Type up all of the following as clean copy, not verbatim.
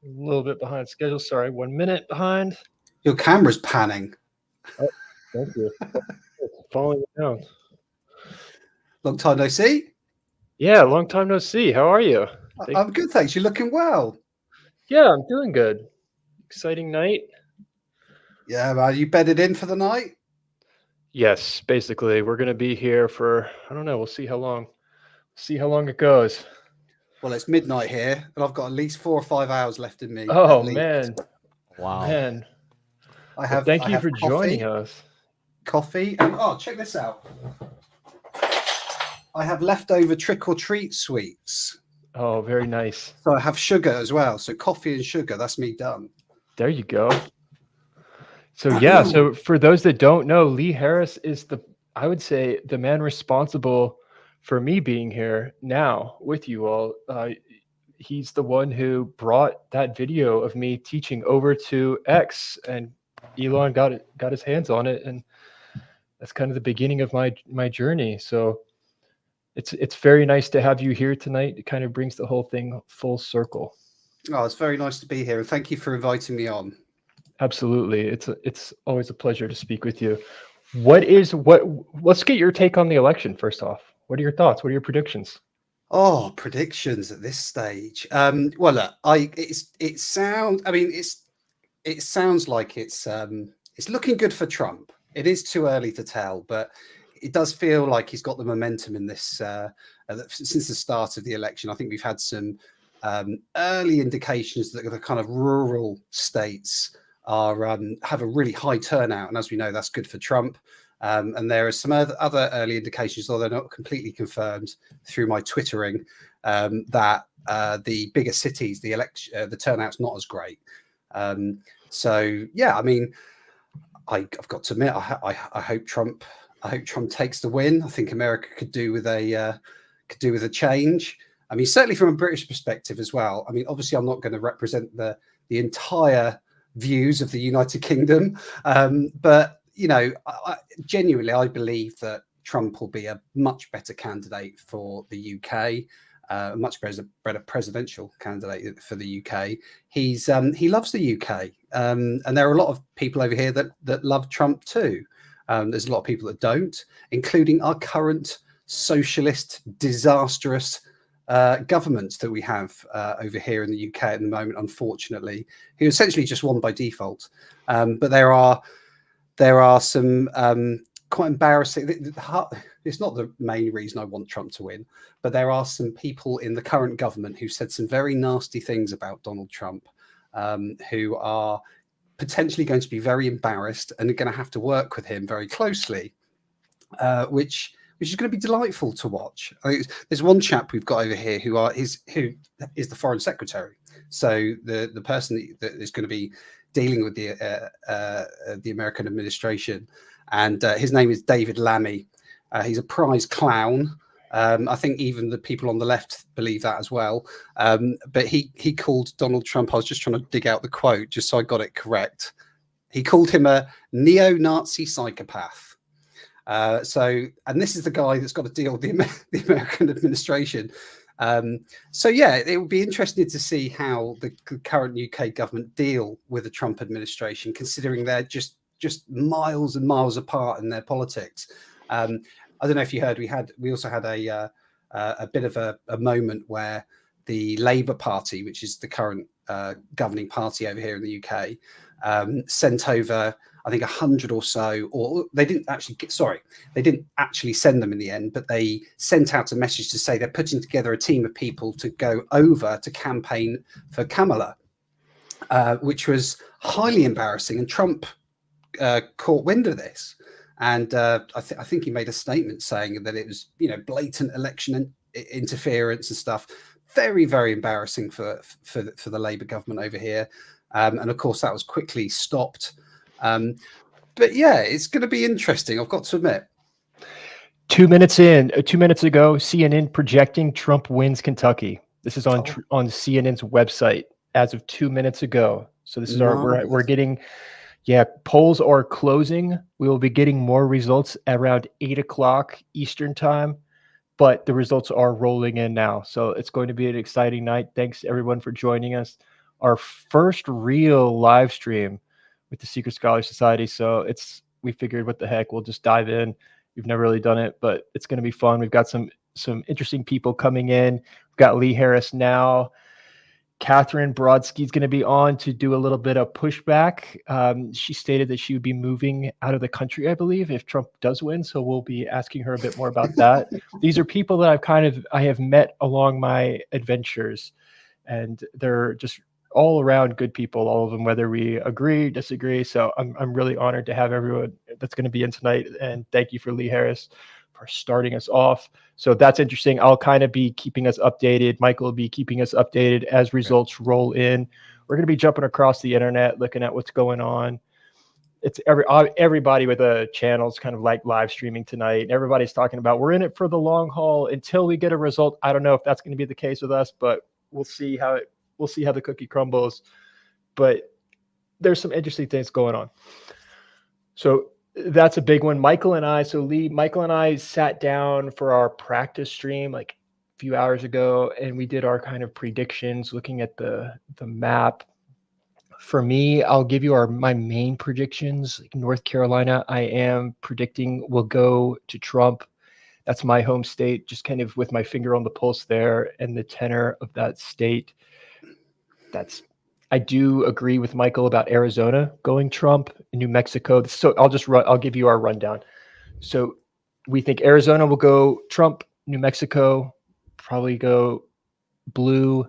A little bit behind schedule. Sorry, 1 minute behind. Your camera's panning. Oh, thank you. It's falling down. Long time no see. Yeah, long time no see. How are you? I'm good, thanks. You're looking well. Yeah, I'm doing good. Exciting night. Yeah, man. You bedded in for the night? Yes, basically, we're gonna be here for I don't know. We'll see how long. See how long it goes. Well, it's midnight here, and I've got at least 4 or 5 hours left in me, Oh at least. man, Wow. man. I Well, have thank I you have for joining us. coffee, and check this out. I have leftover trick or treat sweets. Oh, very nice. So I have sugar as well. So coffee and sugar, that's me done. There you go. So yeah, so for those that don't know, Lee Harris is I would say the man responsible for me being here now with you all. He's the one who brought that video of me teaching over to X, and Elon got his hands on it, and that's kind of the beginning of my journey. So it's very nice to have you here tonight. It kind of brings the whole thing full circle. Oh, it's very nice to be here, and thank you for inviting me on. Absolutely. It's always a pleasure to speak with you. Let's get your take on the election first off. What are your thoughts? What are your predictions? Oh, predictions at this stage. Well, look, it sounds. I mean, it sounds like it's looking good for Trump. It is too early to tell, but it does feel like he's got the momentum in this since the start of the election. I think we've had some early indications that the kind of rural states are have a really high turnout, and as we know, that's good for Trump. And there are some other early indications, although not completely confirmed through my twittering, that the bigger cities, the turnout's not as great. So yeah, I mean, I've got to admit, I hope Trump takes the win. I think America could do with a change. I mean, certainly from a British perspective as well. I mean, obviously, I'm not going to represent the entire views of the United Kingdom, but you know, genuinely, I believe that Trump will be a much better candidate for the UK, a much better presidential candidate for the UK. He loves the UK, and there are a lot of people over here that love Trump too. There's a lot of people that don't, including our current socialist, disastrous government that we have over here in the UK at the moment, unfortunately, who essentially just won by default. But there are some quite embarrassing. It's not the main reason I want Trump to win, but there are some people in the current government who said some very nasty things about Donald Trump, who are potentially going to be very embarrassed and are going to have to work with him very closely, which is going to be delightful to watch. There's one chap we've got over here who is the foreign secretary, so the person that is going to be dealing with the American administration, and his name is David Lammy. He's a prize clown. I think even the people on the left believe that as well. But he called Donald Trump. I was just trying to dig out the quote just so I got it correct. He called him a neo-Nazi psychopath. And this is the guy that's got to deal with the American administration. So yeah, it would be interesting to see how the current UK government deal with the Trump administration, considering they're just miles and miles apart in their politics. I don't know if you heard, we also had a bit of a moment where the Labour Party, which is the current governing party over here in the UK, sent over, I think, 100 or so, or they didn't actually send them in the end, but they sent out a message to say they're putting together a team of people to go over to campaign for Kamala, which was highly embarrassing. And Trump caught wind of this. And I think he made a statement saying that it was, blatant election interference and stuff. Very, very embarrassing for the Labour government over here. And of course, that was quickly stopped. But yeah, it's going to be interesting, I've got to admit. 2 minutes ago, CNN projecting Trump wins Kentucky. This is on CNN's website as of 2 minutes ago. So this is we're getting. Yeah, polls are closing. We will be getting more results around 8 o'clock Eastern time, but the results are rolling in now. So it's going to be an exciting night. Thanks everyone for joining us. our first real live stream with the Secret Scholar Society. So we figured, what the heck, we'll just dive in. We've never really done it, but it's going to be fun. We've got some interesting people coming in. We've got Lee Harris now. Catherine Brodsky's going to be on to do a little bit of pushback. She stated that she would be moving out of the country, I believe, if Trump does win. So we'll be asking her a bit more about that. These are people that I have met along my adventures, and they're just all around good people, all of them, whether we agree, disagree. So I'm really honored to have everyone that's going to be in tonight. And thank you for Lee Harris for starting us off. So that's interesting. I'll kind of be keeping us updated. Michael will be keeping us updated as results roll in. We're going to be jumping across the internet, looking at what's going on. It's everybody with a channel is kind of like live streaming tonight. Everybody's talking about, we're in it for the long haul until we get a result. I don't know if that's going to be the case with us, but we'll see how the cookie crumbles. But there's some interesting things going on. So that's a big one. Michael and I sat down for our practice stream like a few hours ago, and we did our kind of predictions looking at the map. For me, I'll give you my main predictions. Like North Carolina, I am predicting will go to Trump. That's my home state, just kind of with my finger on the pulse there and the tenor of that state. I do agree with Michael about Arizona going Trump, New Mexico. So I'll give you our rundown. So we think Arizona will go Trump, New Mexico probably go blue.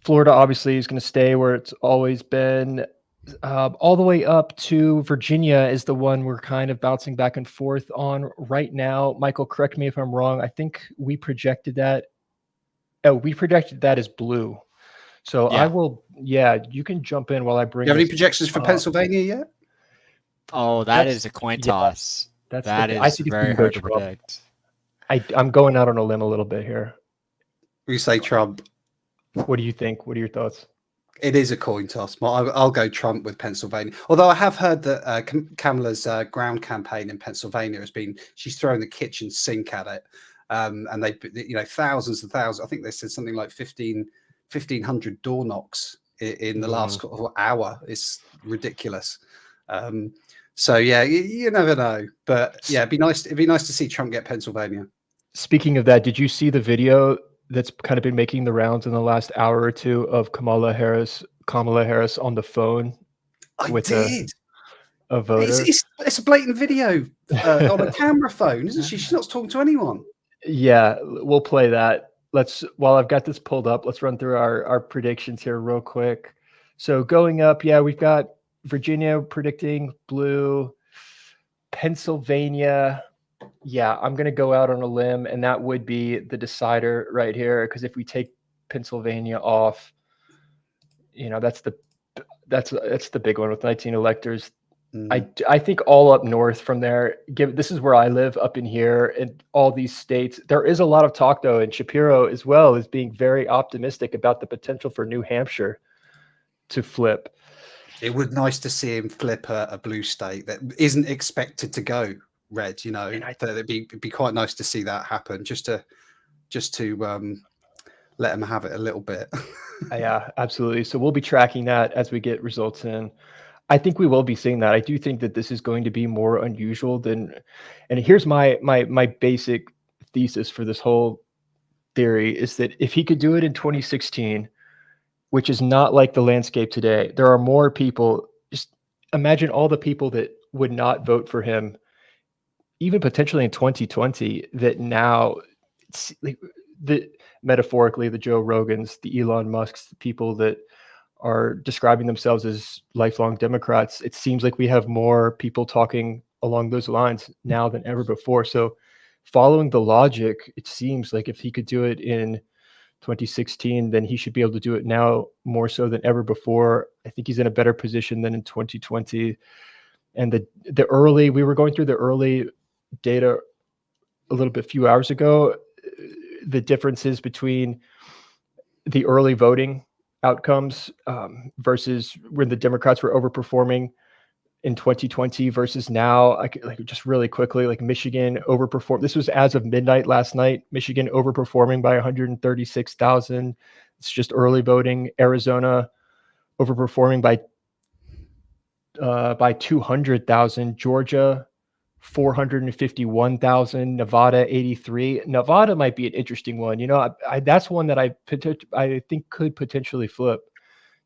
Florida obviously is going to stay where it's always been. All the way up to Virginia is the one we're kind of bouncing back and forth on right now. Michael, correct me if I'm wrong. I think we projected that. Oh, we projected that as blue. So yeah. You can jump in while I bring. You have any projections for Pennsylvania yet? Oh, that's a coin toss. That is very hard to predict. I'm going out on a limb a little bit here. We say Trump. What do you think? What are your thoughts? It is a coin toss. I'll go Trump with Pennsylvania. Although I have heard that Kamala's ground campaign in Pennsylvania she's thrown the kitchen sink at it. And they, thousands and thousands. I think they said something like 1,500 door knocks in the last hour. It's ridiculous. So yeah, you never know. But yeah, it'd be nice to see Trump get Pennsylvania. Speaking of that, did you see the video that's kind of been making the rounds in the last hour or two of Kamala Harris on the phone? I did. A voter. It's a blatant video on a camera phone, isn't she? She's not talking to anyone. Yeah, we'll play that. While I've got this pulled up, let's run through our predictions here real quick. So going up, yeah, we've got Virginia predicting blue, Pennsylvania. Yeah, I'm going to go out on a limb, and that would be the decider right here. Because if we take Pennsylvania off, that's the big one with 19 electors. I think all up north from there, this is where I live, up in here, and all these states. There is a lot of talk, though, and Shapiro as well is being very optimistic about the potential for New Hampshire to flip. It would be nice to see him flip a blue state that isn't expected to go red. It'd be quite nice to see that happen, just to let him have it a little bit. Yeah, absolutely. So we'll be tracking that as we get results in. I think we will be seeing that. I do think that this is going to be more unusual and here's my basic thesis for this whole theory is that if he could do it in 2016, which is not like the landscape today, there are more people. Just imagine all the people that would not vote for him, even potentially in 2020, that now metaphorically, the Joe Rogans, the Elon Musks, the people that are describing themselves as lifelong Democrats. It seems like we have more people talking along those lines now than ever before. So following the logic, it seems like if he could do it in 2016, then he should be able to do it now more so than ever before. I think he's in a better position than in 2020. And we were going through the early data a little bit, few hours ago, the differences between the early voting outcomes versus when the Democrats were overperforming in 2020 versus now. Like just really quickly, like Michigan overperformed. This was as of midnight last night. Michigan overperforming by 136,000. It's just early voting. Arizona overperforming by 200,000. Georgia 451,000. Nevada 83. Nevada might be an interesting one. You know, that's one that I think could potentially flip,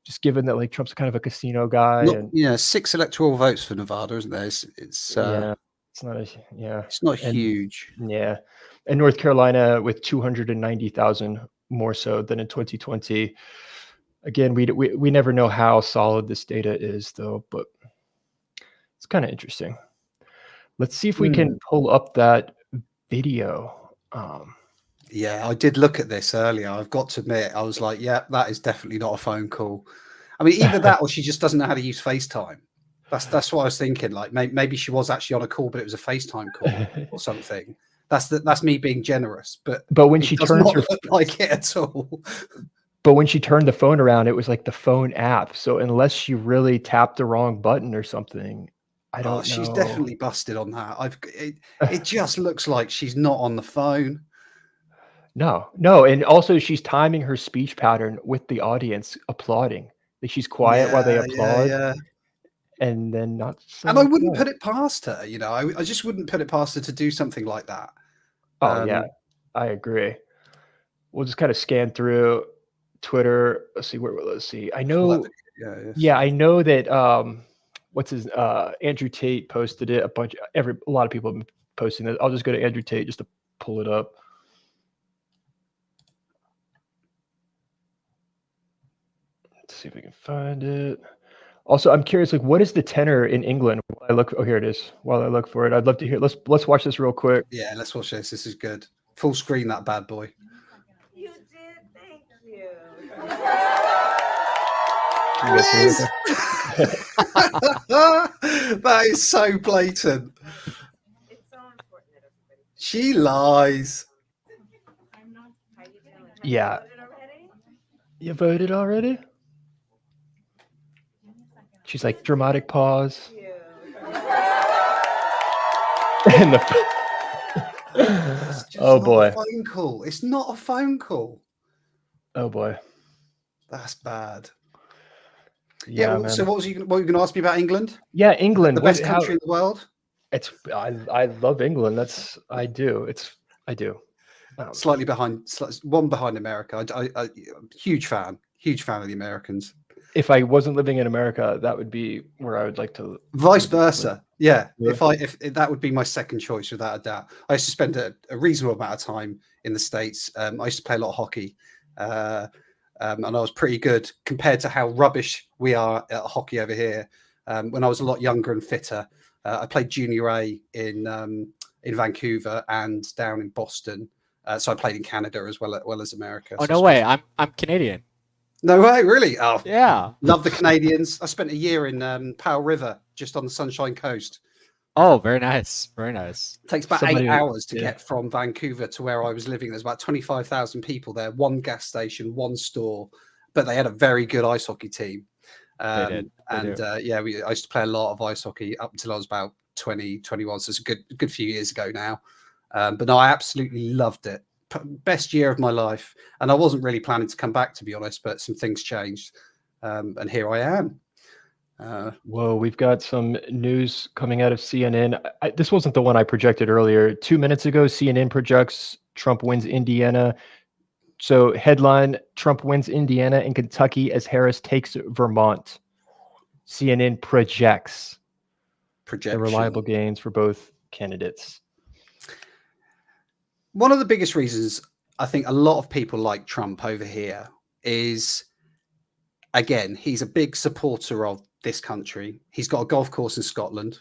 just given that like Trump's kind of a casino guy. And 6 electoral votes for Nevada, isn't there? It's it's not it's not huge. Yeah, and North Carolina with 290,000 more so than in 2020. Again, we never know how solid this data is though, but it's kind of interesting. Let's see if we can pull up that video. Yeah, I did look at this earlier. I've got to admit, I was like, yeah, that is definitely not a phone call. I mean, either that or she just doesn't know how to use FaceTime. That's what I was thinking. Like maybe she was actually on a call, but it was a FaceTime call or something. That's me being generous. But when she turns her like it at all. But when she turned the phone around, it was like the phone app. So unless she really tapped the wrong button or something, I don't know. She's definitely busted on that. It just looks like she's not on the phone. No. And also she's timing her speech pattern with the audience applauding. Like she's quiet while they applaud. Yeah. And then not. So and I wouldn't put it past her. You know, I just wouldn't put it past her to do something like that. Oh yeah, I agree. We'll just kind of scan through Twitter. Let's see. I know. I know that. What's his? Andrew Tate posted it. A lot of people have been posting it. I'll just go to Andrew Tate just to pull it up. Let's see if we can find it. Also, I'm curious, like, what is the tenor in England? Here it is. While I look for it, I'd love to hear. Let's watch this real quick. Yeah, let's watch this. This is good. Full screen, that bad boy. You did. Thank you. That is so blatant. It's so important that everybody. She lies. I'm not. How you feeling? Yeah. You voted already? You voted already? She's like, dramatic pause. And oh boy. A phone call. It's not a phone call. Oh boy. That's bad. Yeah. So what were you going to ask me about England? Yeah, England. The best country in the world? I love England. I do. Slightly behind, one behind America. I huge fan of the Americans. If I wasn't living in America, that would be where I would like to. Vice versa. Yeah. If that would be my second choice without a doubt. I used to spend a reasonable amount of time in the States. I used to play a lot of hockey. And I was pretty good compared to how rubbish we are at hockey over here. When I was a lot younger and fitter, I played junior A in Vancouver and down in Boston. So I played in Canada as well as America. Oh, no way. I'm Canadian. No way, really? Oh, yeah. Love the Canadians. I spent a year in Powell River, just on the Sunshine Coast. Oh, very nice. Very nice. It takes about 8 hours to get from Vancouver to where I was living. There's about 25,000 people there, one gas station, one store, but they had a very good ice hockey team. I used to play a lot of ice hockey up until I was about 20, 21. So it's a good few years ago now. But no, I absolutely loved it. Best year of my life. And I wasn't really planning to come back, to be honest, but some things changed. And here I am. Whoa, we've got some news coming out of CNN. This wasn't the one I projected earlier. 2 minutes ago, CNN projects Trump wins Indiana. So headline, Trump wins Indiana and Kentucky as Harris takes Vermont. CNN projects the reliable gains for both candidates. One of the biggest reasons I think a lot of people like Trump over here is, again, he's a big supporter of this country. He's got a golf course in Scotland.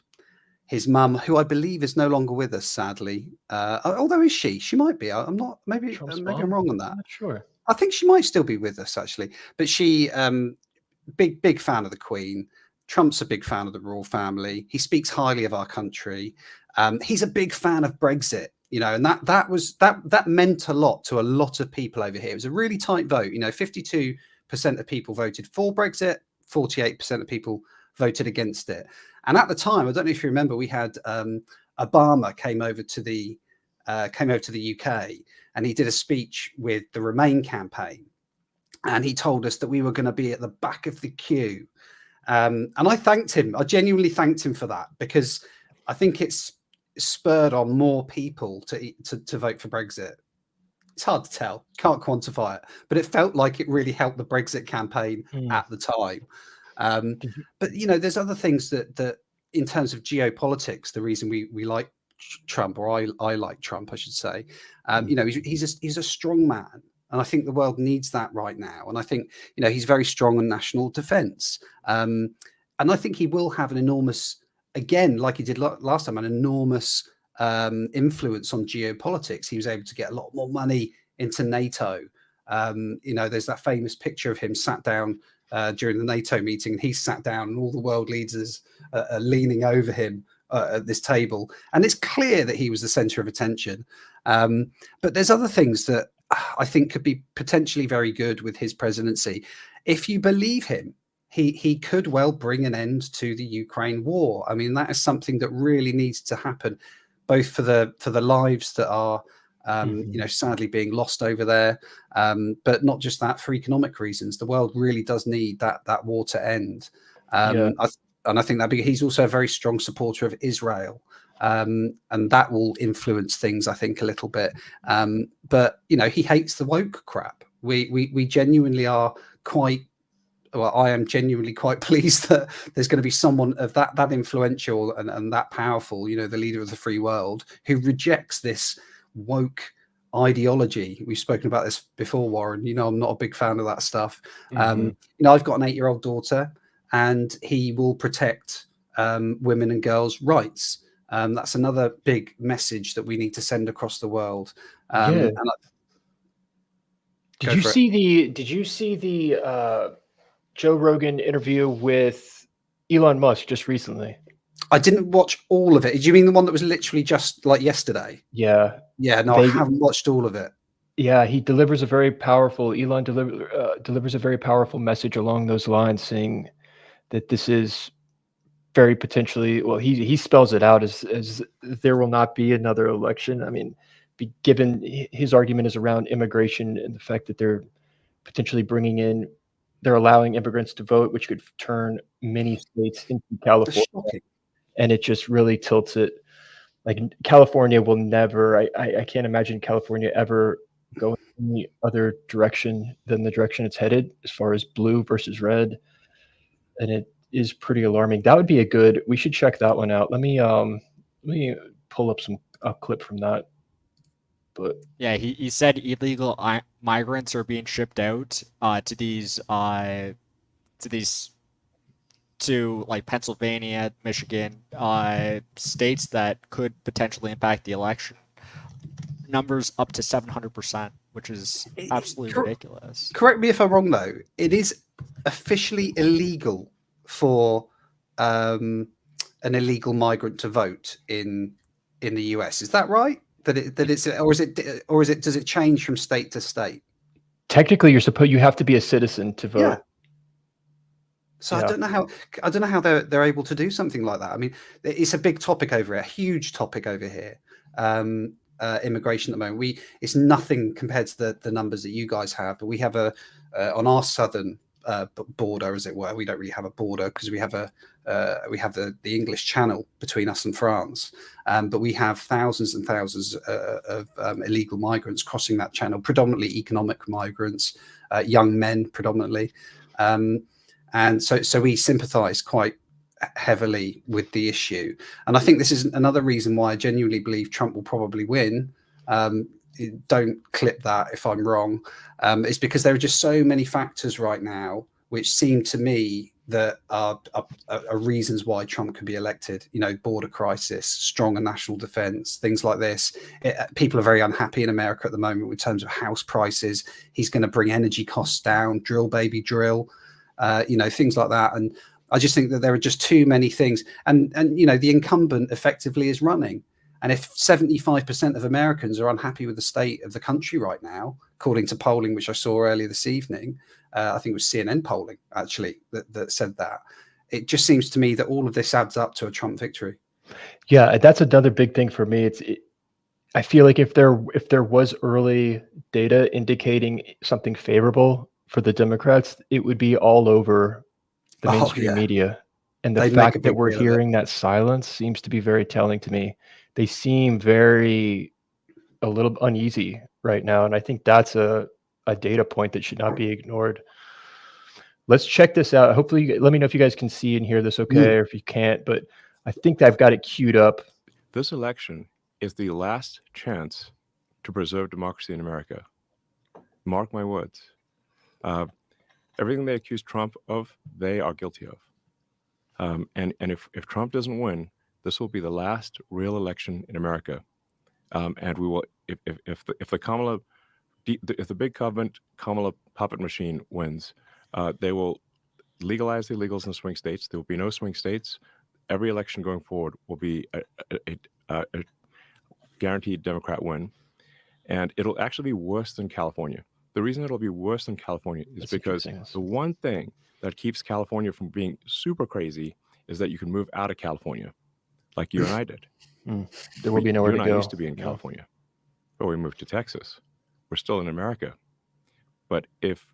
His mum, who I believe is no longer with us, sadly, although is she? She might be. I'm not. Maybe I'm wrong on that. I'm not sure. I think she might still be with us, actually. But she, big fan of the Queen. Trump's a big fan of the royal family. He speaks highly of our country. He's a big fan of Brexit. You know, and that meant a lot to a lot of people over here. It was a really tight vote. You know, 52% of people voted for Brexit, 48% of people voted against it. And at the time, I don't know if you remember, we had Obama came over to the UK, and he did a speech with the Remain campaign, and he told us that we were going to be at the back of the queue. And I thanked him. I genuinely thanked him for that, because I think it's spurred on more people to vote for Brexit. It's hard to tell, can't quantify it, but it felt like it really helped the Brexit campaign at the time. But there's other things that in terms of geopolitics, the reason we like Trump, or I like Trump, I should say, he's a strong man, and I think the world needs that right now. And I think he's very strong on national defense, and I think he will have an enormous, again, like he did last time, an enormous influence on geopolitics. He was able to get a lot more money into NATO. There's that famous picture of him sat down during the NATO meeting, and he sat down, and all the world leaders are leaning over him at this table, and it's clear that he was the center of attention. But there's other things that I think could be potentially very good with his presidency. If you believe him, he could well bring an end to the Ukraine war. I mean, that is something that really needs to happen, both for the lives that are sadly being lost over there, but not just that, for economic reasons. The world really does need that war to end. And I think he's also a very strong supporter of Israel, and that will influence things, I think, a little bit. But he hates the woke crap. We genuinely are quite. Well, I am genuinely quite pleased that there's going to be someone of that influential and that powerful, the leader of the free world, who rejects this woke ideology. We've spoken about this before, Warren. I'm not a big fan of that stuff. I've got an 8-year-old daughter, and he will protect women and girls' rights. That's another big message that we need to send across the world. Did you see the Joe Rogan interview with Elon Musk just recently? I didn't watch all of it. Do you mean the one that was literally just like yesterday? Yeah. Yeah, no, I haven't watched all of it. Yeah, he delivers a very powerful, delivers a very powerful message along those lines, saying that this is very potentially, well, he spells it out as there will not be another election. I mean, given his argument is around immigration and the fact that they're potentially they're allowing immigrants to vote, which could turn many states into California. And it just really tilts it. Like, California will never, I can't imagine California ever going any other direction than the direction it's headed, as far as blue versus red. And it is pretty alarming. That would be we should check that one out. Let me pull up a clip from that. But yeah, he said illegal migrants are being shipped out to like Pennsylvania, Michigan, states that could potentially impact the election. Numbers up to 700%, which is absolutely ridiculous. Correct me if I'm wrong, though. It is officially illegal for an illegal migrant to vote in the US. Is that right? Does it change from state to state? Technically, you have to be a citizen to vote. Yeah. So yeah. I don't know how they're able to do something like that. I mean, it's a big topic over here, a huge topic over here. Immigration at the moment. It's nothing compared to the numbers that you guys have, but we have on our southern border, as it were. We don't really have a border because we have the English Channel between us and France, but we have thousands and thousands of illegal migrants crossing that channel, predominantly economic migrants, young men predominantly, and so we sympathise quite heavily with the issue. And I think this is another reason why I genuinely believe Trump will probably win. Don't clip that if I'm wrong. It's because there are just so many factors right now which seem to me that are reasons why Trump could be elected. Border crisis, stronger national defense, things like this. People are very unhappy in America at the moment in terms of house prices. He's going to bring energy costs down, drill baby drill, things like that. And I just think that there are just too many things. And the incumbent effectively is running. And if 75% of Americans are unhappy with the state of the country right now, according to polling, which I saw earlier this evening, I think it was CNN polling, actually, that said that. it just seems to me that all of this adds up to a Trump victory. Yeah, that's another big thing for me. I feel like if there was early data indicating something favorable for the Democrats, it would be all over the mainstream media. And the They'd make a fact that big we're deal of it. hearing that silence seems to be very telling to me. They seem a little uneasy right now, and I think that's a data point that should not be ignored. Let's check this out. Hopefully, let me know if you guys can see and hear this okay, or if you can't, but I think I've got it queued up. This election is the last chance to preserve democracy in America. Mark my words. Everything they accuse Trump of, they are guilty of. And if Trump doesn't win, this will be the last real election in America. And we will, if the big government Kamala puppet machine wins, they will legalize the illegals in the swing states. There will be no swing states. Every election going forward will be a guaranteed Democrat win, and it'll actually be worse than California. The reason it'll be worse than California is because the one thing that keeps California from being super crazy is that you can move out of California, like you and I did. There will be nowhere to go. You and I used to be in California, but we moved to Texas. We're still in America. But if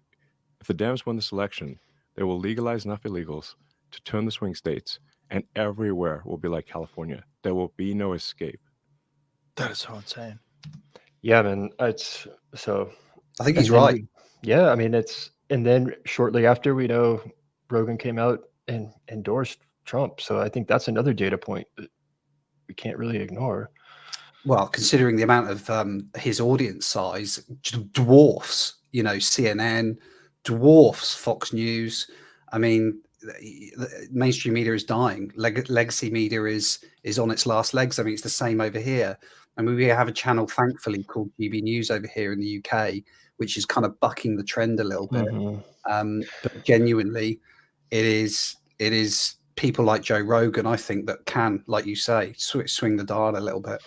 the Dems win this election, they will legalize enough illegals to turn the swing states, and everywhere will be like California. There will be no escape. That is so insane. Yeah, man. It's so. I think he's right. Yeah, I mean, and then shortly after, we know Rogan came out and endorsed Trump. So I think that's another data point that we can't really ignore. Well, considering the amount of his audience size dwarfs, CNN, dwarfs Fox News. I mean, mainstream media is dying. Legacy media is on its last legs. I mean, it's the same over here. I mean, we have a channel, thankfully, called GB News over here in the UK, which is kind of bucking the trend a little bit. But genuinely, it is people like Joe Rogan, I think, that can, like you say, swing the dial a little bit.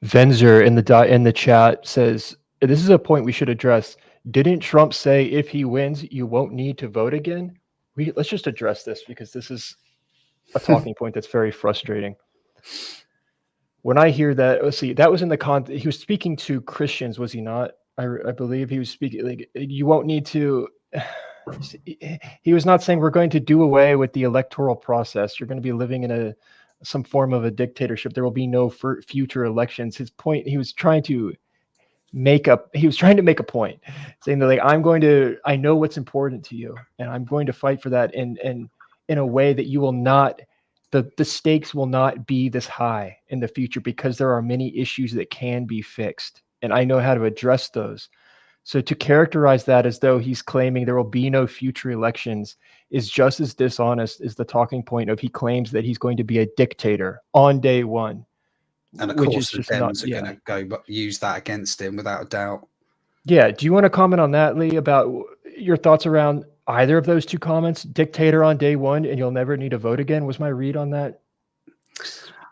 Venzer in the chat says, this is a point we should address. Didn't Trump say if he wins, you won't need to vote again? Let's just address this, because this is a talking point that's very frustrating. When I hear that, let's see, that was in the he was speaking to Christians, was he not? I believe he was speaking like, you won't need to. He was not saying we're going to do away with the electoral process. You're going to be living in some form of a dictatorship. There will be no future elections. His point, he was trying to make a point, saying that, like, I know what's important to you, and I'm going to fight for that in a way that you will not, the stakes will not be this high in the future, because there are many issues that can be fixed, and I know how to address those. So to characterize that as though he's claiming there will be no future elections is just as dishonest as the talking point of he claims that he's going to be a dictator on day one. And of course, the Dems are going to go use that against him without a doubt. Yeah. Do you want to comment on that, Lee, about your thoughts around either of those two comments? Dictator on day one, and you'll never need to vote again. Was my read on that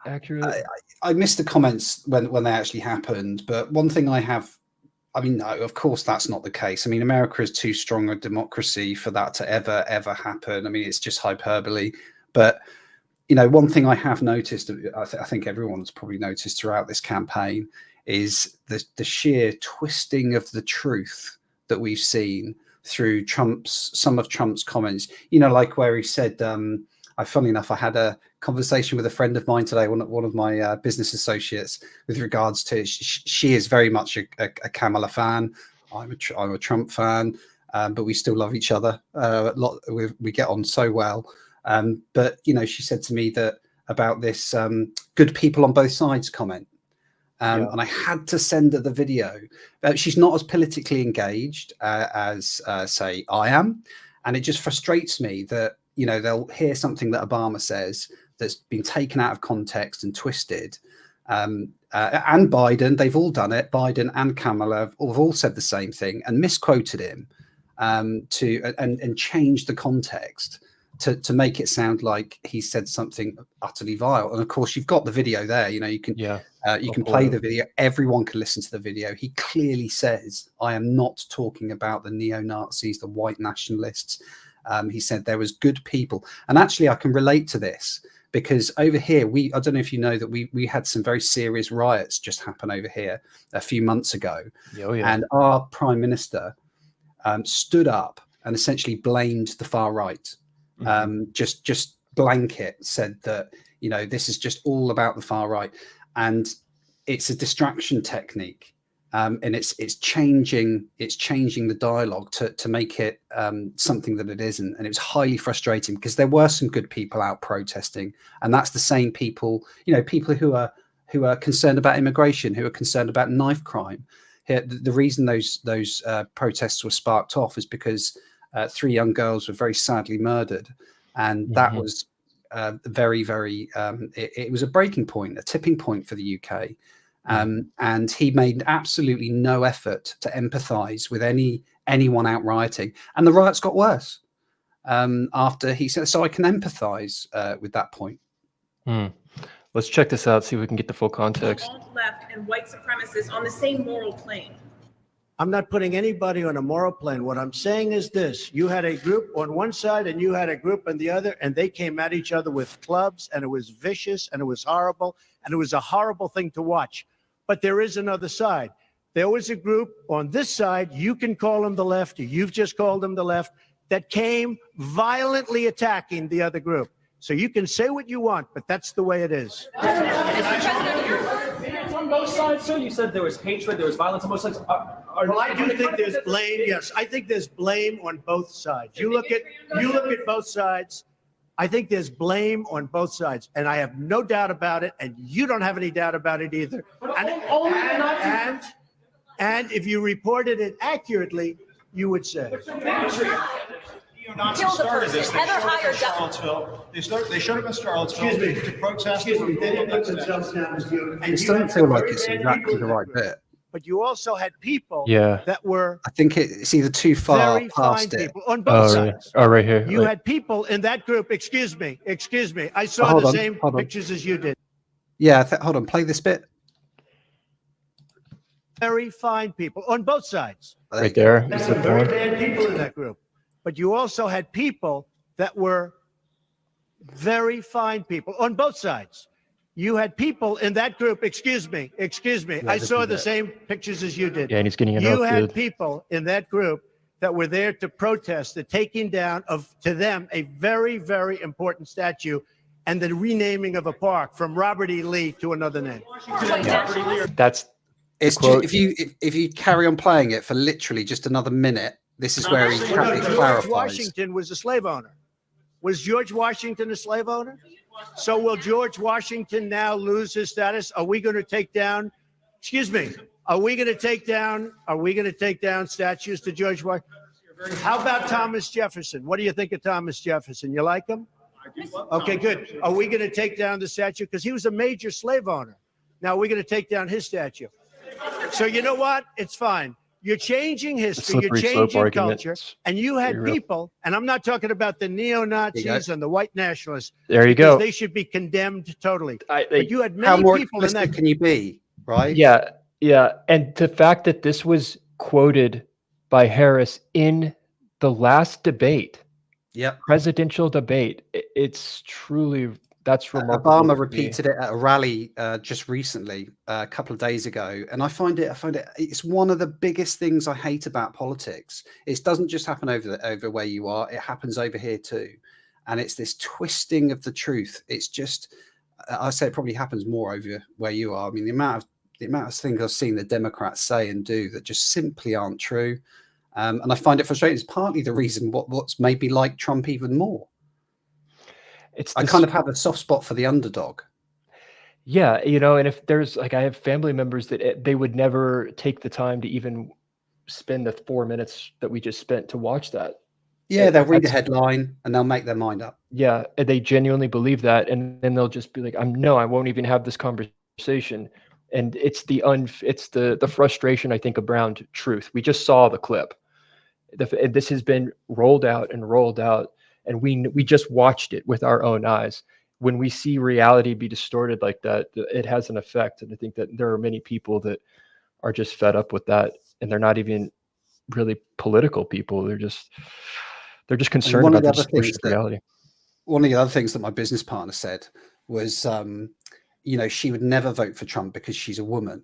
accurate? I missed the comments when they actually happened. But one thing no, of course, that's not the case. I mean, America is too strong a democracy for that to ever happen. I mean, it's just hyperbole. But one thing I have noticed, I think everyone's probably noticed throughout this campaign, is the sheer twisting of the truth that we've seen through some of Trump's comments. Like where he said, funny enough, I had a conversation with a friend of mine today, one of my business associates, with regards to she is very much a Kamala fan. I'm a Trump fan, but we still love each other a lot. We get on so well. But she said to me that about this good people on both sides comment. And I had to send her the video. She's not as politically engaged as say I am. And it just frustrates me that, they'll hear something that Obama says that's been taken out of context and twisted. And Biden, they've all done it. Biden and Kamala have all said the same thing and misquoted him and changed the context to make it sound like he said something utterly vile. And of course, you've got the video there. You can play the video. Everyone can listen to the video. He clearly says, "I am not talking about the neo-Nazis, the white nationalists." He said there was good people, and actually I can relate to this because over here I don't know if you know that we had some very serious riots just happen over here a few months ago, and our Prime Minister stood up and essentially blamed the far right. Just blanket said that, you know, this is just all about the far right, and it's a distraction technique. And it's changing the dialogue to make it something that it isn't. And it was highly frustrating because there were some good people out protesting, and that's the same people, you know, people who are concerned about immigration, who are concerned about knife crime. Here, the reason those protests were sparked off is because 3 young girls were very sadly murdered, and that was very, very. It was a breaking point, a tipping point for the UK. And he made absolutely no effort to empathize with anyone out rioting, and the riots got worse after he said. So I can empathize with that point. Let's check this out, see if we can get the full context. Left and white supremacists on the same moral plane. I'm not putting anybody on a moral plane. What I'm saying is this: you had a group on one side and you had a group on the other, and they came at each other with clubs, and it was vicious, and it was horrible, and it was a horrible thing to watch. But there is another side. There was a group on this side, you can call them the left, or you've just called them the left, that came violently attacking the other group. So you can say what you want, but that's the way it is. On both sides, sir, you said there was hatred, there was violence on both sides. Well, I do think there's blame. Yes, I think there's blame on both sides. You look at both sides. I think there's blame on both sides, and I have no doubt about it, and you don't have any doubt about it either. And if you reported it accurately, you would say. Neo-Nazis started this. They showed up in Charlottesville to protest. Excuse me. They didn't put themselves down as you. It doesn't feel like it's exactly the right bit. But you also had people that were. I think it's either too far very past fine it. people on both sides. Oh, right here. You had people in that group. Excuse me. I saw the same pictures as you did. Yeah, hold on. Play this bit. Very fine people on both sides. Right there. There's some very bad people in that group. But you also had people that were very fine people on both sides. You had people in that group. Excuse me. I saw the same pictures as you did. Yeah, and he's getting interrupted. You had people in that group that were there to protest the taking down of, to them, a very, very important statue and the renaming of a park from Robert E. Lee to another name. That's it's just, if you carry on playing it for literally just another minute, this is where he clarifies. George Washington was a slave owner. Was George Washington a slave owner? So will George Washington now lose his status? Are we going to take down? Excuse me. Are we going to take down statues to George Washington? How about Thomas Jefferson? What do you think of Thomas Jefferson? You like him? Okay, good. Are we going to take down the statue? Because he was a major slave owner. Now we're going to take down his statue. So you know what? It's fine. You're changing history, you're changing culture, and you had people, and I'm not talking about the neo-Nazis and the white nationalists. There you go. They should be condemned totally. But you had many how more people in that. Can you be, right? Yeah. And the fact that this was quoted by Harris in the last debate, presidential debate, it's truly, that's remarkable. Obama repeated it at a rally just recently, a couple of days ago, and I find it's one of the biggest things I hate about politics. It doesn't just happen over where you are; it happens over here too, and it's this twisting of the truth. It's just, I say, it probably happens more over where you are. I mean, the amount of things I've seen the Democrats say and do that just simply aren't true, and I find it frustrating. It's partly the reason what's made me like Trump even more. I kind of have a soft spot for the underdog. Yeah, and if there's I have family members that they would never take the time to even spend the 4 minutes that we just spent to watch that. Yeah, they'll read the headline and they'll make their mind up. Yeah, and they genuinely believe that, and then they'll just be like, I won't even have this conversation. And it's the frustration, I think, around truth. We just saw the clip. This has been rolled out, and we just watched it with our own eyes. When we see reality be distorted like that, it has an effect. And I think that there are many people that are just fed up with that, and they're not even really political people. They're They're just And concerned one of about the the other things distortion of reality. one of the other things that my business partner said was, you know, she would never vote for Trump because she's a woman.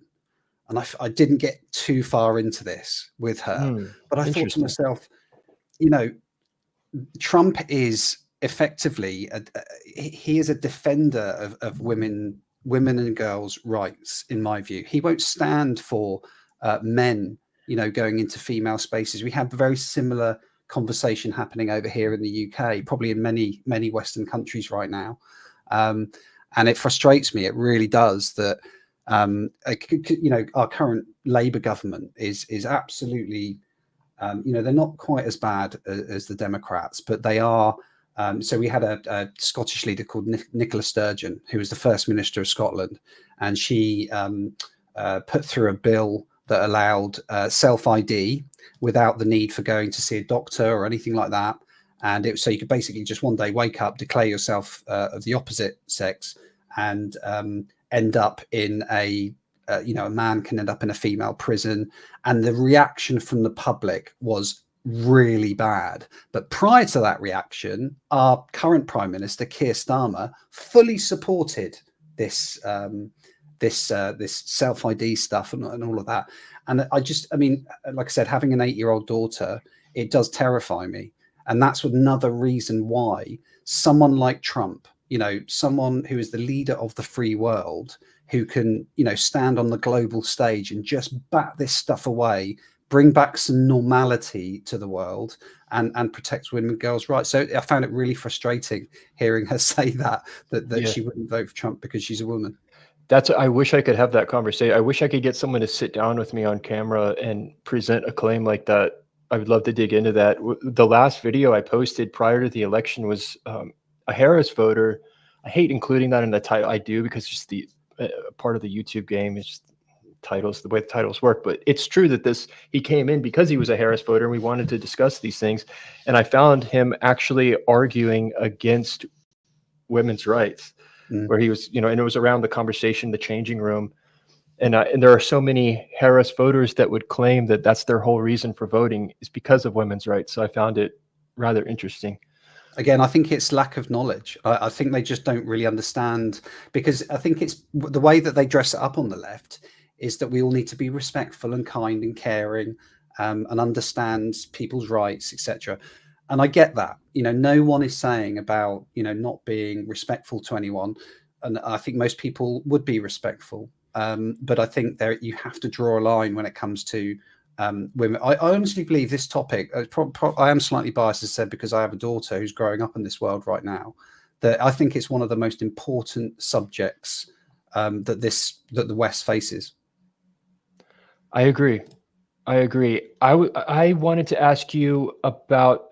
And I didn't get too far into this with her, but I thought to Interesting. myself, you know, Trump is effectively he is a defender of women and girls' rights. In my view, he won't stand for men, you know, going into female spaces. We have a very similar conversation happening over here in the UK, probably in many Western countries right now, and it frustrates me. It really does that. You know, our current Labour government is absolutely, you know, they're not quite as bad as the Democrats, but they are. So we had a Scottish leader called Nicola Sturgeon, who was the First Minister of Scotland, and she put through a bill that allowed self-ID without the need for going to see a doctor or anything like that. And so you could basically just one day wake up, declare yourself of the opposite sex, and end up in a you know, a man can end up in a female prison. And the reaction from the public was really bad. But prior to that reaction, our current Prime Minister, Keir Starmer, fully supported this this self-ID stuff and all of that. And I mean, like I said, having an 8-year-old daughter, it does terrify me. And that's another reason why someone like Trump, you know, someone who is the leader of the free world, who can, you know, stand on the global stage and just bat this stuff away, bring back some normality to the world, and protect women and girls' rights. So I found it really frustrating hearing her say that she wouldn't vote for Trump because she's a woman. I wish I could have that conversation. I wish I could get someone to sit down with me on camera and present a claim like that. I would love to dig into that. The last video I posted prior to the election was a Harris voter. I hate including that in the title. I do, because it's just the part of the YouTube game is just titles, the way the titles work. But it's true that he came in because he was a Harris voter, and we wanted to discuss these things. And I found him actually arguing against women's rights, where he was, you know, and it was around the conversation, the changing room. And there are so many Harris voters that would claim that that's their whole reason for voting is because of women's rights. So I found it rather interesting. Again, I think it's lack of knowledge. I think they just don't really understand, because I think it's the way that they dress it up on the left is that we all need to be respectful and kind and caring, and understand people's rights, etc. And I get that. You know, no one is saying about, you know, not being respectful to anyone. And I think most people would be respectful. But I think you have to draw a line when it comes to women. I honestly believe this topic, I am slightly biased, as I said, because I have a daughter who's growing up in this world right now, that I think it's one of the most important subjects that the West faces. I agree. I wanted to ask you about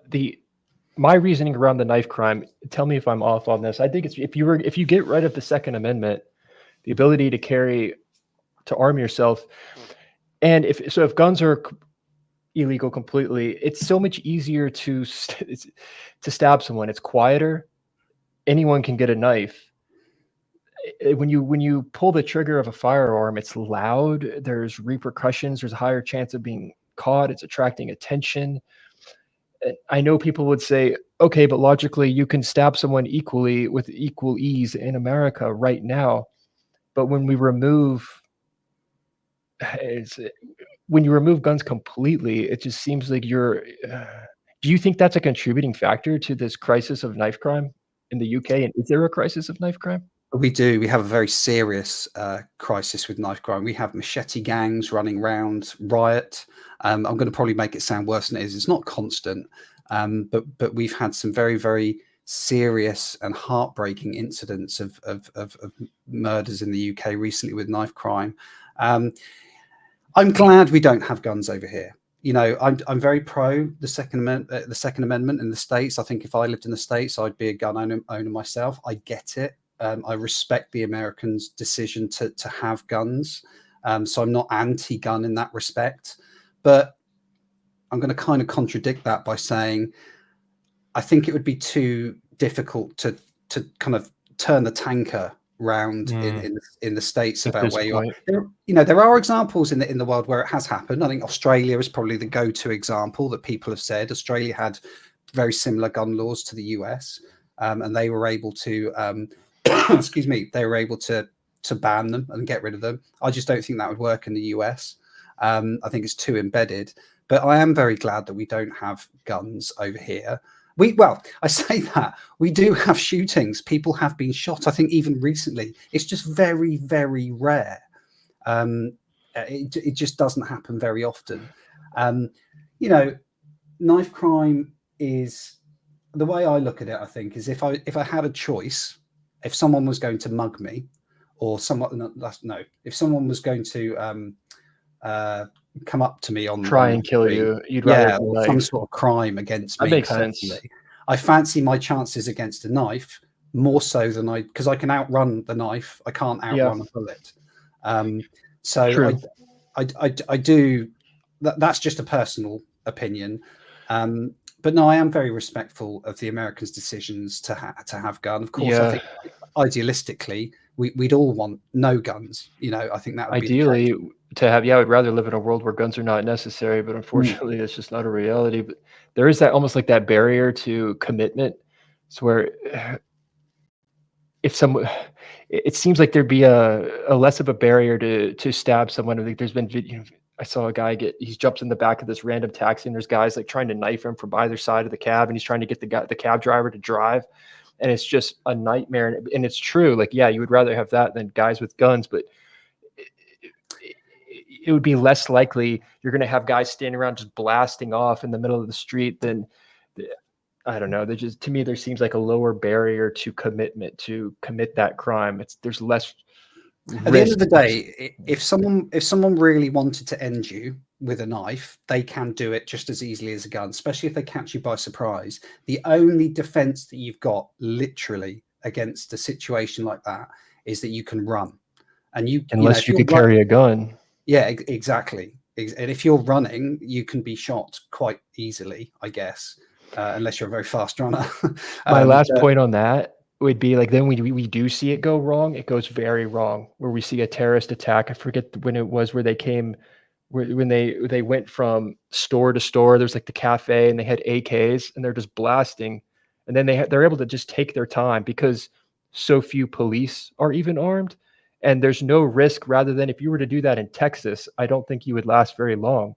my reasoning around the knife crime. Tell me if I'm off on this. I think it's if you get rid of the Second Amendment, the ability to arm yourself, and if guns are illegal completely, it's so much easier to stab someone. It's quieter. Anyone can get a knife. When you pull the trigger of a firearm, it's loud. There's repercussions. There's a higher chance of being caught. It's attracting attention. I know people would say, okay, but logically you can stab someone equally with equal ease in America right now. But when you remove guns completely, it just seems like do you think that's a contributing factor to this crisis of knife crime in the UK? And is there a crisis of knife crime? We do. We have a very serious crisis with knife crime. We have machete gangs running around, riot. I'm going to probably make it sound worse than it is. It's not constant, but we've had some very, very serious and heartbreaking incidents of murders in the UK recently with knife crime. I'm glad we don't have guns over here. You know, I'm very pro the Second Amendment in the States. I think if I lived in the States, I'd be a gun owner myself. I get it. I respect the Americans' decision to have guns. So I'm not anti-gun in that respect. But I'm going to kind of contradict that by saying I think it would be too difficult to kind of turn the tanker round in the States about where you are. You know, there are examples in the world where it has happened. I think Australia is probably the go-to example that people have said. Australia had very similar gun laws to the US, and they were able to, excuse me, they were able to ban them and get rid of them. I just don't think that would work in the US. I think it's too embedded. But I am very glad that we don't have guns over here. Well, I say that we do have shootings. People have been shot. I think even recently. It's just very, very rare. It just doesn't happen very often. You know, knife crime is, the way I look at it, I think, is if I had a choice, if someone was going to mug me, or if someone was going to come up to me on Try and kill you, you'd rather have a or knife. some sort of crime against me That makes personally, sense. I fancy my chances against a knife more so than because I can outrun the knife. I can't outrun a bullet. So True. I do. That's just a personal opinion. But no, I am very respectful of the Americans' decisions to have gun. Of course, I think idealistically we'd all want no guns. You know, I think that would ideally be the case. To have. Yeah, I would rather live in a world where guns are not necessary, but unfortunately, it's just not a reality. But there is that almost like that barrier to commitment. It's where if someone, it seems like there'd be a less of a barrier to stab someone. I think there's been video. I saw a guy he jumps in the back of this random taxi, and there's guys like trying to knife him from either side of the cab, and he's trying to get the cab driver to drive, and it's just a nightmare. And it's true. Like, yeah, you would rather have that than guys with guns, but it would be less likely you're going to have guys standing around just blasting off in the middle of the street than, I don't know. To me, there seems like a lower barrier to commitment to commit that crime. There's less risk. At the end of the day, if someone really wanted to end you with a knife, they can do it just as easily as a gun, especially if they catch you by surprise. The only defense that you've got literally against a situation like that is that you can run. And unless you could carry a gun. Yeah, exactly. And if you're running, you can be shot quite easily, I guess, unless you're a very fast runner. My last point on that would be like, then we do see it go wrong. It goes very wrong where we see a terrorist attack. I forget when it was where they came, when they went from store to store. There's like the cafe and they had AKs and they're just blasting. And then they're able to just take their time because so few police are even armed. And there's no risk, rather than if you were to do that in Texas, I don't think you would last very long.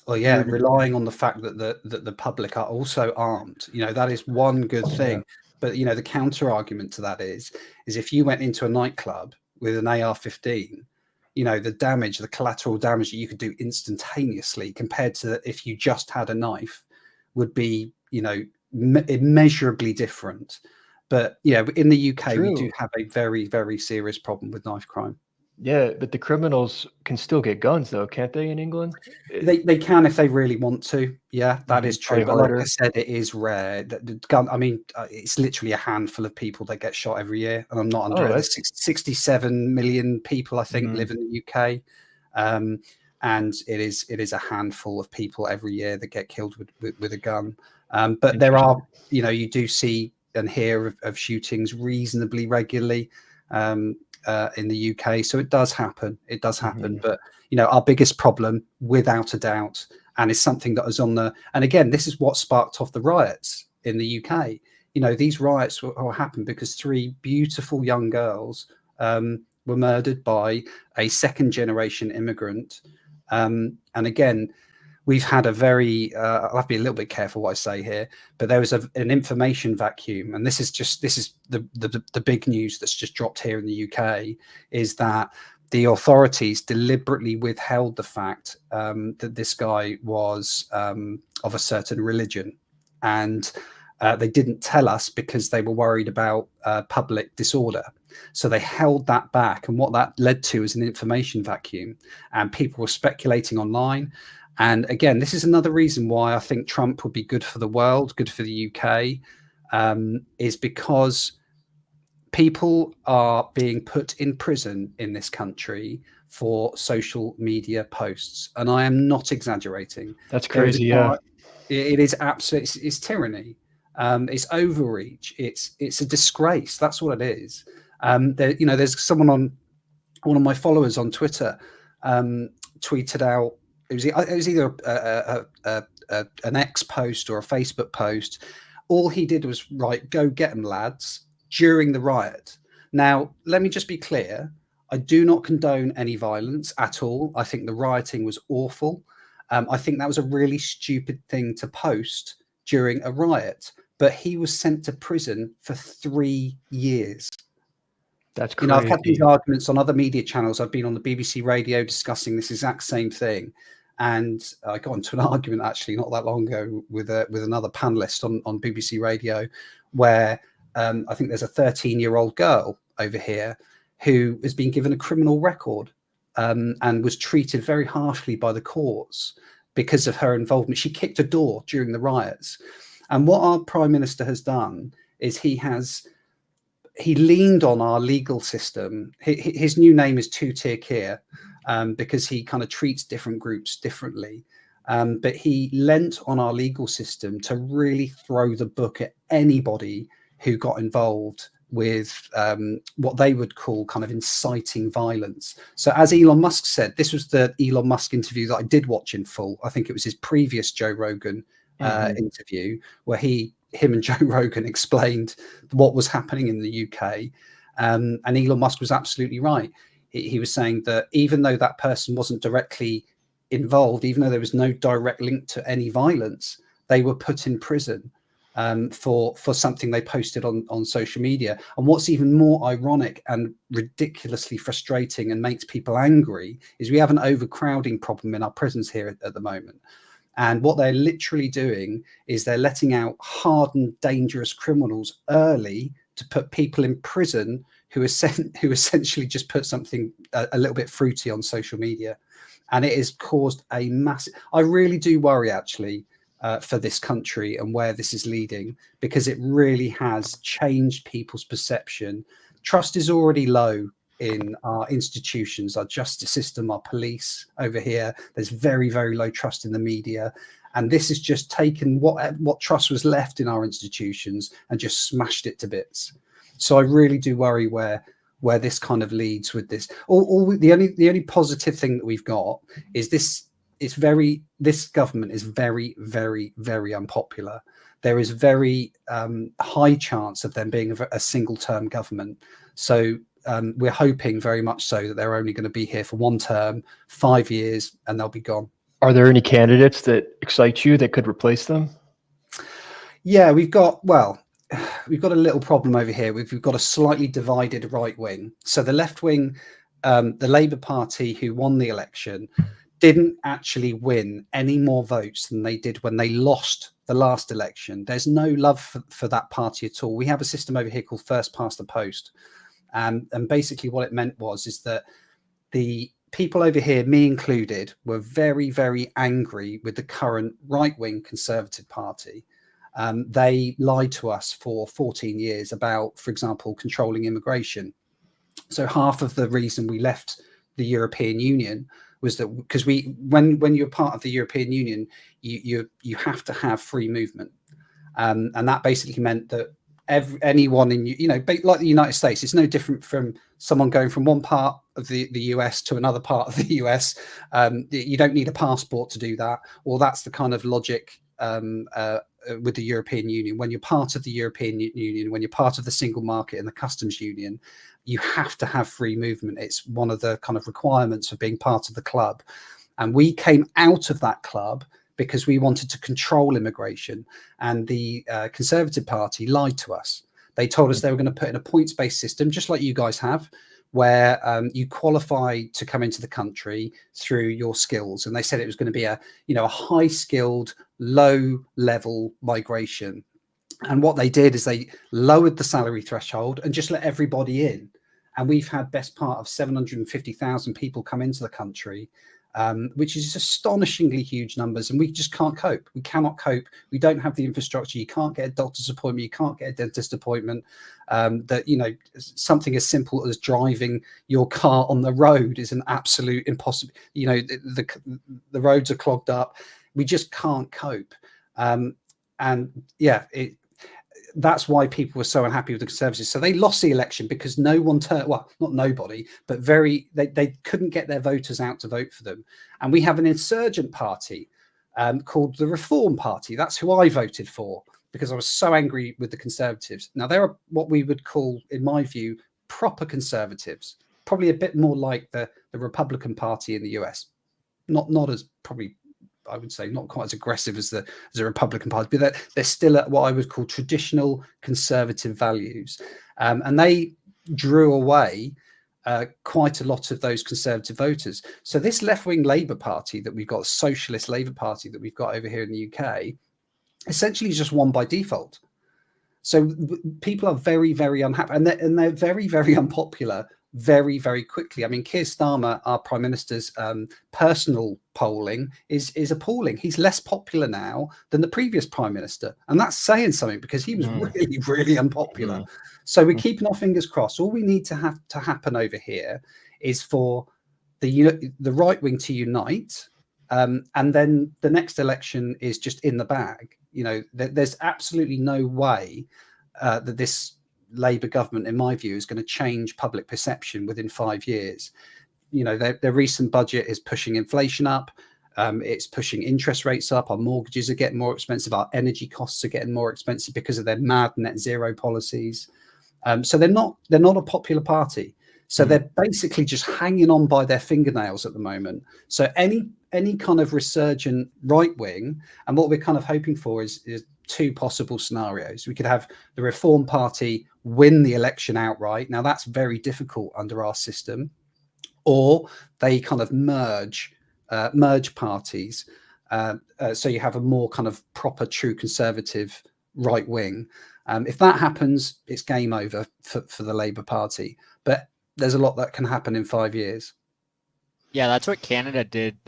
Well, yeah, relying on the fact that the public are also armed, you know, that is one good thing. But, you know, the counter argument to that is if you went into a nightclub with an AR-15, you know, the collateral damage that you could do instantaneously compared to if you just had a knife would be, you know, immeasurably different. But yeah, in the UK, we do have a very, very serious problem with knife crime. Yeah, but the criminals can still get guns, though, can't they? In England, they can if they really want to. Yeah, that is true. But harder. like I said, it is rare. The gun. I mean, it's literally a handful of people that get shot every year, and I'm not under 67 million people, I think, live in the UK, and it is a handful of people every year that get killed with a gun. But there are, you know, you do see and hear of shootings reasonably regularly in the UK. So it does happen. It does happen. But, you know, our biggest problem, without a doubt, and it's something that was and again, this is what sparked off the riots in the UK. You know, these riots happened because 3 beautiful young girls were murdered by a second generation immigrant. And again, we've had a very, I'll have to be a little bit careful what I say here, but there was an information vacuum. And this is the big news that's just dropped here in the UK, is that the authorities deliberately withheld the fact that this guy was of a certain religion. And they didn't tell us because they were worried about public disorder. So they held that back. And what that led to is an information vacuum. And people were speculating online. And again, this is another reason why I think Trump would be good for the world, good for the UK, is because people are being put in prison in this country for social media posts. And I am not examinating. That's crazy, yeah. It is absolutely, it's tyranny. It's overreach. It's a disgrace. That's what it is. You know, there's one of my followers on Twitter tweeted out, it was either an X post or a Facebook post all he did was, right, go get them, lads, during the riot. Now, let me just be clear. I do not condone any violence at all. I think the rioting was awful. I think that was a really stupid thing to post during a riot. But he was sent to prison for 3 years. That's You crazy. know, I've had these arguments on other media channels. I've been on the BBC radio discussing this exact same thing. And I got into an argument actually not that long ago with another panelist on BBC Radio, where I think there's a 13-year-old girl over here who has been given a criminal record and was treated very harshly by the courts because of her involvement. She kicked a door during the riots. And what our Prime Minister has done is he leaned on our legal system. His new name is Two-Tier Keir because he kind of treats different groups differently. But he lent on our legal system to really throw the book at anybody who got involved with what they would call kind of inciting violence. So as Elon Musk said, this was the Elon Musk interview that I did watch in full. I think it was his previous Joe Rogan interview where him and Joe Rogan explained what was happening in the UK. And Elon Musk was absolutely right. He was saying that even though that person wasn't directly involved, even though there was no direct link to any violence, they were put in prison for something they posted on social media. And what's even more ironic and ridiculously frustrating and makes people angry is we have an overcrowding problem in our prisons here at the moment. And what they're literally doing is they're letting out hardened, dangerous criminals early to put people in prison who essentially just put something a little bit fruity on social media. And it has caused a massive... I really do worry, actually, for this country and where this is leading, because it really has changed people's perception. Trust is already low in our institutions, our justice system, our police over here. There's very, very low trust in the media. And this has just taken what trust was left in our institutions and just smashed it to bits. So I really do worry where this kind of leads with this. The only positive thing that we've got is this. This government is very, very, very unpopular. There is very high chance of them being a single term government. So we're hoping very much so that they're only going to be here for one term, 5 years, and they'll be gone. Are there any candidates that excite you that could replace them? Yeah, we've got a little problem over here. We've got a slightly divided right wing. So the left wing, the Labour Party, who won the election, didn't actually win any more votes than they did when they lost the last election. There's no love for that party at all. We have a system over here called first past the post. And basically what it meant is that the people over here, me included, were very, very angry with the current right-wing Conservative Party. They lied to us for 14 years about, for example, controlling immigration. So half of the reason we left the European Union was that because when you're part of the European Union, you have to have free movement. And that basically meant that anyone in, like the United States, it's no different from someone going from one part of the US to another part of the US. You don't need a passport to do that. Well, that's the kind of logic with the European Union. When you're part of the European Union, when you're part of the single market and the customs union, you have to have free movement. It's one of the kind of requirements of being part of the club. And we came out of that club because we wanted to control immigration. And the Conservative Party lied to us. They told us they were going to put in a points-based system, just like you guys have, where you qualify to come into the country through your skills. And they said it was going to be a high-skilled, low-level migration. And what they did is they lowered the salary threshold and just let everybody in. And we've had best part of 750,000 people come into the country, which is astonishingly huge numbers. And we just can't cope. We cannot cope. We don't have the infrastructure. You can't get a doctor's appointment. You can't get a dentist appointment. Something as simple as driving your car on the road is an absolute impossible. The roads are clogged up. We just can't cope. That's why people were so unhappy with the Conservatives. So they lost the election because no one turned, well, not nobody, but they couldn't get their voters out to vote for them. And we have an insurgent party called the Reform Party. That's who I voted for. because I was so angry with the Conservatives. Now, there are what we would call, in my view, proper Conservatives, probably a bit more like the Republican Party in the US. Not as probably, I would say, not quite as aggressive as the Republican Party, but they're still at what I would call traditional conservative values. And they drew away quite a lot of those conservative voters. So this left-wing Labour Party that we've got, socialist Labour Party that we've got over here in the UK, essentially just won by default. So people are very, very unhappy, and they're very, very unpopular very, very quickly. I mean, Keir Starmer, our Prime Minister's personal polling is appalling. He's less popular now than the previous Prime Minister. And that's saying something, because he was really, really unpopular. So we're keeping our fingers crossed. All we need to have to happen over here is for the right wing to unite. And then the next election is just in the bag. You know, there's absolutely no way that this Labour government, in my view, is going to change public perception within 5 years. You know, their recent budget is pushing inflation up. It's pushing interest rates up. Our mortgages are getting more expensive. Our energy costs are getting more expensive because of their mad net zero policies. So they're not a popular party. So they're basically just hanging on by their fingernails at the moment. So any kind of resurgent right wing, and what we're kind of hoping for is two possible scenarios. We could have the Reform Party win the election outright. Now that's very difficult under our system, or they kind of merge parties. So you have a more kind of proper, true conservative right wing. If that happens, it's game over for the Labour Party. But there's a lot that can happen in 5 years. Yeah, that's what Canada did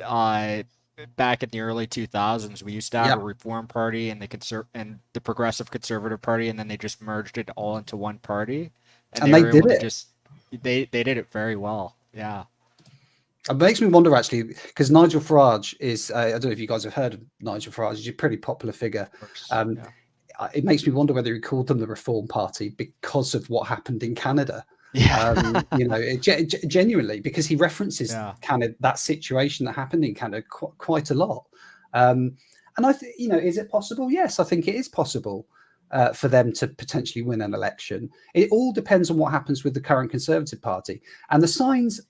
back in the early 2000s. We used to have a Reform Party and the Progressive Conservative Party, and then they just merged it all into one party. And they did it. They did it very well. Yeah. It makes me wonder, actually, because Nigel Farage is, I don't know if you guys have heard of Nigel Farage, he's a pretty popular figure. It makes me wonder whether he called them the Reform Party because of what happened in Canada. Yeah. You know, genuinely, because he references Canada, that situation that happened in Canada quite a lot. And I think, you know, is it possible? Yes, I think it is possible for them to potentially win an election. It all depends on what happens with the current Conservative Party, and the signs.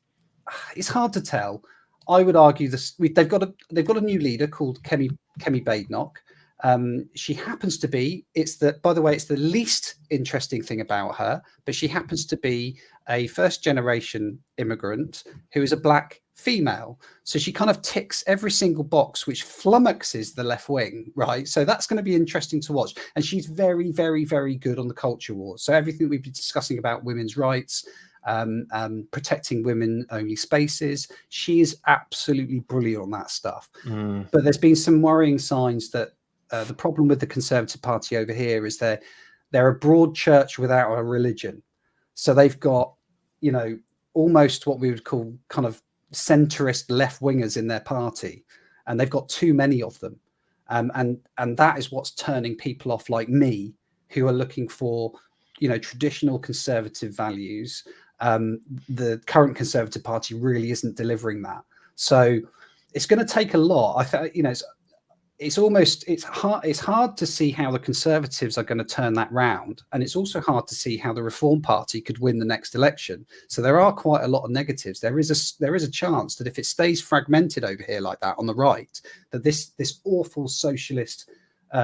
It's hard to tell. I would argue this. They've got a new leader called Kemi Badenoch. She happens to be, by the way, it's the least interesting thing about her, but she happens to be a first generation immigrant who is a black female. So she kind of ticks every single box, which flummoxes the left wing, right? So that's going to be interesting to watch. And she's very, very, very good on the culture war. So everything we've been discussing about women's rights, protecting women only spaces, she is absolutely brilliant on that stuff. But there's been some worrying signs that the problem with the Conservative Party over here is they're a broad church without a religion. So they've got, you know, almost what we would call kind of centrist left wingers in their party, and they've got too many of them. And that is what's turning people off like me, who are looking for, you know, traditional conservative values. The current Conservative Party really isn't delivering that. So it's going to take a lot. I think, you know, it's hard to see how the Conservatives are going to turn that round, and it's also hard to see how the Reform Party could win the next election. So there are quite a lot of negatives. There is a chance that if it stays fragmented over here like that on the right, that this awful socialist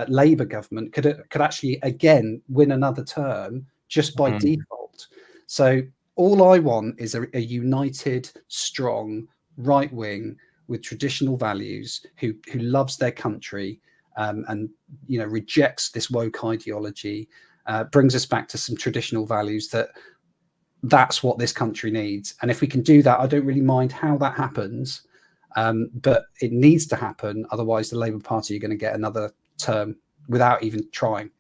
Labour government could actually again win another term just by default. So all I want is a united, strong right wing with traditional values, who loves their country, and, you know, rejects this woke ideology, brings us back to some traditional values. That's what this country needs. And if we can do that, I don't really mind how that happens, but it needs to happen. Otherwise, the Labour Party are going to get another term without even trying.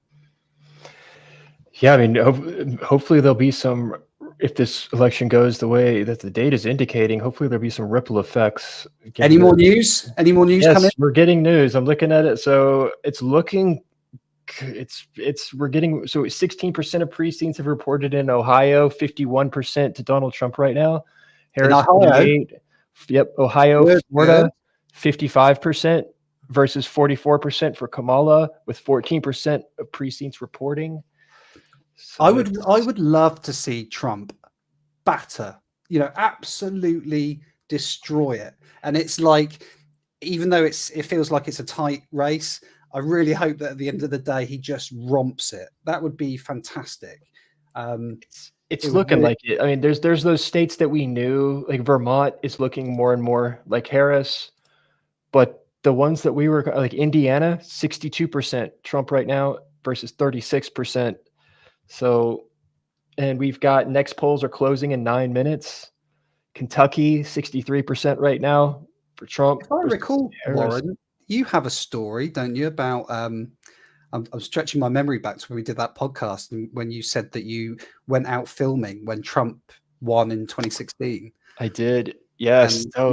Yeah, I mean, hopefully there'll be some. If this election goes the way that the data is indicating, hopefully there'll be some ripple effects. Any more news? Any more news coming? Yes, we're getting news. I'm looking at it. So it's looking, we're getting, so 16% of precincts have reported in Ohio, 51% to Donald Trump right now. Harris, in Ohio? 48. Yep. Ohio, Good, Florida, 55%. versus 44% for Kamala, with 14% of precincts reporting. So I would love to see Trump batter, absolutely destroy it. And it's like, even though it feels like it's a tight race, I really hope that at the end of the day he just romps it. That would be fantastic. It's looking like it. I mean, there's those states that we knew, like Vermont is looking more and more like Harris, but the ones that we were like Indiana, 62% Trump right now versus 36%. So, and we've got next polls are closing in 9 minutes. Kentucky, 63% right now for Trump. If I recall, Harris. Warren, you have a story, don't you, about I'm stretching my memory back to when we did that podcast, and when you said that you went out filming when Trump won in 2016. I did. Yes. And, So,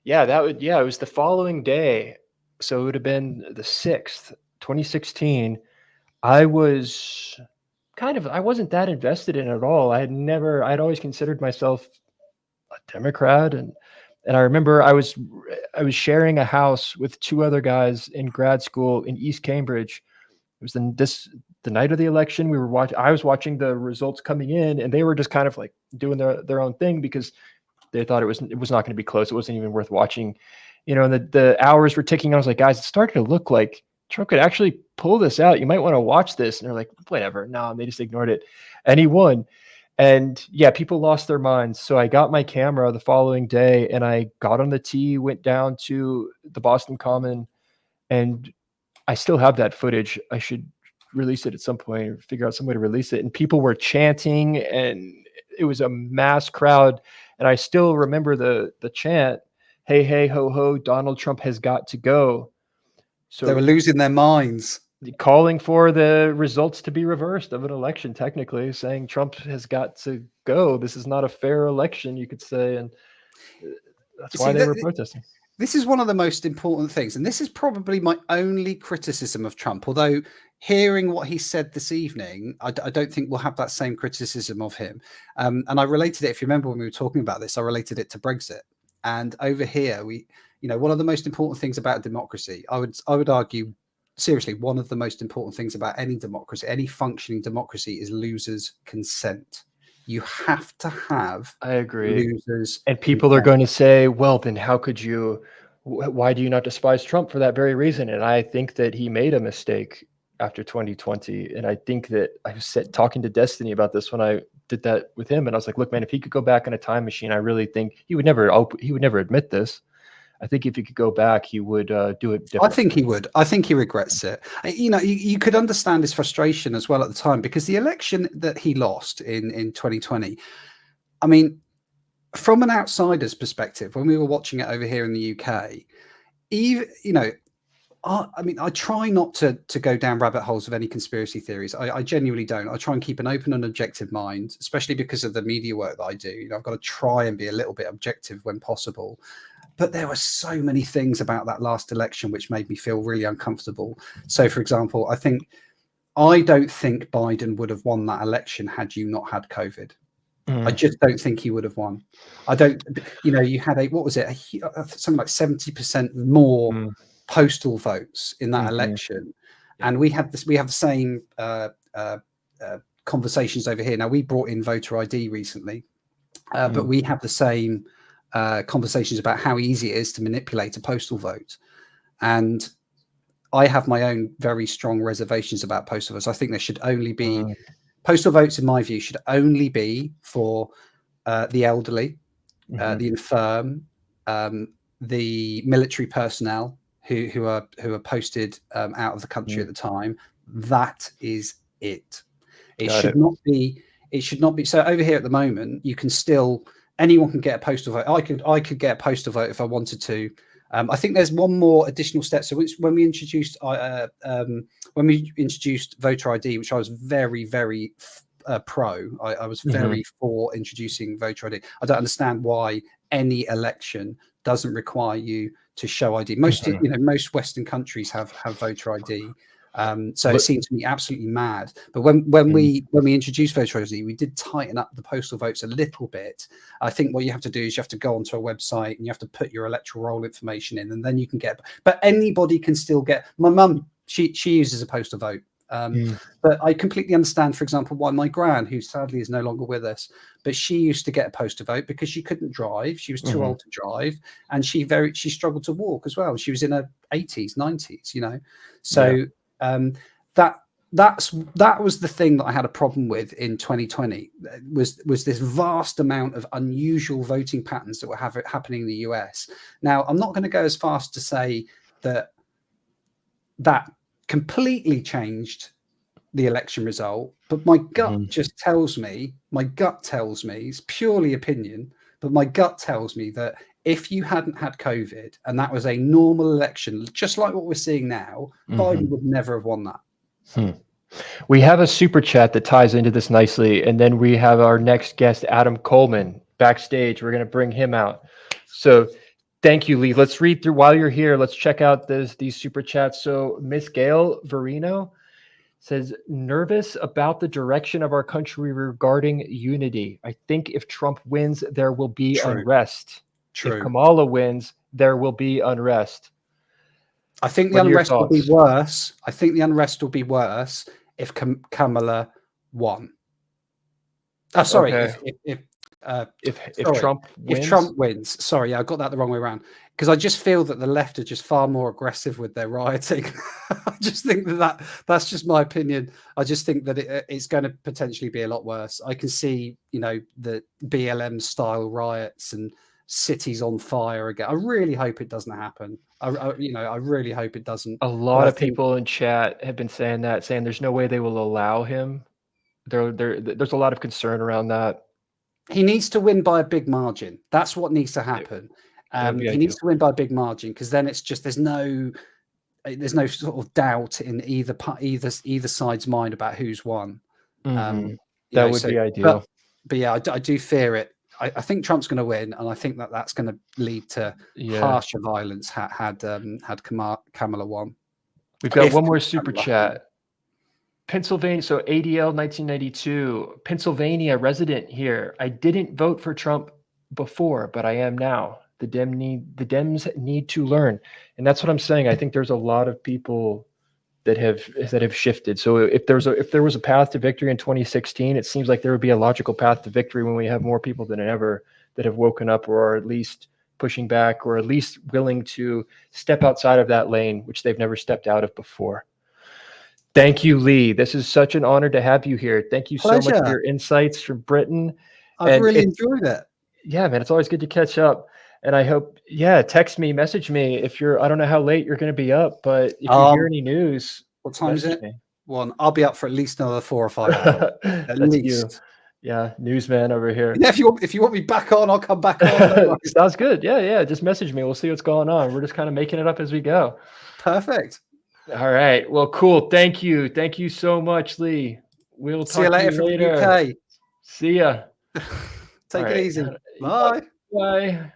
yeah. it was the following day. So it would have been the 6th, 2016. I wasn't that invested in it at all. I'd always considered myself a Democrat. And I remember I was sharing a house with two other guys in grad school in East Cambridge. It was the night of the election. I was watching the results coming in, and they were just kind of like doing their own thing because they thought it was not going to be close. It wasn't even worth watching, and the hours were ticking. I was like, guys, it started to look like Trump could actually pull this out. You might want to watch this. And they're like, whatever. No, they just ignored it. And he won. And yeah, people lost their minds. So I got my camera the following day and I got on the T, went down to the Boston Common, and I still have that footage. I should release it at some point or figure out some way to release it. And people were chanting and it was a mass crowd. And I still remember the chant, hey, hey, ho, ho, Donald Trump has got to go. So they were losing their minds. Calling for the results to be reversed of an election, technically saying Trump has got to go. This is not a fair election, you could say. And that's why they were protesting. This is one of the most important things. And this is probably my only criticism of Trump. Although hearing what he said this evening, I don't think we'll have that same criticism of him. And I related it, if you remember when we were talking about this, I related it to Brexit. And over here, one of the most important things about democracy, I would argue, seriously, one of the most important things about any democracy, any functioning democracy, is losers' consent. You have to have, I agree, losers. And people are going to say, well, then why do you not despise Trump for that very reason? And I think that he made a mistake after 2020. And I think that I was talking to Destiny about this when I did that with him. And I was like, look, man, if he could go back in a time machine, I really think he would never admit this. I think if he could go back, he would do it differently. I think he would. I think he regrets it. You could understand his frustration as well at the time, because the election that he lost in 2020, I mean, from an outsider's perspective, when we were watching it over here in the UK, I try not to go down rabbit holes of any conspiracy theories. I genuinely don't. I try and keep an open and objective mind, especially because of the media work that I do. I've got to try and be a little bit objective when possible. But there were so many things about that last election which made me feel really uncomfortable. So, for example, I don't think Biden would have won that election had you not had COVID. I just don't think he would have won. I don't, you had something like 70% more postal votes in that election. And we have the same conversations over here. Now, we brought in voter ID recently, but we have the same conversations about how easy it is to manipulate a postal vote. And I have my own very strong reservations about postal votes. I think there should only be postal votes, in my view, should only be for the elderly, the infirm, the military personnel who are posted out of the country at the time. That is it. It should not be. So over here at the moment, you can still. Anyone can get a postal vote. I could get a postal vote if I wanted to. I think there's one more additional step. So when we introduced voter ID, which I was very, very pro, I was very for introducing voter ID. I don't understand why any election doesn't require you to show ID. Most Western countries have voter ID. So it seemed to me absolutely mad. But when we introduced voter-ID, we did tighten up the postal votes a little bit. I think what you have to do is you have to go onto a website and you have to put your electoral roll information in, and then you can get. But anybody can still get. My mum, she uses a postal vote. But I completely understand, for example, why my gran, who sadly is no longer with us, but she used to get a postal vote because she couldn't drive. She was too old to drive, and she struggled to walk as well. She was in her 80s, 90s, you know. So that was the thing that I had a problem with in 2020 was this vast amount of unusual voting patterns that were happening in the US. Now, I'm not going to go as fast to say that completely changed the election result, but my gut just tells me, it's purely opinion, but my gut tells me that if you hadn't had COVID and that was a normal election, just like what we're seeing now, Biden would never have won that. We have a super chat that ties into this nicely, and then we have our next guest, Adam Coleman, backstage. We're going to bring him out. So thank you, Lee. Let's read through while you're here. Let's check out these super chats. So Miss Gail Verino says, nervous about the direction of our country regarding unity. I think if Trump wins, there will be unrest. If Kamala wins, there will be unrest. I think the unrest will be worse. I think the unrest will be worse if Kamala won. Sorry, if Trump wins? If Trump wins. Sorry, I got that the wrong way around. Because I just feel that the left are just far more aggressive with their rioting. I just think that's just my opinion. I just think that it's going to potentially be a lot worse. I can see, you know, the BLM style riots and cities on fire again. I really hope it doesn't happen. I really hope it doesn't. A lot of people in chat have been saying there's no way they will allow him. There's a lot of concern around that. He needs to win by a big margin. That's what needs to happen. He needs to win by a big margin, because then it's just there's no sort of doubt in either side's mind about who's won. That would be ideal. But yeah, I do fear it. I think Trump's going to win, and I think that's going to lead to harsher violence had Kamala won. We've got one more super chat. Pennsylvania, so ADL 1992, Pennsylvania resident here. I didn't vote for Trump before, but I am now. The Dems need to learn, and that's what I'm saying. I think there's a lot of people that have shifted. So if there was a path to victory in 2016, it seems like there would be a logical path to victory when we have more people than ever that have woken up, or are at least pushing back, or at least willing to step outside of that lane, which they've never stepped out of before. Thank you, Lee. This is such an honor to have you here. Thank you so much for your insights from Britain. I've really enjoyed it. Yeah, man, it's always good to catch up. And I hope, text me, message me if I don't know how late you're going to be up, but if you hear any news. What time is it? One. I'll be up for at least another 4 or 5 hours. At least. Yeah, newsman over here. Yeah, if you want me back on, I'll come back on. Sounds good. Yeah. Just message me. We'll see what's going on. We're just kind of making it up as we go. Perfect. All right. Well, cool. Thank you. Thank you so much, Lee. We'll see you later from the UK. See ya. Take it easy. Bye. Bye.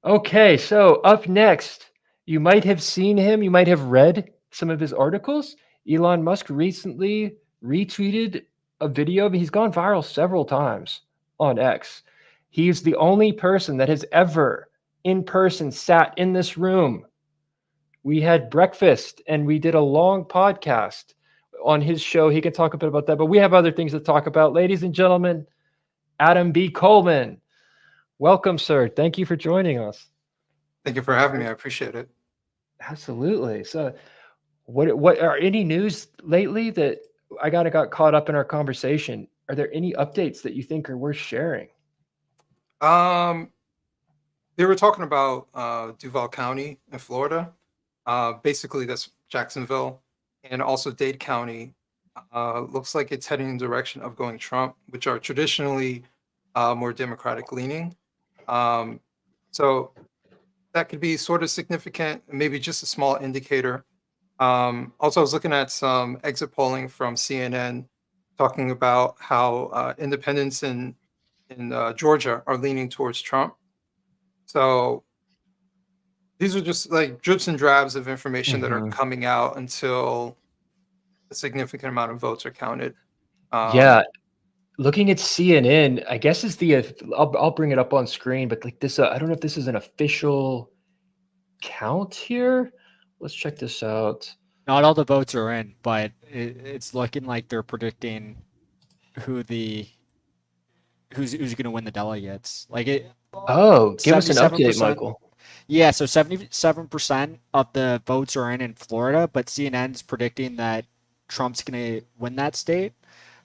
Okay, so up next, you might have seen him, you might have read some of his articles. Elon Musk recently retweeted a video. He's gone viral several times on X. He's the only person that has ever in person sat in this room. We had breakfast and we did a long podcast on his show. He can talk a bit about that, but we have other things to talk about. Ladies and gentlemen, Adam B. Coleman. Welcome, sir. Thank you for joining us. Thank you for having me. I appreciate it. Absolutely. So what are any news lately that I got caught up in our conversation? Are there any updates that you think are worth sharing? They were talking about Duval County in Florida. Basically, that's Jacksonville, and also Dade County. Looks like it's heading in the direction of going Trump, which are traditionally more Democratic leaning. So that could be sort of significant, maybe just a small indicator. Also, I was looking at some exit polling from CNN talking about how independents in Georgia are leaning towards Trump. So these are just like drips and drabs of information that are Mhm. coming out until a significant amount of votes are counted. Yeah, looking at CNN, I guess is the I'll bring it up on screen, but like this, I don't know if this is an official count here. Let's check this out. Not all the votes are in, but it's looking like they're predicting who's going to win the delegates. Like it. Oh, give us an update, 77%. Michael. Yeah, so 77% of the votes are in Florida, but CNN's predicting that Trump's going to win that state.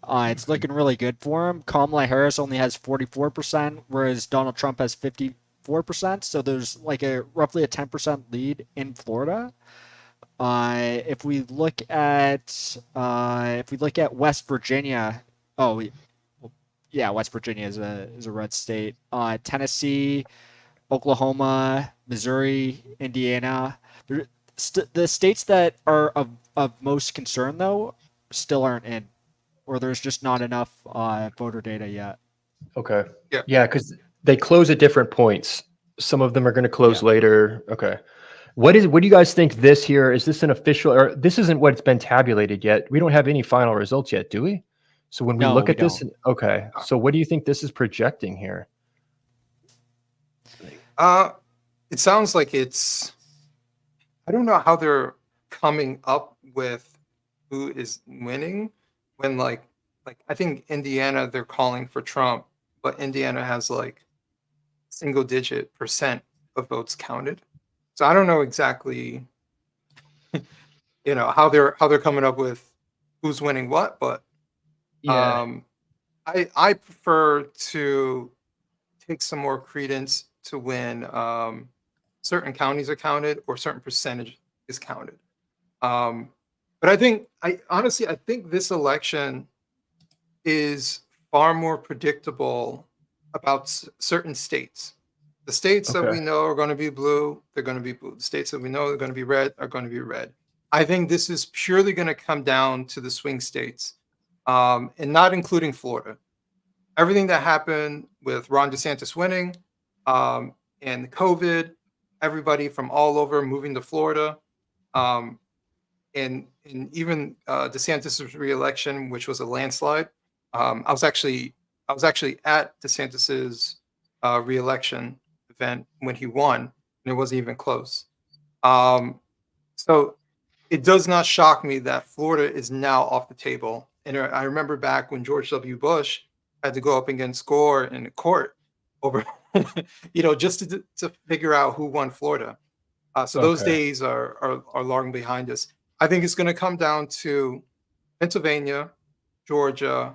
It's looking really good for him. Kamala Harris only has 44%, whereas Donald Trump has 54%. So there's like a roughly a 10% lead in Florida. If we look at West Virginia, West Virginia is a red state. Tennessee, Oklahoma, Missouri, Indiana. The states that are of most concern, though, still aren't in, or there's just not enough voter data yet. Okay. Yeah. Yeah, because they close at different points. Some of them are going to close later. Okay. What do you guys think this here? Is this an official, or this isn't what it's been tabulated yet? We don't have any final results yet, do we? So when we No, look we at this, don't. okay. So what do you think this is projecting here? It sounds like it's. I don't know how they're coming up with who is winning when like I think Indiana they're calling for Trump, but Indiana has like single digit % of votes counted. So I don't know exactly how they're coming up with who's winning what, but Yeah. I prefer to take some more credence to when certain counties are counted or certain percentage is counted. But I honestly think this election is far more predictable about certain states. The states that we Okay. know are going to be blue, they're going to be blue. The states that we know are going to be red are going to be red. I think this is purely going to come down to the swing states, and not including Florida. Everything that happened with Ron DeSantis winning, and COVID, everybody from all over moving to Florida, and even DeSantis' reelection, which was a landslide. I was actually at DeSantis's reelection event when he won, and it wasn't even close. So it does not shock me that Florida is now off the table. And I remember back when George W. Bush had to go up against Gore in court over, just to figure out who won Florida. So those Okay. days are long behind us. I think it's going to come down to Pennsylvania, Georgia,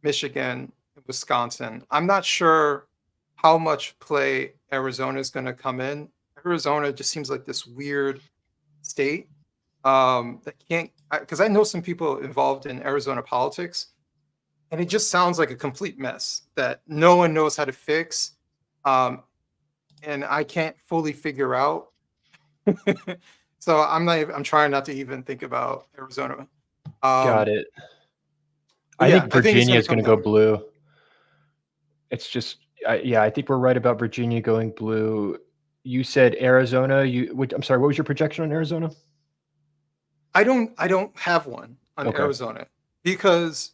Michigan, Wisconsin. I'm not sure how much play Arizona is going to come in. Arizona just seems like this weird state that can't, because I know some people involved in Arizona politics, and it just sounds like a complete mess that no one knows how to fix, and I can't fully figure out. So I'm trying not to even think about Arizona. Got it. but I yeah, think I think it's Virginia gonna is going come to go down. blue. It's just, I think we're right about Virginia going blue. You said Arizona. I'm sorry. What was your projection on Arizona? I don't have one on Okay. Arizona because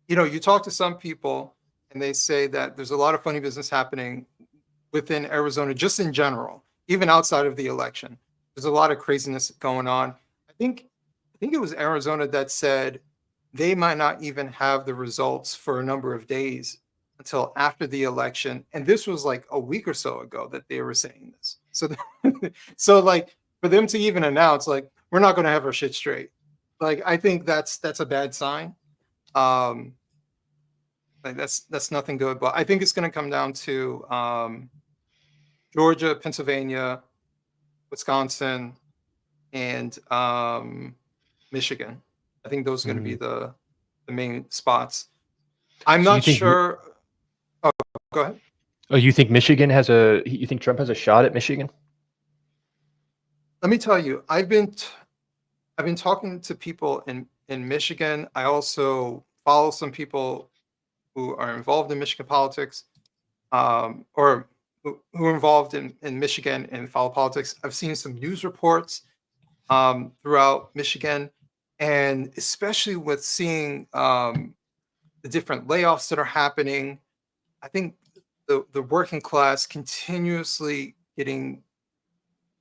you talk to some people and they say that there's a lot of funny business happening within Arizona just in general, even outside of the election. There's a lot of craziness going on. I think it was Arizona that said they might not even have the results for a number of days until after the election, and this was like a week or so ago that they were saying this. So like for them to even announce like we're not going to have our shit straight, like I think that's a bad sign. Like that's nothing good. But I think it's going to come down to Georgia, Pennsylvania, Wisconsin, and Michigan. I think those are going to be the main spots. I'm So you not think sure. Oh, go ahead. Oh, you think Michigan you think Trump has a shot at Michigan? Let me tell you, I've been talking to people in Michigan. I also follow some people who are involved in Michigan politics, or who are involved in Michigan and follow politics. I've seen some news reports throughout Michigan, and especially with seeing the different layoffs that are happening. I think the working class continuously getting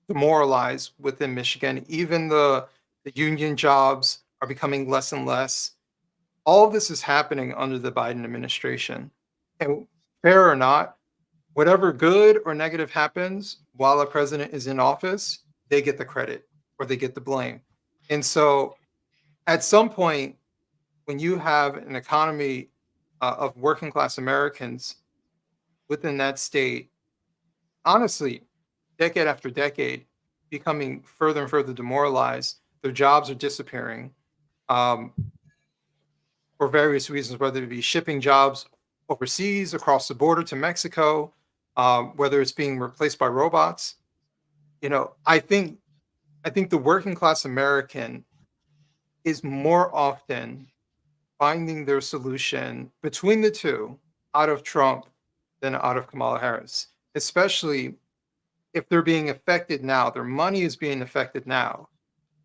demoralized within Michigan. Even the union jobs are becoming less and less. All of this is happening under the Biden administration. And fair or not, whatever good or negative happens while a president is in office, they get the credit or they get the blame. And so at some point, when you have an economy of working class Americans within that state, honestly, decade after decade, becoming further and further demoralized, their jobs are disappearing for various reasons, whether it be shipping jobs overseas, across the border to Mexico, whether it's being replaced by robots. I think the working class American is more often finding their solution between the two out of Trump than out of Kamala Harris, especially if they're being affected now. Their money is being affected now.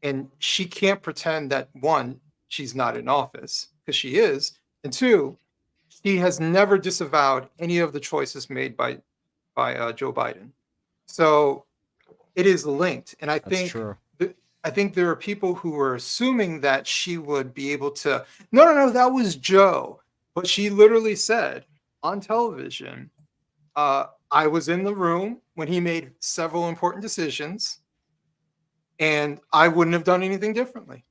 And she can't pretend that, one, she's not in office, because she is. And two, she has never disavowed any of the choices made by Joe Biden. So it is linked. And I think there are people who are assuming that she would be able to, no, that was Joe. But she literally said on television, I was in the room when he made several important decisions, and I wouldn't have done anything differently.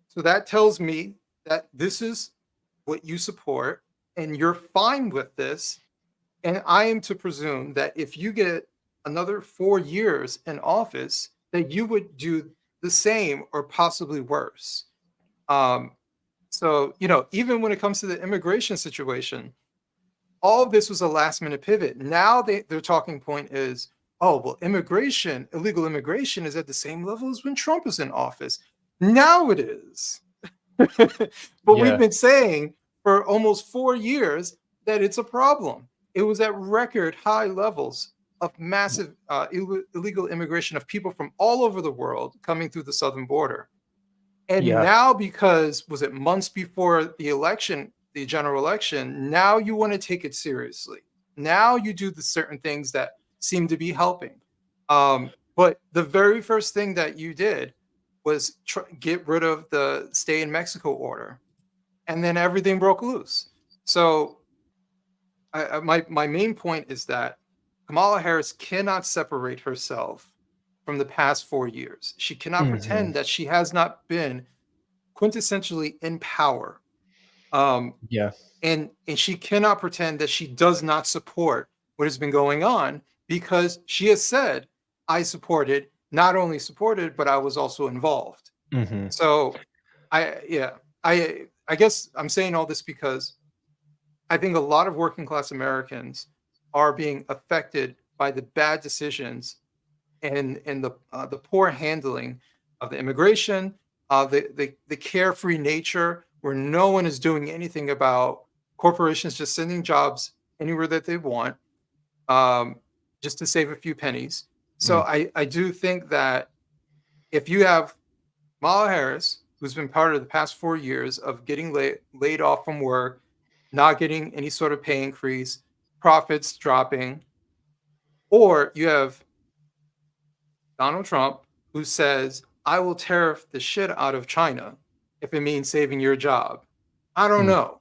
So that tells me that this is what you support, and you're fine with this. And I am to presume that if you get another 4 years in office, that you would do the same or possibly worse. So, even when it comes to the immigration situation, all of this was a last minute pivot. Now their talking point is, oh, well, illegal immigration is at the same level as when Trump was in office. Now it is. But we've been saying for almost 4 years that it's a problem. It was at record high levels of massive illegal immigration of people from all over the world coming through the southern border. And now, because was it months before the election, the general election, now you want to take it seriously. Now you do the certain things that seem to be helping. But the very first thing that you did was get rid of the stay in Mexico order. And then everything broke loose. So my main point is that Kamala Harris cannot separate herself from the past 4 years. She cannot pretend that she has not been quintessentially in power. And she cannot pretend that she does not support what has been going on, because she has said, I supported, not only supported, but I was also involved. So I guess I'm saying all this because I think a lot of working class Americans are being affected by the bad decisions and the poor handling of the immigration, the carefree nature where no one is doing anything about corporations just sending jobs anywhere that they want, just to save a few pennies. So I do think that if you have Kamala Harris, who's been part of the past 4 years of getting laid off from work, not getting any sort of pay increase, profits dropping, or you have Donald Trump, who says, I will tariff the shit out of China if it means saving your job. I don't know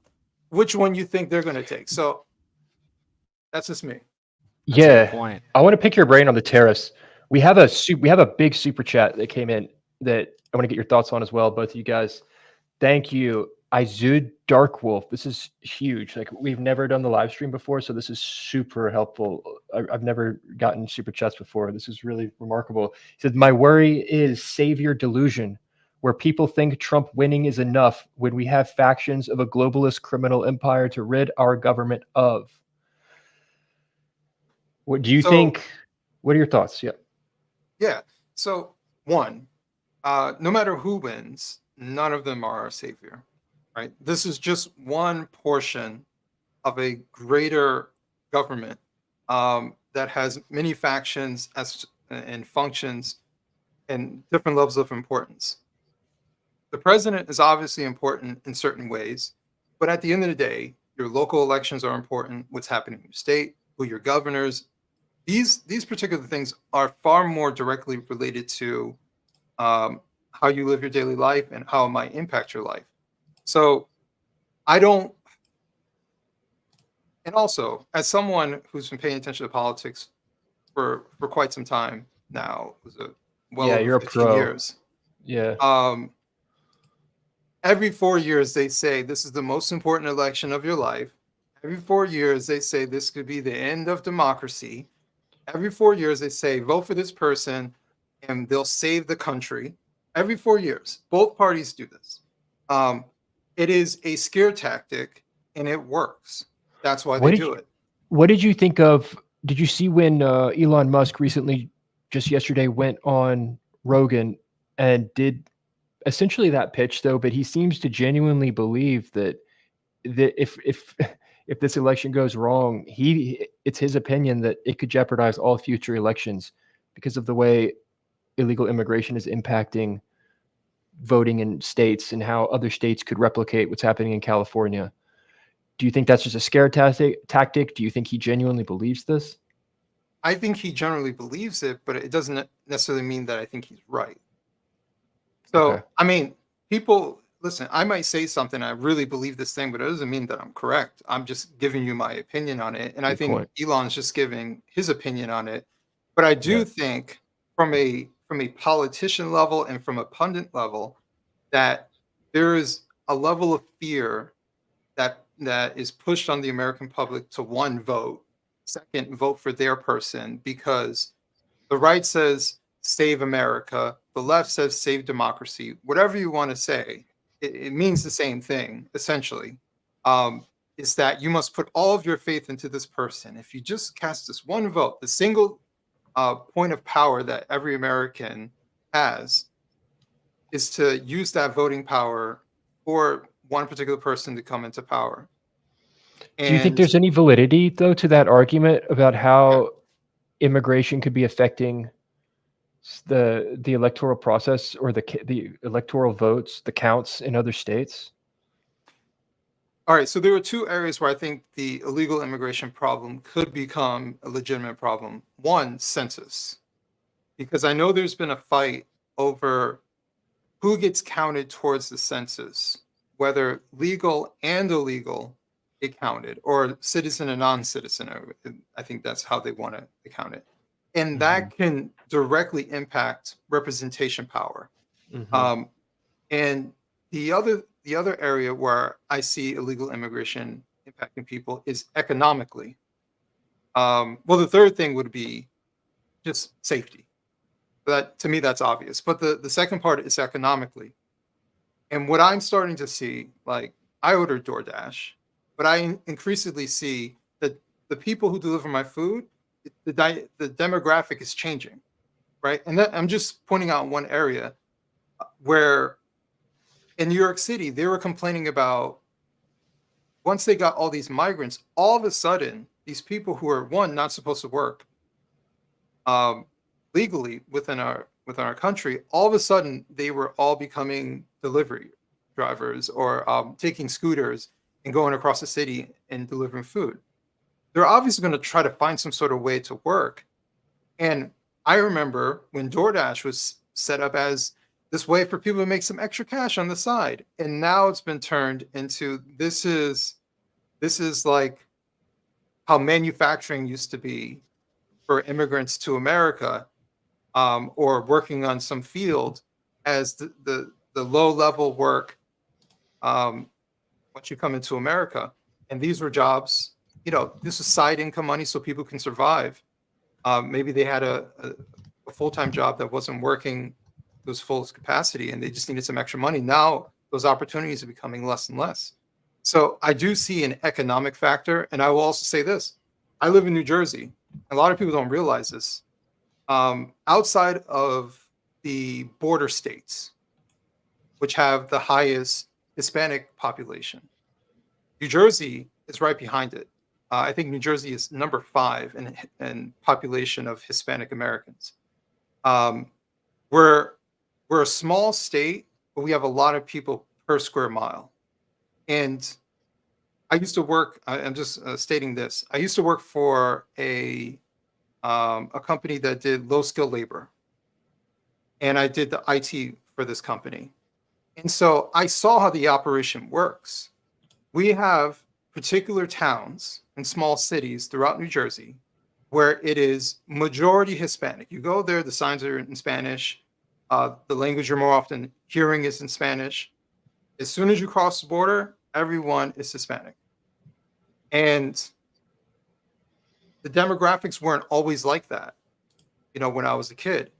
which one you think they're going to take. So that's just me. That's a good point. I want to pick your brain on the tariffs. We have a big super chat that came in that I want to get your thoughts on as well, both of you guys. Thank you, Izud Darkwolf. This is huge. Like, we've never done the live stream before, so this is super helpful. I've never gotten super chats before. This is really remarkable. He said, my worry is savior delusion, where people think Trump winning is enough when we have factions of a globalist criminal empire to rid our government of. What do you think? What are your thoughts? Yeah. So, one, no matter who wins, none of them are our savior, right? This is just one portion of a greater government. that has many factions and functions and different levels of importance. The president is obviously important in certain ways, but at the end of the day, your local elections are important. What's happening in your state, who your governors, these particular things are far more directly related to how you live your daily life and how it might impact your life. So I don't. And also, as someone who's been paying attention to politics for quite some time now, was a well Yeah, over you're a 15 pro. years. Yeah. Every 4 years they say this is the most important election of your life. Every 4 years they say this could be the end of democracy. Every 4 years they say vote for this person and they'll save the country. Every 4 years, both parties do this. It is a scare tactic and it works. That's why What they did do you, it. what did you think of? Did you see when Elon Musk recently, just yesterday, went on Rogan and did essentially that pitch though? But he seems to genuinely believe that if if this election goes wrong, it's his opinion that it could jeopardize all future elections because of the way illegal immigration is impacting voting in states and how other states could replicate what's happening in California. Do you think that's just a scare tactic? Do you think he genuinely believes this? I think he generally believes it, but it doesn't necessarily mean that I think he's right. So, Okay. I mean, people listen, I might say something, I really believe this thing, but it doesn't mean that I'm correct. I'm just giving you my opinion on it. And I Good think point. Elon's just giving his opinion on it. But I do Yeah. think from a politician level and from a pundit level that there is a level of fear that is pushed on the American public to one vote, second vote for their person, because the right says save America, the left says save democracy. Whatever you want to say, it means the same thing essentially. Is that you must put all of your faith into this person. If you just cast this one vote, the single point of power that every American has is to use that voting power for one particular person to come into power. Do you think And there's any validity though to that argument about how immigration could be affecting the electoral process or the electoral votes, the counts in other states? all right, so there are two areas where I think the illegal immigration problem could become a legitimate problem. One, census, because I know there's been a fight over who gets counted towards the census, whether legal and illegal get counted, or citizen and non-citizen. I think that's how they want to count it. And that can directly impact representation power. And the other area where I see illegal immigration impacting people is economically. Well, the third thing would be just safety. That to me, that's obvious. But the second part is economically. And what I'm starting to see, like I ordered DoorDash, but I increasingly see that the people who deliver my food, the demographic is changing, right? And that I'm just pointing out one area where in New York City, they were complaining about once they got all these migrants, all of a sudden, these people who are one, not supposed to work legally within our country, all of a sudden they were all becoming delivery drivers or taking scooters and going across the city and delivering food. They're obviously going to try to find some sort of way to work. And I remember when DoorDash was set up as this way for people to make some extra cash on the side. And now it's been turned into this is like how manufacturing used to be for immigrants to America, or working on some field as the low level work once you come into America. And these were jobs, this was side income money so people can survive. Maybe they had a full-time job that wasn't working those full capacity and they just needed some extra money. Now those opportunities are becoming less and less. So I do see an economic factor. And I will also say this, I live in New Jersey. A lot of people don't realize this. Outside of the border states, which have the highest Hispanic population, New Jersey is right behind it. I think New Jersey is number 5 in population of Hispanic Americans. We're a small state, but we have a lot of people per square mile. And I used to work. I'm just stating this. I used to work for a company that did low skill labor, and I did the IT for this company. And so I saw how the operation works. We have particular towns and small cities throughout New Jersey where it is majority Hispanic. You go there, the signs are in Spanish. The language you're more often hearing is in Spanish. As soon as you cross the border, everyone is Hispanic. And the demographics weren't always like that, when I was a kid.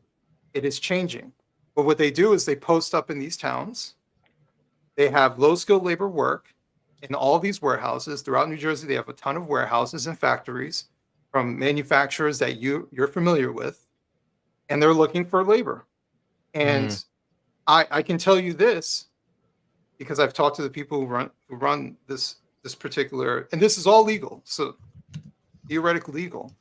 It is changing. But what they do is they post up in these towns. They have low-skilled labor work in all these warehouses. Throughout New Jersey, they have a ton of warehouses and factories from manufacturers that you're familiar with, and they're looking for labor. And I can tell you this because I've talked to the people who run this particular, and this is all legal, so theoretically legal.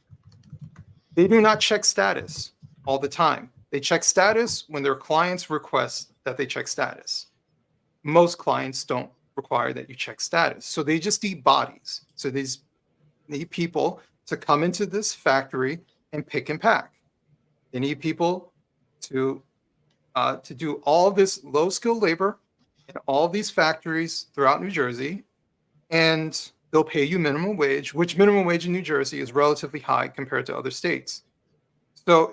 They do not check status all the time. They check status when their clients request that they check status. Most clients don't require that you check status. So they just need bodies. So they need people to come into this factory and pick and pack. They need people to do all this low skilled labor in all these factories throughout New Jersey, and they'll pay you minimum wage, which minimum wage in New Jersey is relatively high compared to other states. So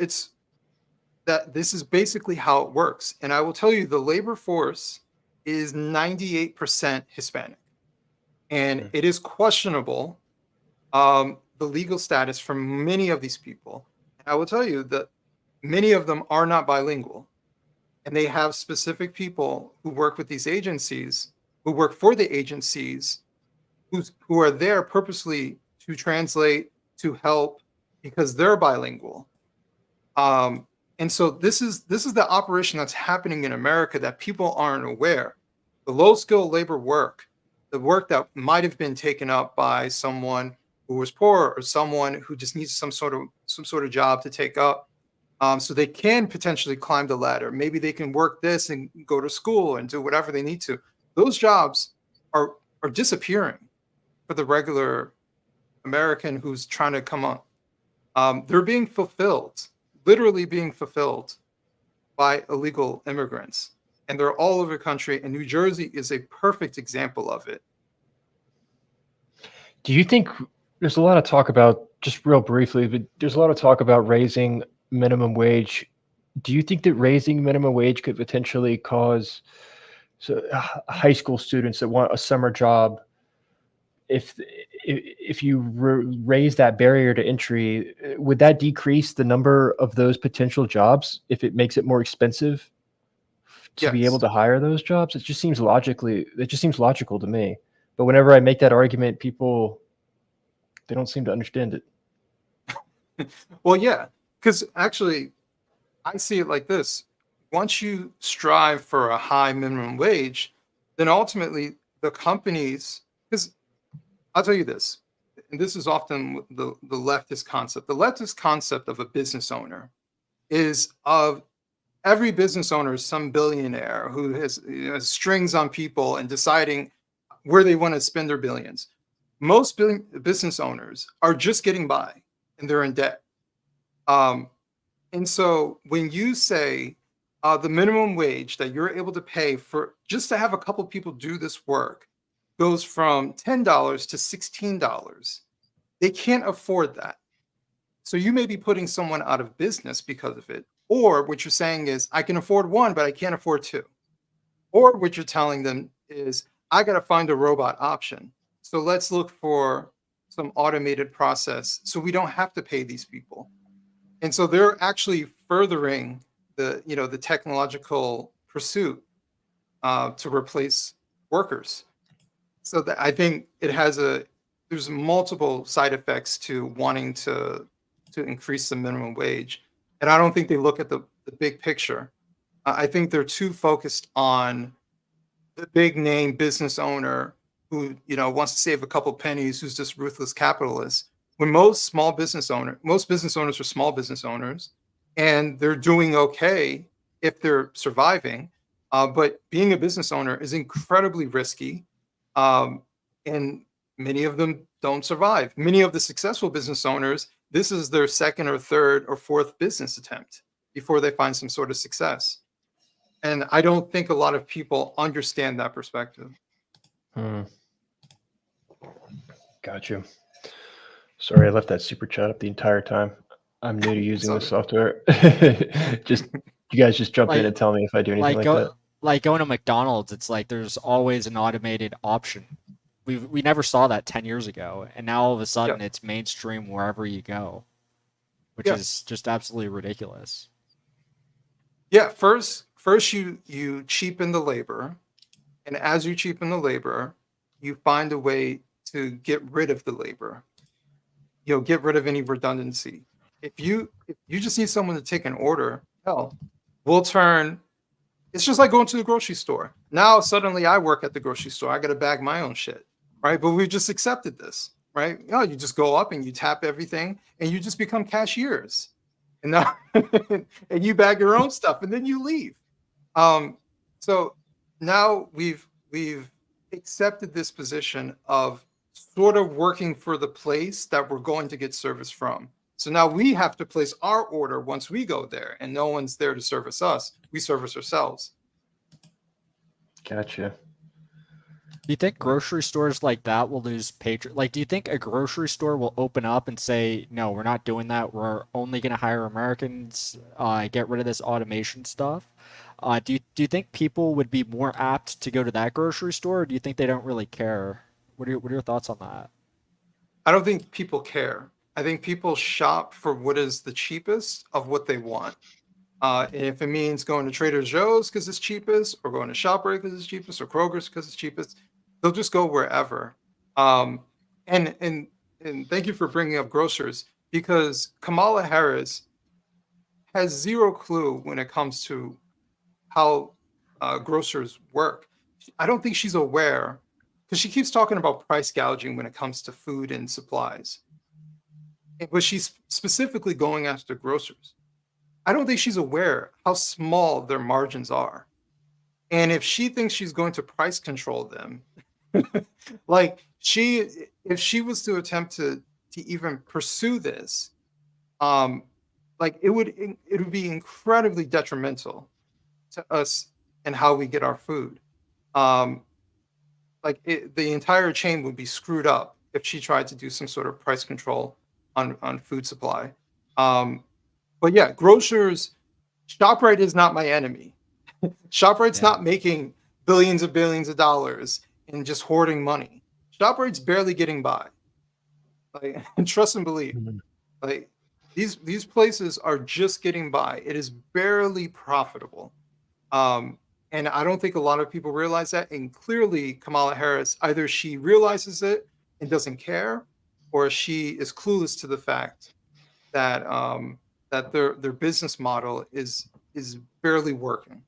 this is basically how it works. And I will tell you, the labor force is 98% Hispanic. And it is questionable, the legal status for many of these people. And I will tell you that many of them are not bilingual. And they have specific people who work with these agencies, who work for the agencies, who are there purposely to translate, to help, because they're bilingual. And so this is the operation that's happening in America that people aren't aware. The low-skilled labor work, the work that might have been taken up by someone who was poor or someone who just needs some sort of job to take up, so they can potentially climb the ladder. Maybe they can work this and go to school and do whatever they need to. Those jobs are disappearing for the regular American who's trying to come up. They're being fulfilled, literally being fulfilled by illegal immigrants. And they're all over the country, and New Jersey is a perfect example of it. Do you think there's a lot of talk about, just real briefly, but there's a lot of talk about raising minimum wage. Do you think that raising minimum wage could potentially cause high school students that want a summer job, if you raise that barrier to entry, would that decrease the number of those potential jobs if it makes it more expensive to be able to hire those jobs? It just seems logical to me. But whenever I make that argument, people, they don't seem to understand it. Well, yeah, because actually, I see it like this. Once you strive for a high minimum wage, then ultimately the companies, because I'll tell you this, and this is often the leftist concept. The leftist concept of a business owner is of every business owner is some billionaire who has strings on people and deciding where they want to spend their billions. Most business owners are just getting by and they're in debt. And so when you say the minimum wage that you're able to pay for just to have a couple people do this work goes from $10 to $16, they can't afford that. So you may be putting someone out of business because of it. Or what you're saying is, I can afford one, but I can't afford two. Or what you're telling them is, I got to find a robot option. So let's look for some automated process so we don't have to pay these people. And so they're actually furthering the technological pursuit to replace workers. So that I think it has there's multiple side effects to wanting to increase the minimum wage. And I don't think they look at the big picture. I think they're too focused on the big name business owner who wants to save a couple pennies, who's just ruthless capitalist. When most business owners are small business owners, and they're doing okay if they're surviving. But being a business owner is incredibly risky, and many of them don't survive. Many of the successful business owners, this is their second or third or fourth business attempt before they find some sort of success. And I don't think a lot of people understand that perspective. Gotcha. Sorry, I left that super chat up the entire time. I'm new to using this software. Just you guys just jump in and tell me if I do anything like that. Like going to McDonald's, it's like there's always an automated option. We never saw that 10 years ago, and now all of a sudden it's mainstream wherever you go, which is just absolutely ridiculous. Yeah, first you cheapen the labor, and as you cheapen the labor, you find a way to get rid of the labor. Get rid of any redundancy. If you just need someone to take an order, hell, it's just like going to the grocery store. Now suddenly I work at the grocery store. I got to bag my own shit, right? But we've just accepted this, right? You just go up and you tap everything, and you just become cashiers, and now and you bag your own stuff, and then you leave. So now we've accepted this position of sort of working for the place that we're going to get service from. So now we have to place our order once we go there, and no one's there to service us. We service ourselves. Gotcha. Do you think grocery stores like that will lose patron? Like, do you think a grocery store will open up and say, no, we're not doing that. We're only going to hire Americans, get rid of this automation stuff? Do you think people would be more apt to go to that grocery store, or do you think they don't really care? What are your thoughts on that? I don't think people care. I think people shop for what is the cheapest of what they want. And if it means going to Trader Joe's because it's cheapest, or going to ShopRite because it's cheapest, or Kroger's because it's cheapest, they'll just go wherever. And thank you for bringing up grocers, because Kamala Harris has zero clue when it comes to how grocers work. I don't think she's aware, because she keeps talking about price gouging when it comes to food and supplies. But she's specifically going after grocers. I don't think she's aware how small their margins are. And if she thinks she's going to price control them, if she was to attempt to even pursue this, it would be incredibly detrimental to us and how we get our food. The entire chain would be screwed up if she tried to do some sort of price control on food supply. But yeah, grocers, ShopRite is not my enemy. ShopRite's not making billions of dollars and just hoarding money. ShopRite's barely getting by. Trust and believe. These places are just getting by. It is barely profitable. And I don't think a lot of people realize that. And clearly, Kamala Harris, either she realizes it and doesn't care, or she is clueless to the fact that that their business model is barely working.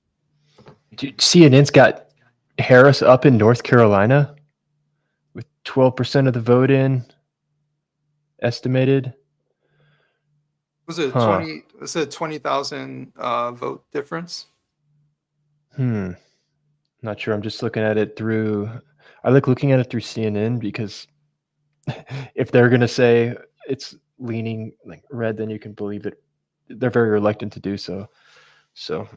Dude, CNN's got Harris up in North Carolina with 12% of the vote in estimated. Was it 20? Was it 20,000 vote difference? Not sure. I'm just looking at it through. I like looking at it through CNN, because if they're gonna say it's leaning like red, then you can believe it. They're very reluctant to do so. So,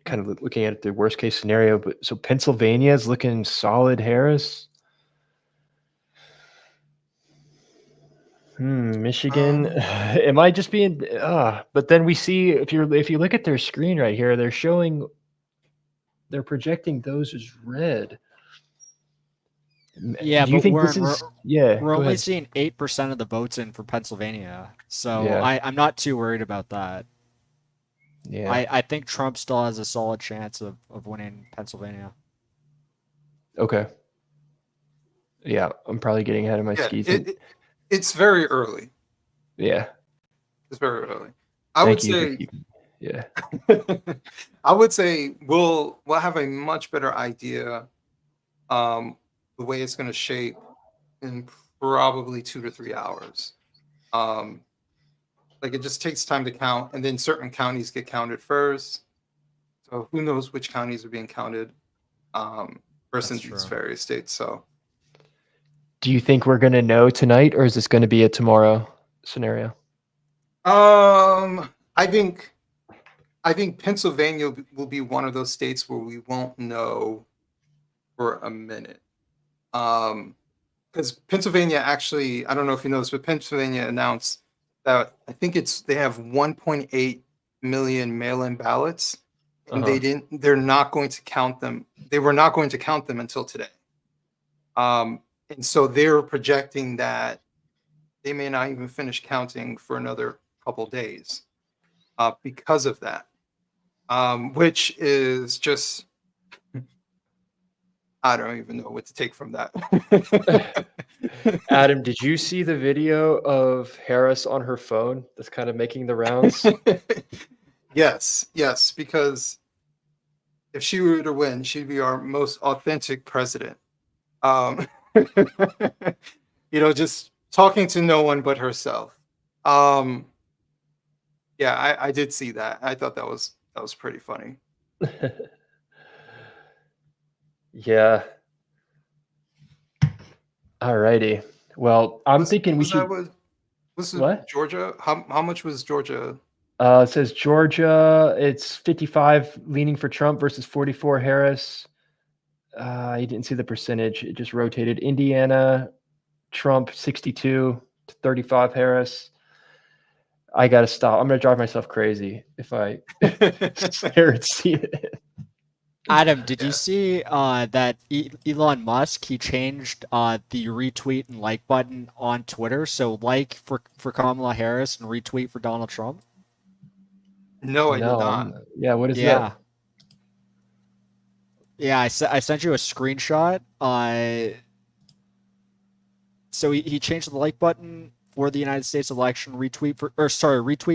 kind of looking at it the worst case scenario. But so Pennsylvania is looking solid Harris. Michigan. Am I just being? But then we see if you look at their screen right here, they're projecting those as red. Yeah, do you but think this is? Yeah, we're only seeing 8% of the votes in for Pennsylvania, so yeah. I'm not too worried about that. Yeah, I think Trump still has a solid chance of winning Pennsylvania. Okay. Yeah, I'm probably getting ahead of my skis. It's very early. Yeah, it's very early. I would say we'll have a much better idea the way it's going to shape in probably 2 to 3 hours. Like it just takes time to count, and then certain counties get counted first. So who knows which counties are being counted versus these various states. So Do you think we're going to know tonight, or is this going to be a tomorrow scenario? I think Pennsylvania will be one of those states where we won't know for a minute. Because Pennsylvania actually, I don't know if you know this, but Pennsylvania announced that I think they have 1.8 million mail-in ballots, and they're not going to count them. They were not going to count them until today. And so they're projecting that they may not even finish counting for another couple days because of that, which is just, I don't even know what to take from that. Adam, did you see the video of Harris on her phone that's kind of making the rounds? Yes, because if she were to win, she'd be our most authentic president. Just talking to no one but herself. Yeah, I did see that. I thought that was pretty funny. Yeah. Alrighty. Well, I'm thinking we should. What? Georgia? How much was Georgia? It says Georgia, it's 55 leaning for Trump versus 44 Harris. You didn't see the percentage. It just rotated. Indiana, Trump 62 to 35 Harris. I got to stop. I'm going to drive myself crazy if I stare and see it. Adam, did you see that Elon Musk, he changed the retweet and like button on Twitter? So like for Kamala Harris and retweet for Donald Trump? No, I did not. Yeah, what is that? Yeah, I sent you a screenshot. So he changed the like button for the United States election, retweet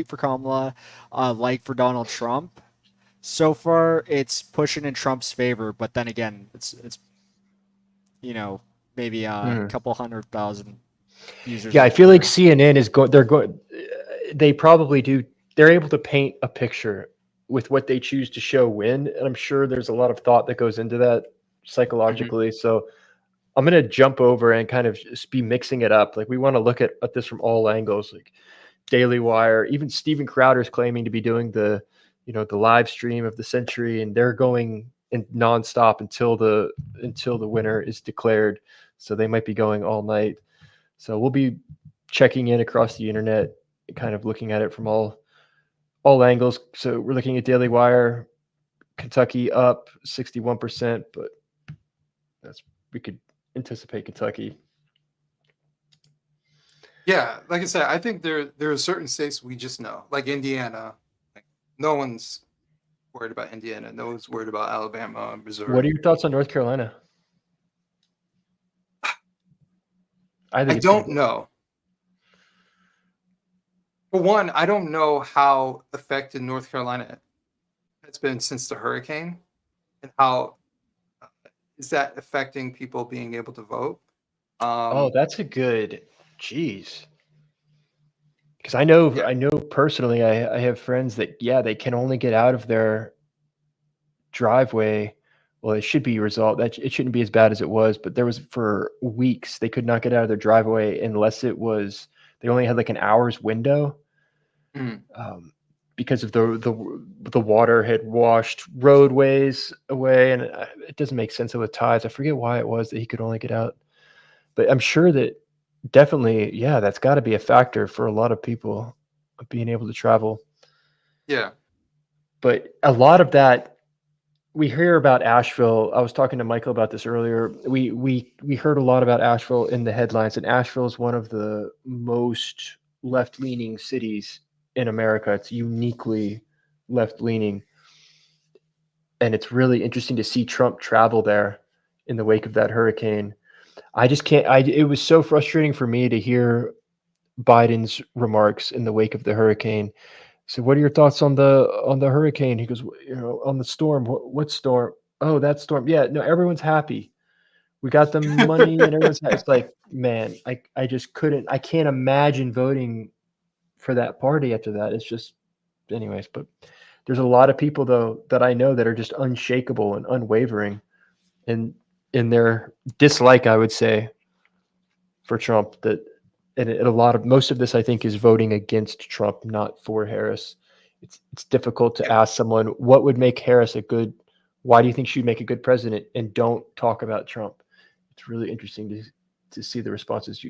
for Kamala, like for Donald Trump. So far, it's pushing in Trump's favor, but then again, it's maybe a couple 100,000 users. Yeah, I feel like CNN is they probably do. They're able to paint a picture with what they choose to show when, and I'm sure there's a lot of thought that goes into that psychologically. So I'm going to jump over and kind of just be mixing it up. Like we want to look at this from all angles, like Daily Wire, even Steven Crowder's claiming to be doing the live stream of the century, and they're going in nonstop until the winner is declared. So they might be going all night. So we'll be checking in across the internet, kind of looking at it from all angles. So we're looking at Daily Wire, Kentucky up 61%, but we could anticipate Kentucky. Yeah, like I said, I think there are certain states we just know, like Indiana. No one's worried about Indiana. No one's worried about Alabama, Missouri. What are your thoughts on North Carolina? I don't know. For one, I don't know how affected North Carolina has been since the hurricane, and how is that affecting people being able to vote? That's a good. Jeez. Because I know personally, I have friends that they can only get out of their driveway. Well, it should be resolved. That it shouldn't be as bad as it was, but there was for weeks they could not get out of their driveway unless they only had like an hour's window, because of the water had washed roadways away, and it doesn't make sense with tides. I forget why it was that he could only get out, but I'm sure that. Definitely, that's got to be a factor for a lot of people being able to travel. Yeah. But a lot of that, we hear about Asheville. I was talking to Michael about this earlier. We heard a lot about Asheville in the headlines, and Asheville is one of the most left-leaning cities in America. It's uniquely left-leaning. And it's really interesting to see Trump travel there in the wake of that hurricane. I just can't. It was so frustrating for me to hear Biden's remarks in the wake of the hurricane. So, what are your thoughts on the hurricane? He goes, on the storm. What storm? Oh, that storm. Yeah, no, everyone's happy. We got the money and everyone's it's like, man, I just couldn't. I can't imagine voting for that party after that. It's just, anyways. But there's a lot of people though that I know that are just unshakable and unwavering, in their dislike, I would say, for Trump. That and a lot of most of this, I think, is voting against Trump, not for Harris. It's difficult to ask someone what would make Harris a good. Why do you think she'd make a good president, and don't talk about Trump? It's really interesting to see the responses.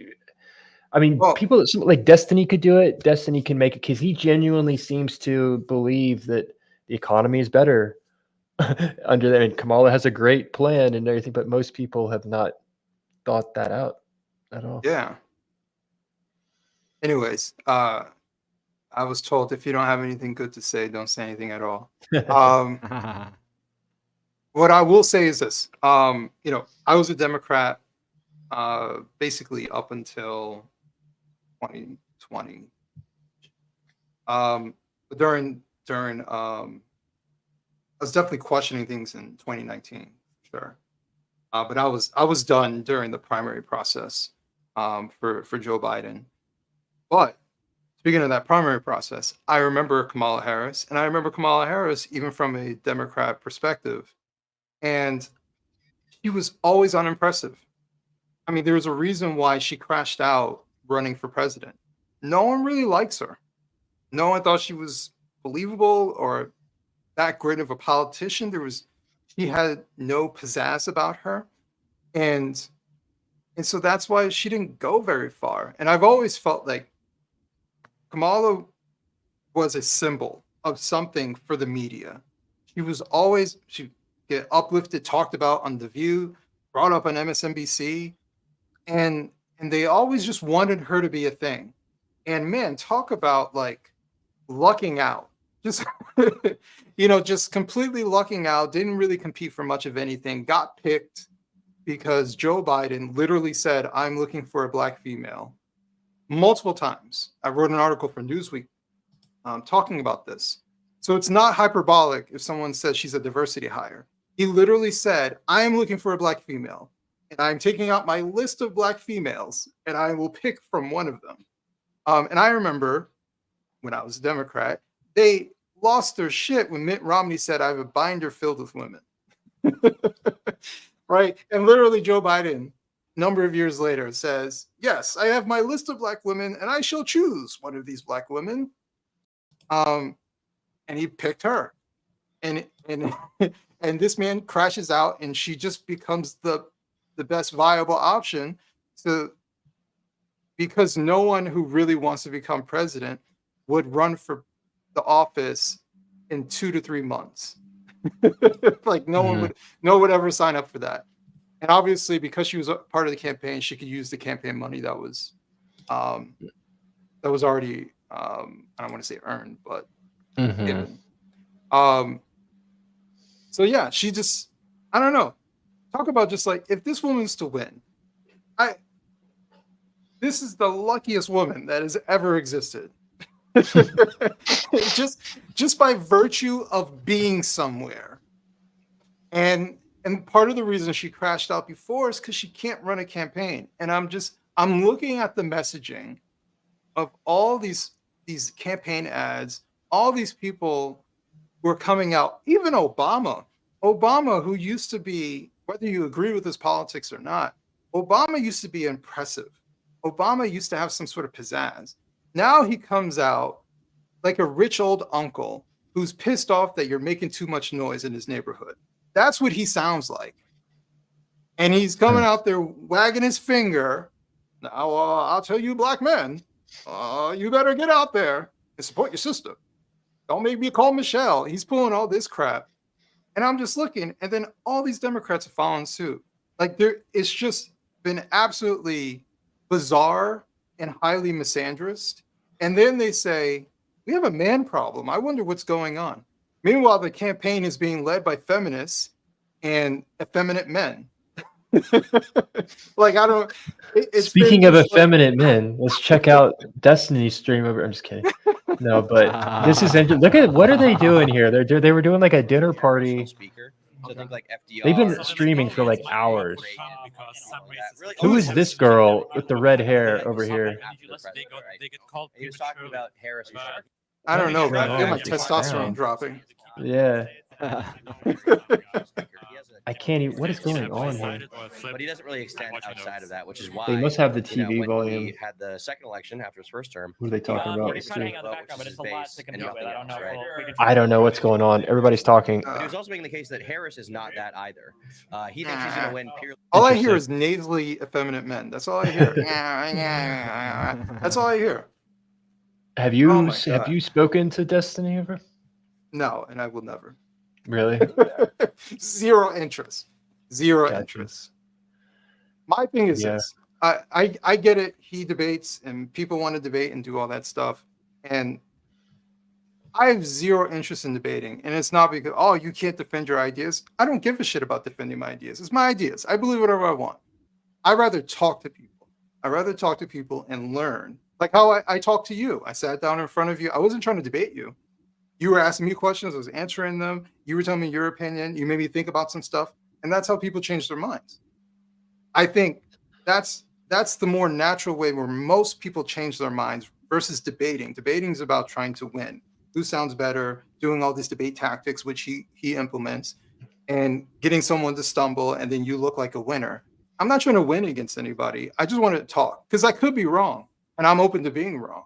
I mean, people like Destiny could do it. Destiny can make it because he genuinely seems to believe that the economy is better under that. And Kamala has a great plan and everything, but most people have not thought that out at all. Yeah. Anyways, I was told if you don't have anything good to say, don't say anything at all. What I will say is this: I was a Democrat basically up until 2020. But during I was definitely questioning things in 2019, sure. But I was done during the primary process for Joe Biden. But speaking of that primary process, I remember Kamala Harris, and I remember Kamala Harris even from a Democrat perspective, and she was always unimpressive. I mean, there was a reason why she crashed out running for president. No one really likes her. No one thought she was believable or that great of a politician. She had no pizzazz about her. And so that's why she didn't go very far. And I've always felt like Kamala was a symbol of something for the media. She get uplifted, talked about on The View, brought up on MSNBC, and they always just wanted her to be a thing. And man, talk about like lucking out. Just just completely lucking out, didn't really compete for much of anything, got picked because Joe Biden literally said, "I'm looking for a black female," multiple times. I wrote an article for Newsweek talking about this. So it's not hyperbolic if someone says she's a diversity hire. He literally said, "I am looking for a black female, and I'm taking out my list of black females, and I will pick from one of them." And I remember when I was a Democrat, they lost their shit when Mitt Romney said, "I have a binder filled with women." Right? And literally Joe Biden, a number of years later, says, "Yes, I have my list of black women, and I shall choose one of these black women." And he picked her. And and this man crashes out, and she just becomes the best viable option because no one who really wants to become president would run for the office in 2 to 3 months. Like no one would ever sign up for that. And obviously, because she was a part of the campaign, she could use the campaign money that was already I don't want to say earned, but given. So yeah, she just, I don't know. Talk about just like, if this woman's to win, this is the luckiest woman that has ever existed. just by virtue of being somewhere. And part of the reason she crashed out before is because she can't run a campaign. And I'm looking at the messaging of all these campaign ads, all these people who are coming out, even Obama, who used to be, whether you agree with his politics or not, Obama used to be impressive. Obama used to have some sort of pizzazz. Now he comes out like a rich old uncle who's pissed off that you're making too much noise in his neighborhood. That's what he sounds like. And he's coming out there wagging his finger. "Now, I'll tell you black men, you better get out there and support your sister. Don't make me call Michelle." He's pulling all this crap. And I'm just looking, and then all these Democrats are following suit. Like it's just been absolutely bizarre and highly misandrist. And then they say, "We have a man problem. I wonder what's going on." Meanwhile, the campaign is being led by feminists and effeminate men. Like, I don't. Speaking of effeminate men, let's check out Destiny's stream over. I'm just kidding. No, but this is interesting. Look at what are they doing here? They were doing like a dinner party So think like FDR. They've been or streaming for like Reagan, hours. Really Who all is the this ones- girl with the red hair over here? After the president, right? And he was talking about Harris. I don't know, but I feel my She testosterone sounds- dropping. Yeah. I can't even. What is going on here? But he doesn't really extend outside of that, which is why They must have the you know, TV when volume. he had the second election after his first term. What are they talking about? 40% Too? of the vote, which is his base, and nothing else, right? I don't know what's going on. Everybody's talking. But he was also making the case that Harris is not that either. He thinks he's going to win purely. All I hear is nasally effeminate men. That's all I hear. That's all I hear. Have you Oh my have God. you spoken to Destiny ever? No, and I will never. Really? Zero interest. Zero Gotcha. interest. My thing is Yeah. this. I get it. He debates and people want to debate and do all that stuff. And I have zero interest in debating. And it's not because, oh, you can't defend your ideas. I don't give a shit about defending my ideas. It's my ideas. I believe whatever I want. I'd rather talk to people. I'd rather talk to people and learn. Like how I talked to you. I sat down in front of you. I wasn't trying to debate you. You were asking me questions. I was answering them. You were telling me your opinion. You made me think about some stuff. And that's how people change their minds. I think that's the more natural way where most people change their minds versus debating. Debating is about trying to win. Who sounds better, doing all these debate tactics, which he implements, and getting someone to stumble, and then you look like a winner. I'm not trying to win against anybody. I just want to talk because I could be wrong, and I'm open to being wrong.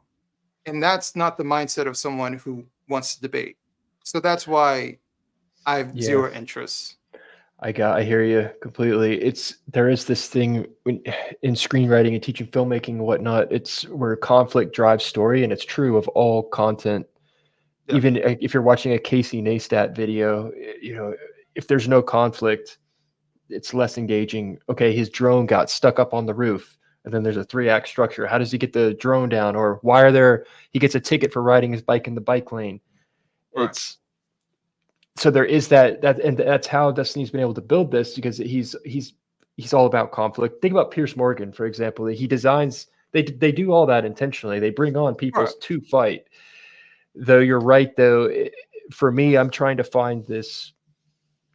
And that's not the mindset of someone who wants to debate. So that's why I have zero interest. I hear you completely. There is this thing in screenwriting and teaching filmmaking and whatnot. It's where conflict drives story, and it's true of all content. Yeah. Even if you're watching a Casey Neistat video, you know, if there's no conflict, it's less engaging. Okay, his drone got stuck up on the roof, and then there's a 3-act structure. How does he get the drone down? Or why are there? He gets a ticket for riding his bike in the bike lane. Right. So there is that, and that's how Destiny's been able to build this, because he's all about conflict. Think about Pierce Morgan, for example. He designs, they do all that intentionally. They bring on people to fight. Though you're right, though, for me, I'm trying to find this.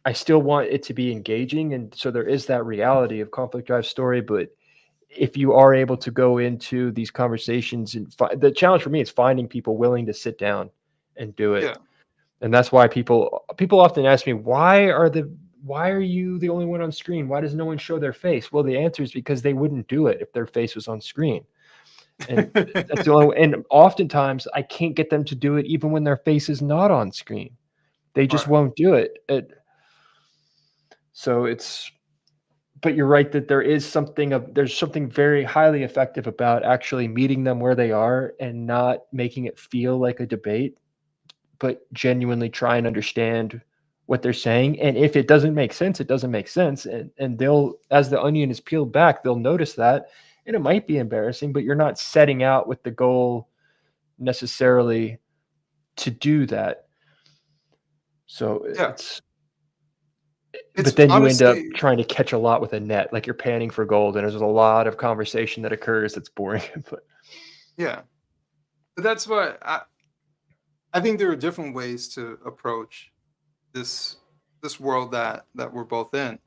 I still want it to be engaging, and so there is that reality of conflict drive story. But if you are able to go into these conversations, and the challenge for me is finding people willing to sit down and do it. Yeah. And that's why people often ask me, why are you the only one on screen? Why does no one show their face? Well, the answer is because they wouldn't do it if their face was on screen. And that's the only, and oftentimes I can't get them to do it even when their face is not on screen. They just won't do it. But you're right that there's something very highly effective about actually meeting them where they are and not making it feel like a debate, but genuinely try and understand what they're saying. And if it doesn't make sense, it doesn't make sense. And they'll, as the onion is peeled back, they'll notice that. And it might be embarrassing, but you're not setting out with the goal necessarily to do that. So but then you end up trying to catch a lot with a net, like you're panning for gold, and there's a lot of conversation that occurs that's boring. But yeah, but that's what I think there are different ways to approach this world that we're both in.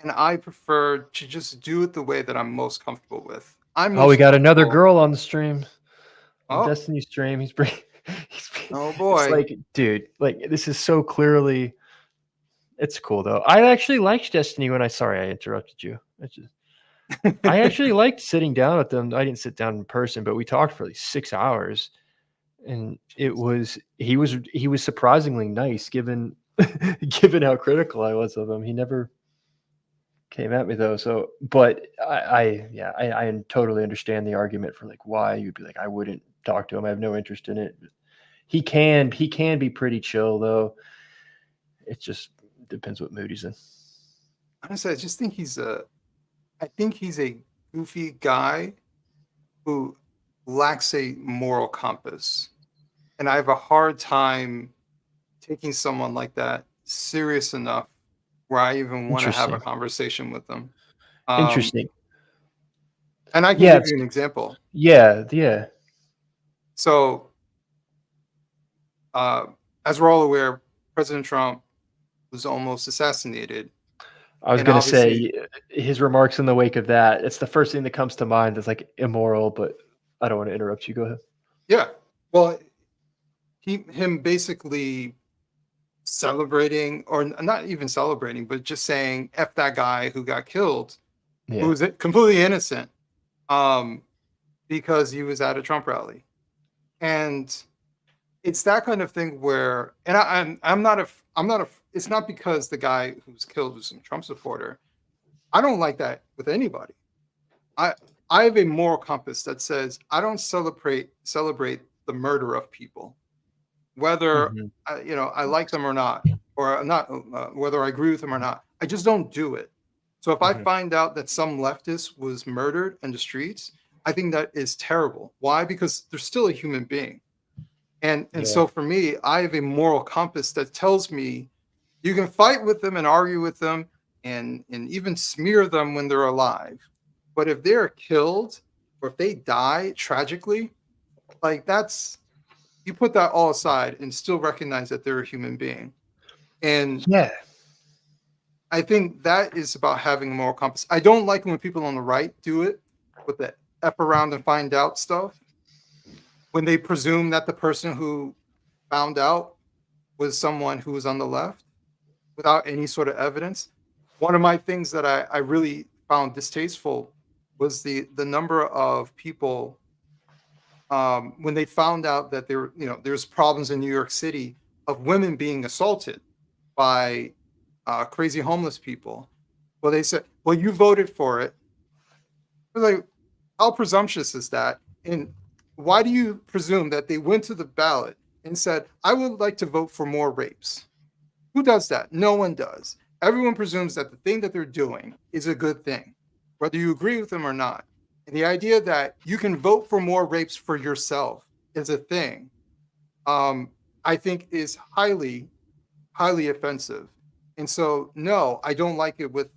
And I prefer to just do it the way that I'm most comfortable with. We got another girl on the stream. On Oh. Destiny stream. He's oh boy. It's like, dude, like this is so clearly. It's cool though. I actually liked Destiny when sorry I interrupted you. I actually liked sitting down with them. I didn't sit down in person, but we talked for like 6 hours. And he was surprisingly nice given how critical I was of him. He never came at me though. So, but I totally understand the argument for like why you'd be like, I wouldn't talk to him. I have no interest in it. He can be pretty chill though. It just depends what mood he's in. Honestly, I just think he's a goofy guy who lacks a moral compass. And I have a hard time taking someone like that serious enough where I even want to have a conversation with them. Interesting. And I can give you an example. Yeah. So, as we're all aware, President Trump was almost assassinated. I was And going to obviously, say his remarks in the wake of that. It's the first thing that comes to mind. That's like immoral, but I don't want to interrupt you. Go ahead. yeah, well, him basically celebrating, or not even celebrating, but just saying "f that guy who got killed," Yeah. who was completely innocent, because he was at a Trump rally, and it's that kind of thing where, and I'm not a. It's not because the guy who was killed was some Trump supporter. I don't like that with anybody. I I have a moral compass that says I don't celebrate the murder of people, whether Mhm. I like them or not, or not, whether I agree with them or not. I just don't do it. So if I Mhm. find out that some leftist was murdered in the streets, I think that is terrible. Why? Because they're still a human being. And Yeah. so for me, I have a moral compass that tells me you can fight with them and argue with them and even smear them when they're alive. But if they're killed or if they die tragically, like that's, you put that all aside and still recognize that they're a human being. And Yeah. I think that is about having a moral compass. I don't like when people on the right do it with the F around and find out stuff. When they presume that the person who found out was someone who was on the left without any sort of evidence. One of my things that I really found distasteful was the number of people, when they found out that there's problems in New York City of women being assaulted by crazy homeless people. Well, they said, "Well, you voted for it." I was like, how presumptuous is that? And why do you presume that they went to the ballot and said, "I would like to vote for more rapes"? Who does that? No one does. Everyone presumes that the thing that they're doing is a good thing, whether you agree with them or not. And the idea that you can vote for more rapes for yourself is a thing, I think is highly, highly offensive. And so, no, I don't like it with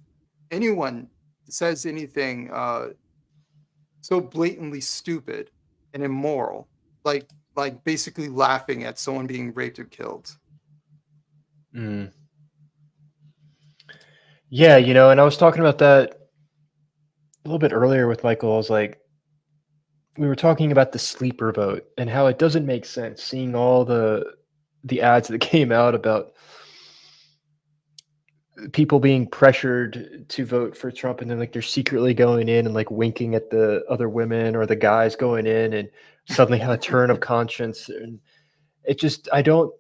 anyone says anything so blatantly stupid and immoral, like basically laughing at someone being raped or killed. Mm. Yeah, and I was talking about that a little bit earlier with Michael. I was like, we were talking about the sleeper vote and how it doesn't make sense seeing all the ads that came out about people being pressured to vote for Trump, and then like they're secretly going in and like winking at the other women or the guys going in and suddenly have a turn of conscience. And it just, I don't,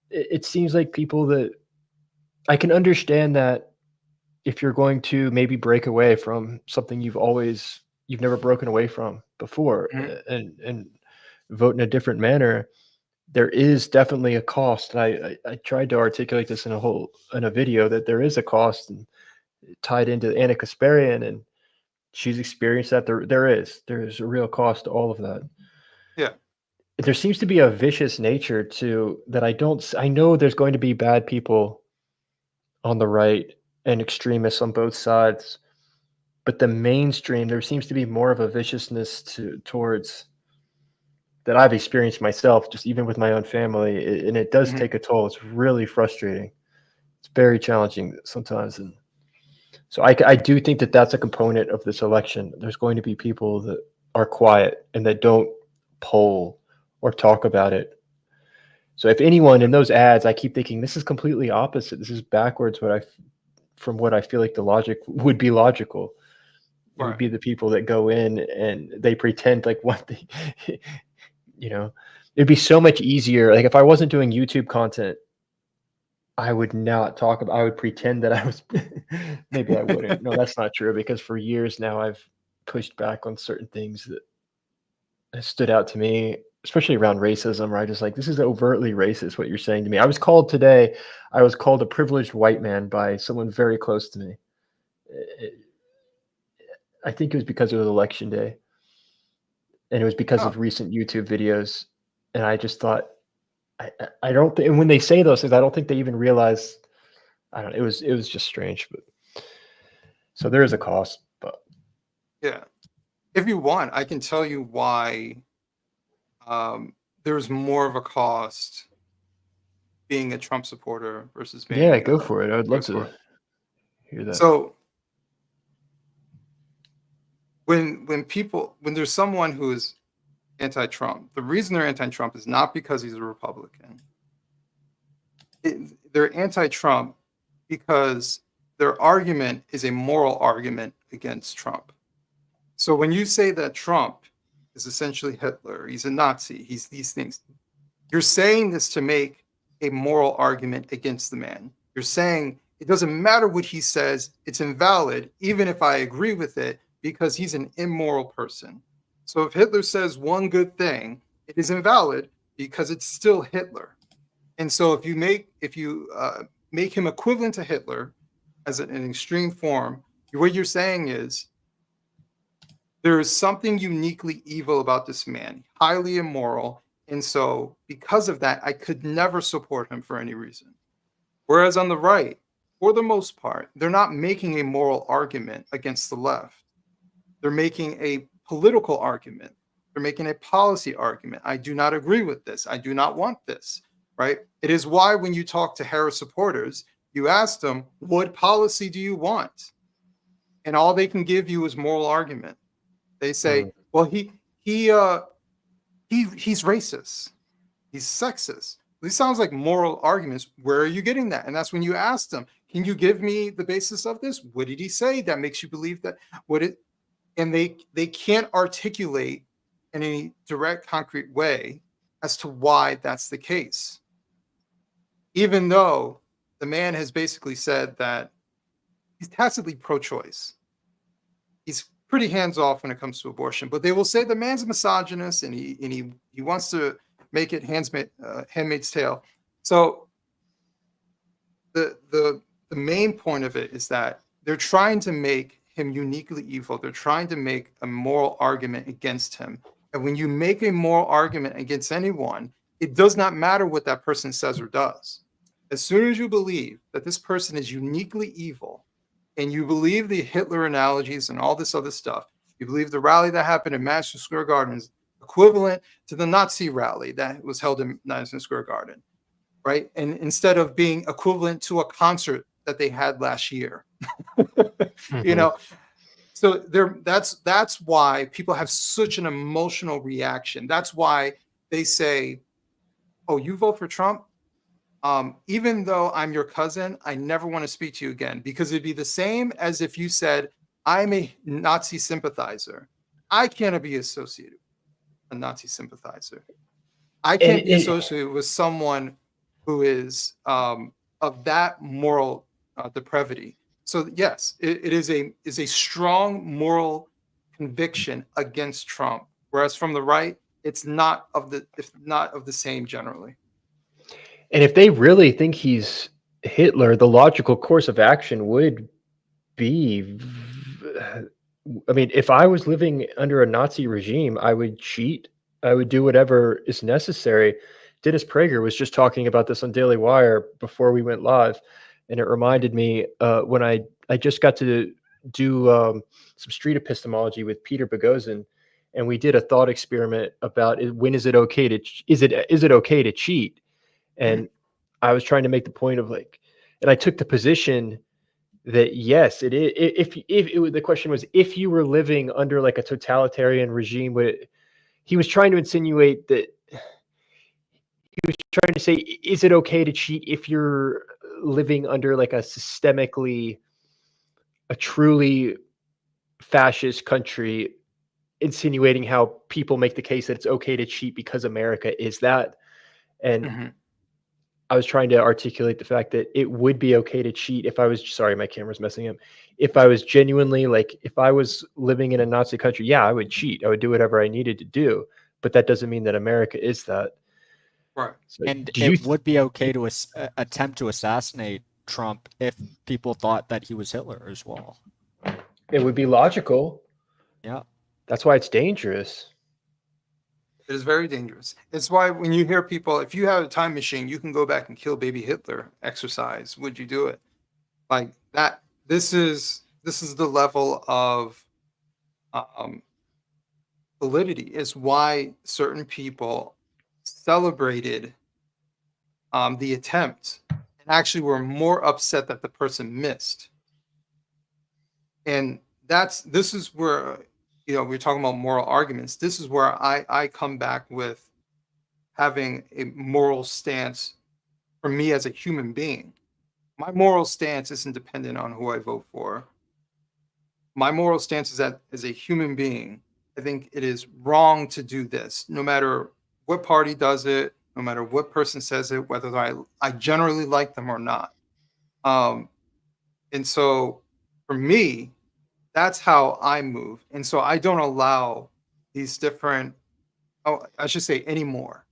it seems like people that I can understand that if you're going to maybe break away from something you've never broken away from before, Mhm. and vote in a different manner, there is definitely a cost. And I tried to articulate this in a video that there is a cost, and tied into Anna Kasparian, and she's experienced that there's a real cost to all of that. Yeah. There seems to be a vicious nature to that. I know there's going to be bad people on the right and extremists on both sides, but the mainstream, there seems to be more of a viciousness towards that I've experienced myself, just even with my own family, and it does Mhm. take a toll. It's really frustrating. It's very challenging sometimes, and so I do think that that's a component of this election. There's going to be people that are quiet and that don't poll or talk about it. So if anyone in those ads, I keep thinking this is completely opposite. This is backwards from what I feel like the logic would be logical. It would Right. be the people that go in and they pretend like what they, you know, it'd be so much easier. Like if I wasn't doing YouTube content, I would not talk about, I would pretend that I was, maybe I wouldn't. No, that's not true, because for years now I've pushed back on certain things that have stood out to me, especially around racism, where I just like, this is overtly racist what you're saying to me. I was called a privileged white man by someone very close to me. It- I think it was because it was election day, and it was because Oh, of recent YouTube videos. And I just thought, I don't think, and when they say those things, I don't think they even realize, I don't know, it was just strange. But so there is a cost, but yeah. If you want, I can tell you why there's more of a cost being a Trump supporter versus being Yeah, go for it. I would love to supporter. hear that. So when there's someone who is anti-Trump, the reason they're anti-Trump is not because he's a Republican. They're anti-Trump because their argument is a moral argument against Trump. So when you say that Trump is essentially Hitler, he's a Nazi, he's these things, you're saying this to make a moral argument against the man. You're saying it doesn't matter what he says, it's invalid, even if I agree with it, because he's an immoral person. So if Hitler says one good thing, it is invalid because it's still Hitler. And so if you make him equivalent to Hitler as an extreme form, what you're saying is there is something uniquely evil about this man, highly immoral. And so because of that, I could never support him for any reason. Whereas on the right, for the most part, they're not making a moral argument against the left. They're making a political argument. They're making a policy argument. I do not agree with this. I do not want this, right? It is why when you talk to Harris supporters, you ask them, what policy do you want? And all they can give you is moral argument. They say, well, he's racist. He's sexist. These sounds like moral arguments. Where are you getting that? And that's when you ask them, can you give me the basis of this? What did he say that makes you believe that? And they can't articulate in any direct, concrete way as to why that's the case. Even though the man has basically said that he's tacitly pro-choice. He's pretty hands-off when it comes to abortion, but they will say the man's a misogynist and he wants to make it Handmaid's Tale. So the main point of it is that they're trying to make him uniquely evil. They're trying to make a moral argument against him. And when you make a moral argument against anyone, it does not matter what that person says or does. As soon as you believe that this person is uniquely evil, and you believe the Hitler analogies and all this other stuff, you believe the rally that happened in Madison Square Garden is equivalent to the Nazi rally that was held in Madison Square Garden, right? And instead of being equivalent to a concert that they had last year, you know, so that's why people have such an emotional reaction. That's why they say, oh, you vote for Trump? Even though I'm your cousin, I never want to speak to you again, because it'd be the same as if you said, I'm a Nazi sympathizer. I can't be associated with a Nazi sympathizer. I can't be associated with someone who is of that moral depravity. So yes, it is a strong moral conviction against Trump, whereas from the right, it's not of the same generally. And if they really think he's Hitler, the logical course of action would be, I mean, if I was living under a Nazi regime, I would cheat. I would do whatever is necessary. Dennis Prager was just talking about this on Daily Wire before we went live. And it reminded me when I just got to do some street epistemology with Peter Boghossian, and we did a thought experiment about when is it okay to cheat? And I was trying to make the point of like, and I took the position that yes, it is. The question was, if you were living under like a totalitarian regime, he was trying to insinuate that he was trying to say, is it okay to cheat if you're living under like a truly fascist country, insinuating how people make the case that it's okay to cheat because America is that. And I was trying to articulate the fact that it would be okay to cheat if I was, sorry, my camera's messing up. If I was genuinely like, if I was living in a Nazi country, yeah, I would cheat. I would do whatever I needed to do. But that doesn't mean that America is that. Right. So and it would be okay to attempt to assassinate Trump if people thought that he was Hitler as well. It would be logical. Yeah. That's why it's dangerous. It is very dangerous. It's why when you hear people, if you have a time machine, you can go back and kill baby Hitler exercise. Would you do it? Like that. This is the level of validity. Is why certain people celebrated the attempt and actually were more upset that the person missed. And this is where, we're talking about moral arguments. This is where I come back with having a moral stance for me as a human being. My moral stance isn't dependent on who I vote for. My moral stance is that as a human being, I think it is wrong to do this, no matter what party does it, no matter what person says it, whether I generally like them or not. And so for me, that's how I move. And so I don't allow these different, I should say anymore.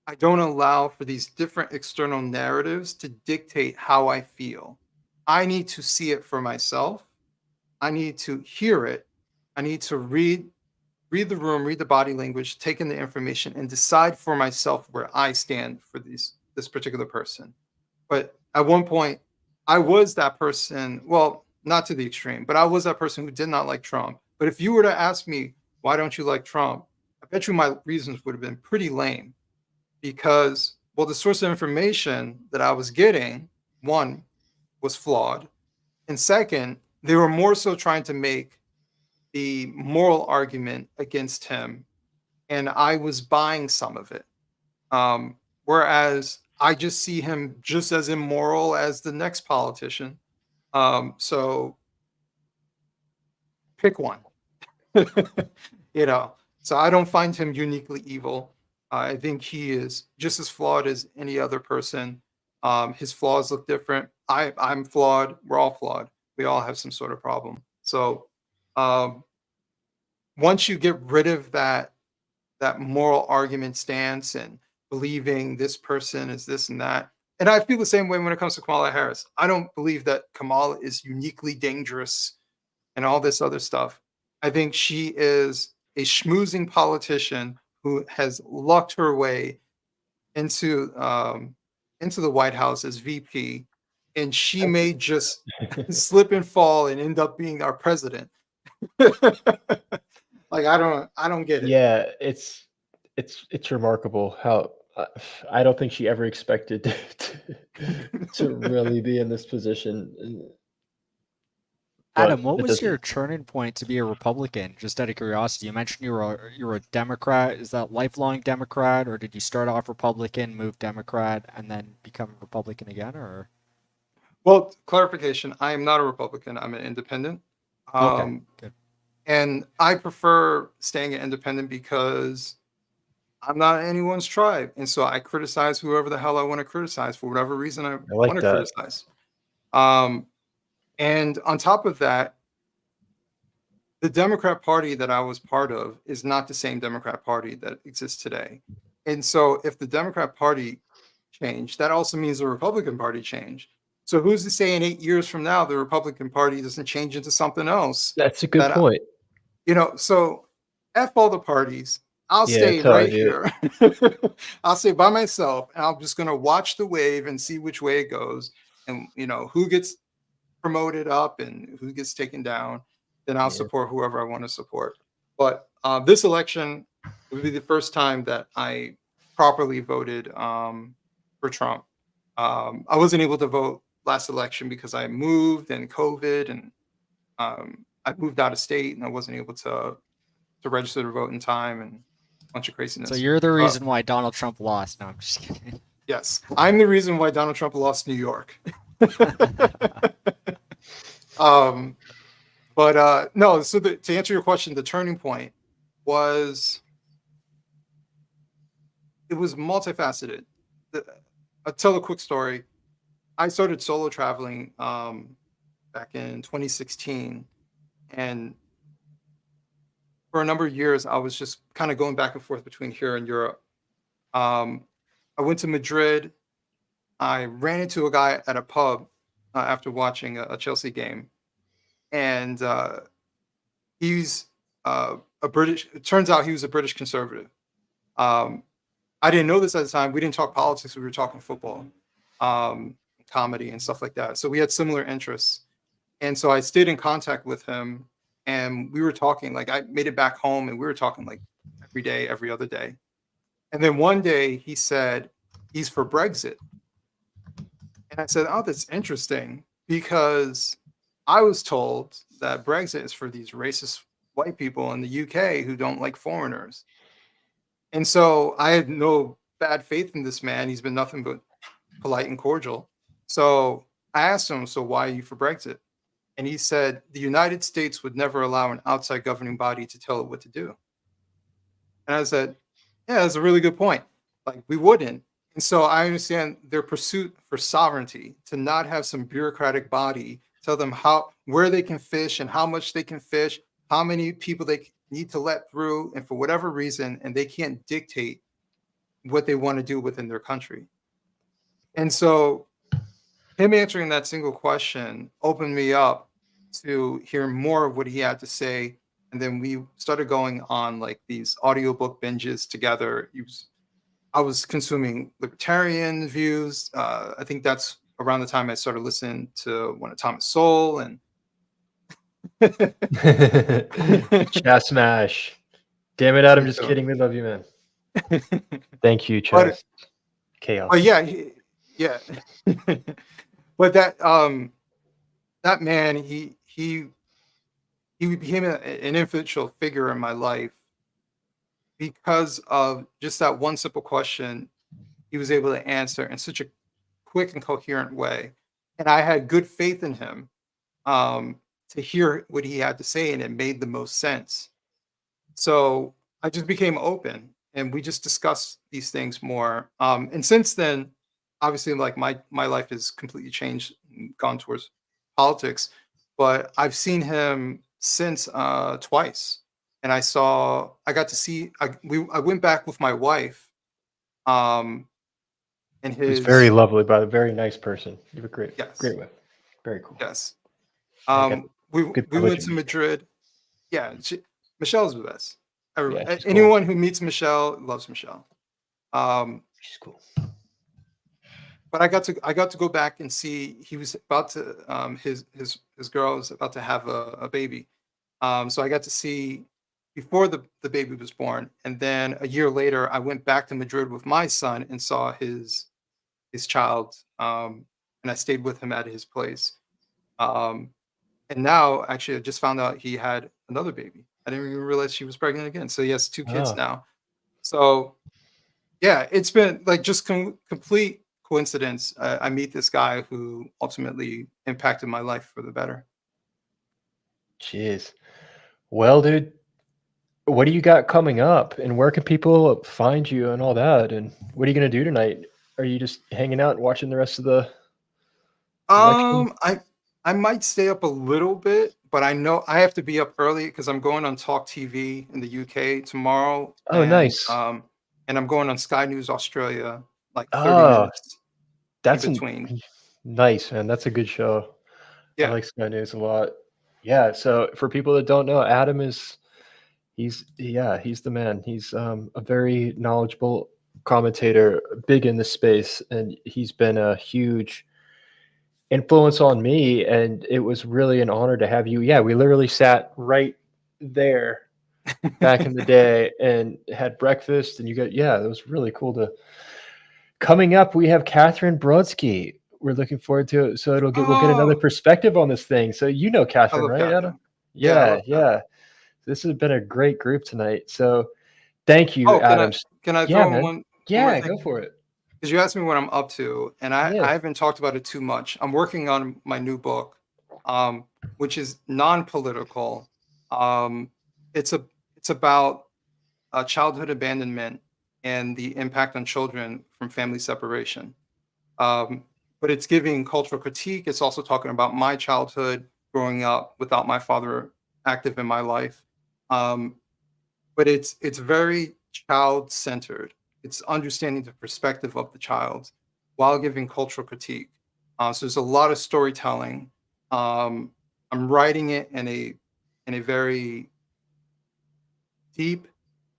I don't allow for these different external narratives to dictate how I feel. I need to see it for myself. I need to hear it. I need to read the room, read the body language, take in the information, and decide for myself where I stand for this particular person. But at one point, I was that person, well, not to the extreme, but I was that person who did not like Trump. But if you were to ask me, why don't you like Trump? I bet you my reasons would have been pretty lame. Because, well, the source of information that I was getting, one, was flawed. And second, they were more so trying to make the moral argument against him. And I was buying some of it. Whereas I just see him just as immoral as the next politician. So pick one. So I don't find him uniquely evil. I think he is just as flawed as any other person. His flaws look different. I'm flawed. We're all flawed. We all have some sort of problem. So once you get rid of that moral argument stance and believing this person is this and that, and I feel the same way when it comes to Kamala Harris. I don't believe that Kamala is uniquely dangerous and all this other stuff. I think she is a schmoozing politician who has lucked her way into the White House as VP, and she may just slip and fall and end up being our president. Like I don't get it. Yeah, it's remarkable how I don't think she ever expected to really be in this position. Adam, what was your turning point to be a Republican? Just out of curiosity, you mentioned you were a Democrat. Is that lifelong Democrat, or did you start off Republican, move Democrat, and then become Republican again? Or well, clarification: I am not a Republican. I'm an independent. Okay, good. And I prefer staying an independent because I'm not anyone's tribe, and so I criticize whoever the hell I want to criticize for whatever reason I want to criticize. And on top of that, the Democrat Party that I was part of is not the same Democrat Party that exists today. And so if the Democrat Party changed, that also means the Republican Party changed. So who's to say in 8 years from now, the Republican Party doesn't change into something else? That's a good point. So F all the parties. I'll stay right here. I'll stay by myself, and I'm just going to watch the wave and see which way it goes. And, who gets promoted up and who gets taken down, then I'll support whoever I want to support. But this election would be the first time that I properly voted for Trump. I wasn't able to vote last election because I moved and COVID, and I moved out of state, and I wasn't able to register to vote in time, and a bunch of craziness. So you're the reason why Donald Trump lost. No, I'm just kidding. Yes, I'm the reason why Donald Trump lost New York. No, so to answer your question, the turning point was, it was multifaceted. I'll tell a quick story. I started solo traveling back in 2016, and for a number of years, I was just kind of going back and forth between here and Europe. I went to Madrid. I ran into a guy at a pub after watching a Chelsea game, and he's a British. It turns out he was a British conservative. I didn't know this at the time. We didn't talk politics. We were talking football, comedy, and stuff like that. So we had similar interests, and so I stayed in contact with him, and we were talking. Like, I made it back home, and we were talking like every day, every other day. And then one day he said he's for Brexit. And I said, oh, that's interesting because I was told that Brexit is for these racist white people in the UK who don't like foreigners. And so I had no bad faith in this man. He's been nothing but polite and cordial. So I asked him, so why are you for Brexit? And he said, the United States would never allow an outside governing body to tell it what to do. And I said, yeah, that's a really good point. Like, we wouldn't. And so I understand their pursuit for sovereignty, to not have some bureaucratic body tell them where they can fish and how much they can fish, how many people they need to let through, and for whatever reason, and they can't dictate what they want to do within their country. And so him answering that single question opened me up to hear more of what he had to say. And then we started going on like these audiobook binges together. I was consuming libertarian views. I think that's around the time I started listening to one of Thomas Sowell and Chess smash. Damn it, Adam. Just kidding. We love you, man. Thank you, Chess. Chaos. But yeah, yeah. But that man, he became an influential figure in my life because of just that one simple question he was able to answer in such a quick and coherent way. And I had good faith in him to hear what he had to say, and it made the most sense. So I just became open, and we just discussed these things more. And since then, obviously, like my life has completely changed and gone towards politics, but I've seen him since twice. And I got to see, I went back with my wife. And he's very lovely, but a very nice person. You're a great wife. Very cool. Yes. We went to Madrid. Yeah, Michelle's the best. Anyone who meets Michelle loves Michelle. She's cool. But I got to go back and see, he was about to his girl was about to have a baby. So I got to see before the baby was born, and then a year later I went back to Madrid with my son and saw his child, and I stayed with him at his place. And now actually I just found out he had another baby. I didn't even realize she was pregnant again. So he has 2 kids now. So yeah, it's been like just complete coincidence. I meet this guy who ultimately impacted my life for the better. Jeez. Well, dude, what do you got coming up, and where can people find you and all that? And what are you going to do tonight? Are you just hanging out and watching the rest of the election? I might stay up a little bit, but I know I have to be up early because I'm going on Talk TV in the UK tomorrow. Oh, nice. And I'm going on Sky News Australia, like 30 minutes that's in between. Nice, man. That's a good show. Yeah. I like Sky News a lot. Yeah. So for people that don't know, Adam he's the man. He's a very knowledgeable commentator, big in the space, and he's been a huge influence on me, and it was really an honor to have you. Yeah, we literally sat right there back in the day and had breakfast, and it was really cool to. Coming up, we have Catherine Brodsky. We're looking forward to it. So we'll get another perspective on this thing. So you know Catherine, right, Catherine. Adam? Yeah. This has been a great group tonight. So thank you, Adam. Can I throw in one? Yeah, go for it. Because you asked me what I'm up to, and I haven't talked about it too much. I'm working on my new book, which is non-political. It's about childhood abandonment and the impact on children from family separation. But it's giving cultural critique. It's also talking about my childhood growing up without my father active in my life. But it's very child-centered. It's understanding the perspective of the child while giving cultural critique. So there's a lot of storytelling. I'm writing it in a very deep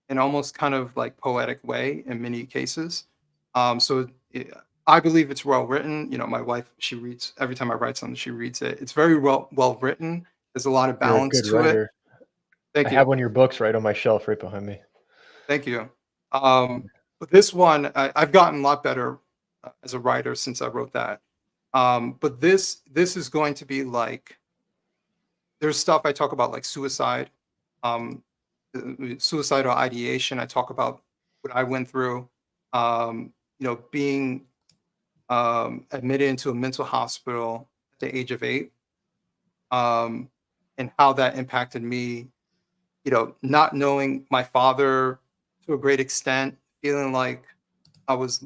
and almost kind of like poetic way in many cases. I believe it's well written. You know, my wife, she reads every time I write something, she reads it. It's very well written. There's a lot of balance to it. Thank you. I have one of your books right on my shelf right behind me. Thank you. But this one, I've gotten a lot better as a writer since I wrote that. But this is going to be like, there's stuff I talk about like suicide, suicidal ideation. I talk about what I went through, being admitted into a mental hospital at the age of 8, and how that impacted me, not knowing my father to a great extent, feeling like I was,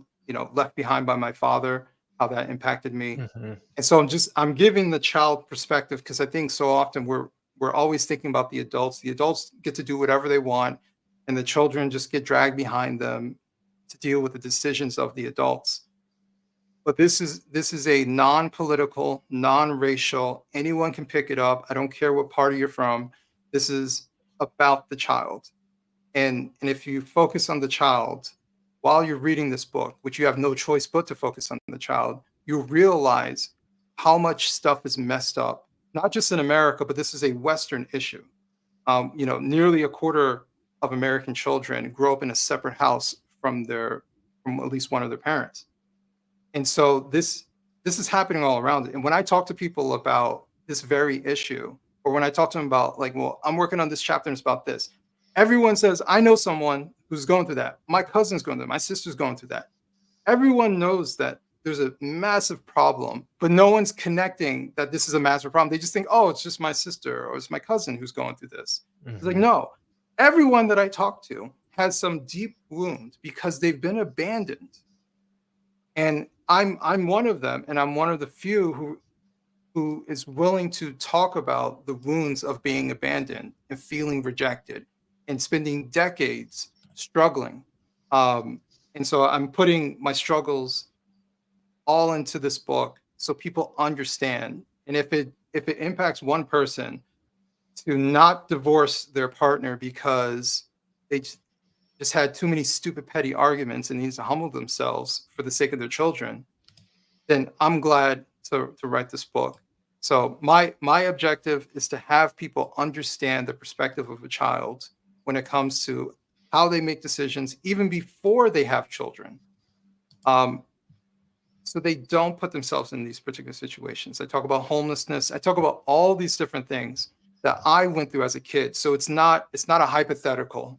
left behind by my father, how that impacted me. And so I'm giving the child perspective, because I think so often we're always thinking about the adults. The adults get to do whatever they want, and the children just get dragged behind them to deal with the decisions of the adults. But this is a non-political, non-racial, anyone can pick it up. I don't care what party you're from. This is about the child. And if you focus on the child while you're reading this book, which you have no choice but to focus on the child, you realize how much stuff is messed up, not just in America, but this is a Western issue. Nearly a quarter of American children grow up in a separate house from at least one of their parents. And so this is happening all around it. And when I talk to people about this very issue, or when I talk to them about like, well, I'm working on this chapter and it's about this, everyone says, I know someone who's going through that. My cousin's going through that. My sister's going through that. Everyone knows that there's a massive problem, but no one's connecting that this is a massive problem. They just think, oh, it's just my sister or it's my cousin who's going through this. It's like, no, everyone that I talk to has some deep wound because they've been abandoned. And I'm one of them, and I'm one of the few who is willing to talk about the wounds of being abandoned and feeling rejected and spending decades struggling. And so I'm putting my struggles all into this book so people understand. And if it impacts one person to not divorce their partner because they just had too many stupid petty arguments and needs to humble themselves for the sake of their children, then I'm glad to write this book. So my objective is to have people understand the perspective of a child when it comes to how they make decisions even before they have children, so they don't put themselves in these particular situations. I talk about homelessness. I talk about all these different things that I went through as a kid. So it's not a hypothetical.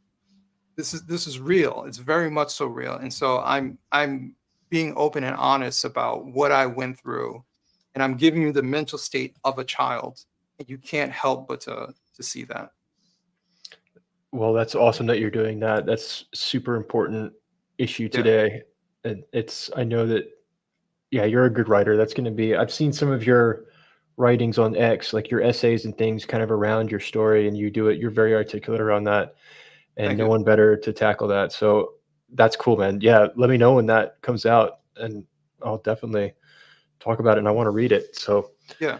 This is real. It's very much so real. And so I'm being open and honest about what I went through, and I'm giving you the mental state of a child, and you can't help but to see that. Well, that's awesome that you're doing that. That's super important issue today. And I know that, yeah, you're a good writer. That's going to be, I've seen some of your writings on X, like your essays and things kind of around your story, and you're very articulate around that. And no one better to tackle that. So that's cool, man. Yeah, let me know when that comes out, and I'll definitely talk about it, and I want to read it. So yeah,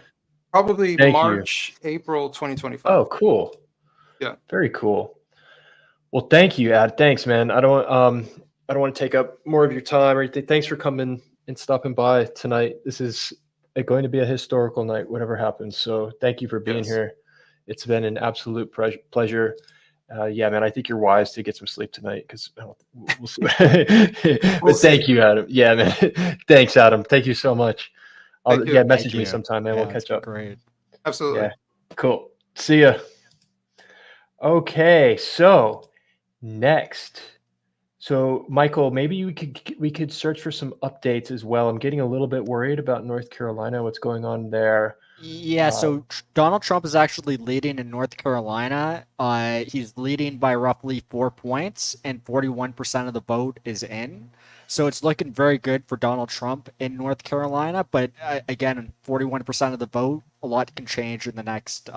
probably March, April 2025. Oh, cool. Yeah, very cool. Well, thank you, Ad. Thanks, man. I don't want to take up more of your time or anything. Thanks for coming and stopping by tonight. This is going to be a historical night, whatever happens. So thank you for being here. It's been an absolute pleasure. Yeah, man, I think you're wise to get some sleep tonight, because we'll see. But thank you, Adam. Yeah, man. Thanks, Adam. Thank you so much. Message me sometime, man. We'll catch up. Great. Absolutely. Yeah. Cool. See ya. Okay, so next. So Michael, maybe we could search for some updates as well. I'm getting a little bit worried about North Carolina, what's going on there. Yeah, so Donald Trump is actually leading in North Carolina. He's leading by roughly 4 points, and 41% of the vote is in. So it's looking very good for Donald Trump in North Carolina. But again, 41% of the vote, a lot can change in the next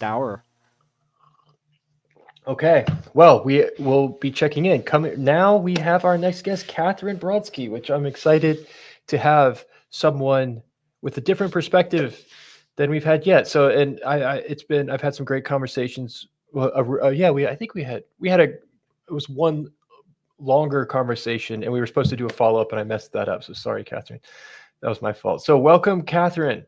hour. Okay, well, we will be checking in. Now we have our next guest, Catherine Brodsky, which I'm excited to have someone with a different perspective than we've had yet. So, and I've had some great conversations. Well, it was one longer conversation, and we were supposed to do a follow-up, and I messed that up. So sorry, Catherine. That was my fault. So welcome, Catherine.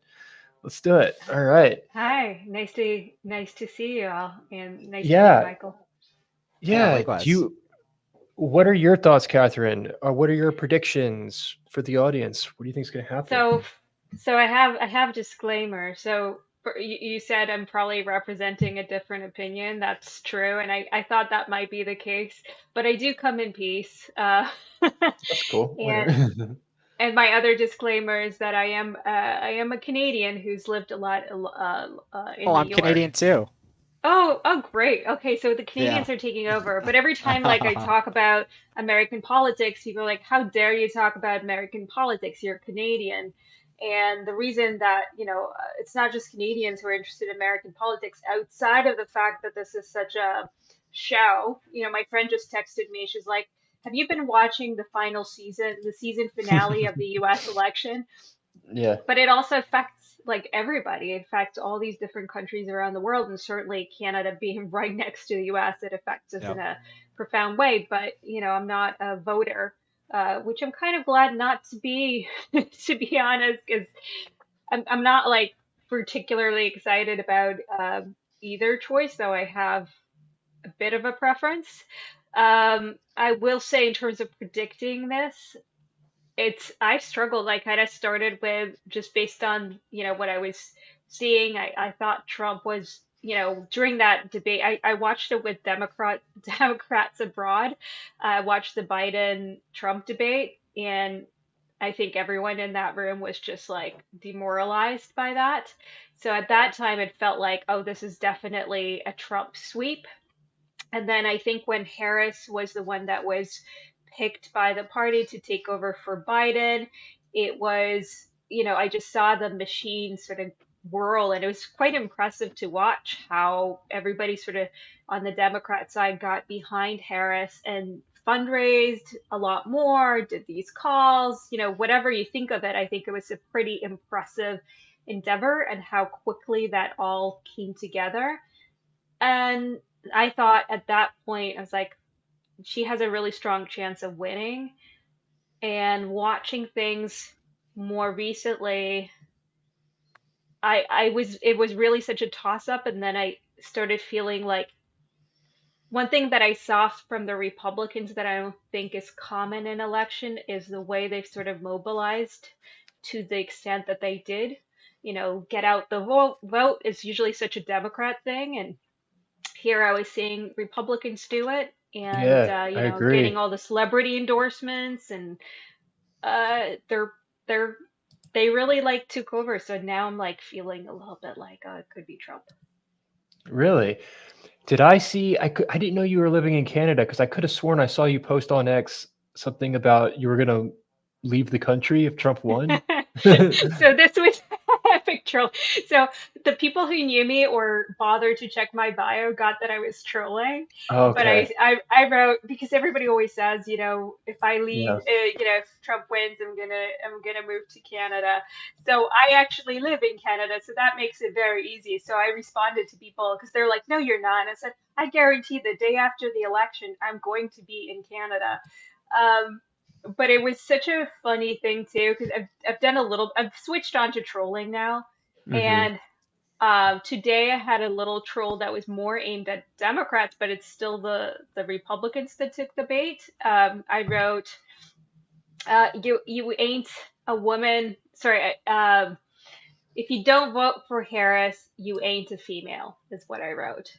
Let's do it. All right. Hi, nice to see you all, and nice to Yeah. meet Michael. Yeah. likewise. what are your thoughts, Catherine? What are your predictions for the audience? What do you think is going to happen? So I have disclaimer. So you said I'm probably representing a different opinion. That's true, and I thought that might be the case, but I do come in peace. That's cool. And and my other disclaimer is that I am a Canadian who's lived a lot in Oh, New I'm York. Canadian too. Oh, great. Okay, so the Yeah. Canadians are taking over. But every time like I talk about American politics, people are like, "How dare you talk about American politics? You're Canadian." And the reason that, it's not just Canadians who are interested in American politics outside of the fact that this is such a show. My friend just texted me. She's like, "Have you been watching the season finale of the US election?" Yeah. But it also affects like everybody. It affects all these different countries around the world, and certainly Canada being right next to the US, it affects us in a profound way. But I'm not a voter, which I'm kind of glad not to be, to be honest, because I'm not like particularly excited about either choice, though I have a bit of a preference. I will say, in terms of predicting this, I struggled. I kind of started with just based on, what I was seeing. I thought Trump was, during that debate, I watched it with Democrats abroad. I watched the Biden Trump debate, and I think everyone in that room was just like demoralized by that. So at that time, it felt like, oh, this is definitely a Trump sweep. And then I think when Harris was the one that was picked by the party to take over for Biden, it was, I just saw the machine sort of whirl, and it was quite impressive to watch how everybody sort of on the Democrat side got behind Harris and fundraised a lot more, did these calls, whatever you think of it. I think it was a pretty impressive endeavor and how quickly that all came together. And I thought at that point, I was like, she has a really strong chance of winning. And watching things more recently, it was really such a toss up. And then I started feeling like one thing that I saw from the Republicans that I don't think is common in election is the way they've sort of mobilized to the extent that they did. Get out the vote is usually such a Democrat thing, and here I was seeing Republicans do it, and Yeah, I getting agree. all the celebrity endorsements, and they're they're they really like took over. So now I'm like feeling a little bit like, oh, it could be Trump. Really? Did I see? I didn't know you were living in Canada because I could have sworn I saw you post on X something about you were gonna leave the country if Trump won. So this was epic troll. So the people who knew me or bothered to check my bio got that I was trolling. But Okay. I wrote, because everybody always says, if I leave, Yeah. if Trump wins, I'm gonna move to Canada. So I actually live in Canada, so that makes it very easy. So I responded to people because they're like, no, you're not. And I said, I guarantee the day after the election, I'm going to be in Canada. Um, but it was such a funny thing too, because I've switched on to trolling now, Hmm. and today I had a little troll that was more aimed at Democrats, but it's still the Republicans that took the bait. I wrote, you ain't a woman. Sorry, if you don't vote for Harris, you ain't a female, is what I wrote.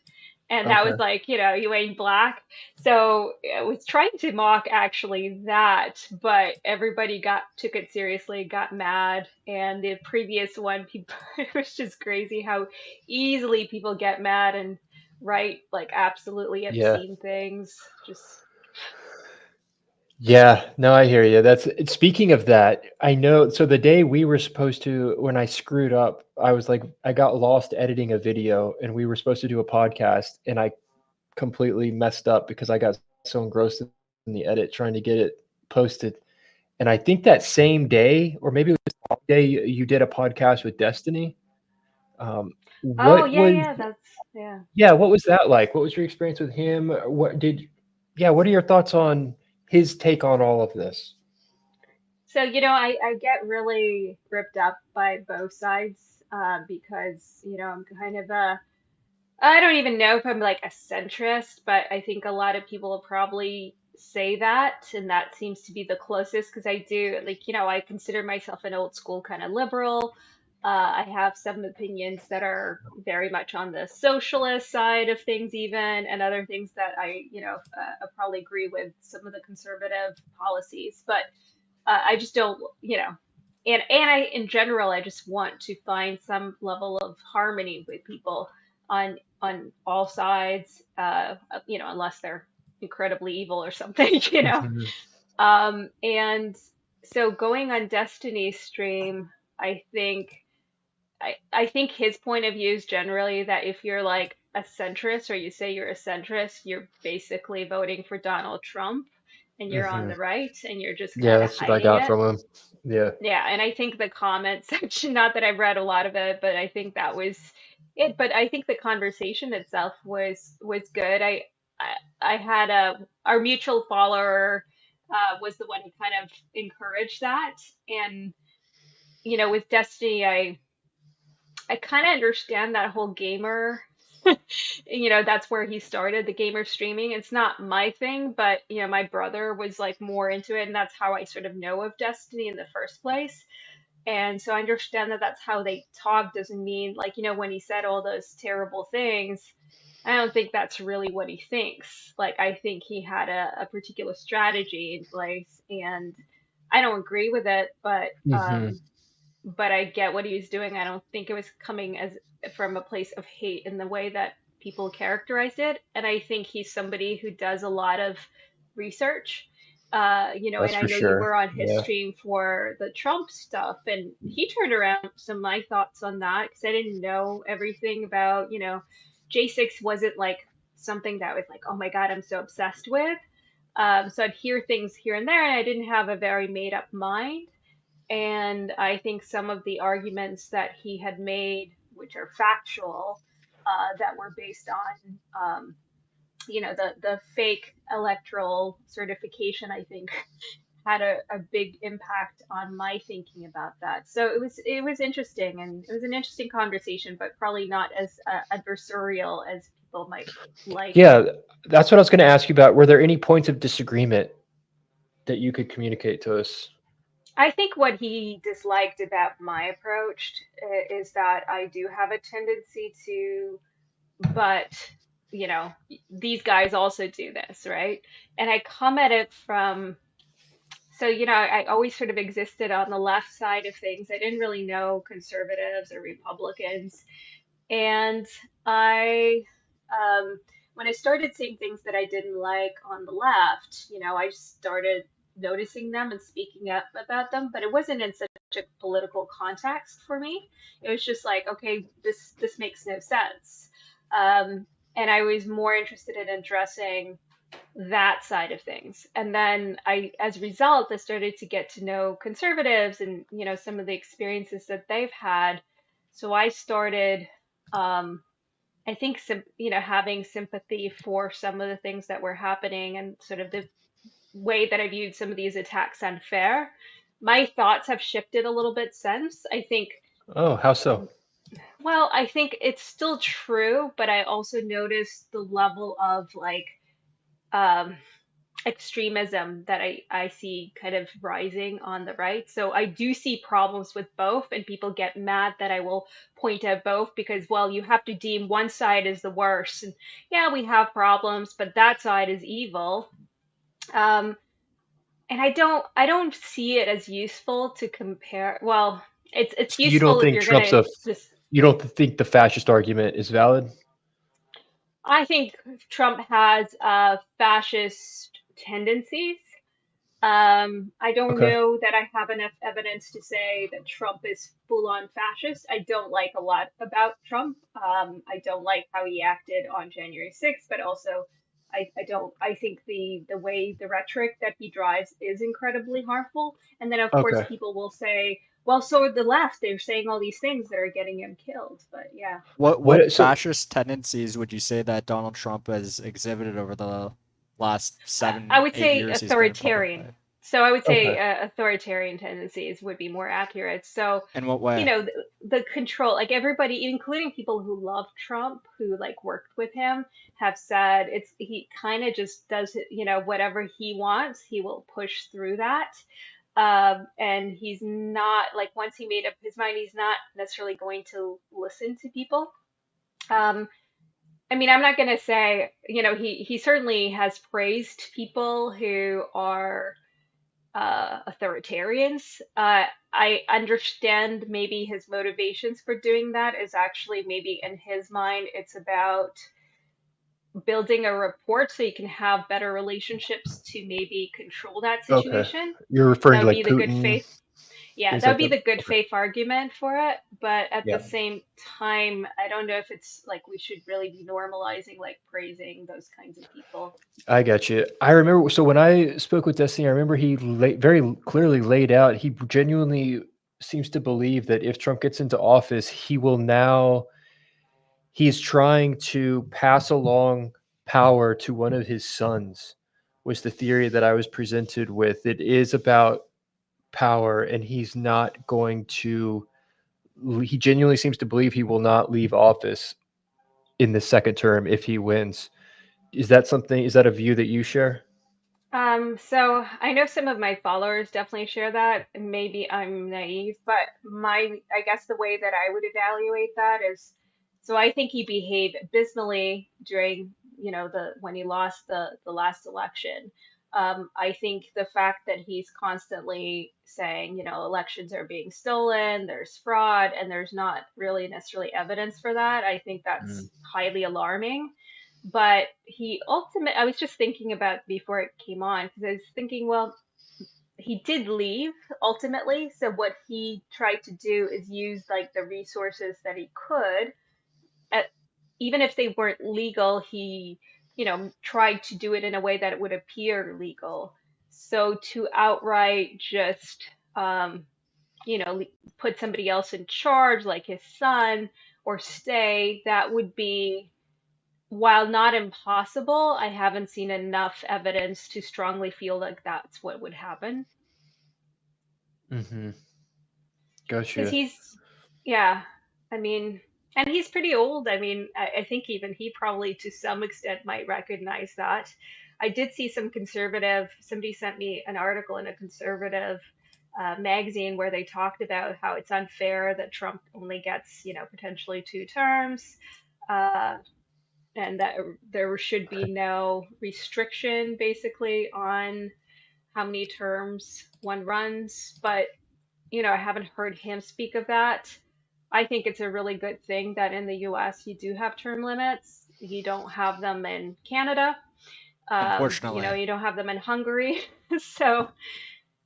And that was Okay. like, you ain't black. So I was trying to mock actually that, but everybody took it seriously, got mad. And the previous one, people, it was just crazy how easily people get mad and write like absolutely Yeah. obscene things. Just Yeah, no, I hear you. Speaking of that, I know. So the day we were supposed to, when I screwed up, I was like, I got lost editing a video and we were supposed to do a podcast and I completely messed up because I got so engrossed in the edit trying to get it posted. And I think that same day, or maybe it was the day you did a podcast with Destiny. oh What yeah, was, yeah, that's yeah. yeah, what was that like? What was your experience with him? Yeah, what are your thoughts on his take on all of this? So, I get really ripped up by both sides because, I'm kind of I don't even know if I'm like a centrist, but I think a lot of people probably say that, and that seems to be the closest because I do, like, I consider myself an old school kind of liberal. I have some opinions that are very much on the socialist side of things, even, and other things that I probably agree with some of the conservative policies, but I just don't, and I, in general, I just want to find some level of harmony with people on all sides, unless they're incredibly evil or something, Mhm. And so going on Destiny's stream, I think I think his point of view is generally that if you're like a centrist or you say you're a centrist, you're basically voting for Donald Trump and you're on Mhm. the right and you're just Yeah, kind of that's what I hiding got it. from him. Yeah. Yeah, and I think the comment section, not that I've read a lot of it, but I think that was it. But I think the conversation itself was good. I had our mutual follower was the one who kind of encouraged that, and with Destiny, I kind of understand that whole gamer. That's where he started the gamer streaming. It's not my thing, but my brother was like more into it, and that's how I sort of know of Destiny in the first place. And so I understand that that's how they talk. Doesn't mean like, when he said all those terrible things, I don't think that's really what he thinks. Like, I think he had a particular strategy in place, and I don't agree with it, Hmm. but I get what he was doing. I don't think it was coming as from a place of hate in the way that people characterized it. And I think he's somebody who does a lot of research. That's And I for know you sure. were on his Yeah. stream for the Trump stuff, and he turned around some of my thoughts on that because I didn't know everything about, J6 wasn't like something that was like, oh my God, I'm so obsessed with. So I'd hear things here and there, and I didn't have a very made up mind. And I think some of the arguments that he had made, which are factual, that were based on, the fake electoral certification, I think had a big impact on my thinking about that. So it was interesting, and it was an interesting conversation, but probably not as adversarial as people might like. Yeah, that's what I was going to ask you about. Were there any points of disagreement that you could communicate to us? I think what he disliked about my approach is that I do have a tendency to, but these guys also do this, right? And I come at it from, so I always sort of existed on the left side of things. I didn't really know conservatives or Republicans, and I, when I started seeing things that I didn't like on the left, I started noticing them and speaking up about them. But it wasn't in such a political context for me. It was just like, okay, this makes no sense. And I was more interested in addressing that side of things. And then as a result, I started to get to know conservatives and, some of the experiences that they've had. So I started, I think, having sympathy for some of the things that were happening and sort of the way that I viewed some of these attacks unfair. My thoughts have shifted a little bit since. I think, Oh, how so? well, I think it's still true, but I also noticed the level of like, um, extremism that I see kind of rising on the right. So I do see problems with both, and people get mad that I will point out both because, well, you have to deem one side as the worst. And yeah, we have problems, but that side is evil. Um, and I don't see it as useful to compare. Well, it's So you don't useful if think you're gonna just. you don't think the fascist argument is valid? I think Trump has fascist tendencies. I don't Okay. know that I have enough evidence to say that Trump is full on fascist. I don't like a lot about Trump. I don't like how he acted on January 6th, but also I think the way the rhetoric that he drives is incredibly harmful. And then of course Okay. people will say, well, so are the left. They're saying all these things that are getting him killed. But yeah. What So fascist tendencies would you say that Donald Trump has exhibited over the last I would 8 say years he's been in public authoritarian. life? So I would say Okay. authoritarian tendencies would be more accurate. So, In what you way? know, the control, like everybody, including people who love Trump, who like worked with him, have said he kind of just does it, whatever he wants, he will push through that. And he's not like once he made up his mind, he's not necessarily going to listen to people. Um, I mean, I'm not going to say, he certainly has praised people who are authoritarians. I understand maybe his motivations for doing that is actually maybe in his mind, it's about building a rapport so you can have better relationships to maybe control that Okay. situation. You're referring That to would like be the good Putin, faith. Yeah, things that would like be that. the good Okay. faith argument for it. But at the Yeah. same time, I don't know if it's like we should really be normalizing like praising those kinds of people. I got you. I remember. So when I spoke with Destiny, I remember he very clearly laid out. He genuinely seems to believe that if Trump gets into office, he will now. He's trying to pass along power to one of his sons. Was the theory that I was presented with? It is about power, and he's not going to. He genuinely seems to believe he will not leave office in the second term if he wins. Is that something? Is that a view that you share? So I know some of my followers definitely share that, and maybe I'm naive, but I guess the way that I would evaluate that is, so I think he behaved abysmally during, when he lost the last election. I think the fact that he's constantly saying, elections are being stolen, there's fraud, and there's not really necessarily evidence for that, I think that's highly alarming. But I was just thinking about before it came on, because I was thinking, well, he did leave ultimately. So what he tried to do is use like the resources that he could, at, even if they weren't legal, he, tried to do it in a way that it would appear legal. So to outright just, you know, put somebody else in charge, like his son, or stay, that would be, while not impossible, I haven't seen enough evidence to strongly feel like that's what would happen. Mm-hmm. Because Gotcha. yeah, I mean, and he's pretty old. I mean, I think even he probably to some extent might recognize that. I did see somebody sent me an article in a conservative magazine where they talked about how it's unfair that Trump only gets, potentially 2 terms. Uh, and that there should be no restriction basically on how many terms one runs. But, I haven't heard him speak of that. I think it's a really good thing that in the US you do have term limits. You don't have them in Canada. Unfortunately. You don't have them in Hungary. So,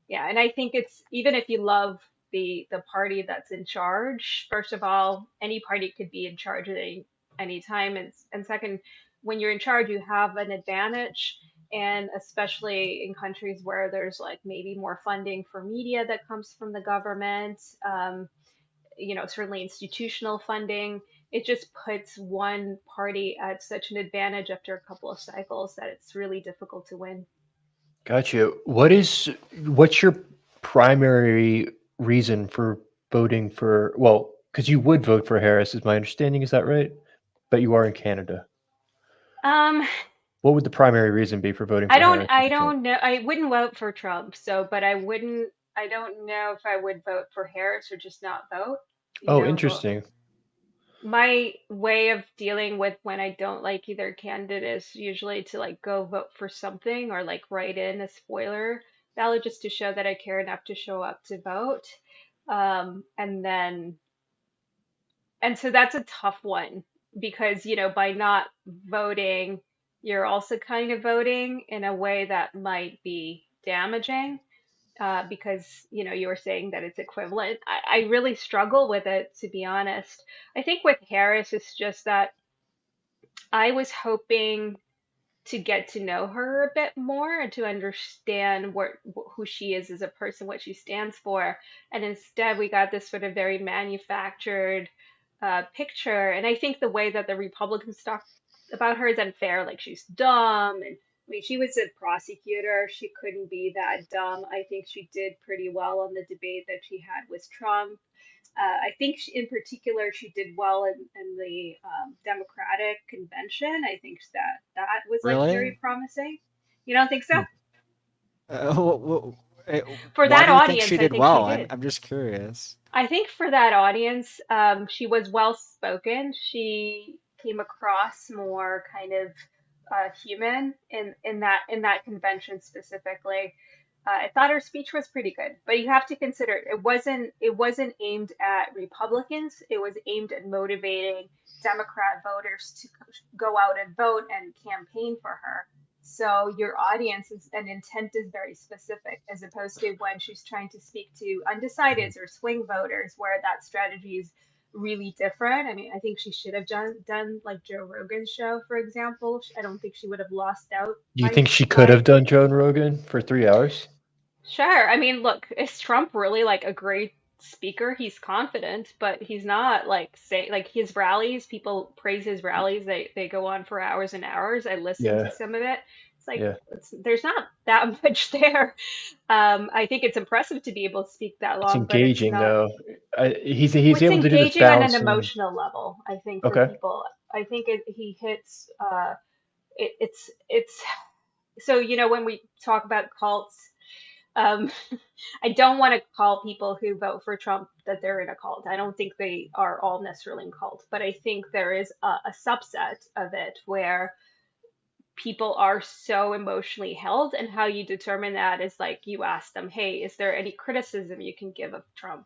yeah, and I think it's even if you love the party that's in charge, first of all, any party could be in charge at any time, and second, when you're in charge, you have an advantage, and especially in countries where there's like maybe more funding for media that comes from the government, certainly institutional funding. It just puts one party at such an advantage after a couple of cycles that it's really difficult to win. Gotcha. What's your primary reason for voting for? Well, because you would vote for Harris, is my understanding. Is that right? But you are in Canada. Um, What would the primary reason be for voting for Harris I over Trump? don't know. I wouldn't vote for Trump, but I don't know if I would vote for Harris or just not vote. Oh, But interesting. my way of dealing with when I don't like either candidate is usually to like go vote for something or like write in a spoiler ballot just to show that I care enough to show up to vote. And then and so that's a tough one because, by not voting, you're also kind of voting in a way that might be damaging because, you were saying that it's equivalent. I really struggle with it, to be honest. I think with Harris, it's just that I was hoping to get to know her a bit more and to understand who she is as a person, what she stands for. And instead, we got this sort of very manufactured picture. And I think the way that the Republicans talk about her is unfair. Like she's dumb and mean, she was a prosecutor. She couldn't be that dumb. I think she did pretty well on the debate that she had with Trump. I think in particular she did well in the Democratic convention. I think that was like very Really? promising. You don't think so? For Why that do you think audience, she I did think she well? did. I'm just curious. I think for that audience, she was well spoken. She came across more kind of human in that convention specifically. I thought her speech was pretty good, but you have to consider it wasn't aimed at Republicans. It was aimed at motivating Democrat voters to go out and vote and campaign for her. So your audience and intent is very specific, as opposed to when she's trying to speak to undecideds or swing voters, where that strategy is really different. I mean, I think she should have done like Joe Rogan's show, for example. I don't think she would have lost out Do you think she could have done Joe Rogan for 3 hours? Sure. I mean, look, is Trump really like a great speaker? He's confident, but he's not like his rallies, people praise his rallies. They go on for hours and hours. I listened Yeah. to some of it. It's like Yeah. there's not that much there. I think it's impressive to be able to speak that It's long, but it's engaging not. though. He's It's able to do this engaging on an balancing. emotional level, I think, for Okay. people. I think he hits it's so when we talk about cults, um, I don't want to call people who vote for Trump that they're in a cult. I don't think they are all necessarily in cult, but I think there is a subset of it where people are so emotionally held, and how you determine that is like you ask them, hey, is there any criticism you can give of Trump?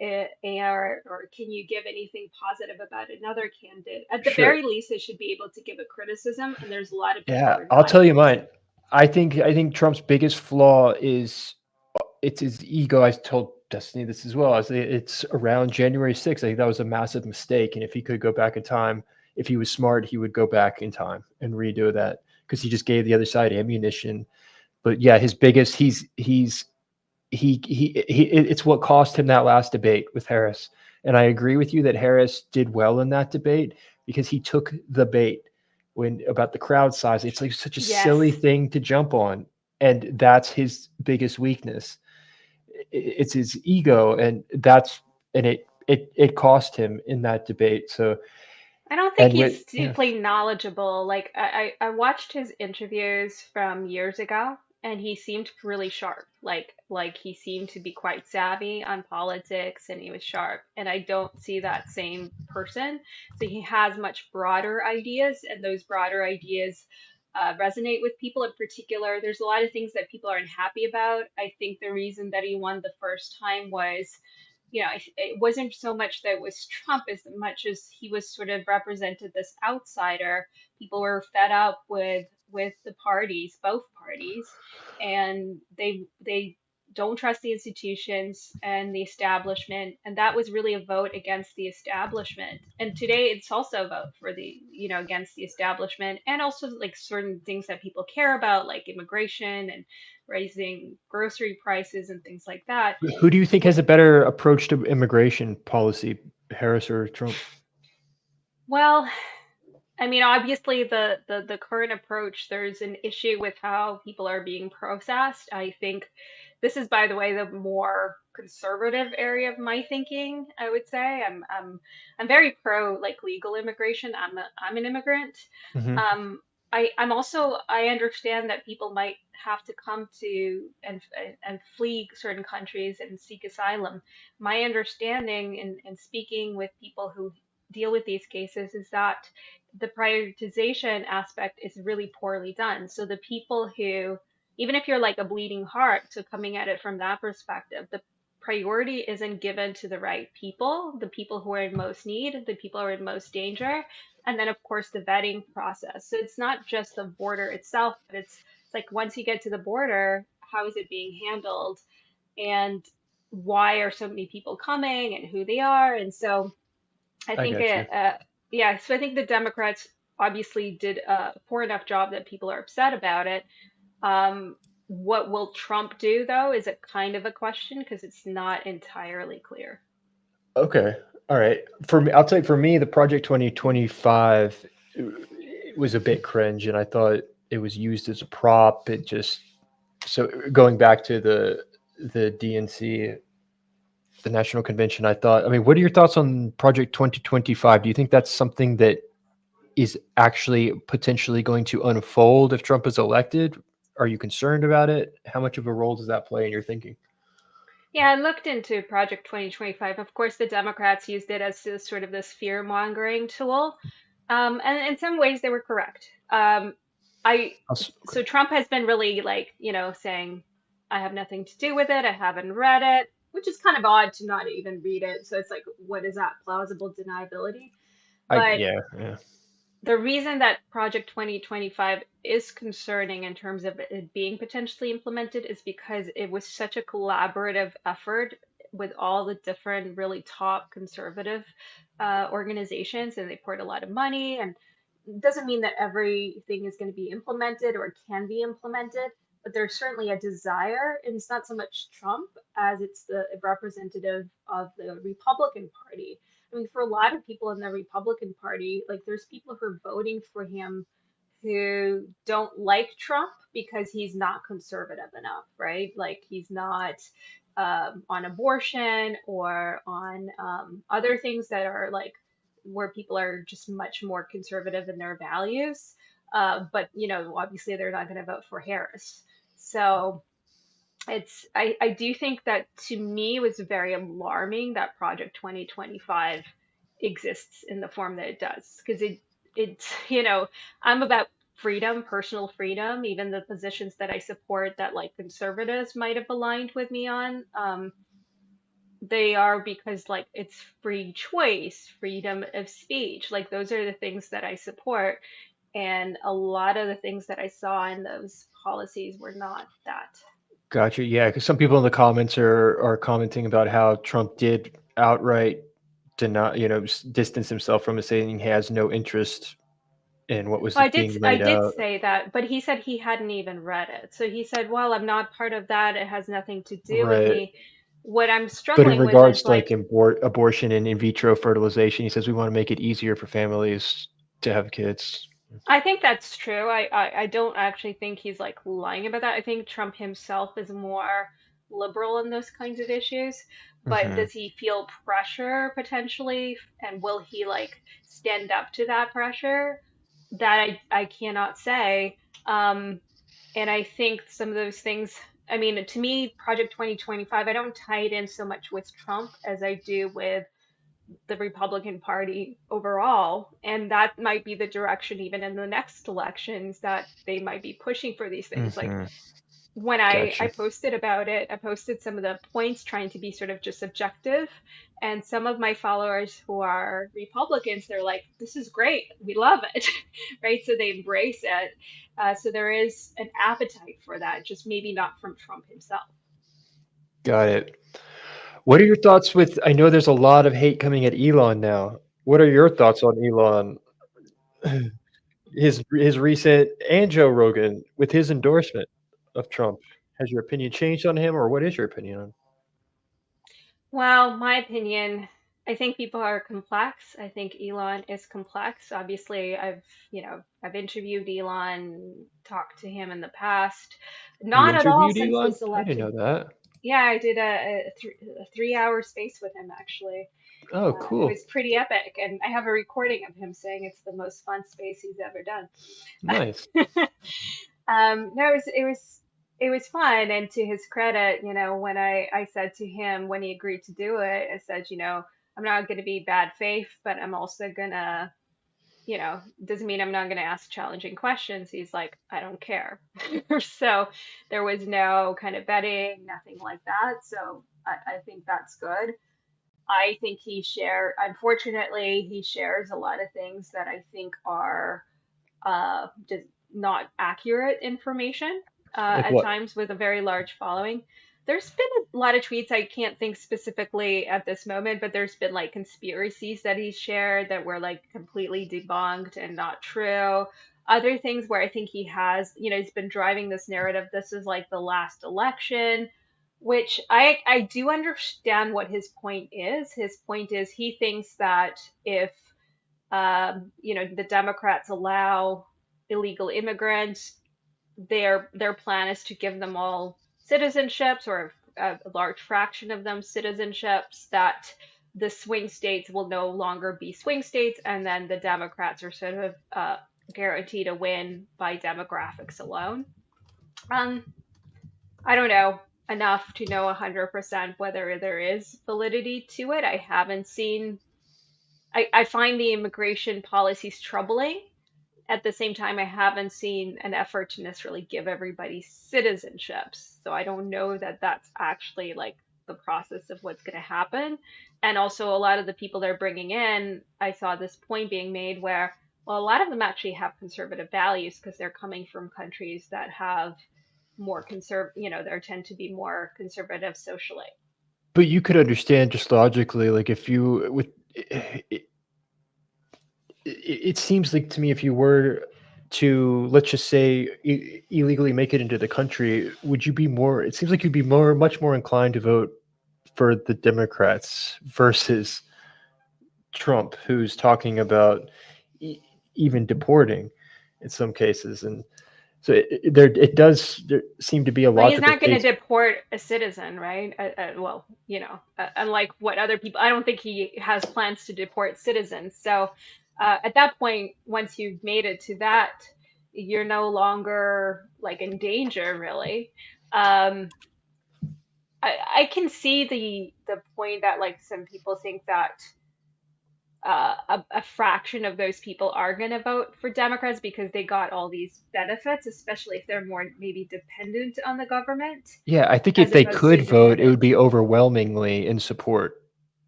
Or can you give anything positive about another candidate? At the Sure. very least, they should be able to give a criticism, and there's a lot of people Yeah, who are I'll not tell you able to. mine. I think Trump's biggest flaw is it's his ego. I told Destiny this as well. It's around January 6th. I think that was a massive mistake. And if he could go back in time, if he was smart, he would go back in time and redo that, because he just gave the other side ammunition. But yeah, his biggest it's what cost him that last debate with Harris. And I agree with you that Harris did well in that debate because he took the bait about the crowd size. It's like such a silly thing to jump on. And that's his biggest weakness. It's his ego. And it cost him in that debate. So, I don't think and with, he's yeah, deeply knowledgeable. Like I watched his interviews from years ago, and he seemed really sharp. Like he seemed to be quite savvy on politics, and he was sharp. And I don't see that same person. So he has much broader ideas, and those broader ideas resonate with people. In particular, there's a lot of things that people aren't happy about. I think the reason that he won the first time was, it wasn't so much that it was Trump as much as he was sort of represented this outsider. People were fed up with the parties, both parties, and they don't trust the institutions and the establishment, and that was really a vote against the establishment. And today it's also a vote for against the establishment, and also like certain things that people care about, like immigration and raising grocery prices and things like that. who do you think has a better approach to immigration policy, Harris or Trump? Well, I mean, obviously the current approach, there's an issue with how people are being processed. I think this is, by the way, the more conservative area of my thinking, I would say. I'm very pro like legal immigration. I'm an immigrant. Um, I understand that people might have to come to and flee certain countries and seek asylum. My understanding in speaking with people who deal with these cases is that the prioritization aspect is really poorly done. So the people who, even if you're like a bleeding heart, so coming at it from that perspective, the priority isn't given to the right people, the people who are in most need, the people who are in most danger, and then of course the vetting process. So it's not just the border itself, but it's like once you get to the border, how is it being handled, and why are so many people coming, and who they are. And so I I think got you. so I think the Democrats obviously did a poor enough job that people are upset about it. What will Trump do, though, is a kind of a question because it's not entirely clear. Okay. All right. For me, I'll tell you, for me, the Project 2025 was a bit cringe, and I thought it was used as a prop. It just, so going back to the DNC, the National Convention, I thought, I mean, what are your thoughts on Project 2025? Do you think that's something that is actually potentially going to unfold if Trump is elected? Are you concerned about it? How much of a role does that play in your thinking? Yeah, I looked into Project 2025. Of course, the Democrats used it as sort of this fear mongering tool. And in some ways, they were correct. I So Trump has been really like, saying, I have nothing to do with it. I haven't read it, which is kind of odd to not even read it. So it's like, what is that? Plausible deniability? But Yeah. the reason that Project 2025 is concerning in terms of it being potentially implemented is because it was such a collaborative effort with all the different really top conservative organizations, and they poured a lot of money. And it doesn't mean that everything is going to be implemented or can be implemented, but there's certainly a desire, and it's not so much Trump as it's the representative of the Republican Party. I mean, for a lot of people in the Republican Party, like there's people who are voting for him who don't like Trump because he's not conservative enough, right? Like he's not on abortion or on other things that are like where people are just much more conservative in their values. But obviously they're not going to vote for Harris. So I do think that to me it was very alarming that Project 2025 exists in the form that it does, because it's I'm about freedom, personal freedom. Even the positions that I support that like conservatives might have aligned with me on, they are because like it's free choice, freedom of speech. Like those are the things that I support, and a lot of the things that I saw in those policies were not that. Gotcha. Yeah, because some people in the comments are commenting about how Trump did outright deny, distance himself from it, saying he has no interest in what was Well, being I laid did out. say that, but he said he hadn't even read it. So he said, "Well, I'm not part of that. It has nothing to do with Right. me." What I'm But in struggling with regards is to like like, abortion and in vitro fertilization, he says we want to make it easier for families to have kids. I think that's true. I don't actually think he's like lying about that. I think Trump himself is more liberal in those kinds of issues. But Mhm. does he feel pressure potentially? And will he like stand up to that pressure? That I cannot say. And I think some of those things, I mean, to me, Project 2025, I don't tie it in so much with Trump as I do with the Republican Party overall. And that might be the direction, even in the next elections, that they might be pushing for these things. Like Mhm. when I Gotcha. posted about it, I posted some of the points trying to be sort of just objective. And some of my followers who are Republicans, they're like, this is great. We love it. Right. So they embrace it. So there is an appetite for that, just maybe not from Trump himself. Got it. What are your thoughts with? I know there's a lot of hate coming at Elon now. What are your thoughts on Elon? His recent and Joe Rogan with his endorsement of Trump. Has your opinion changed on him, or what is your opinion on? Well, my opinion, I think people are complex. I think Elon is complex. Obviously, I've interviewed Elon, talked to him in the past, You not at all interviewed since Elon? this I didn't election. know that. Yeah, I did a 3 hour space with him actually. Oh, It cool. was pretty epic, and I have a recording of him saying it's the most fun space he's ever done. Nice. No, it was fun, and to his credit, when I said to him when he agreed to do it, I said, I'm not going to be bad faith, but I'm also gonna, doesn't mean I'm not going to ask challenging questions. He's like, I don't care. So there was no kind of betting, nothing like that. So I think that's good. I think unfortunately, he shares a lot of things that I think are just not accurate information Like at what? times with a very large following. There's been a lot of tweets, I can't think specifically at this moment, but there's been like conspiracies that he's shared that were like completely debunked and not true. Other things where I think he's been driving this narrative. This is like the last election, which I do understand what his point is. His point is he thinks that if the Democrats allow illegal immigrants their plan is to give them all citizenships, or a large fraction of them citizenships, that the swing states will no longer be swing states, and then the Democrats are sort of guaranteed a win by demographics alone. I don't know enough to know 100% whether there is validity to it. I haven't seen. I find the immigration policies troubling. At the same time, I haven't seen an effort to necessarily give everybody citizenships. So I don't know that that's actually like the process of what's going to happen. And also, a lot of the people they're bringing in, I saw this point being made where, well, a lot of them actually have conservative values because they're coming from countries that have more they tend to be more conservative socially. But you could understand just logically, like if you with it seems like to me, if you were to, let's just say, illegally make it into the country, would you be more? It seems like you'd be much more inclined to vote for the Democrats versus Trump, who's talking about even deporting in some cases, and so it does there seem to be a Well, he's logical not going to case. deport a citizen, right? Well, unlike what other people, I don't think he has plans to deport citizens. So at that point, once you've made it to that, you're no longer like in danger, really. Um, I can see the point that like some people think that a fraction of those people are going to vote for Democrats because they got all these benefits, especially if they're more maybe dependent on the government Yeah, I think if as they opposed to could vote, it independent. would be overwhelmingly in support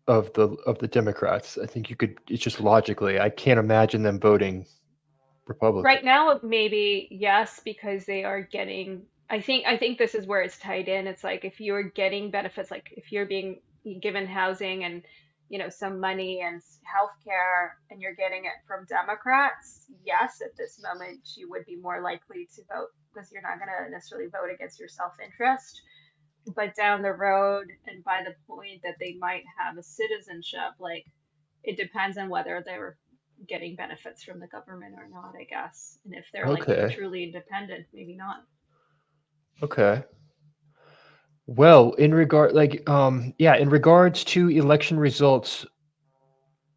of the Democrats. I think you could. It's just logically, I can't imagine them voting Republican. Right now, maybe yes, because they are getting. I think this is where it's tied in. It's like if you're getting benefits, like if you're being given housing and some money and healthcare, and you're getting it from Democrats, yes, at this moment you would be more likely to vote because you're not going to necessarily vote against your self-interest. But down the road, and by the point that they might have a citizenship, like it depends on whether they're getting benefits from the government or not, I guess. And if they're like Okay. truly independent, maybe not. Okay. Well, in regards to election results,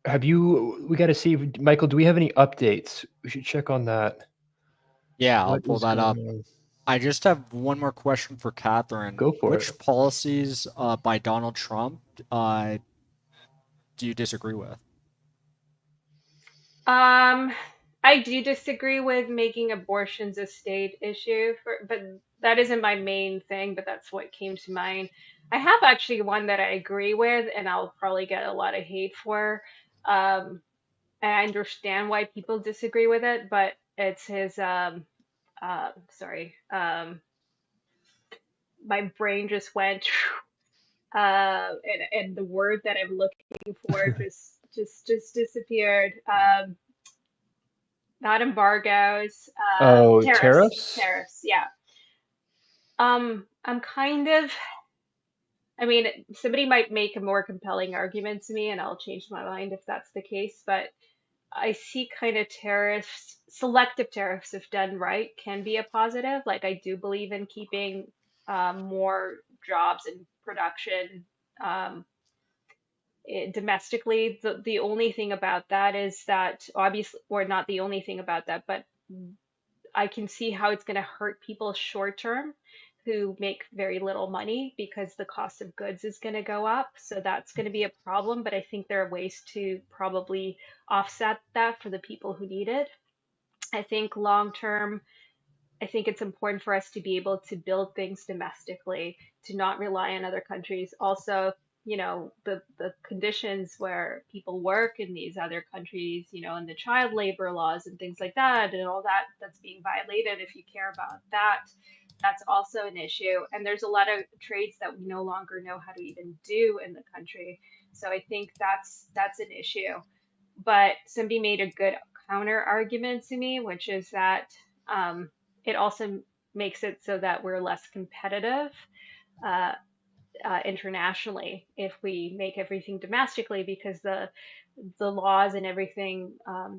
we got to see, Michael, do we have any updates? We should check on that. Yeah, I'll What pull is that up. going on? I just have one more question for Catherine. Go for Which it. policies by Donald Trump do you disagree with? I do disagree with making abortions a state issue, but that isn't my main thing, but that's what came to mind. I have actually one that I agree with, and I'll probably get a lot of hate for. And I understand why people disagree with it, but it's his my brain just went and the word that I'm looking for just disappeared. Not embargoes, Oh, tariffs, tariffs? tariffs. Yeah. I'm kind of. I mean, somebody might make a more compelling argument to me, and I'll change my mind if that's the case. But I see kind of tariffs, selective tariffs, if done right, can be a positive. Like I do believe in keeping more jobs and production um, domestically. The only thing about that is that obviously, or not the only thing about that, but I can see how it's going to hurt people short term who make very little money because the cost of goods is going to go up. So that's going to be a problem. But I think there are ways to probably offset that for the people who need it. I think long term, I think it's important for us to be able to build things domestically, to not rely on other countries. Also, the conditions where people work in these other countries, and the child labor laws and things like that, and all that's being violated. If you care about that, that's also an issue. And there's a lot of trades that we no longer know how to even do in the country. So I think that's an issue. But somebody made a good counter argument to me, which is that it also makes it so that we're less competitive uh, internationally if we make everything domestically, because the laws and everything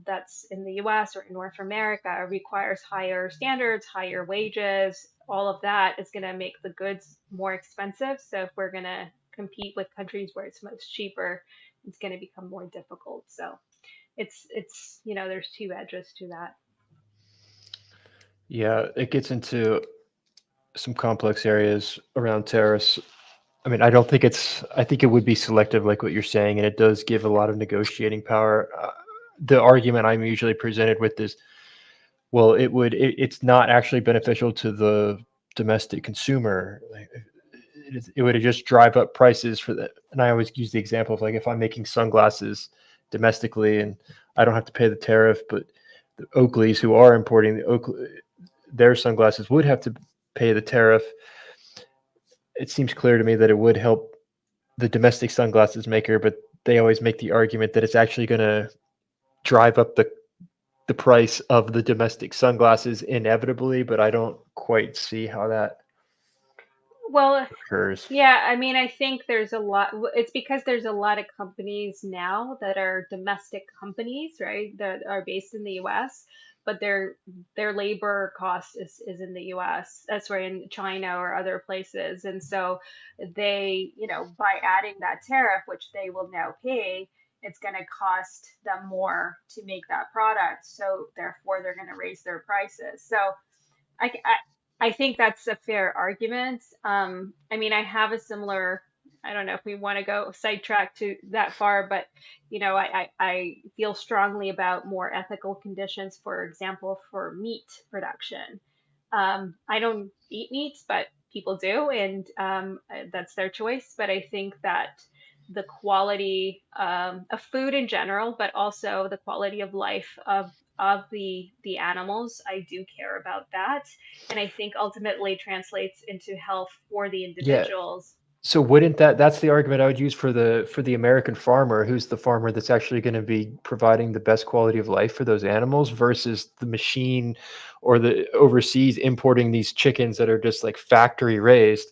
that's in the US or in North America requires higher standards, higher wages. All of that is going to make the goods more expensive. So if we're going to compete with countries where it's much cheaper, it's going to become more difficult. So it's there's two edges to that. Yeah, it gets into some complex areas around tariffs. I mean, I think it would be selective, like what you're saying, and it does give a lot of negotiating power. The argument I'm usually presented with is, well, it's not actually beneficial to the domestic consumer. Like, it would just drive up prices for that. And I always use the example of, like, if I'm making sunglasses domestically and I don't have to pay the tariff, but the Oakleys who are importing their sunglasses would have to pay the tariff. It seems clear to me that it would help the domestic sunglasses maker, but they always make the argument that it's actually going to drive up the price of the domestic sunglasses inevitably, but I don't quite see how that Well, occurs. yeah, I mean, I think there's a lot. It's because there's a lot of companies now that are domestic companies, right? That are based in the U.S., but their labor cost is in the U.S. That's right, in China or other places, and so they, by adding that tariff, which they will now pay, it's going to cost them more to make that product. So therefore, they're going to raise their prices. So I think that's a fair argument. I mean, I have a similar, I don't know if we want to go sidetrack to that far, but I feel strongly about more ethical conditions, for example, for meat production. I don't eat meat, but people do, and that's their choice. But I think that the quality of food in general, but also the quality of life of the animals, I do care about that, and I think ultimately translates into health for the Yeah. individuals. So wouldn't that's the argument I would use for the American farmer, who's the farmer that's actually going to be providing the best quality of life for those animals versus the machine or the overseas importing these chickens that are just like factory raised.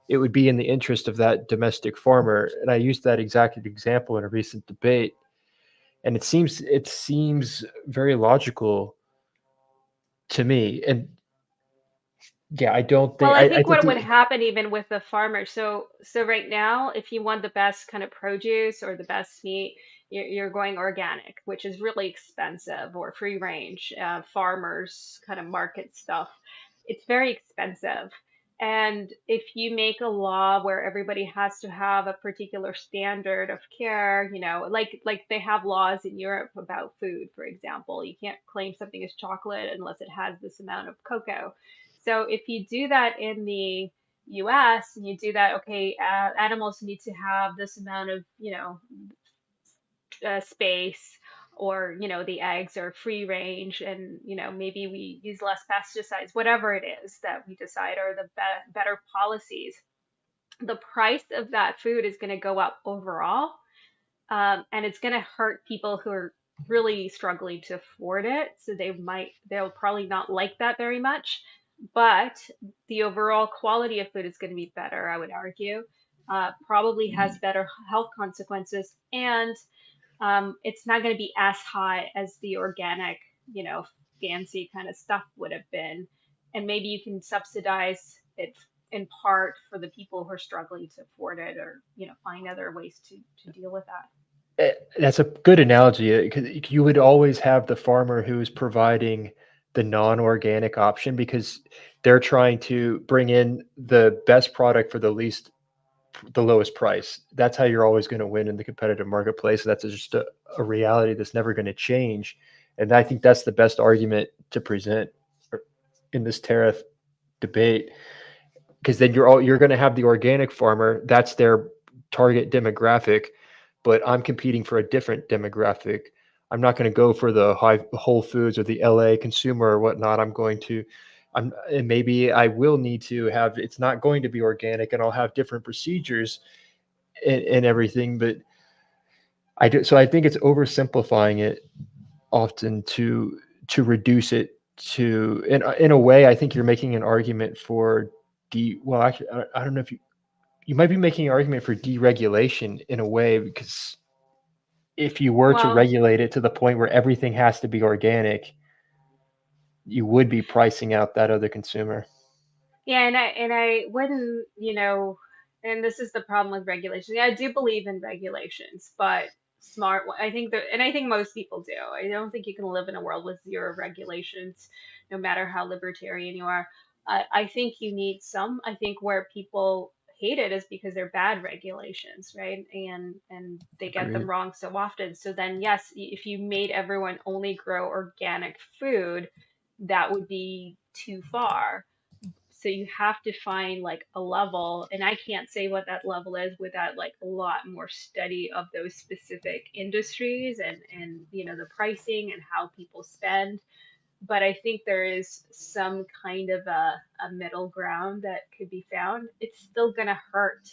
It would be in the interest of that domestic farmer. And I used that exact example in a recent debate. And it seems very logical to me. And yeah, I don't Well, think I I think think what would happen even with the farmer. So right now, if you want the best kind of produce or the best meat, you're going organic, which is really expensive, or free range, farmers kind of market stuff. It's very expensive. And if you make a law where everybody has to have a particular standard of care, like they have laws in Europe about food, for example, you can't claim something as chocolate unless it has this amount of cocoa. So if you do that in the US and you do that, okay, animals need to have this amount of, space, or, the eggs are free range, and, maybe we use less pesticides, whatever it is that we decide are the better policies, the price of that food is going to go up overall, and it's going to hurt people who are really struggling to afford it. So they'll probably not like that very much, but the overall quality of food is going to be better, I would argue. Probably has better health consequences, and it's not going to be as high as the organic, fancy kind of stuff would have been. And maybe you can subsidize it in part for the people who are struggling to afford it, or, find other ways to deal with that. That's a good analogy, because you would always have the farmer who's providing the non-organic option because they're trying to bring in the best product for the lowest price. That's how you're always going to win in the competitive marketplace. That's just a reality that's never going to change. And I think that's the best argument to present in this tariff debate, because then you're going to have the organic farmer. That's their target demographic, but I'm competing for a different demographic. I'm not going to go for the Whole Foods or the LA consumer or whatnot. And maybe I will need to have, it's not going to be organic, and I'll have different procedures and everything. But so I think it's oversimplifying it often to reduce it to, in a way, I think you're making an argument for well, actually, I don't know if you might be making an argument for deregulation in a way, because if you were to Well, regulate it to the point where everything has to be organic, you would be pricing out that other consumer. yeah, and I wouldn't, and this is the problem with regulations. Yeah, I do believe in regulations, but I think that, and I think most people do. I don't think you can live in a world with zero regulations, no matter how libertarian you are. I think you need some. I think where people hate it is because they're bad regulations, right? And they get them Agreed. wrong so often. So then, yes, if you made everyone only grow organic food, that would be too far. So you have to find like a level, and I can't say what that level is without like a lot more study of those specific industries and the pricing and how people spend. But I think there is some kind of a middle ground that could be found. It's still gonna hurt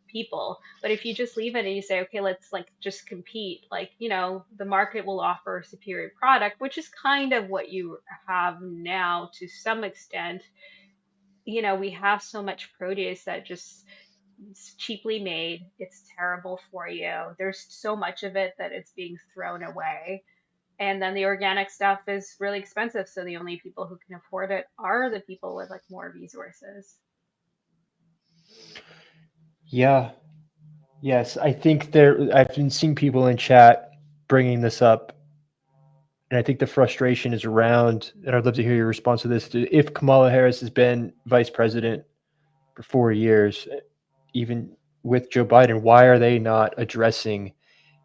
people, but if you just leave it and you say, okay, let's like just compete, like the market will offer a superior product, which is kind of what you have now to some extent. We have so much produce that just it's cheaply made. It's terrible for you. There's so much of it that it's being thrown away. And then the organic stuff is really expensive. So the only people who can afford it are the people with like more resources. Yeah. Yes, I think I've been seeing people in chat bringing this up, and I think the frustration is around, and I'd love to hear your response to this. If Kamala Harris has been vice president for 4 years, even with Joe Biden, why are they not addressing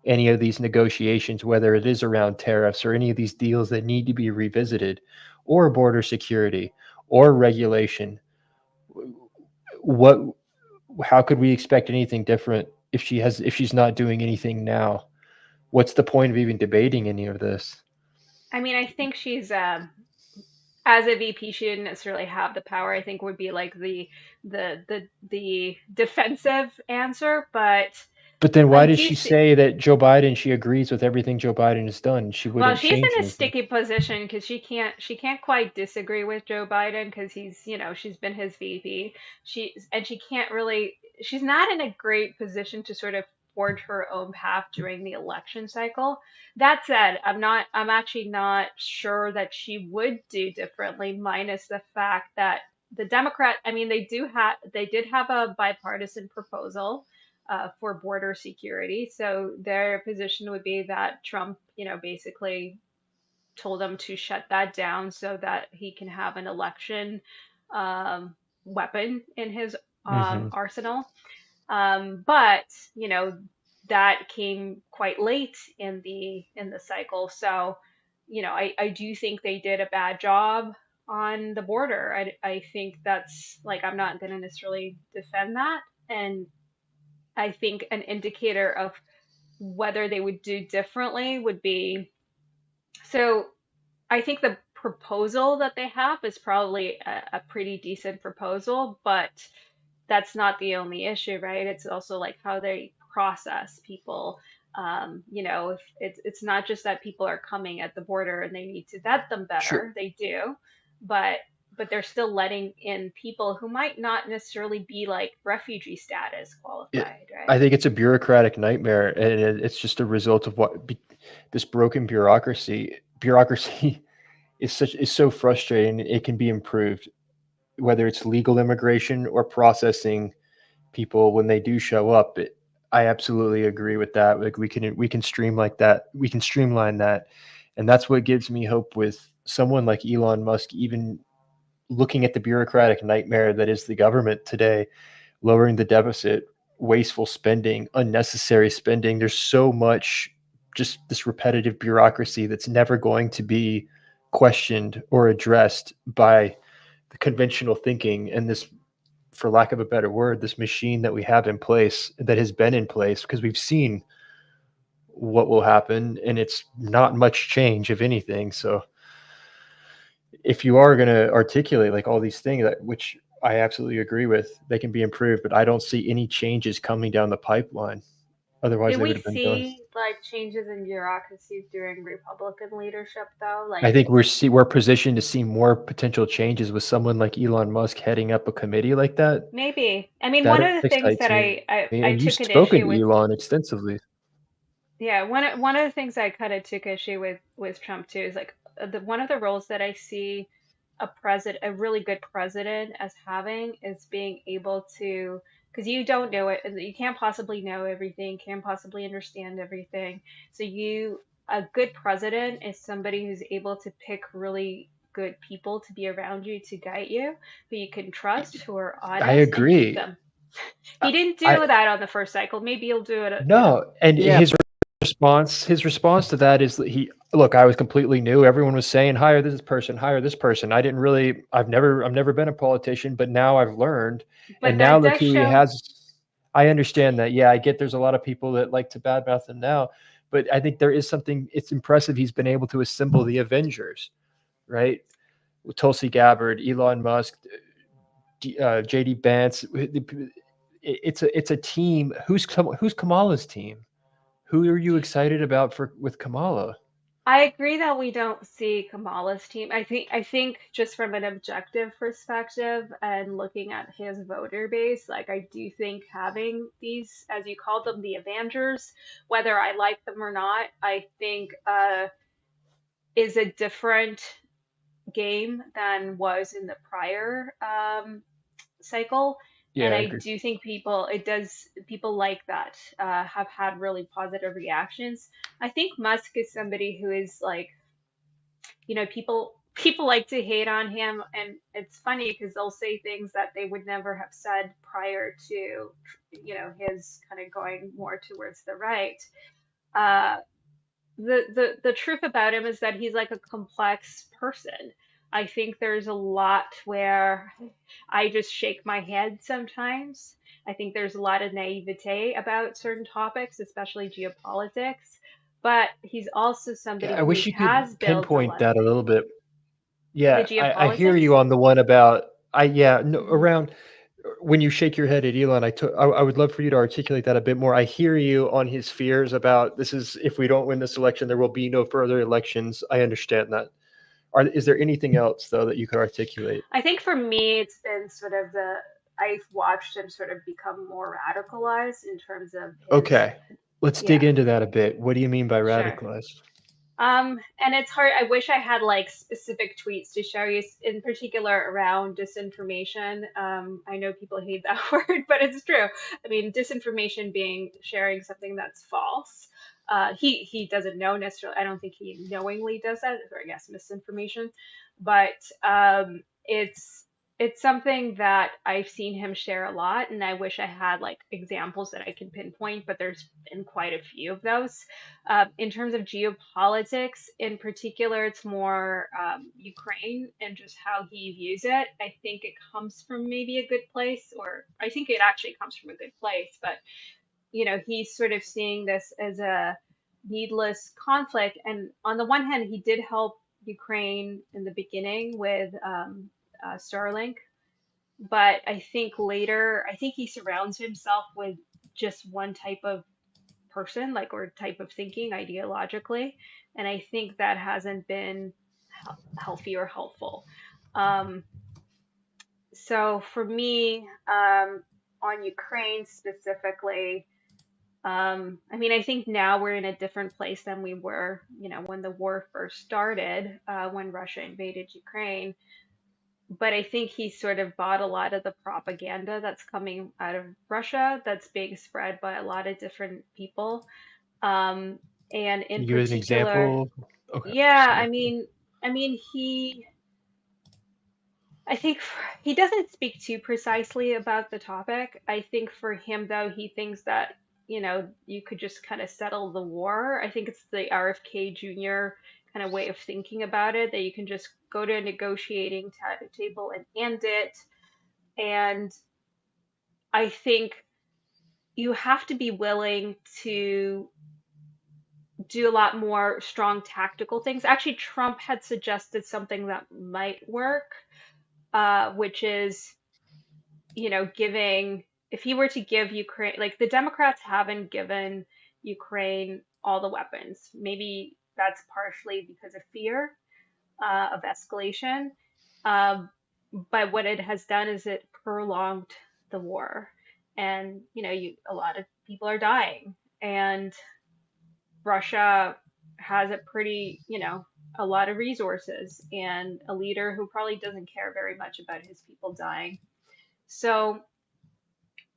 any of these negotiations, whether it is around tariffs or any of these deals that need to be revisited, or border security or regulation? What, how could we expect anything different if she's not doing anything now? What's the point of even debating any of this? I mean, I think she's as a VP, she didn't necessarily have the power. I think would be like the defensive answer, But then I why does do she see. say that she agrees with everything Joe Biden has done? She Well, wouldn't she's change in a anything. sticky position because she can't quite disagree with Joe Biden because she's been his VP. She can't really she's not in a great position to sort of forge her own path during the election cycle. That said, I'm actually not sure that she would do differently, minus the fact that I mean, they did have a bipartisan proposal for border security. So their position would be that Trump, basically told them to shut that down so that he can have an election um, weapon in his Mm-hmm. arsenal. But that came quite late in the cycle. So I do think they did a bad job on the border. I think that's like I'm not going to necessarily defend that, and I think an indicator of whether they would do differently would be so I think the proposal that they have is probably a pretty decent proposal, but that's not the only issue, right? It's also like how they process people. If it's not just that people are coming at the border and they need to vet them Sure. better, they do, but they're still letting in people who might not necessarily be like refugee status qualified, right? I think it's a bureaucratic nightmare, and it's just a result of this broken bureaucracy. Bureaucracy is so frustrating. It can be improved, whether it's legal immigration or processing people when they do show up. I absolutely agree with that. Like we can streamline that. We can streamline that, and that's what gives me hope with someone like Elon Musk. Even looking at the bureaucratic nightmare that is the government today, lowering the deficit, wasteful spending, unnecessary spending. There's so much just this repetitive bureaucracy that's never going to be questioned or addressed by the conventional thinking and this, for lack of a better word, this machine that we have in place, that has been in place, because we've seen what will happen and it's not much change, if anything. So if you are going to articulate like all these things, which I absolutely agree with, they can be improved, but I don't see any changes coming down the pipeline. Otherwise, Did they we would have been done. see like changes in bureaucracies during Republican leadership though? I Like think we're positioned to see more potential changes with someone like Elon Musk heading up a committee like that. maybe. I mean, one That of the things excites that me. I And you've took an spoken issue to with. Elon extensively. Yeah, one of the things I kind of took issue with Trump too is like one of the roles that I see a really good president as having is being able to, because you don't know it, you can't possibly know everything, can't possibly understand everything. So a good president is somebody who's able to pick really good people to be around you to guide you, who you can trust, who are I honest, and keep agree. them. He didn't I do that on the first cycle. Maybe he'll do it, No, and Yeah, his response to that is that look, I was completely new. Everyone was saying hire this person, hire this person. I've never been a politician, but now I've learned, but and now that look does who he show. has. I understand that. Yeah, I get there's a lot of people that like to badmouth him now, but I think there is something. It's impressive he's been able to assemble the Avengers, right? With Tulsi Gabbard, Elon Musk, JD Vance. It's a team. Who's Kamala's team? Who are you excited about with Kamala? I agree that we don't see Kamala's team. I think just from an objective perspective and looking at his voter base, like I do think having these, as you called them, the Avengers, whether I like them or not, I think is a different game than was in the prior cycle. Yeah, And I I agree. do think people like that have had really positive reactions. I think Musk is somebody who is like, people like to hate on him, and it's funny because they'll say things that they would never have said prior to, his kind of going more towards the right. Uh, the truth about him is that he's like a complex person. I think there's a lot where I just shake my head sometimes. I think there's a lot of naivete about certain topics, especially geopolitics. But he's also Yeah, somebody I who wish you has could built a pinpoint lot. that a little bit. The Yeah, I hear geopolitics. you on the one about no, Hmm. around when you shake your head at Elon. I would love for you to articulate that a bit more. I hear you on his fears about this is if we don't win this election, there will be no further elections. I understand that. Is there anything else though that you could articulate? I think for me, it's been sort of I've watched him sort of become more radicalized in terms of his, Okay, let's dig yeah, into that a bit. What do you mean by sure. radicalized? And it's hard. I wish I had like specific tweets to show you, in particular around disinformation. I know people hate that word, but it's true. I mean, disinformation being sharing something that's false. He doesn't know necessarily. I don't think he knowingly does that, or I guess misinformation. But it's something that I've seen him share a lot, and I wish I had like examples that I can pinpoint. But there's been quite a few of those. In terms of geopolitics, in particular, it's more Ukraine and just how he views it. I think it comes from maybe a good place, or I think it actually comes from a good place, but he's sort of seeing this as a needless conflict. And on the one hand, he did help Ukraine in the beginning with Starlink, but I think later, I think he surrounds himself with just one type of person, like, or type of thinking ideologically, and I think that hasn't been healthy or helpful. um, so for me, on Ukraine specifically, I mean, I think now we're in a different place than we were, when the war first started, when Russia invaded Ukraine. But I think he sort of bought a lot of the propaganda that's coming out of Russia, that's being spread by a lot of different people. um, and Can in you give an particular, example? Okay, yeah, sorry. I mean, I think he doesn't speak too precisely about the topic. I think for him, though, he thinks that, you could just kind of settle the war. I think it's the RFK Jr. kind of way of thinking about it, that you can just go to a negotiating table and end it. And I think you have to be willing to do a lot more strong tactical things. Actually, Trump had suggested something that might work, which is, giving, if he were to give Ukraine, like the Democrats haven't given Ukraine all the weapons. Maybe that's partially because of fear of escalation. Um, but what it has done is it prolonged the war. And, a lot of people are dying. And Russia has a pretty, a lot of resources and a leader who probably doesn't care very much about his people dying. So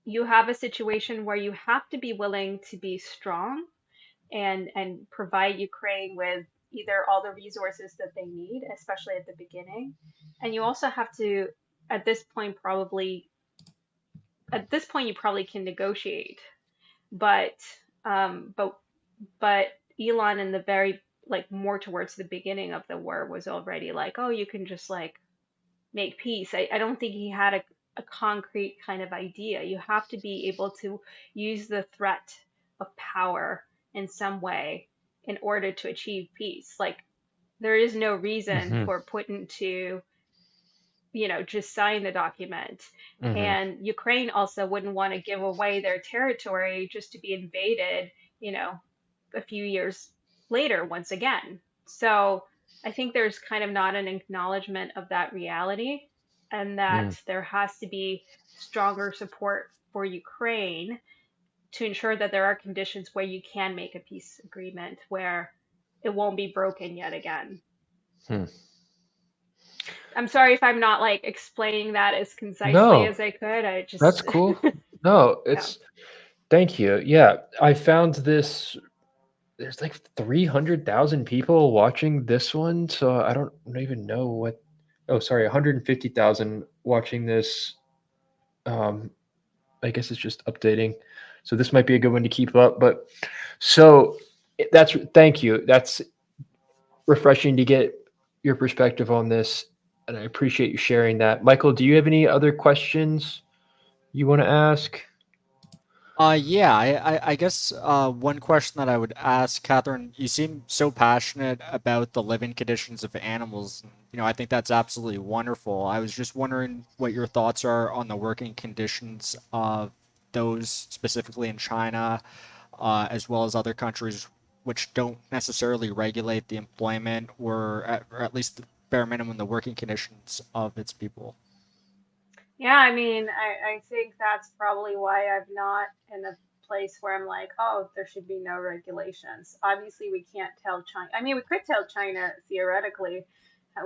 you have a situation where you have to be willing to be strong and provide Ukraine with either all the resources that they need, especially at the beginning. And you also have to, at this point, you probably can negotiate, but um, but but Elon in the very like more towards the beginning of the war was already like, oh, you can just like make peace. I don't think he had a concrete kind of idea. You have to be able to use the threat of power in some way in order to achieve peace. Like there is no reason Hmm. for Putin to, just sign the document. Hmm. And Ukraine also wouldn't want to give away their territory just to be invaded, a few years later once again. So I think there's kind of not an acknowledgement of that reality, and Mm. that there has to be stronger support for Ukraine to ensure that there are conditions where you can make a peace agreement where it won't be broken yet again. Hmm. I'm sorry if I'm not like explaining that as concisely No, as I could. I just that's cool. No, yeah. thank you. Yeah, I found this. There's like 300,000 people watching this one, so I don't even know what. Oh, sorry, 150,000 watching this. Um, I guess it's just updating. So this might be a good one to keep up. But so thank you. That's refreshing to get your perspective on this, and I appreciate you sharing that. Michael, do you have any other questions you want to ask? Yeah, I guess one question that I would ask, Catherine, you seem so passionate about the living conditions of animals. I think that's absolutely wonderful. I was just wondering what your thoughts are on the working conditions of those specifically in China, as well as other countries which don't necessarily regulate the employment or at least the bare minimum the working conditions of its people. Yeah, I mean, I think that's probably why I'm not in a place where I'm like, oh, there should be no regulations. Obviously, we can't tell China. I mean, we could tell China theoretically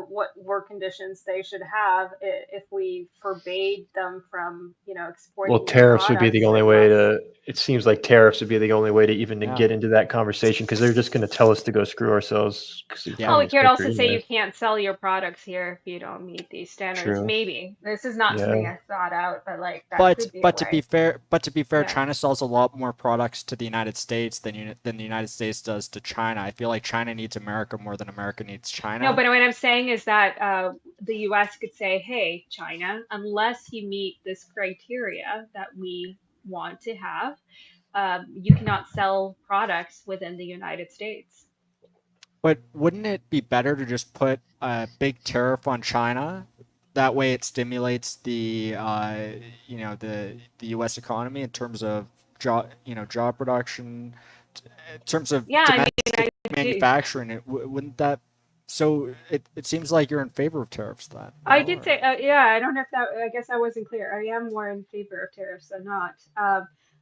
what work conditions they should have if we forbade them from, Well, exporting their tariffs would be the products only way across. to. It seems like tariffs would be the only way to even to Yeah. get into that conversation because they're just going to tell us to go screw ourselves because the Yeah. Well, we economy's could quicker also say anyway. you can't sell your products here if you don't meet these standards. True. Maybe this is not Yeah. something I thought out, but like that But could be a but to be way. fair, Yeah. China sells a lot more products to the United States than the United States does to China. I feel like China needs America more than America needs No, China. but what I'm saying is that the US could say, hey, China, unless you meet this criteria that we want to have, you cannot sell products within the United States. But wouldn't it be better to just put a big tariff on China? That way, it stimulates the U.S. economy in terms of job production, in terms of Yeah, I mean, domestic I do. manufacturing. Wouldn't that? So it seems like you're in favor of tariffs then, I no? did say, Or yeah, I don't know if that, I guess I wasn't clear. I am more in favor of tariffs than not.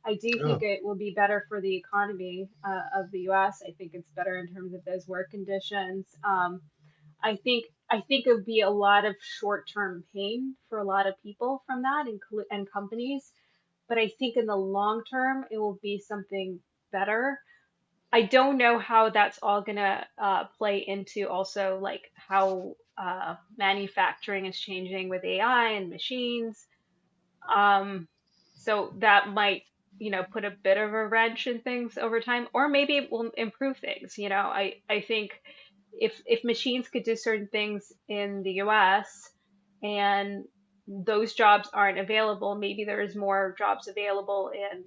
I do think Oh. it will be better for the economy of the US. I think it's better in terms of those work conditions. I think it would be a lot of short-term pain for a lot of people from that and companies, but I think in the long term it will be something better. I don't know how that's all gonna play into also like how manufacturing is changing with AI and machines. Um, so that might, put a bit of a wrench in things over time, or maybe it will improve things. I think if machines could do certain things in the US and those jobs aren't available, maybe there's more jobs available in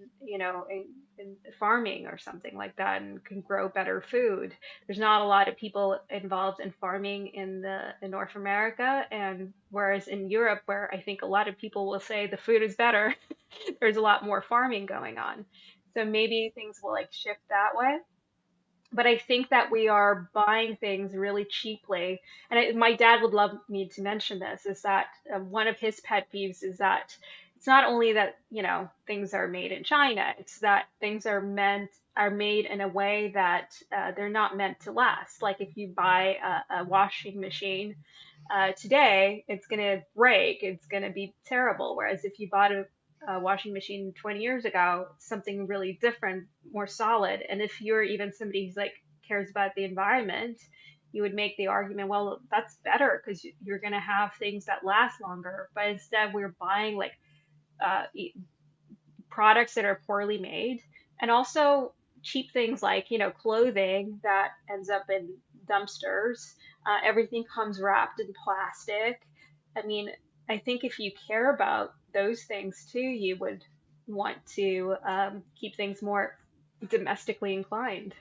farming or something like that and can grow better food. There's not a lot of people involved in farming in North America, and whereas in Europe, where I think a lot of people will say the food is better, there's a lot more farming going on. So maybe things will like shift that way. But I think that we are buying things really cheaply. And my dad would love me to mention this, is that one of his pet peeves is that it's not only that, things are made in China, it's that things are made in a way that they're not meant to last. Like if you buy a washing machine today, it's going to break, it's going to be terrible. Whereas if you bought a washing machine 20 years ago, it's something really different, more solid. And if you're even somebody who's like cares about the environment, you would make the argument, well, that's better because you're going to have things that last longer. But instead, we're buying like products that are poorly made, and also cheap things like clothing that ends up in dumpsters. Everything comes wrapped in plastic. I mean, I think if you care about those things too, you would want to keep things more domestically inclined.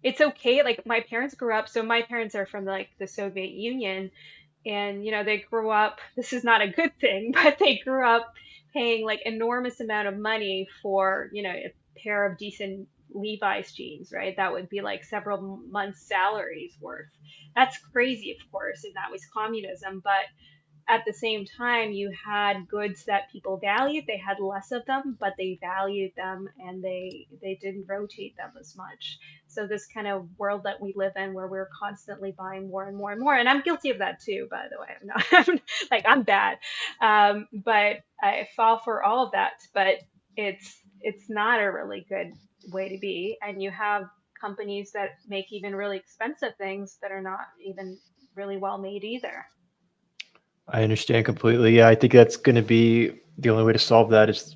It's okay. Like my parents grew up, so my parents are from like the Soviet Union, and they grew up, this is not a good thing, but they grew up paying like enormous amount of money for a pair of decent Levi's jeans, right? That would be like several months salaries worth. That's crazy, of course, and that was communism. But at the same time, you had goods that people valued. They had less of them, but they valued them, and they didn't rotate them as much. So this kind of world that we live in, where we're constantly buying more and more and more, and I'm guilty of that too, by the way. I'm not like I'm bad, but I fall for all of that. But it's not a really good way to be, and you have companies that make even really expensive things that are not even really well made either. I understand completely. Yeah, I think that's going to be the only way to solve that is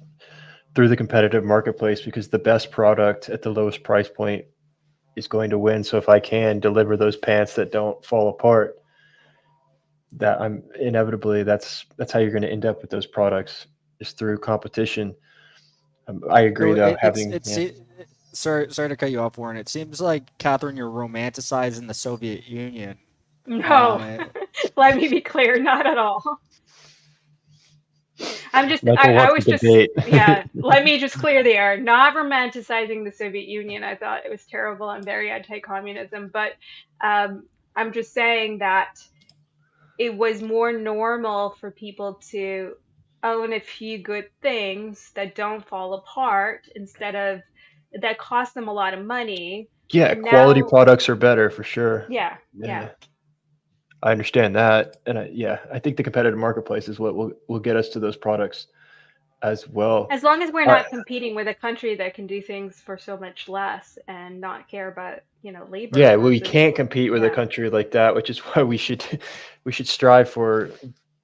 through the competitive marketplace, because the best product at the lowest price point is going to win. So if I can deliver those pants that don't fall apart, that I'm inevitably that's how you're going to end up with those products, is through competition. I agree, though. Sorry to cut you off, Warren. It seems like, Catherine, you're romanticizing the Soviet Union. No, let me be clear, not at all. I'm just, I was just, let me just clear the air. Not romanticizing the Soviet Union. I thought it was terrible. I'm very anti-communism, but I'm just saying that it was more normal for people to own a few good things that don't fall apart instead of that cost them a lot of money. Yeah, and quality now, products are better for sure. Yeah. I understand that, and I think the competitive marketplace is what will get us to those products as well. As long as we're not competing with a country that can do things for so much less and not care about labor. Yeah, well, we can't compete with a country like that, which is why we should strive for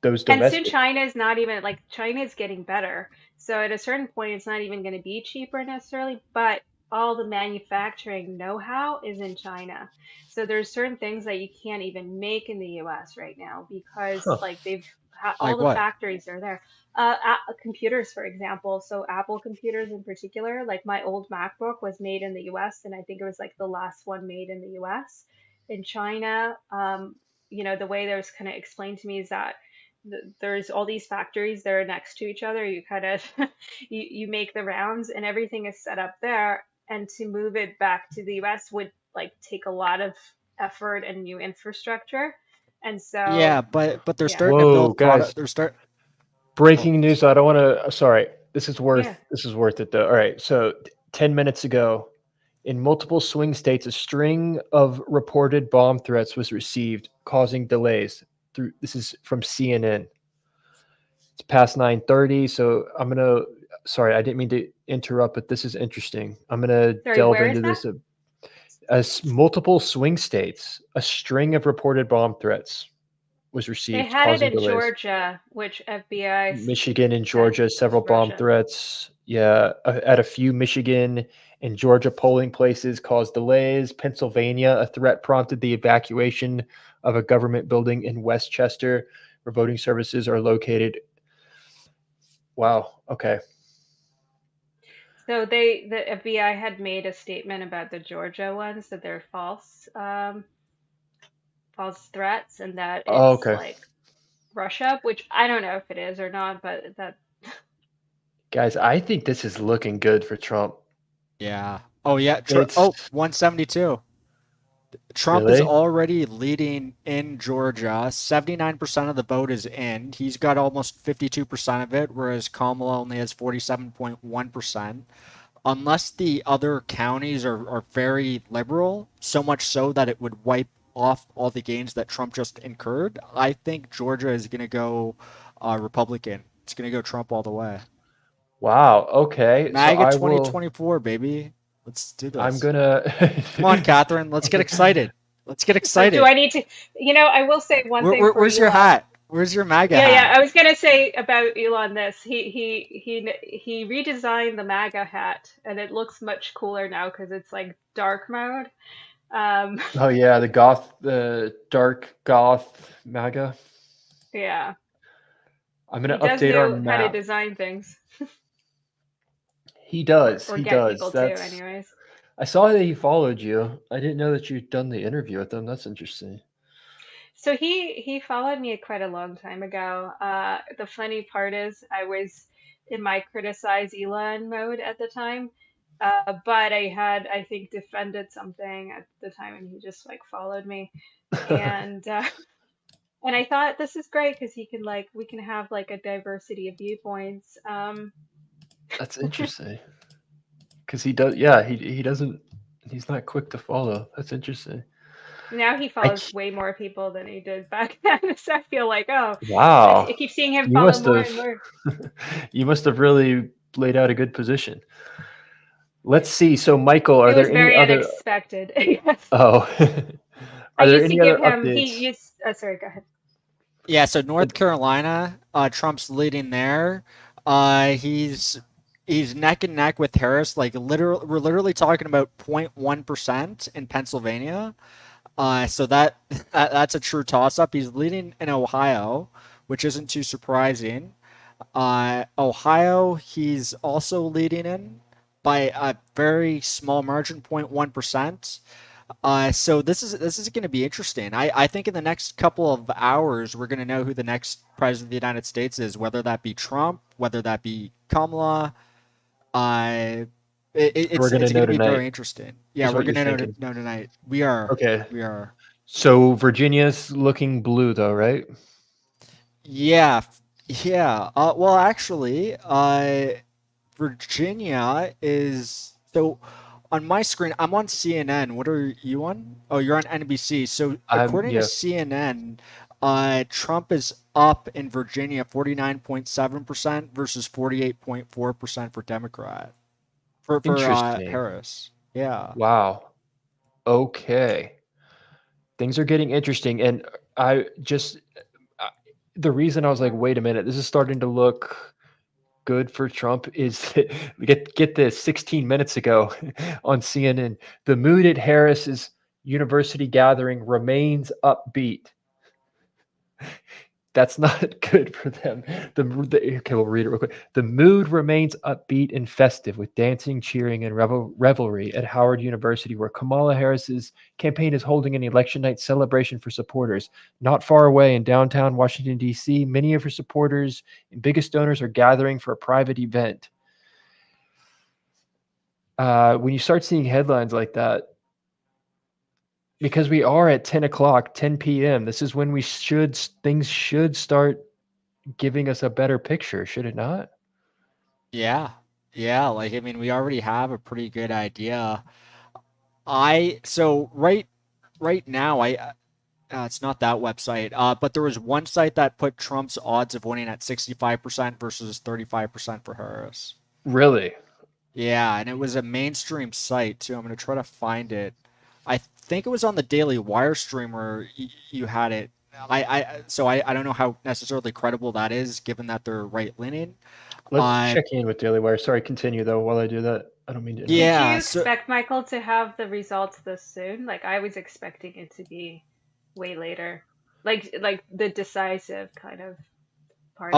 those domestic. And soon China is not even like China is getting better. So at a certain point, it's not even going to be cheaper necessarily, but all the manufacturing know-how is in China. So there's certain things that you can't even make in the U.S. right now because like they've all the factories are there. Computers, for example. So Apple computers in particular, like my old MacBook was made in the U.S. and I think it was like the last one made in the U.S. In China, the way that was kind of explained to me is that there's all these factories that are next to each other. You kind of you make the rounds and everything is set up there. And to move it back to the US would like take a lot of effort and new infrastructure. And so but they're starting to build guys. Breaking news. I don't want to. Sorry, this is worth it though. All right, so 10 minutes ago, in multiple swing states, a string of reported bomb threats was received, causing delays. This is from CNN. It's past 9:30, so I'm gonna. Sorry, I didn't mean to interrupt, but this is interesting. I'm gonna delve into this. As multiple swing states, a string of reported bomb threats was received. They had it in Georgia, which FBI. Michigan and Georgia, several bomb threats. Yeah, at a few Michigan and Georgia polling places caused delays. Pennsylvania, a threat prompted the evacuation of a government building in Westchester, where voting services are located. Wow. Okay. So the FBI had made a statement about the Georgia ones that they're false threats and that it's like Russia, which I don't know if it is or not, but that. Guys, I think this is looking good for Trump. Yeah. Oh yeah. 172. Trump is Really? already leading in Georgia. 79% of the vote is in. He's got almost 52% of it, whereas Kamala only has 47.1%. Unless the other counties are very liberal, so much so that it would wipe off all the gains that Trump just incurred, I think Georgia is going to go Republican. It's going to go Trump all the way. Wow. Okay. So MAGA I will. 2024, baby. Let's do this. I'm gonna. Come on, Catherine. Let's get excited. Let's get So excited. do I need to, I will say one thing for Where's your Elon. hat? Where's your MAGA Yeah, hat? I was gonna say about Elon this. He redesigned the MAGA hat, and it looks much cooler now because it's like dark mode. Oh yeah, the dark goth MAGA. Yeah, I'm he gonna does update our know how to map. design things, He does. or He get does. people to, That's. anyways. I saw that he followed you. I didn't know that you'd done the interview with him. That's interesting. So he followed me quite a long time ago. The funny part is I was in my criticize Elon mode at the time, but I had, I think, defended something at the time, and he just like followed me, and and I thought this is great because he can like we can have like a diversity of viewpoints. That's interesting. Because he does. Yeah, he doesn't. He's not quick to follow. That's interesting. Now he I follows c- way more people than he did back then. So I feel like, oh, Wow. I keep seeing him You follow must more have. and more. You must have really laid out a good position. Let's see. So, Michael, are It was there any very other? unexpected. Yes. Oh, I are there used to any give other him, updates? he used, sorry, go ahead. Yeah, so North Carolina, Trump's leading there. He's neck and neck with Harris. Like we're literally talking about 0.1% in Pennsylvania. So that's a true toss-up. He's leading in Ohio, which isn't too surprising. Ohio, he's also leading in by a very small margin, 0.1%. So this is going to be interesting. I think in the next couple of hours we're going to know who the next president of the United States is, whether that be Trump, whether that be Kamala. We're gonna It's know going to be tonight. very interesting. Yeah, Is we're what going you're to thinking. know tonight. We are. Okay. We are. So Virginia's looking blue, though, right? Yeah. Yeah. Well, actually, Virginia is so. On my screen, I'm on CNN. What are you on? Oh, you're on NBC. So according to Yeah. CNN, Trump is up in Virginia 49.7% versus 48.4% for Democrat. For Interesting. Harris. Yeah. Wow. Okay. Things are getting interesting, and I just the reason I was like, wait a minute, this is starting to look good for Trump is get this 16 minutes ago on CNN. The mood at Harris's university gathering remains upbeat. That's not good for them. Okay, we'll read it real quick. The mood remains upbeat and festive with dancing, cheering, and revelry at Howard University, where Kamala Harris's campaign is holding an election night celebration for supporters. Not far away in downtown Washington, D.C., many of her supporters and biggest donors are gathering for a private event. When you start seeing headlines like that, because we are at 10 o'clock, 10 p.m., this is when things should start giving us a better picture, should it not? Yeah. Yeah, like I mean, we already have a pretty good idea. So right now it's not that website, but there was one site that put Trump's odds of winning at 65% versus 35% for Harris. Really? Yeah, and it was a mainstream site too. I'm gonna try to find it. I think it was on the Daily Wire stream where you had it. So I don't know how necessarily credible that is, given that they're right leaning. Let's check in with Daily Wire. Sorry, continue though while I do that. I don't mean to. Did you expect Michael to have the results this soon? Like I was expecting it to be way later, like the decisive kind of part.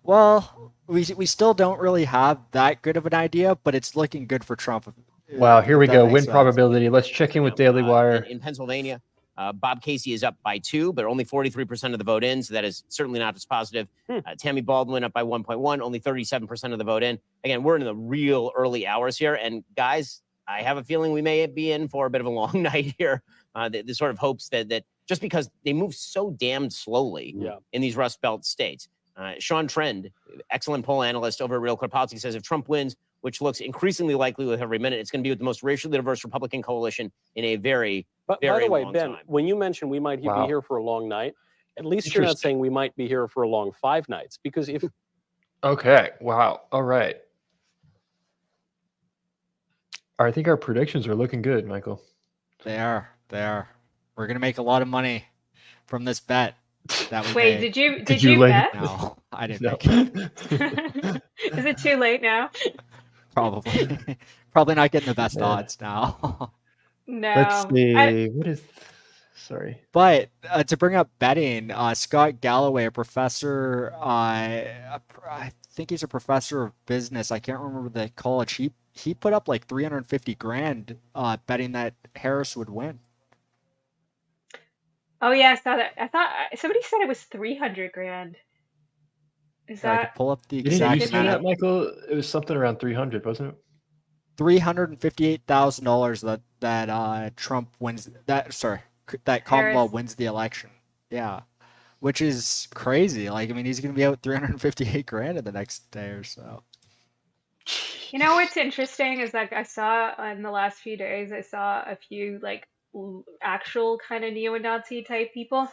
Well, we still don't really have that good of an idea, but it's looking good for Trump. Wow, here we go. Win probability. Let's check in with Daily Wire. In Pennsylvania, Bob Casey is up by 2, but only 43% of the vote in, so that is certainly not as positive. Tammy Baldwin up by 1.1, only 37% of the vote in. Again, we're in the real early hours here, and guys, I have a feeling we may be in for a bit of a long night here. The sort of hopes that just because they move so damned slowly in these Rust Belt states. Sean Trend, excellent poll analyst over at Real Clear Politics, says if Trump wins, which looks increasingly likely with every minute, it's going to be with the most racially diverse Republican coalition in a very, very by the way, long Ben, time. when you mentioned we might be here for a long night, at least you're not saying we might be here for a long 5 nights, because if Okay. Wow. All right. I think our predictions are looking good, Michael. They are. We're gonna make a lot of money from this bet that we Wait, made. did you bet? No, I didn't No. make it. Is it too late now? Probably. Probably not getting the best odds now. No. Let's see. What is? Sorry. But to bring up betting, Scott Galloway, a professor, I think he's a professor of business. I can't remember the college. He put up like 350 grand betting that Harris would win. Oh yeah, I saw that. I thought somebody said it was 300 grand. Is I could that? pull up the Didn't exact you say that, amount. Michael? It was something around 300, wasn't it? $358,000 that Trump wins. That Kamala Harris. wins the election. Yeah, which is crazy. Like, I mean, he's gonna be out 358 grand in the next day or so. You know what's interesting is like I saw in the last few days, I saw a few like actual kind of neo-Nazi type people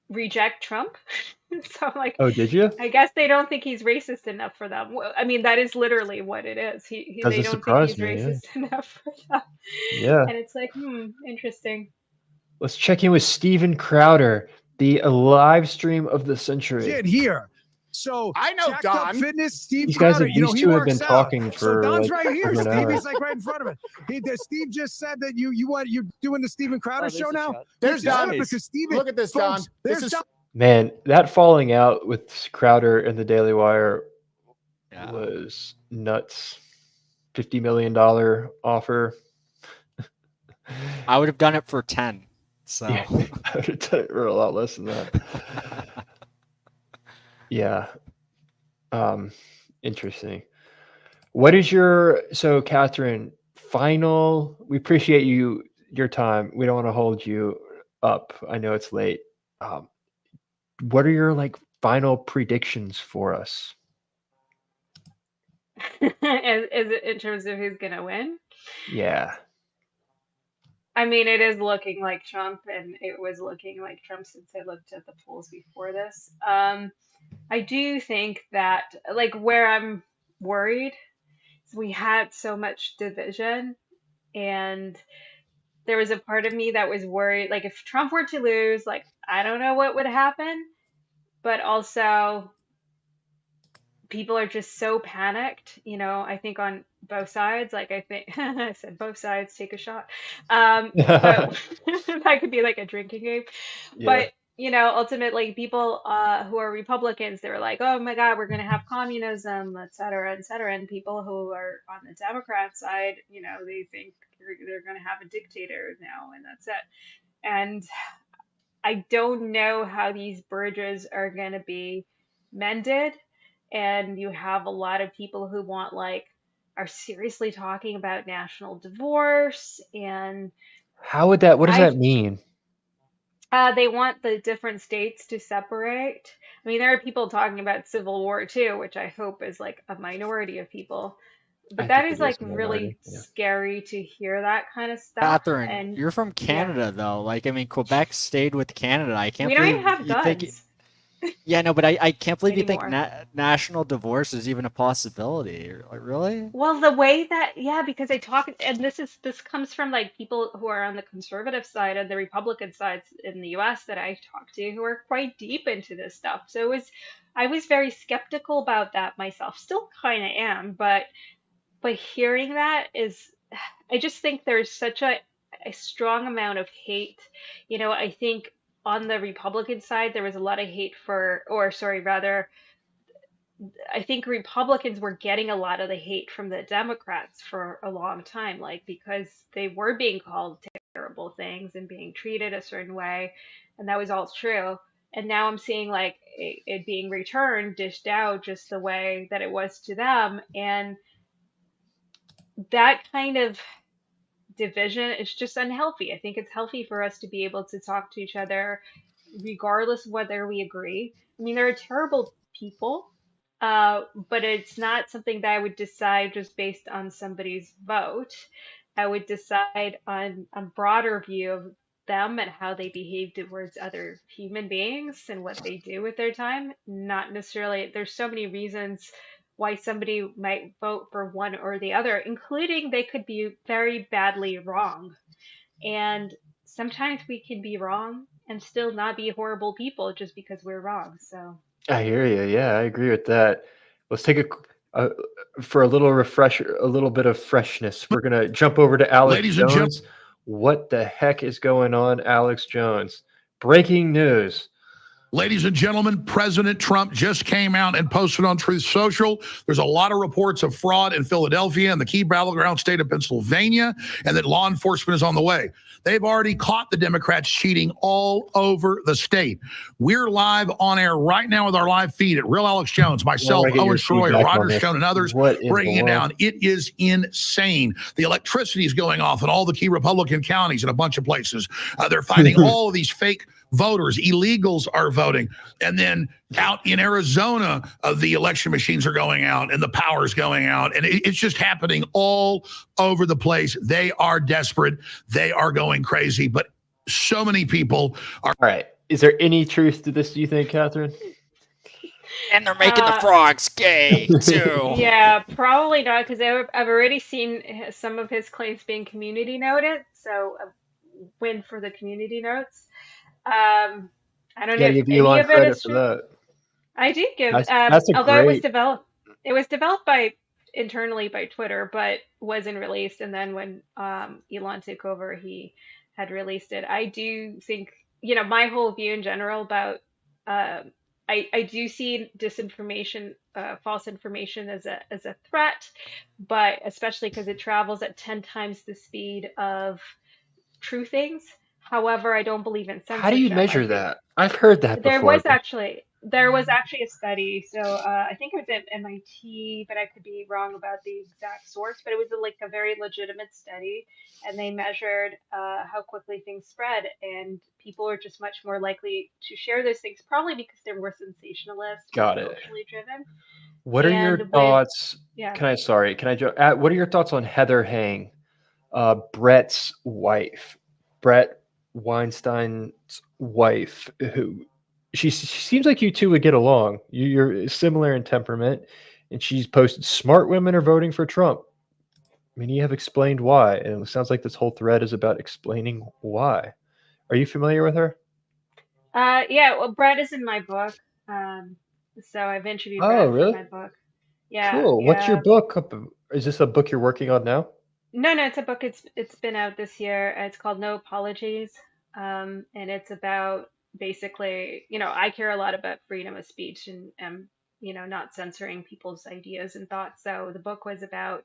reject Trump. So I'm like, Oh, did you? I guess they don't think he's racist enough for them. Well, I mean, that is literally what it is. They Doesn't don't think surprise he's me, yeah. racist enough for them. Yeah. And it's like, interesting. Let's check in with Steven Crowder, the live stream of the century. Kid here. So I know Jacked Up Don. Fitness, Steve These guys, Crowder, these he two have works been out. talking So for Don's like right here. over an hour. Stevie's like right in front of it. Steve just said that you're doing the Steven Crowder show now. There's Don. Because Steven, Look at this, Don. folks, This there's is Don. Man, that falling out with Crowder and the Daily Wire was nuts. $50 million offer. I would have done it for 10. So Yeah, I would have done it for a lot less than that. Yeah. Interesting. What is so Catherine, we appreciate your time. We don't want to hold you up. I know it's late. What are your like final predictions for us? Is it in terms of who's gonna win? Yeah. I mean, it is looking like Trump, and it was looking like Trump since I looked at the polls before this. I do think that, like, where I'm worried is we had so much division, and there was a part of me that was worried, like, if Trump were to lose, like, I don't know what would happen, but also people are just so panicked, I think on both sides. Like, I think I said both sides, take a shot. But that could be like a drinking game. Yeah. But, ultimately people who are Republicans, they were like, oh my God, we're going to have communism, et cetera, et cetera. And people who are on the Democrat side, they think they're going to have a dictator now, and that's it. And I don't know how these bridges are going to be mended. And you have a lot of people who are seriously talking about national divorce, and What does that mean? they want the different states to separate. I mean, there are people talking about civil war too, which I hope is like a minority of people. But that is like really scary to hear that kind of stuff. Catherine, And you're from Canada though. Like, I mean, Quebec stayed with Canada. I can't we don't believe even have you think. guns. Yeah, no, but I can't believe you think Anymore. national divorce is even a possibility. Like, really? Well, the way that, yeah, because I talk, and this comes from like people who are on the conservative side and the Republican sides in the US that I talk to who are quite deep into this stuff. So I was very skeptical about that myself. Still kind of am, but hearing that I just think there's such a strong amount of hate. I think on the Republican side, there was a lot of hate I think Republicans were getting a lot of the hate from the Democrats for a long time, like because they were being called terrible things and being treated a certain way, and that was all true. And now I'm seeing like it being returned, dished out just the way that it was to them. And that kind of division is just unhealthy. I think it's healthy for us to be able to talk to each other regardless of whether we agree. I mean, there are terrible people, but it's not something that I would decide just based on somebody's vote. I would decide on a broader view of them and how they behave towards other human beings and what they do with their time. Not necessarily, there's so many reasons why somebody might vote for one or the other, including they could be very badly wrong. And sometimes we can be wrong and still not be horrible people just because we're wrong. So I hear you. Yeah, I agree with that. Let's take a for a little refresher, a little bit of freshness. We're gonna jump over to Alex Ladies and Jones. What the heck is going on, Alex Jones? Breaking news. Ladies and gentlemen, President Trump just came out and posted on Truth Social. There's a lot of reports of fraud in Philadelphia and the key battleground state of Pennsylvania, and that law enforcement is on the way. They've already caught the Democrats cheating all over the state. We're live on air right now with our live feed at Real Alex Jones, myself, Owen Schroyer, Roger Stone, and others breaking it down. It is insane. The electricity is going off in all the key Republican counties in a bunch of places. They're finding all of these fake voters. Illegals are voting. And then out in Arizona, the election machines are going out and the power's going out. And it's just happening all over the place. They are desperate. They are going crazy. But so many people are. All right. Is there any truth to this, do you think, Catherine? And they're making the frogs gay, too. Yeah, probably not, because I've already seen some of his claims being community noted. So a win for the community notes. I don't know if give any Elon of it credit is for true. that. I did give, That's a although great. it was developed by internally by Twitter, but wasn't released. And then when Elon took over, he had released it. I do think, my whole view in general about, I do see disinformation, false information as a threat, but especially because it travels at 10 times the speed of true things. However, I don't believe in censorship. How do you measure that? I've heard that There before. was actually a study. So I think it was at MIT, but I could be wrong about the exact source. But it was like a very legitimate study, and they measured how quickly things spread, and people are just much more likely to share those things, probably because they're more sensationalist, Got more it. socially driven. What are your And thoughts? yeah. What are your thoughts on Heather Hang, Brett's wife, Brett Weinstein's wife, who she seems like you two would get along. You're similar in temperament, and she's posted smart women are voting for Trump. Many have explained why, and it sounds like this whole thread is about explaining why. Are you familiar with her? Yeah, well, Brett is in my book. So I've interviewed Oh, Brett for really? my book. Yeah, Cool. What's your yeah. book? Is this a book you're working on now? No, it's a book. It's been out this year. It's called No Apologies, and it's about basically, I care a lot about freedom of speech and not censoring people's ideas and thoughts. So the book was about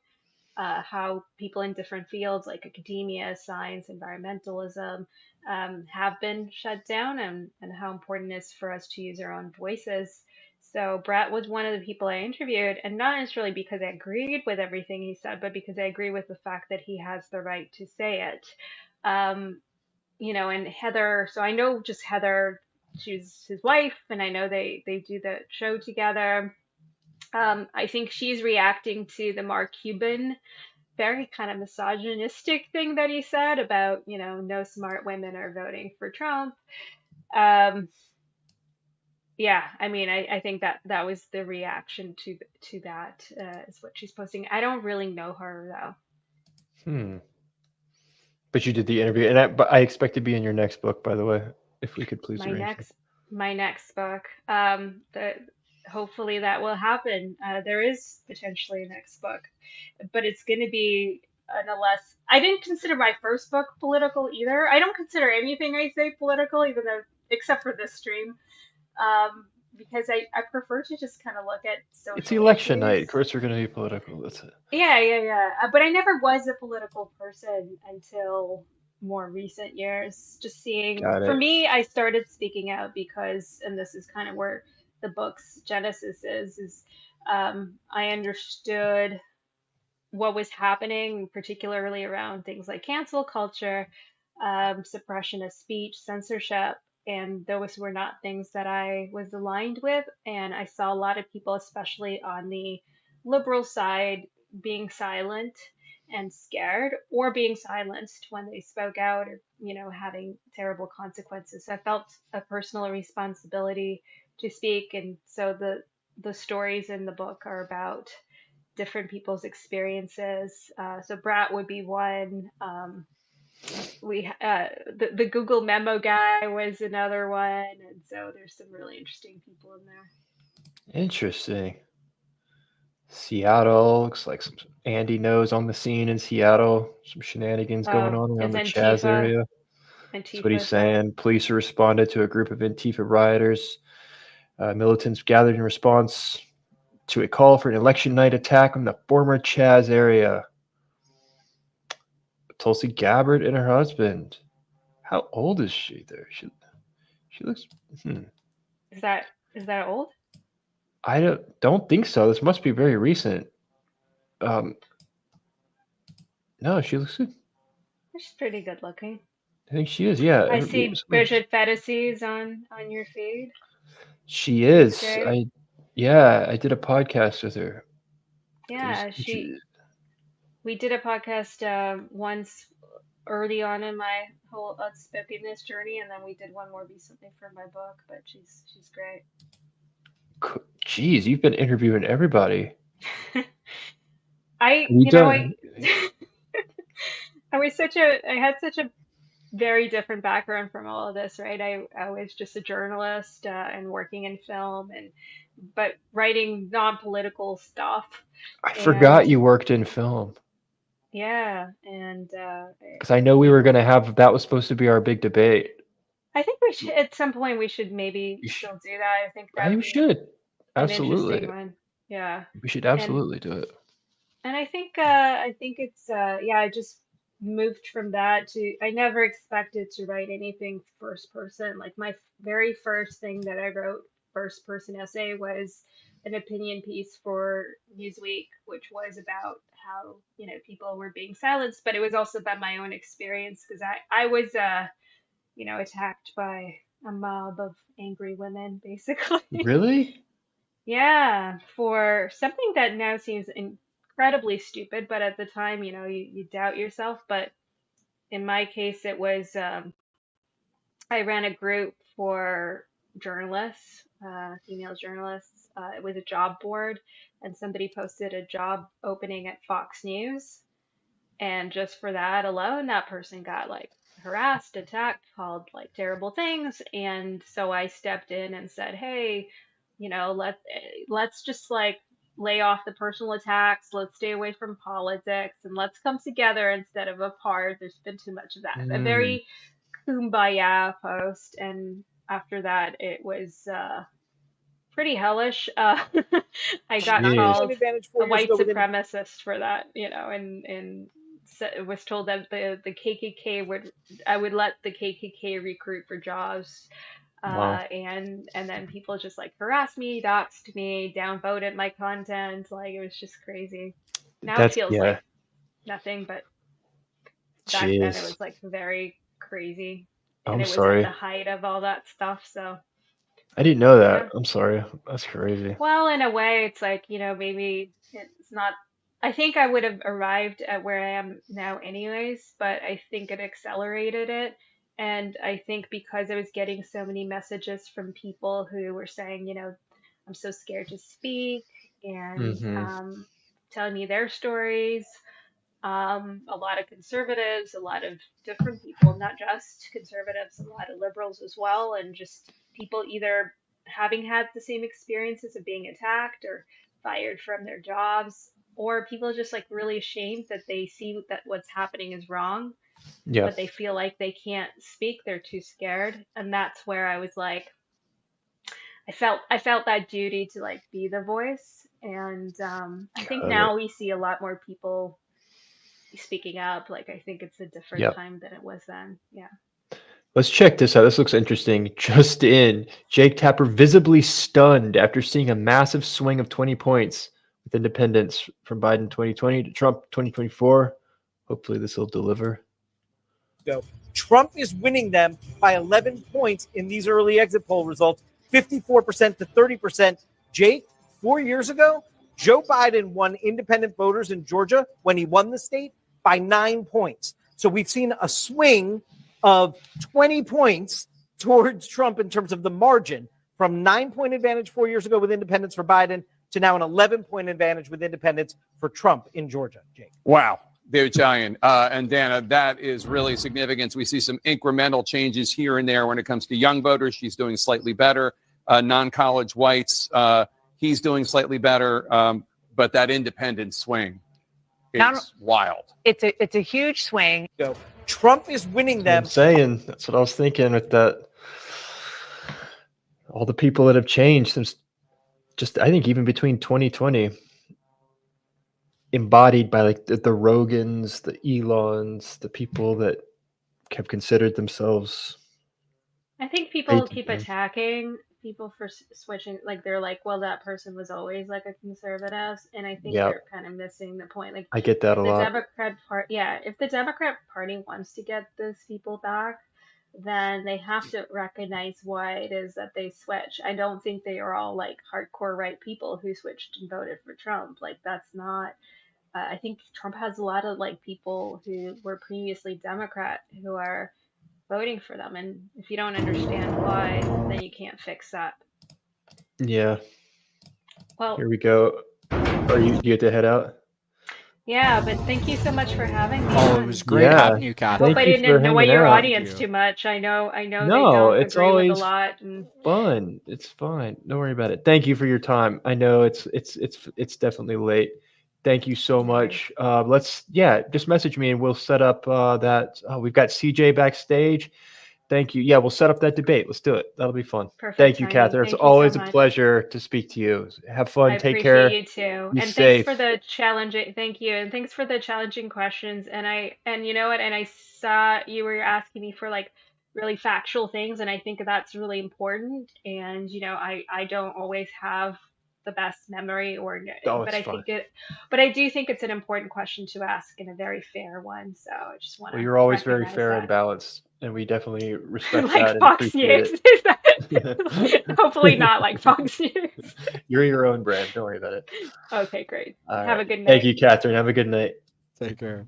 how people in different fields like academia, science, environmentalism have been shut down, and how important it is for us to use our own voices. So Brett was one of the people I interviewed, and not necessarily because I agreed with everything he said, but because I agree with the fact that he has the right to say it. And Heather, so I know just Heather, she's his wife, and I know they do the show together. I think she's reacting to the Mark Cuban very kind of misogynistic thing that he said about, no smart women are voting for Trump. Yeah, I mean, I think that was the reaction to that, is what she's posting. I don't really know her though. But you did the interview, and but I expect to be in your next book, by the way, if we could please arrange it. My next book. Hopefully that will happen. There is potentially a next book, but it's going to be nonetheless. I didn't consider my first book political either. I don't consider anything I say political, even though, except for this stream, because I prefer to just kind of look at social. It's election issues. night. Of course, we're going to be political. That's it. Yeah. But I never was a political person until more recent years. Just seeing, for me, I started speaking out because, and this is kind of where the book's genesis is I understood what was happening, particularly around things like cancel culture, suppression of speech, censorship. And those were not things that I was aligned with. And I saw a lot of people, especially on the liberal side, being silent and scared, or being silenced when they spoke out, or, having terrible consequences. So I felt a personal responsibility to speak. And so the stories in the book are about different people's experiences. So Brat would be one. The Google memo guy was another one, and so there's some really interesting people in there. Interesting. Seattle looks like some Andy knows on the scene in Seattle. Some shenanigans going on around There's the Chaz Antifa. area. That's what he's Antifa as well. saying. Police responded to a group of Antifa rioters. Militants gathered in response to a call for an election night attack on the former Chaz area. Tulsi Gabbard and her husband. How old is she there? She looks. Is that old? I don't think so. This must be very recent. No, she looks good. She's pretty good looking. I think she is. Yeah. I see Bridget Fettises on your feed. She is. Great. I did a podcast with her. Yeah, we did a podcast once early on in my whole outspokenness journey, and then we did one more recently for my book. But she's great. Jeez, you've been interviewing everybody. I had such a very different background from all of this, right? I was just a journalist and working in film, but writing non-political stuff. I forgot you worked in film. Yeah, and because I know we were going to have, that was supposed to be our big debate. I think we should, at some point, we should maybe still do that. I think that we should. Absolutely. An interesting one. Yeah. We should absolutely do it. And I think it's I just moved from that to, I never expected to write anything first person. Like my very first thing that I wrote first person essay was an opinion piece for Newsweek, which was about how, people were being silenced, but it was also about my own experience, because I was attacked by a mob of angry women, basically. Really? Yeah, for something that now seems incredibly stupid, but at the time, you doubt yourself. But in my case, it was I ran a group for journalists, female journalists. It was a job board, and somebody posted a job opening at Fox News, and just for that alone, that person got harassed, attacked, called terrible things. And so I stepped in and said, hey, let's just lay off the personal attacks. Let's stay away from politics, and let's come together instead of apart. There's been too much of that. A very kumbaya post. And after that, it was pretty hellish. I got called a white supremacist for that, and it was told that the KKK I would let the KKK recruit for jobs. Wow. And then people just harassed me, doxed me, downvoted my content. It was just crazy. Now it feels like nothing, but back then it was very crazy. And I'm it was sorry. at the height of all that stuff. So I didn't know that. Yeah. I'm sorry. That's crazy. Well, in a way, it's maybe it's not. I think I would have arrived at where I am now anyways, but I think it accelerated it. And I think because I was getting so many messages from people who were saying, I'm so scared to speak, and telling me their stories, a lot of conservatives, a lot of different people, not just conservatives, a lot of liberals as well, and just people either having had the same experiences of being attacked or fired from their jobs, or people just really ashamed that they see that what's happening is wrong. Yeah. But they feel like they can't speak, they're too scared. And that's where I was I felt that duty to be the voice. And I think now we see a lot more people speaking up. I think it's a different time than it was then. Yeah. Let's check this out. This looks interesting. Just in, Jake Tapper visibly stunned after seeing a massive swing of 20 points with independents from Biden 2020 to Trump 2024. Hopefully this will deliver. Trump is winning them by 11 points in these early exit poll results, 54% to 30%. Jake, 4 years ago, Joe Biden won independent voters in Georgia when he won the state by 9 points. So we've seen a swing of 20 points towards Trump in terms of the margin, from 9-point advantage 4 years ago with independents for Biden to now an 11-point advantage with independents for Trump in Georgia. Jake. Wow. David Chalian and Dana, that is really significant. We see some incremental changes here and there when it comes to young voters. She's doing slightly better. Non-college whites, he's doing slightly better. But that independent swing is wild. It's a huge swing. Trump is winning them. I'm saying that's what I was thinking with that. All the people that have changed since just, I think, even between 2020. Embodied by like the Rogans, the Elons, the people that have considered themselves. I think people keep attacking people for switching. Like they're like, well, that person was always like a conservative, and I think they're kind of missing the point. Like I get that a lot. If the Democrat Party wants to get those people back, then they have to recognize why it is that they switch. I don't think they are all like hardcore right people who switched and voted for Trump. Like that's not. I think Trump has a lot of like people who were previously Democrat who are voting for them, and if you don't understand why, then you can't fix that. Yeah. Well, here we go. Do you have to head out? Yeah, but thank you so much for having me. Oh, it was great having you, Kathy. I hope I didn't annoy your audience too much. I know they don't it's agree always with a lot. And fun. It's fine. Don't worry about it. Thank you for your time. I know it's definitely late. Thank you so much. Just message me and we'll set up that. We've got CJ backstage. Thank you. Yeah, we'll set up that debate. Let's do it. That'll be fun. Perfect Thank you, timing. Catherine. It's Thank you always so a much. pleasure to speak to you. Have fun. I Take care. appreciate you too. Be And safe. thanks for the challenging. Thank you, and thanks for the challenging questions. And you know what? And I saw you were asking me for like really factual things, and I think that's really important. And I don't always have the best memory but I do think it's an important question to ask and a very fair one. So I just want to. Well, you're always very fair and balanced, and we definitely respect like that and Fox appreciate News. it. Is that hopefully not like Fox News? You're your own brand. Don't worry about it. Okay, great. All Have right. a good night. Thank you, Catherine. Have a good night. Take care.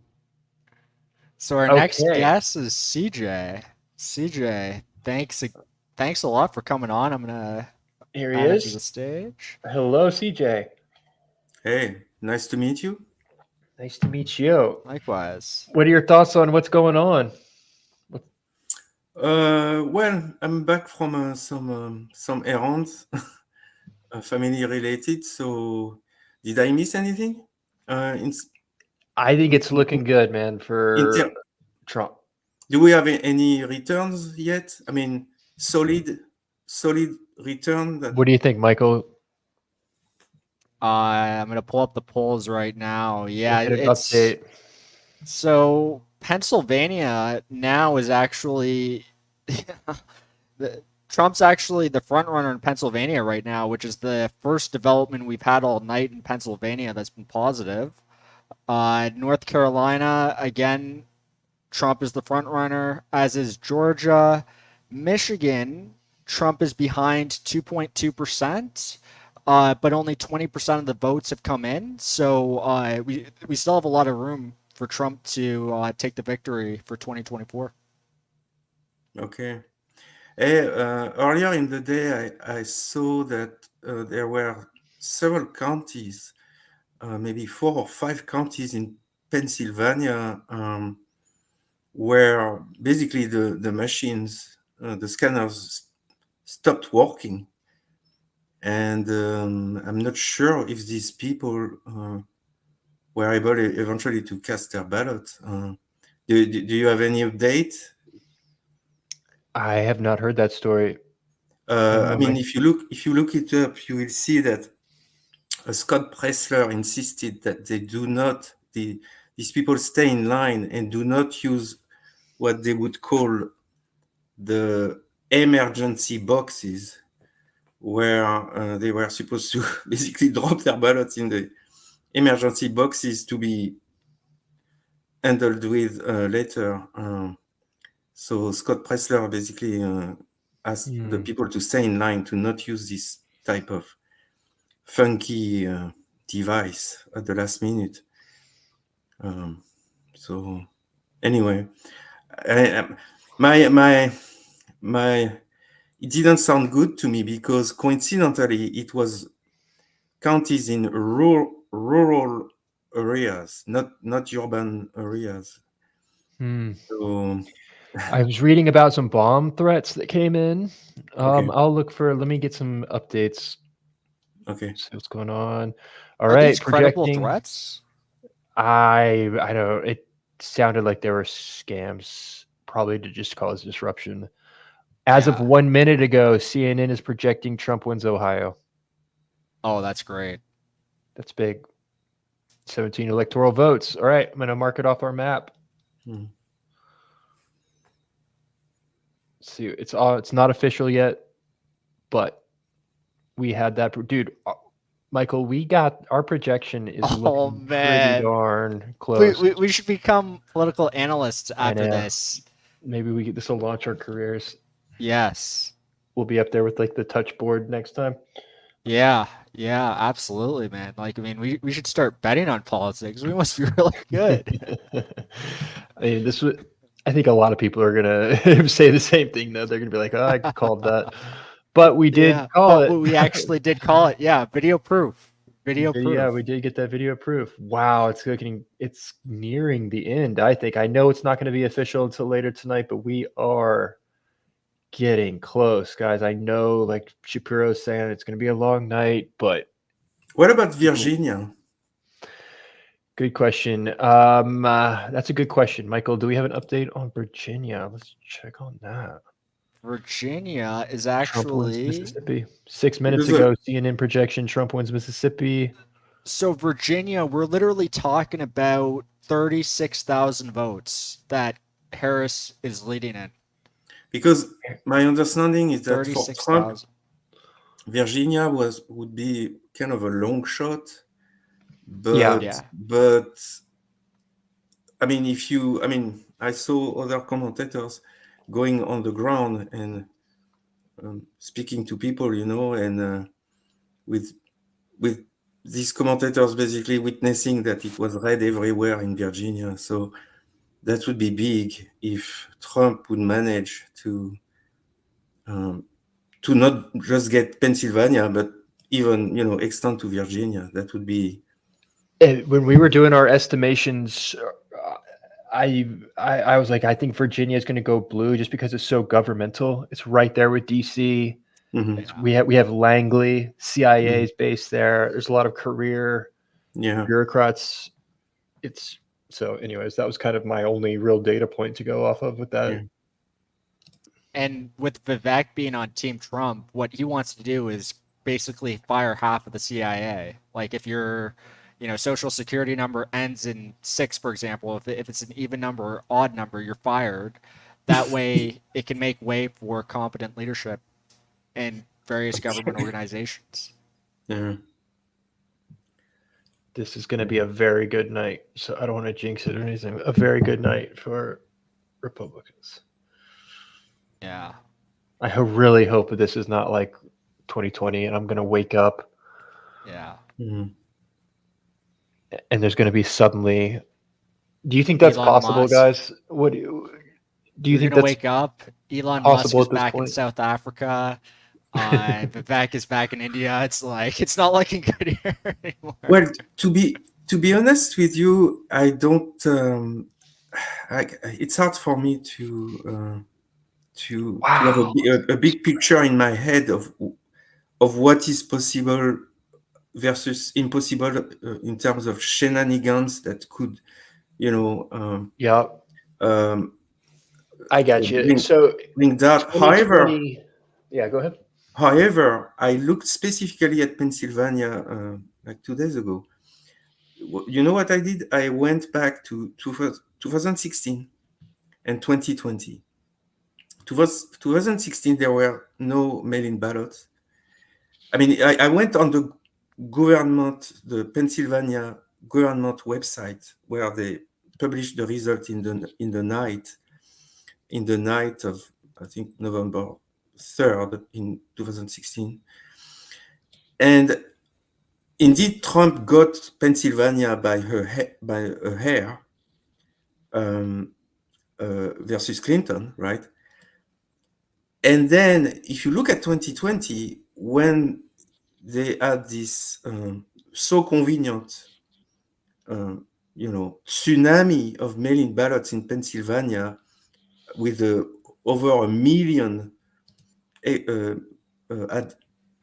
So our next guest is CJ. CJ, thanks a lot for coming on. I'm gonna Here he add him is. to the stage. Hello, CJ. Hey, nice to meet you. Nice to meet you. Likewise. What are your thoughts on what's going on? Well, I'm back from some errands, family related. So, did I miss anything? I think it's looking good, man, for Trump. Do we have any returns yet? I mean, solid return. What do you think, Michael? I'm gonna pull up the polls right now. Yeah, Get an it's update. so Pennsylvania now is actually Trump's actually the front runner in Pennsylvania right now, which is the first development we've had all night in Pennsylvania that's been positive. North Carolina, again, Trump is the front runner, as is Georgia. Michigan, Trump is behind 2.2%, but only 20% of the votes have come in. So we still have a lot of room for Trump to take the victory for 2024. Okay. Hey, earlier in the day, I saw that there were several counties, maybe 4 or 5 counties in Pennsylvania, where basically the machines, the scanners stopped working. And I'm not sure if these people were able eventually to cast their ballot. Do you have any update? I have not heard that story. I mean, if you look it up, you will see that Scott Pressler insisted that they do not, these people stay in line and do not use what they would call the emergency boxes, where they were supposed to basically drop their ballots in emergency boxes to be handled with later. So Scott Presler basically asked the people to stay in line, to not use this type of funky device at the last minute. So anyway, my it didn't sound good to me because coincidentally it was counties in rural areas, not urban areas. So I was reading about some bomb threats that came in. Okay. I'll look for. Let me get some updates. Okay. See what's going on. All Are right, these credible projecting. threats? I don't. It sounded like there were scams, probably to just cause disruption. As of 1 minute ago, CNN is projecting Trump wins Ohio. Oh, that's great. That's big. 17 electoral votes. All right, I'm going to mark it off our map. See, it's not official yet, but we had that. Dude, Michael, we got our projection is looking pretty darn close. We should become political analysts I after know. this. Maybe this will launch our careers. Yes. We'll be up there with like the touch board next time. Yeah, absolutely, man. Like, I mean, we should start betting on politics. We must be really good. I mean, I think a lot of people are gonna say the same thing though. They're gonna be like, "Oh, I called that," but we did call it. We actually did call it. Yeah, video proof. Video proof. Yeah, we did get that video proof. Wow, it's nearing the end. I think. I know it's not going to be official until later tonight, but we are getting close, guys. I know, like Shapiro's saying, it's going to be a long night, but what about Virginia? Good question. That's a good question, Michael. Do we have an update on Virginia? Let's check on that. Virginia is Trump wins actually Mississippi. 6 minutes ago, CNN projection: Trump wins Mississippi. So Virginia, we're literally talking about 36,000 votes that Harris is leading in. Because my understanding is that for Trump, 36,000. Virginia would be kind of a long shot, but I mean, I saw other commentators going on the ground and speaking to people, and with these commentators basically witnessing that it was red everywhere in Virginia. So that would be big if Trump would manage to not just get Pennsylvania, but even extend to Virginia. That would be. When we were doing our estimations, I was like, I think Virginia is going to go blue just because it's so governmental. It's right there with DC. Mm-hmm. We have Langley, CIA is based there. There's a lot of career bureaucrats. So anyways, that was kind of my only real data point to go off of with that. Yeah. And with Vivek being on Team Trump, what he wants to do is basically fire half of the CIA. Like if your social security number ends in 6, for example, if it's an even number or odd number, you're fired. That way it can make way for competent leadership in various government organizations. Yeah. This is going to be a very good night. So I don't want to jinx it or anything. A very good night for Republicans. Yeah. I really hope that this is not like 2020 and I'm going to wake up. Yeah. Mm-hmm. And there's going to be suddenly. Do you think that's Elon possible, Musk. guys? What do you You're think? Gonna That's wake up. Elon Musk possible is at this back in point? South Africa. Vivek is back in India. It's not looking good here anymore. Well, to be honest with you, I don't. It's hard for me to have a big picture in my head of what is possible versus impossible in terms of shenanigans that could, I got you. Bring that. However, yeah, go ahead. However, I looked specifically at Pennsylvania like 2 days ago. You know what I did? I went back to 2016 and 2020. 2016, there were no mail-in ballots. I mean, I went on the the Pennsylvania government website, where they published the result in the night of, I think, November 3rd in 2016. And indeed, Trump got Pennsylvania by a hair versus Clinton, right? And then if you look at 2020, when they had this so convenient, tsunami of mail-in ballots in Pennsylvania with over 1 million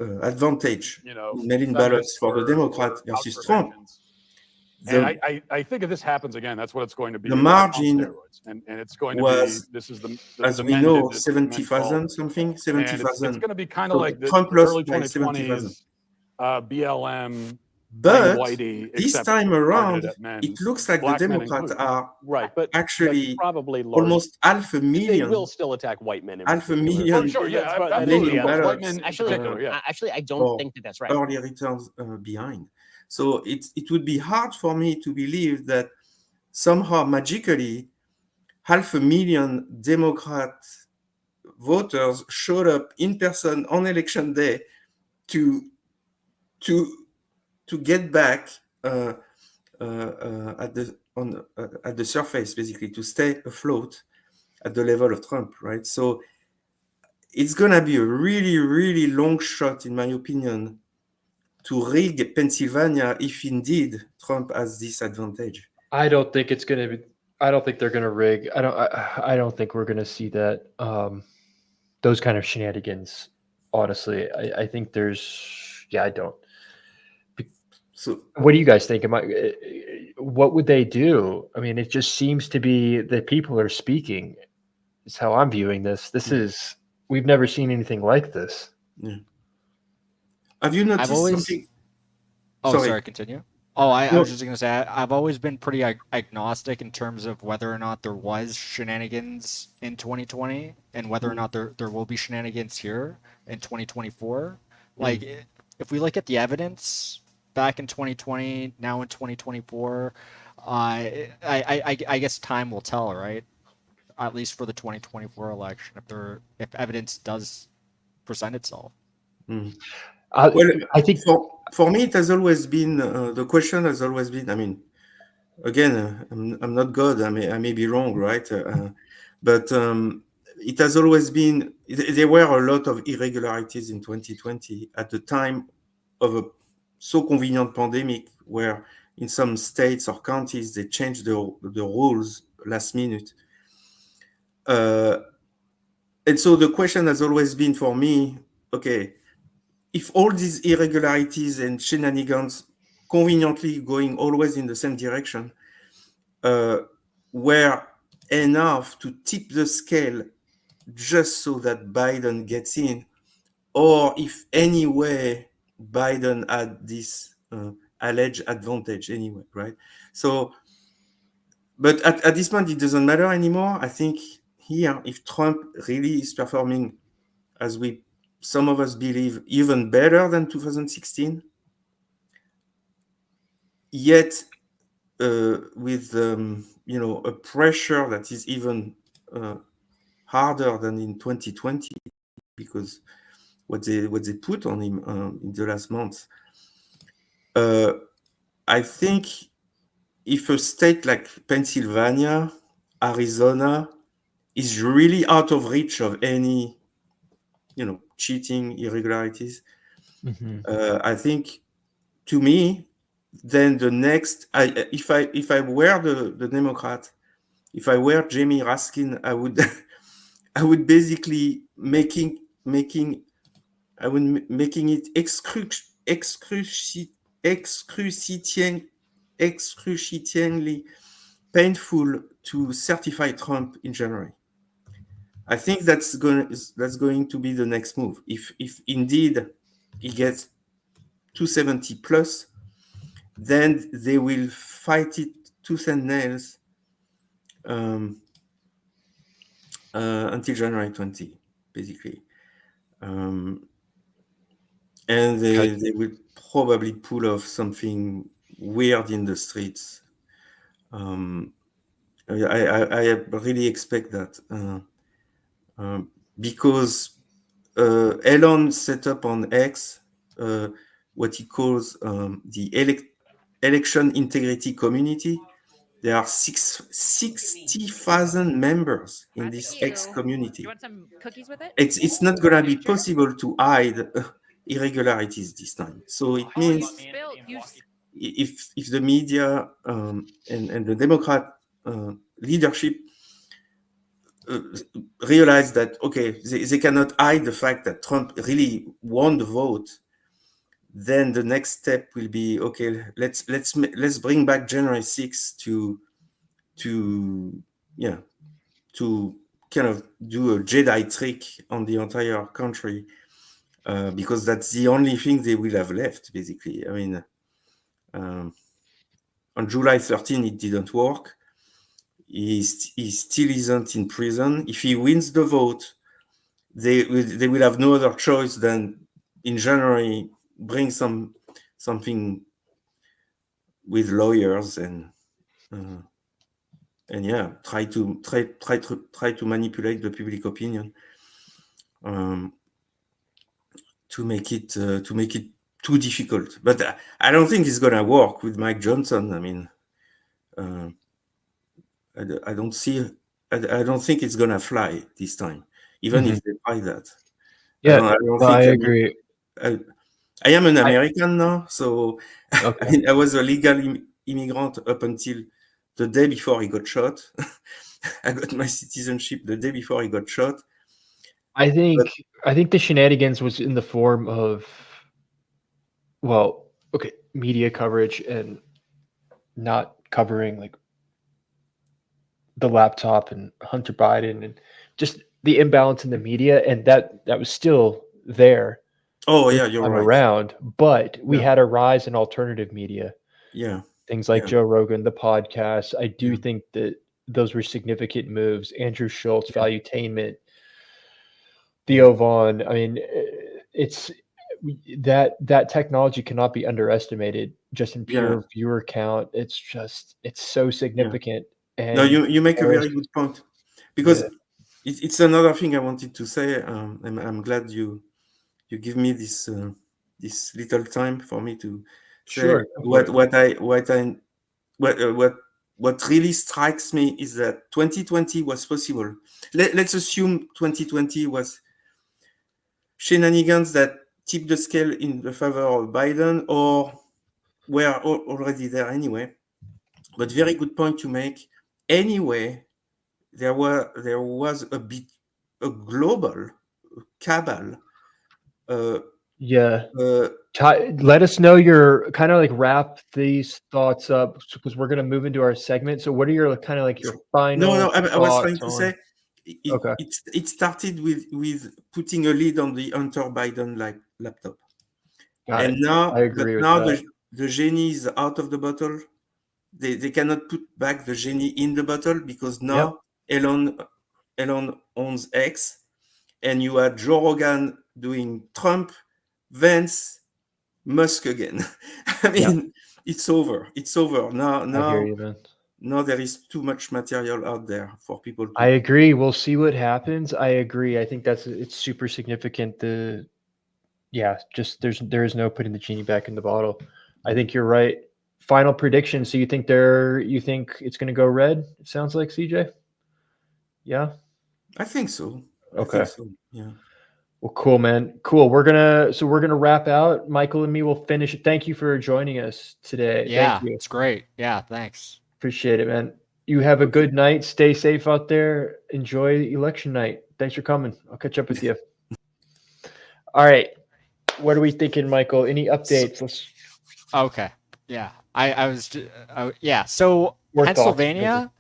advantage mail-in ballots for the Democrat versus Trump. And I think if this happens again, that's what it's going to be. The margin on steroids. And it's going to was, be, this is the as we know, 70,000 something, 70,000. It's going to be kind of like the Trump lost early by 2020s, BLM, but Whitey, this except time around, targeted at men, it looks like the black men Democrats included. are but actually probably large. almost half a They million. will still attack white men. Half a million. Oh, sure, yeah, That's absolutely. mail-in White ballots, men in Actually, particular, yeah. actually, I don't think that that's right. Early returns behind. So it would be hard for me to believe that somehow magically 500,000 Democrat voters showed up in person on election day to get back at the surface, basically, to stay afloat at the level of Trump, right? So it's gonna be a really, really long shot, in my opinion, to rig Pennsylvania if indeed Trump has this advantage. I don't think it's going to be. I don't think they're going to rig. I don't think we're going to see that. Those kind of shenanigans. Honestly, I think there's. Yeah, I don't. So, what do you guys think? What would they do? I mean, it just seems to be that people are speaking. Is how I'm viewing this. This is. We've never seen anything like this. Yeah. Have you noticed something? Oh, sorry, continue. Oh, I was just going to say, I've always been pretty agnostic in terms of whether or not there was shenanigans in 2020 and whether or not there will be shenanigans here in 2024. Like, if we look at the evidence back in 2020, now in 2024, I guess time will tell, right? At least for the 2024 election, if evidence does present itself. Well, I think for me, it has always been the question has always been. I mean, again, I'm not God. I may be wrong, right? But it has always been. There were a lot of irregularities in 2020 at the time of a so convenient pandemic, where in some states or counties they changed the rules last minute. And so the question has always been for me, okay, if all these irregularities and shenanigans conveniently going always in the same direction were enough to tip the scale just so that Biden gets in, or if anyway Biden had this alleged advantage anyway, right? So, but at this point, it doesn't matter anymore. I think here, if Trump really is performing as some of us believe even better than 2016, yet with a pressure that is even harder than in 2020, because what they put on him in the last months. I think if a state like Pennsylvania, Arizona is really out of reach of any cheating, irregularities, I think, to me, then the next, if I were the Democrat, if I were Jamie Raskin, I would I would basically making it excruciatingly painful to certify Trump in January. I think that's going to be the next move. If indeed he gets 270 plus, then they will fight it tooth and nails until January 20, basically. And they will probably pull off something weird in the streets. I really expect that because Elon set up on X what he calls the election integrity community. There are 60,000 members in this X community. You want some cookies with it? It's not going to be possible to hide irregularities this time. So it means if the media and the Democrat leadership realize that, okay, they cannot hide the fact that Trump really won the vote, then the next step will be, okay, let's bring back January 6th to kind of do a Jedi trick on the entire country, because that's the only thing they will have left, basically. I mean, on July 13, it didn't work. He still isn't in prison. If he wins the vote, they will have no other choice than in January bring something with lawyers and try to manipulate the public opinion to make it too difficult. But I don't think it's gonna work with Mike Johnson. I mean, I don't think it's gonna fly this time, even if they try that. Yeah, I agree. I am an American now, so Okay. I mean, I was a legal immigrant up until the day before he got shot. I got my citizenship the day before he got shot. I think the shenanigans was in the form of, media coverage and not covering like the laptop and Hunter Biden and just the imbalance in the media, and that was still there. Oh yeah, you're right. Around, but we had a rise in alternative media. Yeah, things like Joe Rogan, the podcast. I do think that those were significant moves. Andrew Schultz, Valuetainment, Theo Vaughn. I mean, it's that technology cannot be underestimated. Just in pure viewer count, it's so significant. And no, you make a very good point, because it's another thing I wanted to say. I'm glad you give me this little time for me to say what really strikes me is that 2020 was possible. Let's assume 2020 was shenanigans that tipped the scale in the favor of Biden, or were already there anyway. But very good point you make. Anyway, there was a global cabal. Let us know your kind of like wrap these thoughts up, because we're going to move into our segment. So what are your kind of like your final I was trying to on... say it started with putting a lid on the Hunter Biden laptop. And now I agree with that. the genie is out of the bottle. They cannot put back the genie in the bottle, because now Elon owns X, and you had Joe Rogan doing Trump, Vance, Musk again. I mean, it's over. It's over. Now I hear you, man. Now there is too much material out there for people to... I agree. We'll see what happens. I agree. I think it's super significant. There is no putting the genie back in the bottle. I think you're right. Final prediction. So you think it's going to go red? It sounds like, CJ. Yeah, I think so. Okay. I think so. Yeah. Well, cool, man. Cool. We're gonna wrap out. Michael and me will finish. Thank you for joining us today. Yeah, Thank you. It's great. Yeah, thanks. Appreciate it, man. You have a good night. Stay safe out there. Enjoy election night. Thanks for coming. I'll catch up with you. All right. What are we thinking, Michael? Any updates? Okay. Yeah. So Pennsylvania.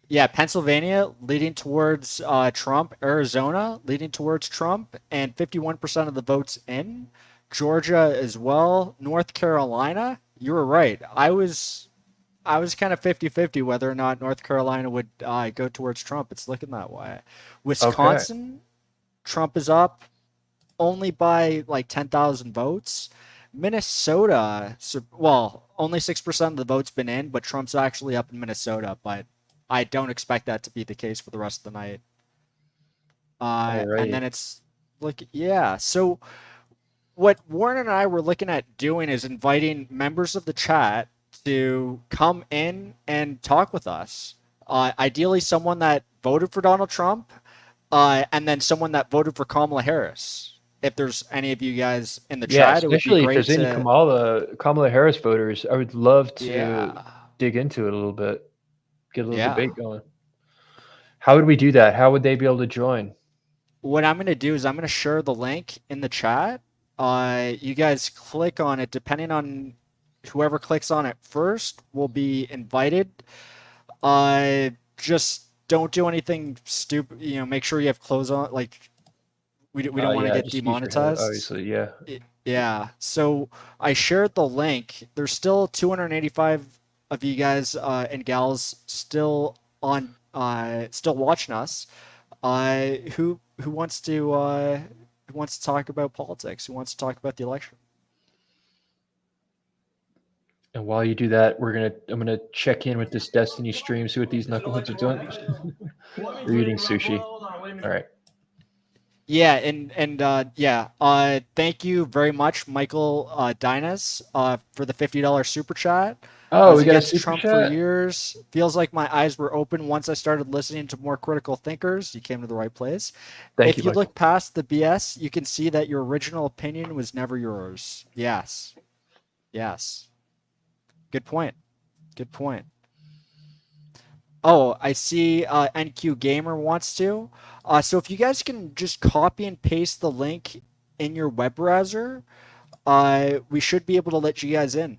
Yeah, Pennsylvania leading towards Trump, Arizona leading towards Trump, and 51% of the votes in. Georgia as well. North Carolina, you were right. I was kind of 50-50 whether or not North Carolina would go towards Trump. It's looking that way. Wisconsin, Trump is up only by like 10,000 votes. Minnesota, well, only 6% of the vote's been in, but Trump's actually up in Minnesota, but I don't expect that to be the case for the rest of the night. And then it's yeah. So what Warren and I were looking at doing is inviting members of the chat to come in and talk with us. Ideally, someone that voted for Donald Trump, and then someone that voted for Kamala Harris. If there's any of you guys in the chat, it would be especially if great there's any Kamala Harris voters, I would love to dig into it a little bit, get a little debate going. How would we do that? How would they be able to join? What I'm going to do is I'm going to share the link in the chat. You guys click on it. Depending on whoever clicks on it first will be invited. Just don't do anything stupid. You know, make sure you have clothes on. Like we don't want to get demonetized. Obviously, yeah. Yeah. So I shared the link. There's still 285 of you guys and gals still on, still watching us. Who wants to talk about politics? Who wants to talk about the election? And while you do that, I'm gonna check in with this Destiny stream, see what these knuckleheads are doing. They're eating sushi. All right. Yeah, thank you very much, Michael Dinas, for the $50 super chat. Oh, we got a against super Trump chat? for years. Feels like my eyes were open once I started listening to more critical thinkers. You came to the right place. Thank If you, you look past the BS, you can see that your original opinion was never yours. Yes. Yes. Good point. Good point. Oh, I see NQ Gamer wants to. So if you guys can just copy and paste the link in your web browser, we should be able to let you guys in.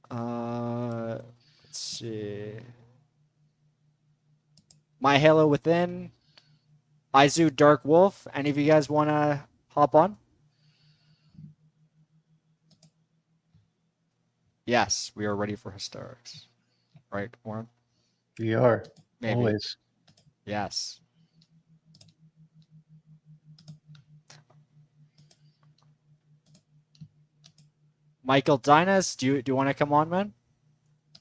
Let's see. My Halo Within, Izu Dark Wolf. Any of you guys want to hop on? Yes, we are ready for hysterics. Right, Warren? We are. Maybe. Always. Yes. Michael Dinas, do you want to come on, man?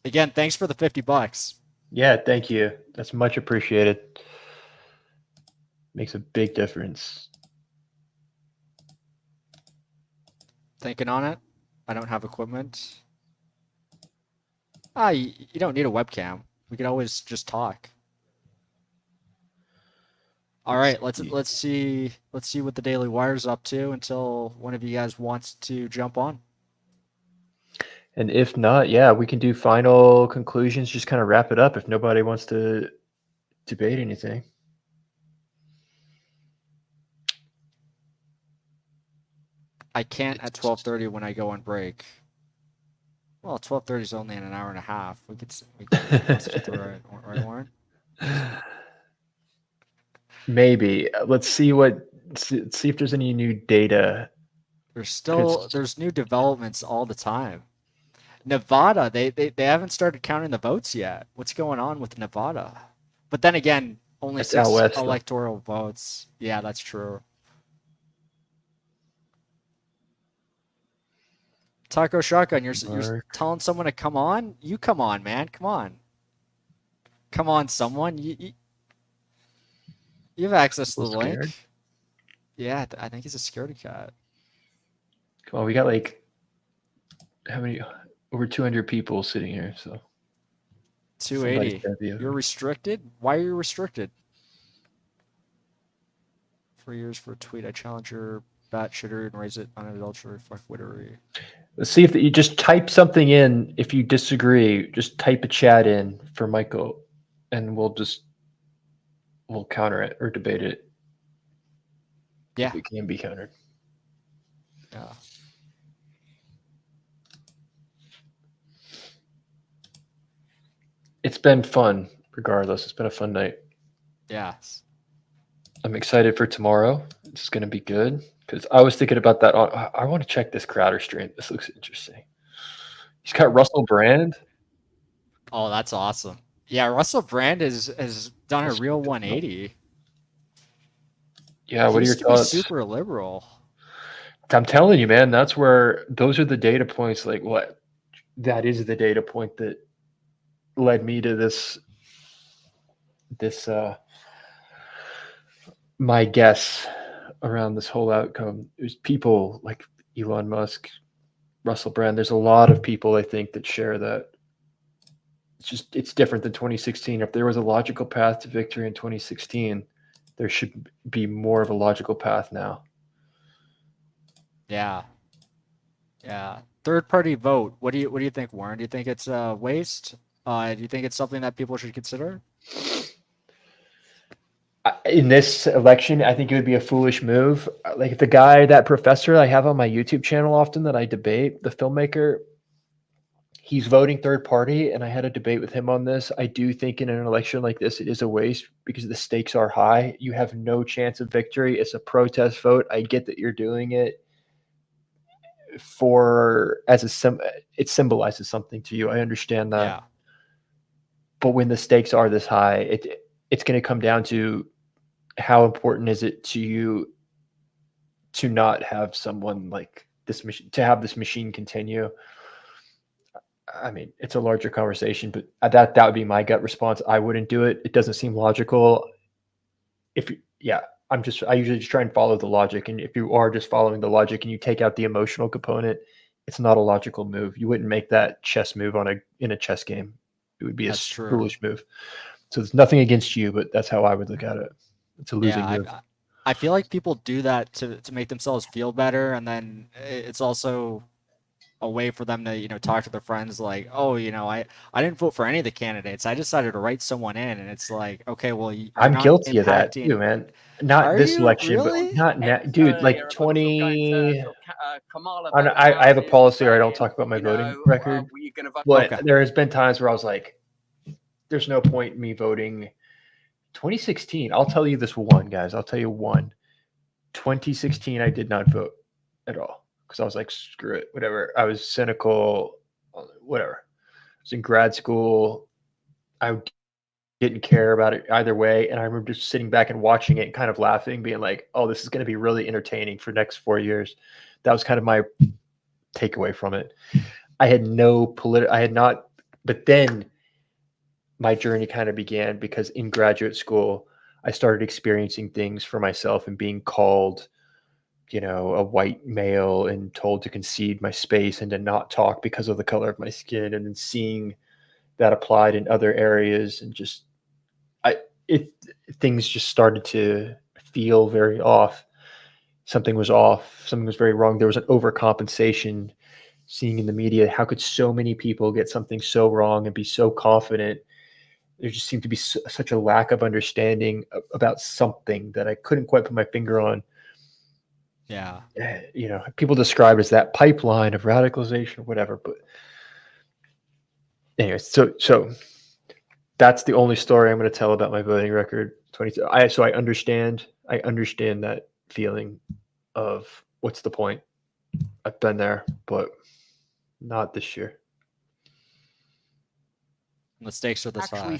Again, thanks for the $50. Yeah, thank you. That's much appreciated. Makes a big difference. Thinking on it. I don't have equipment. You don't need a webcam. We could always just talk. All right, let's see what the Daily Wire's up to until one of you guys wants to jump on. And if not, yeah, we can do final conclusions, just kind of wrap it up if nobody wants to debate anything. I can't at 12:30 when I go on break. Well, 12:30 is only in an hour and a half. We could let's get through it, right, Warren? Maybe. Let's see if there's any new data. There's new developments all the time. Nevada, they haven't started counting the votes yet. What's going on with Nevada? But then again, only 6 electoral votes. Yeah, that's true. Taco Shotgun, you're telling someone to come on? You come on, man. Come on. Come on, someone. You have access to the link. Yeah, I think he's a scaredy cat. Come on, we got like how many? Over 200 people sitting here, so 280. You're restricted? Why are you restricted? 3 years for a tweet. I challenge your bat shitter and raise it unadulterated fuckwittery. Let's see if you just type something in. If you disagree, just type a chat in for Michael, and we'll counter it or debate it. Yeah, it can be countered. Yeah. It's been fun, regardless. It's been a fun night. Yes. I'm excited for tomorrow. It's going to be good because I was thinking about that. I want to check this Crowder stream. This looks interesting. He's got Russell Brand. Oh, that's awesome. Yeah, Russell Brand has done a real 180. Yeah, what are your thoughts? Super liberal. I'm telling you, man, those are the data points. Like what? That is the data point that led me to this my guess around this whole outcome. It was people like Elon Musk, Russell Brand. There's a lot of people I think that share that. It's different than 2016. If there was a logical path to victory in 2016, there should be more of a logical path now. Yeah. Yeah. Third party vote. What do you think, Warren? Do you think it's a waste? Do you think it's something that people should consider? In this election, I think it would be a foolish move. Like that professor I have on my YouTube channel often that I debate, the filmmaker, he's voting third party, and I had a debate with him on this. I do think in an election like this, it is a waste because the stakes are high. You have no chance of victory. It's a protest vote. I get that you're doing it it symbolizes something to you. I understand that. Yeah. But when the stakes are this high, it's going to come down to how important is it to you to not have someone like this machine, to have this machine continue. I mean, it's a larger conversation, but that would be my gut response. I wouldn't do it. It doesn't seem logical. I usually just try and follow the logic. And if you are just following the logic and you take out the emotional component, it's not a logical move. You wouldn't make that chess move in a chess game. It would be foolish move. So there's nothing against you, but that's how I would look at it. It's a losing move. I feel like people do that to make themselves feel better, and then it's also a way for them to talk to their friends like, oh, I didn't vote for any of the candidates. I decided to write someone in, and it's like, okay, well, I'm guilty of that too, man. Not this election, really? But not now, dude. Like 20. I have a policy where I don't talk about my voting record, but there has been times where I was like, "There's no point in me voting." 2016, I'll tell you this one, guys. I'll tell you one. 2016, I did not vote at all because I was like, screw it, whatever. I was cynical, whatever. I was in grad school. I didn't care about it either way. And I remember just sitting back and watching it and kind of laughing, being like, oh, this is going to be really entertaining for the next 4 years. That was kind of my takeaway from it. I had but then my journey kind of began because in graduate school, I started experiencing things for myself and being called, a white male and told to concede my space and to not talk because of the color of my skin, and then seeing that applied in other areas, and things just started to feel very off. Something was off. Something was very wrong. There was an overcompensation. Seeing in the media, how could so many people get something so wrong and be so confident? There just seemed to be such a lack of understanding about something that I couldn't quite put my finger on. Yeah. People describe it as that pipeline of radicalization or whatever. But anyways, so that's the only story I'm going to tell about my voting record. So I understand that feeling of what's the point? I've been there, but not this year. The stakes are this high.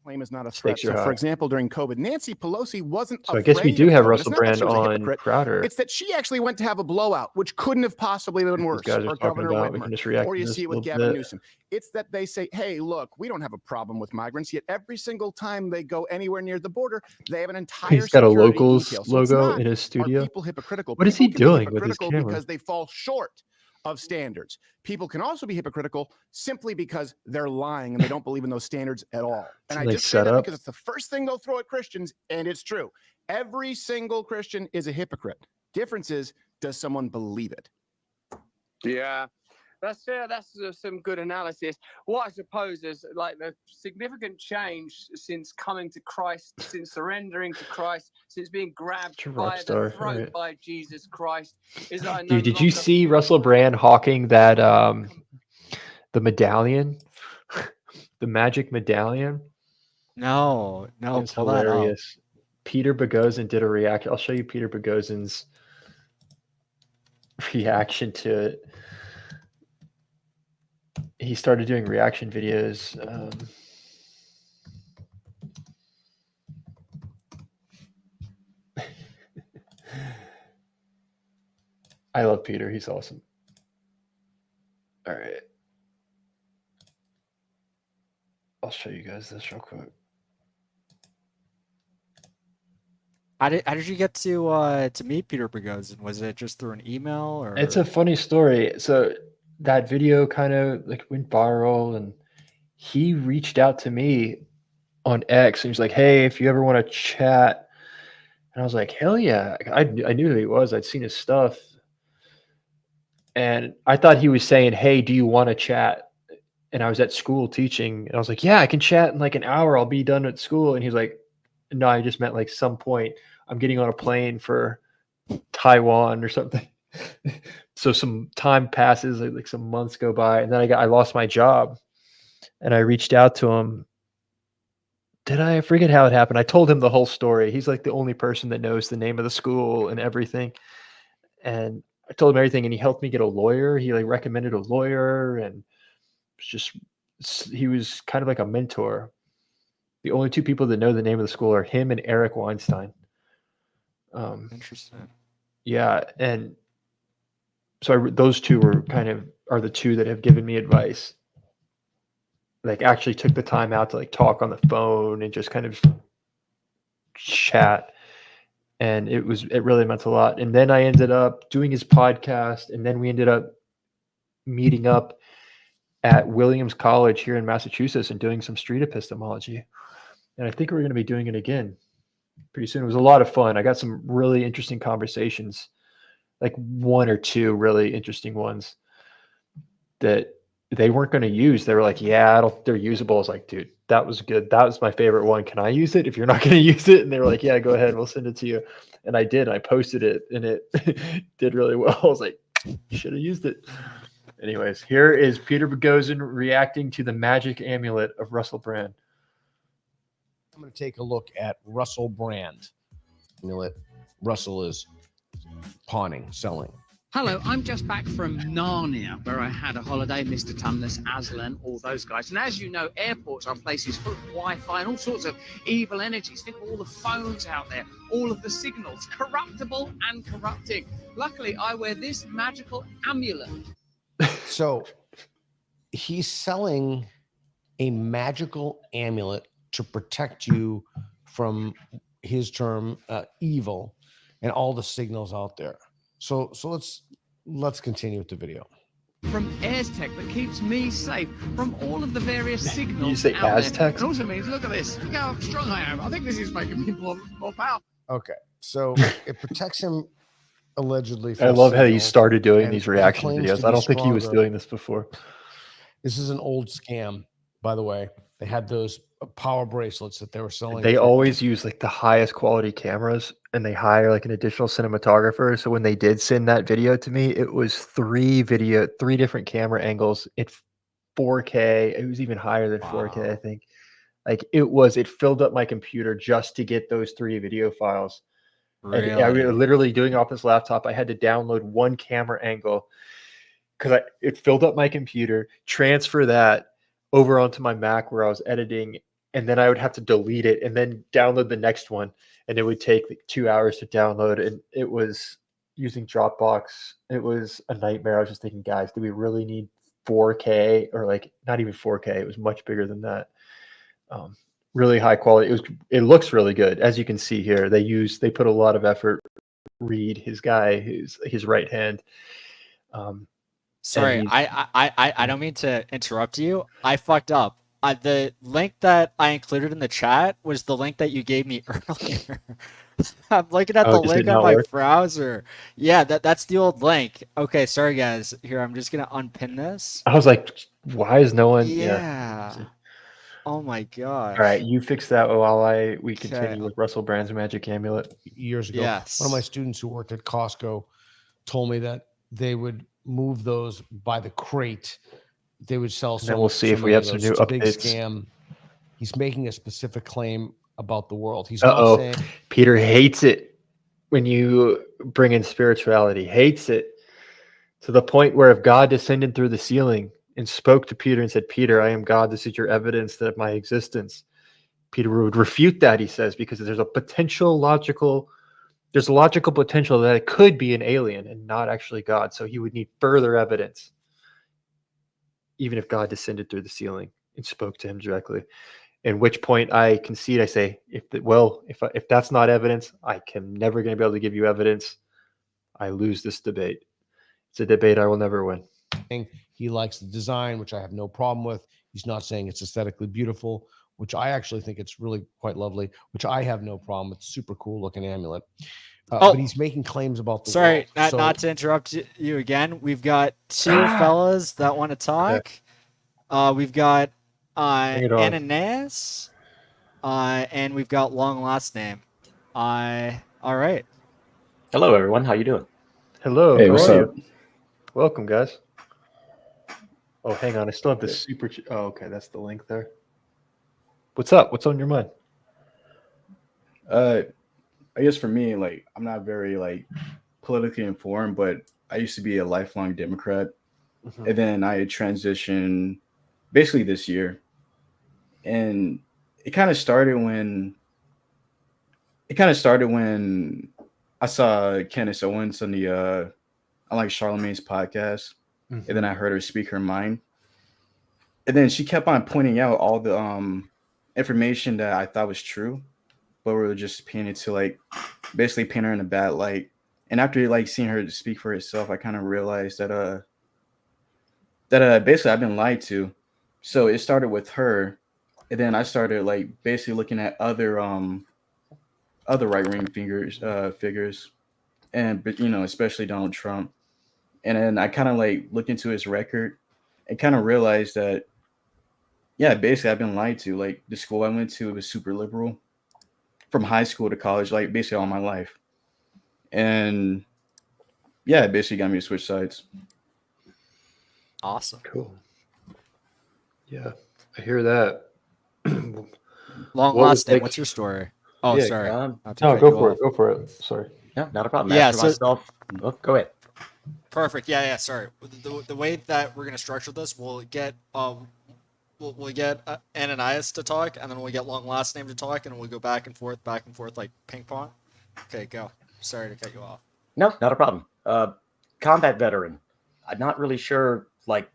Claim is not a threat. So, for example, during COVID, Nancy Pelosi wasn't. So I guess we do have Russell Brand on Crowder. It's that she actually went to have a blowout, which couldn't have possibly been worse. Or Governor Whitmer, or you see it with Gavin Newsom. It's that they say, "Hey, look, we don't have a problem with migrants." Yet every single time they go anywhere near the border, they have an entire. He's got a Locals logo in his studio. Are people hypocritical? What is he doing with his camera? Because they fall short of standards. People can also be hypocritical simply because they're lying and they don't believe in those standards at all. And I just say that because it's the first thing they'll throw at Christians, and it's true. Every single Christian is a hypocrite. Difference is, does someone believe it? Yeah. That's some good analysis. What I suppose is like the significant change since coming to Christ, since surrendering to Christ, since being grabbed by the throat by Jesus Christ, is that I Dude, did you see Russell Brand hawking that the medallion, the magic medallion? No, it's hilarious. Peter Boghossian did a reaction. I'll show you Peter Boghossian's reaction to it. He started doing reaction videos. I love Peter. He's awesome. All right. I'll show you guys this real quick. How did you get to meet Peter Boghossian? Was it just through an email or? It's a funny story. So that video kind of like went viral, and he reached out to me on X, and he's like, "Hey, if you ever want to chat," and I was like, "Hell yeah!" I knew who he was. I'd seen his stuff, and I thought he was saying, "Hey, do you want to chat?" And I was at school teaching, and I was like, "Yeah, I can chat in like an hour. I'll be done at school." And he's like, "No, I just meant like some point. I'm getting on a plane for Taiwan or something." So some time passes, like some months go by, and then I lost my job, and I reached out to him. I forget how it happened. I told him the whole story. He's like the only person that knows the name of the school and everything. And I told him everything, and he helped me get a lawyer. He like recommended a lawyer, and he was kind of like a mentor. The only two people that know the name of the school are him and Eric Weinstein. Interesting. Yeah, and so those two are the two that have given me advice. Like actually took the time out to like talk on the phone and just kind of chat, and it really meant a lot. And then I ended up doing his podcast, and then we ended up meeting up at Williams College here in Massachusetts and doing some street epistemology. And I think we're going to be doing it again pretty soon. It was a lot of fun. I got some really interesting conversations, like one or two really interesting ones that they weren't going to use. They were like, "Yeah, they're usable." I was like, "Dude, that was good. That was my favorite one. Can I use it if you're not going to use it?" And they were like, "Yeah, go ahead. We'll send it to you." And I did. I posted it, and it did really well. I was like, "You should have used it." Anyways, here is Peter Boghossian reacting to the magic amulet of Russell Brand. I'm going to take a look at Russell Brand. Amulet Russell is pawning, selling. Hello, I'm just back from Narnia, where I had a holiday, Mr. Tumnus, Aslan, all those guys. And as you know, airports are places full of Wi-Fi and all sorts of evil energies. Think of all the phones out there, all of the signals, corruptible and corrupting. Luckily, I wear this magical amulet. So he's selling a magical amulet to protect you from his term evil and all the signals out there. So let's continue with the video. From Aztec that keeps me safe from all of the various signals. You say out Aztec? there. It also means, look at this, look how strong I am. I think this is making me more powerful. Okay, so it protects him allegedly. I love how you signals, started doing and these he reaction claims videos. to I be don't think he was stronger. doing this before. This is an old scam, by the way. They had those power bracelets that they were selling. They for- always use like the highest quality cameras, and they hire like an additional cinematographer. So when they did send that video to me, it was three different camera angles. It's 4K. It was even higher than 4K, I think. Like it filled up my computer just to get those 3 video files. Really? And I was literally doing it off this laptop. I had to download one camera angle because it filled up my computer, transfer that over onto my Mac where I was editing, and then I would have to delete it and then download the next one. And it would take like 2 hours to download. And it was using Dropbox. It was a nightmare. I was just thinking, guys, do we really need 4K or like not even 4K? It was much bigger than that. Really high quality. It looks really good. As you can see here, they put a lot of effort. Reed, his guy, his right hand. Sorry, I don't mean to interrupt you. I fucked up. The link that I included in the chat was the link that you gave me earlier. I'm looking at the link on my browser. Yeah, that's the old link. Okay, sorry guys. Here, I'm just gonna unpin this. I was like, why is no one? Yeah. Oh my gosh. All right, you fix that while we continue with Russell Brand's magic amulet. Years ago, Yes. one of my students who worked at Costco told me that they would move those by the crate. They would sell And then we'll see if we have some new It's a big updates. scam. He's making a specific claim about the world. He's not saying Peter hates it when you bring in spirituality. Hates it to the point where if God descended through the ceiling and spoke to Peter and said, "Peter, I am God. This is your evidence of my existence," Peter would refute that, he says, because there's a potential logical there's a logical potential that it could be an alien and not actually God. So he would need further evidence, even if God descended through the ceiling and spoke to him directly. At which point I concede. I say, if that's not evidence, I can never going to be able to give you evidence. I lose this debate. It's a debate I will never win. He likes the design, which I have no problem with. He's not saying it's aesthetically beautiful, which I actually think it's really quite lovely, which I have no problem with. Super cool looking amulet. But he's making claims about the sorry, world. not to interrupt you again. We've got two fellas that want to talk. We've got Ananias, and we've got long last name. All right. Hello, everyone. How you doing? Hello. Hey, how what's are up? you? Welcome, guys. Oh, hang on. I still have the super. Oh, okay. That's the link there. What's up? What's on your mind? I guess for me, like, I'm not very like politically informed, but I used to be a lifelong Democrat, and then I transitioned basically this year, and it kind of started when I saw Candace Owens on the on like Charlemagne's podcast, and then I heard her speak her mind, and then she kept on pointing out all the information that I thought was true, but we were just painted to like basically paint her in a bad light. And after like seeing her speak for herself, I kind of realized that basically I've been lied to. So it started with her, and then I started like basically looking at other right-wing figures, and especially Donald Trump. And then I kind of like looked into his record and kind of realized that, yeah, basically I've been lied to. Like the school I went to was super liberal, from high school to college, like basically all my life. And yeah, it basically got me to switch sides. Awesome. Cool. Yeah, I hear that. Long last name. What's your story? Oh, yeah, sorry. No, go for it. Go for it. Sorry. No, not a problem. Yeah, As for myself, go ahead. Perfect. Yeah. Sorry. The way that we're gonna structure this, we'll get we'll get Ananias to talk, and then we'll get long last name to talk, and we'll go back and forth like ping pong. Okay, go. Sorry to cut you off. No, not a problem. Combat veteran. I'm not really sure like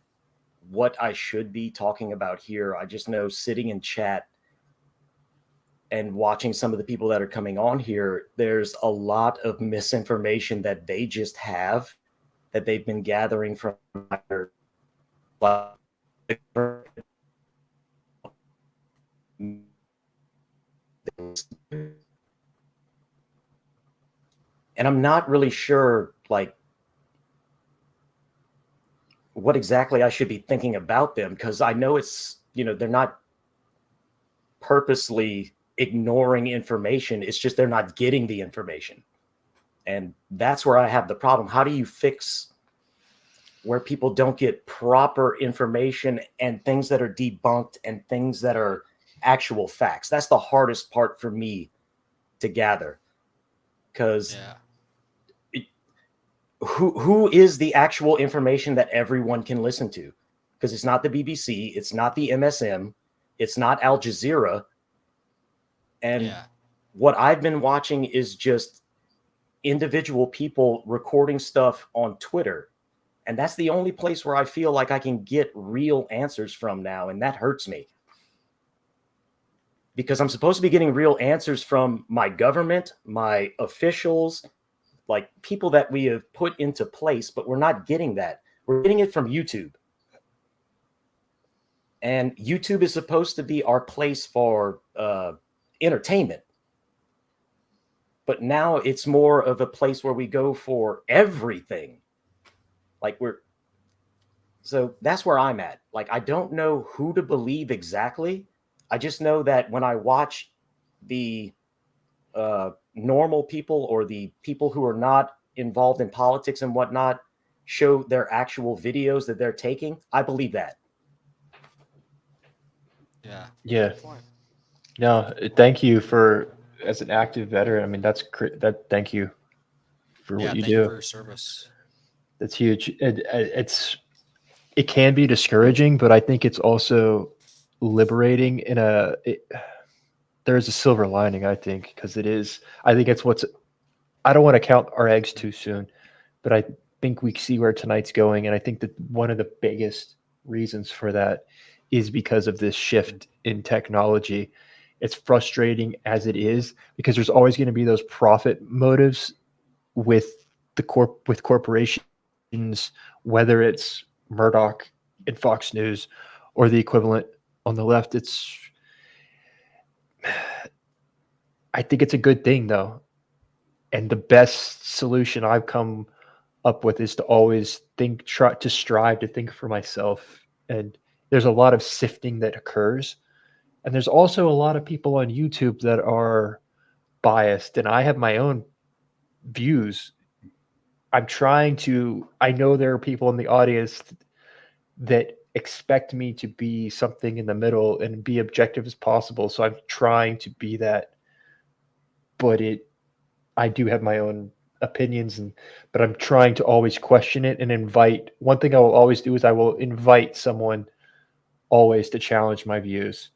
what I should be talking about here. I just know sitting in chat and watching some of the people that are coming on here, there's a lot of misinformation that they just have that they've been gathering from their and I'm not really sure like what exactly I should be thinking about them, because I know it's, they're not purposely ignoring information. It's just they're not getting the information. And that's where I have the problem. How do you fix where people don't get proper information and things that are debunked and things that are actual facts? That's the hardest part for me to gather, because who is the actual information that everyone can listen to? Because it's not the BBC, it's not the MSM, it's not Al Jazeera. And what I've been watching is just individual people recording stuff on Twitter. And that's the only place where I feel like I can get real answers from now. And that hurts me, because I'm supposed to be getting real answers from my government, my officials, like people that we have put into place, but we're not getting that. We're getting it from YouTube. And YouTube is supposed to be our place for entertainment. But now it's more of a place where we go for everything. So that's where I'm at. Like, I don't know who to believe exactly. I just know that when I watch the normal people or the people who are not involved in politics and whatnot show their actual videos that they're taking, I believe that. Yeah. No, thank you as an active veteran. I mean, thank you for what you thank do. you for your service. That's huge. It can be discouraging, but I think it's also liberating there's a silver lining, I think, because I think it's what's I don't want to count our eggs too soon, but I think we see where tonight's going. And I think that one of the biggest reasons for that is because of this shift in technology. It's frustrating as it is because there's always going to be those profit motives with with corporations, whether it's Murdoch and Fox News or the equivalent on the left. I think it's a good thing though. And the best solution I've come up with is to always try to strive to think for myself. And there's a lot of sifting that occurs. And there's also a lot of people on YouTube that are biased, and I have my own views. I know there are people in the audience that expect me to be something in the middle and be objective as possible. So I'm trying to be that, but I do have my own opinions, but I'm trying to always question it and invite. One thing I will always do is I will invite someone always to challenge my views.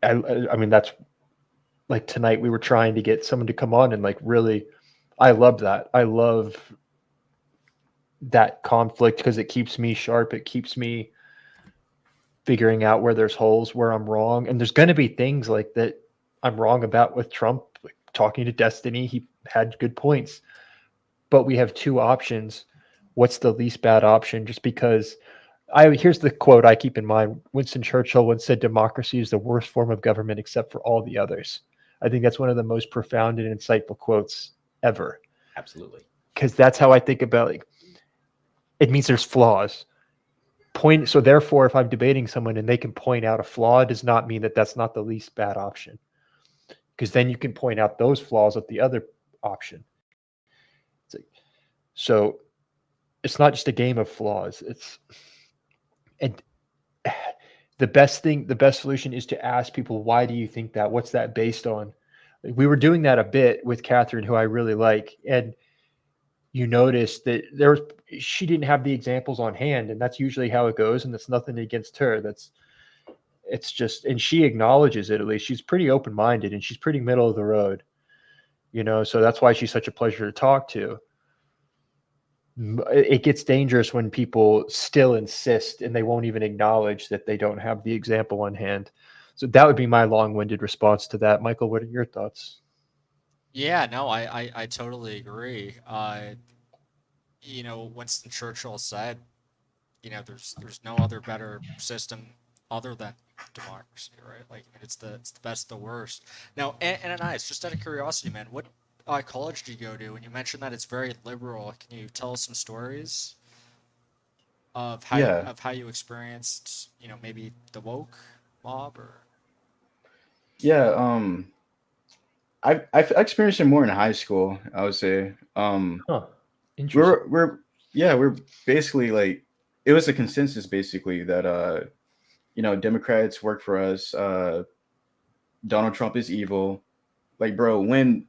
I mean, that's like tonight we were trying to get someone to come on and like really, I love that. I love that conflict because it keeps me sharp. It keeps me figuring out where there's holes, where I'm wrong. And there's going to be things like that I'm wrong about with Trump. Like talking to Destiny, he had good points, but we have two options. What's the least bad option? Just because here's the quote I keep in mind. Winston Churchill once said, "Democracy is the worst form of government except for all the others." I think that's one of the most profound and insightful quotes ever. Absolutely. Because that's how I think about like, it means there's flaws. So therefore, if I'm debating someone and they can point out a flaw, does not mean that that's not the least bad option. Because then you can point out those flaws with the other option. So it's not just a game of flaws. And the best solution is to ask people, why do you think that? What's that based on? We were doing that a bit with Catherine, who I really like. And you notice that she didn't have the examples on hand, and that's usually how it goes. And that's nothing against her. It's just, and she acknowledges it, at least. She's pretty open-minded and she's pretty middle of the road, so that's why she's such a pleasure to talk to. It gets dangerous when people still insist and they won't even acknowledge that they don't have the example on hand. So that would be my long-winded response to that. Michael, what are your thoughts? Yeah, no, I totally agree. Winston Churchill said, there's no other better system other than democracy, right? Like, it's the best, the worst. Now, Ananias, just out of curiosity, man, what college do you go to? And you mentioned that it's very liberal. Can you tell us some stories of how you experienced, maybe the woke mob or? Yeah, I've experienced it more in high school, I would say. Interesting. We're basically like, it was a consensus basically that Democrats work for us. Donald Trump is evil. Like, bro, when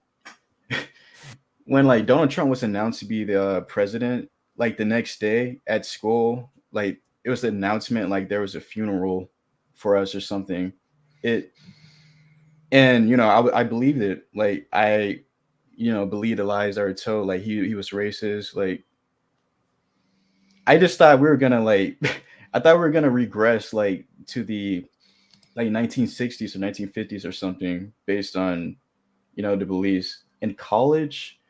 like Donald Trump was announced to be the president, like the next day at school, like it was an announcement, like there was a funeral for us or something. And I believed it. Like I believed the lies that were told. Like he was racist. Like I just thought we were gonna regress like to the like 1960s or 1950s or something based on the beliefs. In college,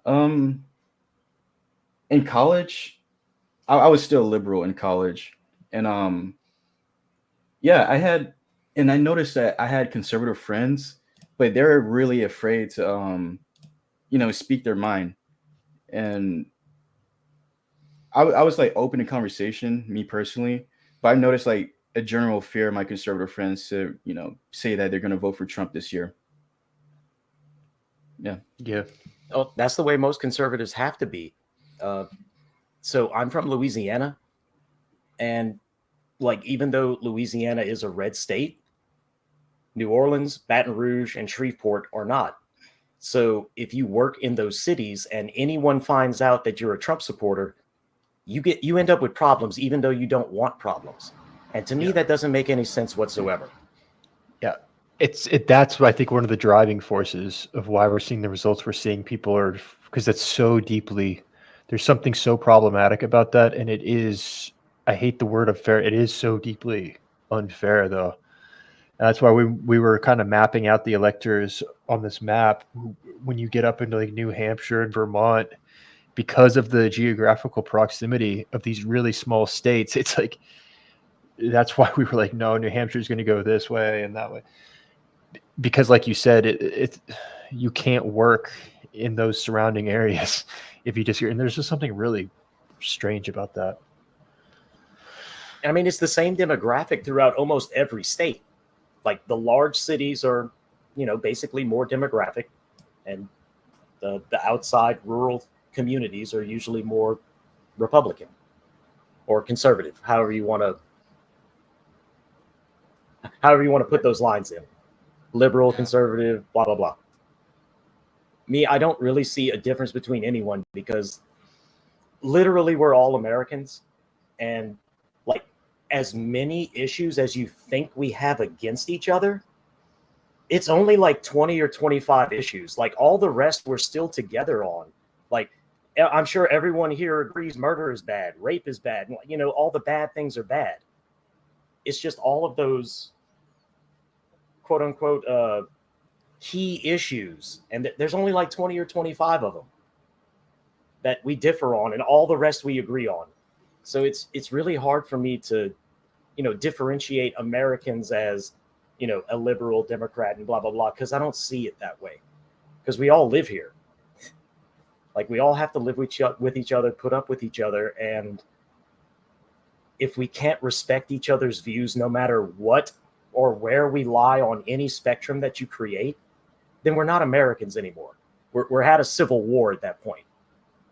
I was still liberal in college, and I noticed that I had conservative friends, but they're really afraid to speak their mind. And I was like open to conversation, me personally, but I've noticed like a general fear of my conservative friends to say that they're going to vote for Trump this year. Yeah. Oh, that's the way most conservatives have to be. So I'm from Louisiana, and like, even though Louisiana is a red state, New Orleans, Baton Rouge, and Shreveport are not. So if you work in those cities and anyone finds out that you're a Trump supporter, you end up with problems, even though you don't want problems. And to me, that doesn't make any sense whatsoever. Yeah. That's what I think one of the driving forces of why we're seeing the results we're seeing. People are, because it's so deeply, there's something so problematic about that, and it is, I hate the word unfair, it is so deeply unfair though. And that's why we were kind of mapping out the electors on this map. When you get up into like New Hampshire and Vermont, because of the geographical proximity of these really small states, it's like, that's why we were like, no, New Hampshire is going to go this way and that way. Because like you said, you can't work in those surrounding areas if you just, and there's just something really strange about that. I mean, it's the same demographic throughout almost every state. Like the large cities are, basically more demographic, and the outside rural communities are usually more Republican or conservative, however you want to put those lines in. Liberal, conservative, blah, blah, blah. Me, I don't really see a difference between anyone, because literally we're all Americans, and like as many issues as you think we have against each other, it's only like 20 or 25 issues. Like all the rest we're still together on. Like I'm sure everyone here agrees murder is bad, rape is bad, all the bad things are bad. It's just all of those quote unquote key issues, and there's only like 20 or 25 of them that we differ on, and all the rest we agree on. So it's really hard for me to differentiate Americans as a liberal, Democrat, and blah blah blah, because I don't see it that way, because we all live here. Like we all have to live with each other, put up with each other, and if we can't respect each other's views no matter what or where we lie on any spectrum that you create, then we're not Americans anymore. We're at a civil war at that point.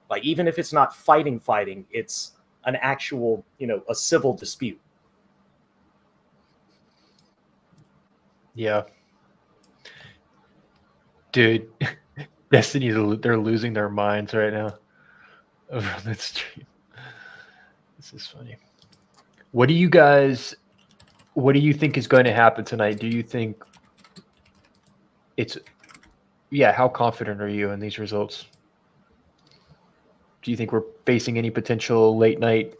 Like even if it's not fighting, it's an actual, a civil dispute. Yeah. Dude, Destiny, they're losing their minds right now over on that stream. This is funny. What do you think is going to happen tonight? Do you think how confident are you in these results? Do you think we're facing any potential late night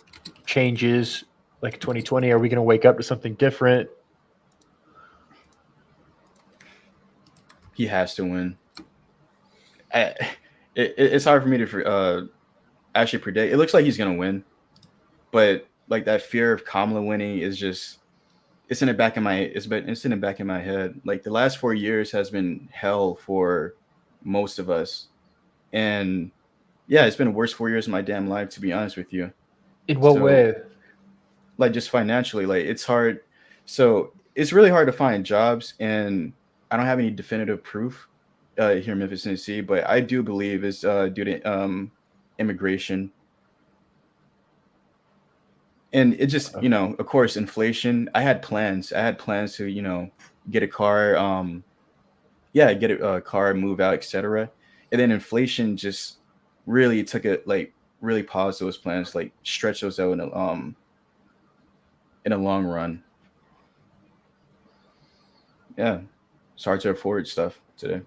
changes like 2020? Are we going to wake up to something different? He has to win. It's hard for me to actually predict. It looks like he's going to win, but like that fear of Kamala winning is just, it's in the back of my head. Like the last 4 years has been hell for most of us. And yeah, it's been the worst 4 years of my damn life, to be honest with you. In what way? Like just financially, like it's hard. So it's really hard to find jobs, and I don't have any definitive proof here in Memphis, Tennessee, but I do believe it's due to immigration. And it just, of course, inflation. I had plans to, get a car, get a car, move out, etc. And then inflation just really took it, like really paused those plans, like stretch those out in a long run. Yeah, it's hard to afford stuff today.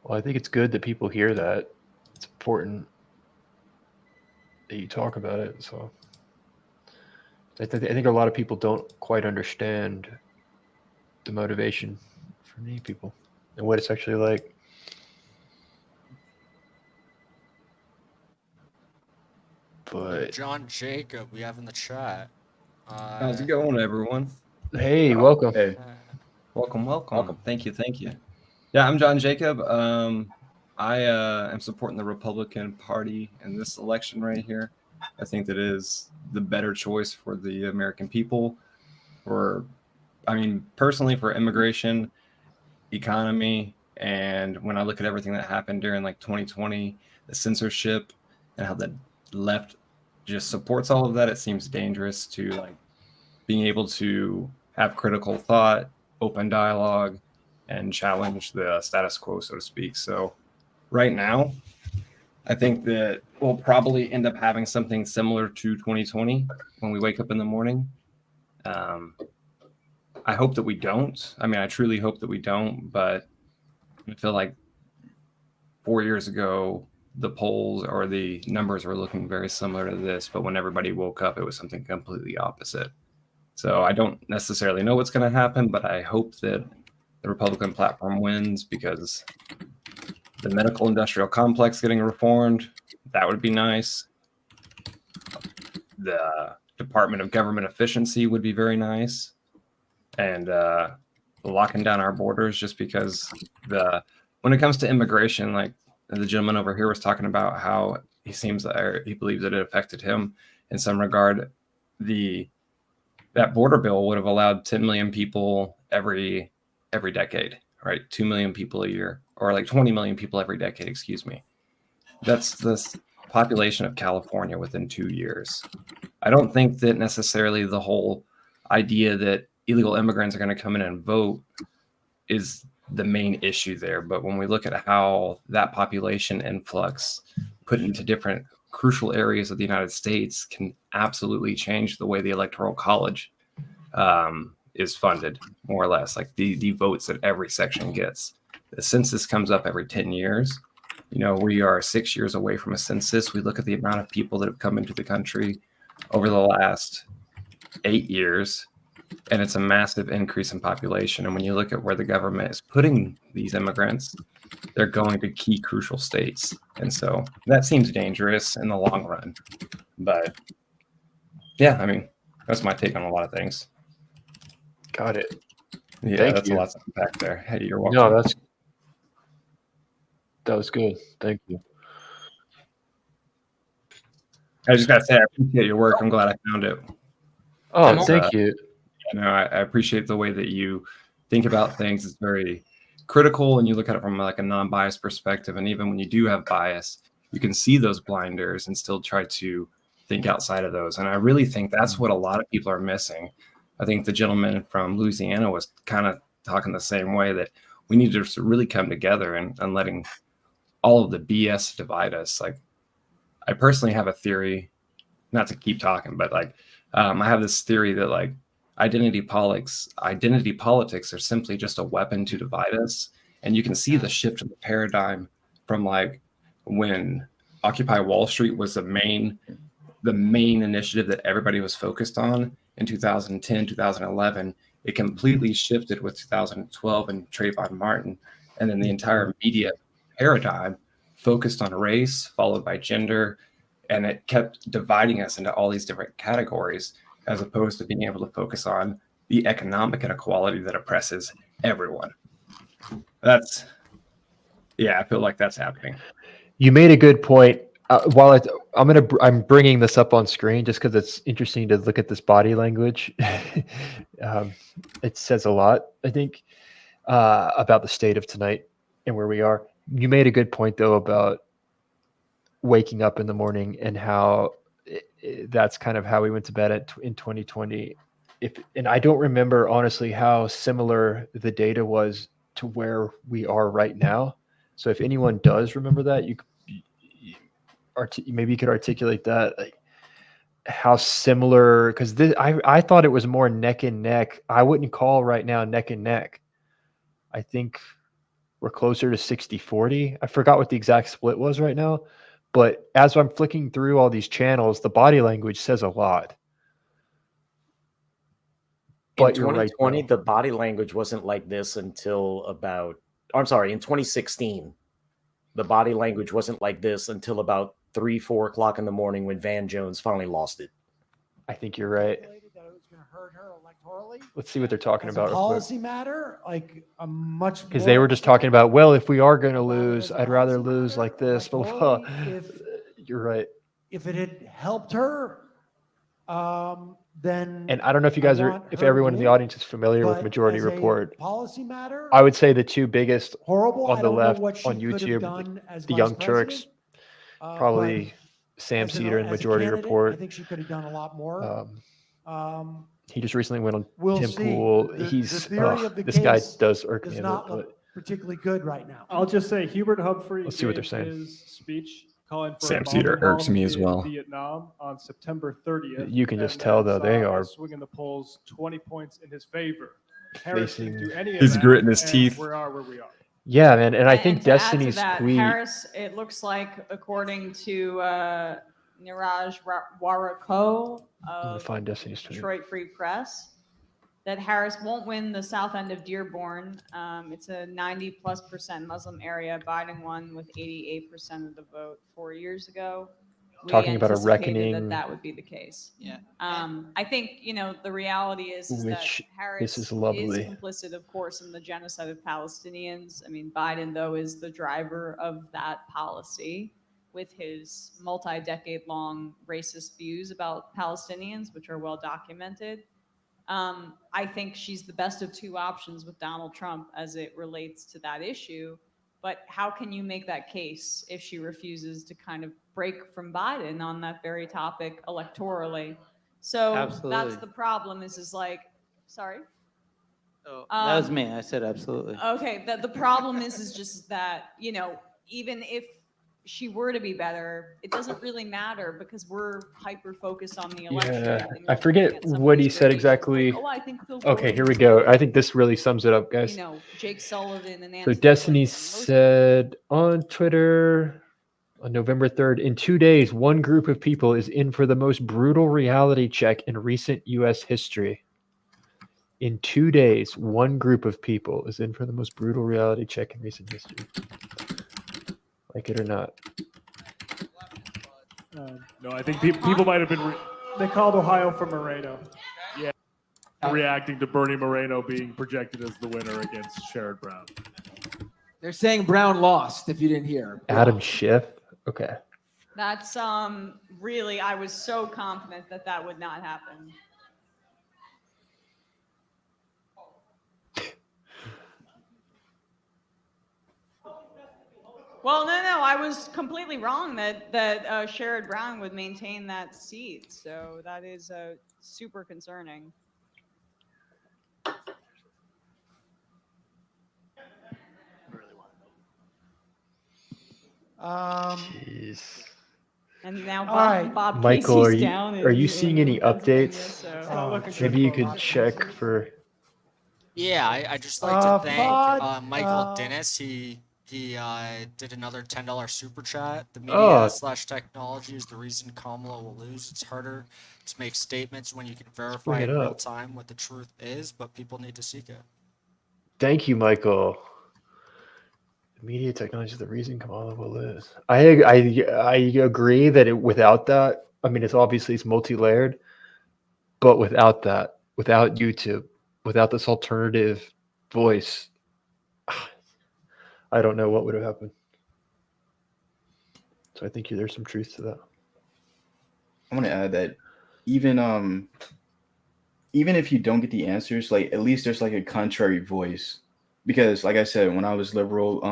Well, I think it's good that people hear that. It's important that you talk about it. So I think a lot of people don't quite understand the motivation for many people and what it's actually like. But John Jacob, we have in the chat. How's it going, everyone? Hey, welcome. Hey. Welcome. Thank you. Yeah, I'm John Jacob. I am supporting the Republican Party in this election right here. I think that is the better choice for the American people. Personally, for immigration, economy, and when I look at everything that happened during like 2020, the censorship, and how the left just supports all of that, it seems dangerous to like being able to have critical thought, open dialogue, and challenge the status quo, so to speak. So right now, I think that we'll probably end up having something similar to 2020 when we wake up in the morning. I hope that we don't. I mean, I truly hope that we don't, but I feel like 4 years ago, the polls or the numbers were looking very similar to this, but when everybody woke up, it was something completely opposite. So I don't necessarily know what's going to happen, but I hope that the Republican platform wins, because the medical industrial complex getting reformed, that would be nice. The Department of Government Efficiency would be very nice. And locking down our borders, just because when it comes to immigration, like the gentleman over here was talking about how he believes that it affected him in some regard. That border bill would have allowed 10 million people every decade, right? 2 million people a year, or like 20 million people every decade, excuse me. That's the population of California within 2 years. I don't think that necessarily the whole idea that illegal immigrants are going to come in and vote is the main issue there. But when we look at how that population influx put into different crucial areas of the United States can absolutely change the way the Electoral College is funded, more or less, like the votes that every section gets. The census comes up every 10 years. You know, we are 6 years away from a census. We look at the amount of people that have come into the country over the last 8 years, and it's a massive increase in population. And when you look at where the government is putting these immigrants, they're going to key crucial states. And so that seems dangerous in the long run. But yeah, I mean, that's my take on a lot of things. Got it. Yeah, Thank that's you. a lot to unpack there. Hey, you're welcome. No, that was good. Thank you. I just got to say, I appreciate your work. I'm glad I found it. Oh, thank you. You know, I appreciate the way that you think about things. It's very critical, and you look at it from like a non-biased perspective. And even when you do have bias, you can see those blinders and still try to think outside of those. And I really think that's what a lot of people are missing. I think the gentleman from Louisiana was kind of talking the same way, that we need to really come together and letting all of the BS divide us. Like, I personally have a theory, not to keep talking, but like, I have this theory that like identity politics are simply just a weapon to divide us. And you can see the shift in the paradigm from like when Occupy Wall Street was the main initiative that everybody was focused on in 2010, 2011. It completely shifted with 2012 and Trayvon Martin. And then the entire media paradigm focused on race, followed by gender, and it kept dividing us into all these different categories, as opposed to being able to focus on the economic inequality that oppresses everyone. I feel like that's happening. You made a good point. I'm bringing this up on screen just because it's interesting to look at this body language. It says a lot, I think, about the state of tonight and where we are. You made a good point though about waking up in the morning and how that's kind of how we went to bed in 2020. And I don't remember honestly how similar the data was to where we are right now. So if anyone does remember that, maybe you could articulate that, like how similar, because I thought it was more neck and neck. I wouldn't call right now neck and neck. I think we're closer to 60-40. I forgot what the exact split was right now, but as I'm flicking through all these channels, the body language says a lot. But in 2020, the body language wasn't like this until in 2016. The body language wasn't like this until about 3-4 o'clock in the morning when Van Jones finally lost it. I think you're right. Let's see what they're talking about. Policy matter, like a much, because they were just talking about, well, if we are going to lose, I'd rather lose like this. But you're right. If it had helped her, then. And I don't know if you guys if everyone in the audience is familiar with Majority Report. Policy matter. I would say the two biggest on the left on YouTube, the Young Turks, probably Sam Cedar and Majority Report. I think she could have done a lot more. He just recently went on Tim Pool. This guy does irk me a bit. Particularly good right now. I'll just say Hubert Humphrey. Let's see what they're saying. His speech calling for Sam Cedar irks me as well. Vietnam on September 30th. You can just tell though they are swinging the polls 20 points in his favor. Harris facing. didn't do any of He's that, gritting his and teeth. We are where we are. Yeah, man, and I think to add to Destiny's that, tweet. Harris, it looks like, according to Niraj Warako I'm gonna of find Destiny's tweet. Detroit Free Press, that Harris won't win the south end of Dearborn. It's a 90+% Muslim area. Biden won with 88% of the vote 4 years ago. We Talking about a anticipated reckoning. that would be the case. Yeah. I think, the reality is that Which Harris this is lovely. complicit, of course, in the genocide of Palestinians. I mean, Biden, though, is the driver of that policy with his multi-decade-long racist views about Palestinians, which are well documented. I think she's the best of two options with Donald Trump as it relates to that issue. But how can you make that case if she refuses to kind of break from Biden on that very topic electorally? So that's the problem is like, sorry? Oh, that was me. I said absolutely. Okay, the problem is just that, even if she were to be better, it doesn't really matter because we're hyper focused on the election. Yeah, and I we're forget looking at some of what he these said variations exactly. like, I think Phil Okay, here we Gordon's go. good. I think this really sums it up, guys. Jake Sullivan and So Nancy Destiny said on Twitter on November 3rd, in 2 days, one group of people is in for the most brutal reality check in recent U.S. history. In 2 days, one group of people is in for the most brutal reality check in recent history. Like it or not. No, I think people might have been. They called Ohio for Moreno. Yeah, reacting to Bernie Moreno being projected as the winner against Sherrod Brown. They're saying Brown lost, if you didn't hear. Adam Schiff. Okay. That's really, I was so confident that would not happen. Well, no, I was completely wrong that Sherrod Brown would maintain that seat. So that is super concerning. Jeez. And now All right. Bob Michael, Casey's down. are you seeing any updates? So. Maybe you could check for. Yeah, I just like to thank Fuad, Michael Dennis. He did another $10 super chat. The Oh. media / technology is the reason Kamala will lose. It's harder to make statements when you can verify bring it in real up. time what the truth is, but people need to seek it. Thank you, Michael. The media technology is the reason Kamala will lose. I agree that without that, I mean, it's multi-layered, but without that, without YouTube, without this alternative voice, I don't know what would have happened. So I think there's some truth to that. I want to add that even if you don't get the answers, like at least there's like a contrary voice. Because like I said, when I was liberal,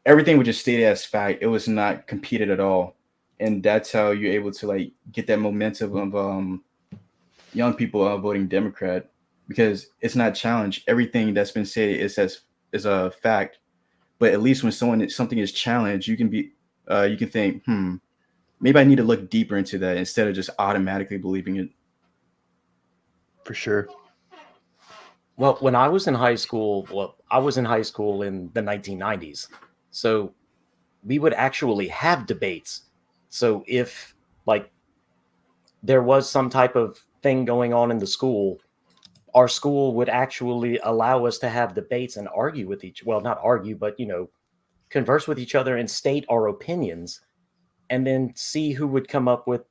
everything would just state as fact. It was not competed at all. And that's how you're able to like get that momentum of young people voting Democrat, because it's not challenged. Everything that's been said is a fact. But at least when something is challenged, you can think, maybe I need to look deeper into that instead of just automatically believing it. For sure. Well, when I was in high school, I was in high school in the 1990s. So we would actually have debates. So if like there was some type of thing going on in the school, our school would actually allow us to have debates and argue with not argue, but, converse with each other and state our opinions and then see who would come up with,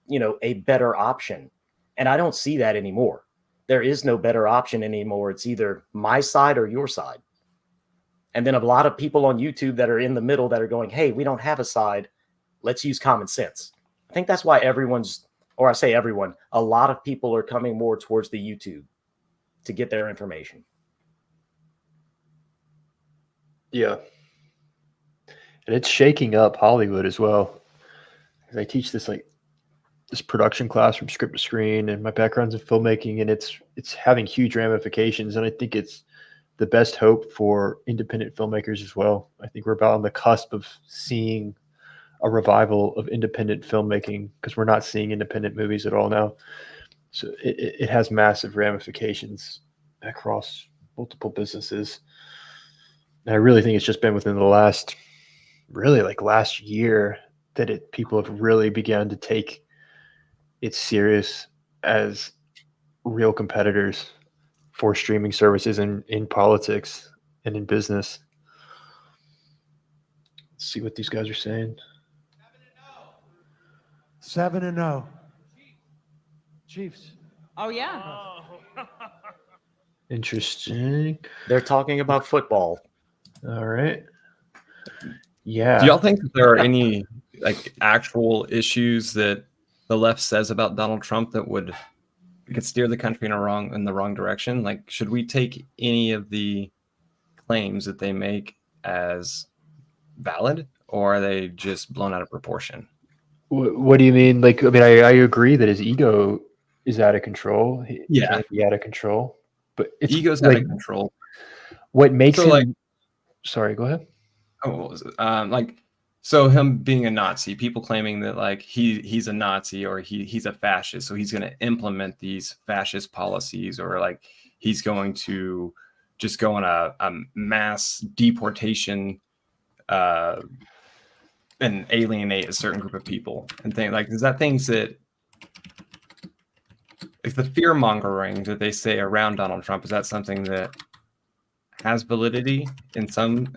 a better option. And I don't see that anymore. There is no better option anymore. It's either my side or your side. And then a lot of people on YouTube that are in the middle that are going, hey, we don't have a side. Let's use common sense. I think that's why a lot of people are coming more towards the YouTube to get their information. Yeah. And it's shaking up Hollywood as well. Because I teach this production class from script to screen, and my background's in filmmaking, and it's having huge ramifications. And I think it's the best hope for independent filmmakers as well. I think we're about on the cusp of seeing a revival of independent filmmaking, because we're not seeing independent movies at all now. So it has massive ramifications across multiple businesses. And I really think it's just been within the last year that people have really begun to take it serious as real competitors for streaming services in politics and in business. Let's see what these guys are saying. 7-0. Chiefs. Oh yeah. Interesting. They're talking about football. All right. Yeah. Do y'all think that there are any like actual issues that the left says about Donald Trump that could steer the country in the wrong direction? Like, should we take any of the claims that they make as valid, or are they just blown out of proportion? What do you mean? Like, I mean, I agree that his ego is out of control. He can't be out of control, but it's ego's like, out of control. What makes So, him? like, sorry, go ahead. Oh, what was it? So him being a Nazi, people claiming that like he's a Nazi or he's a fascist, so he's going to implement these fascist policies, or like he's going to just go on a mass deportation and alienate a certain group of people and think like, is that things that like the fear mongering that they say around Donald Trump, is that something that has validity in some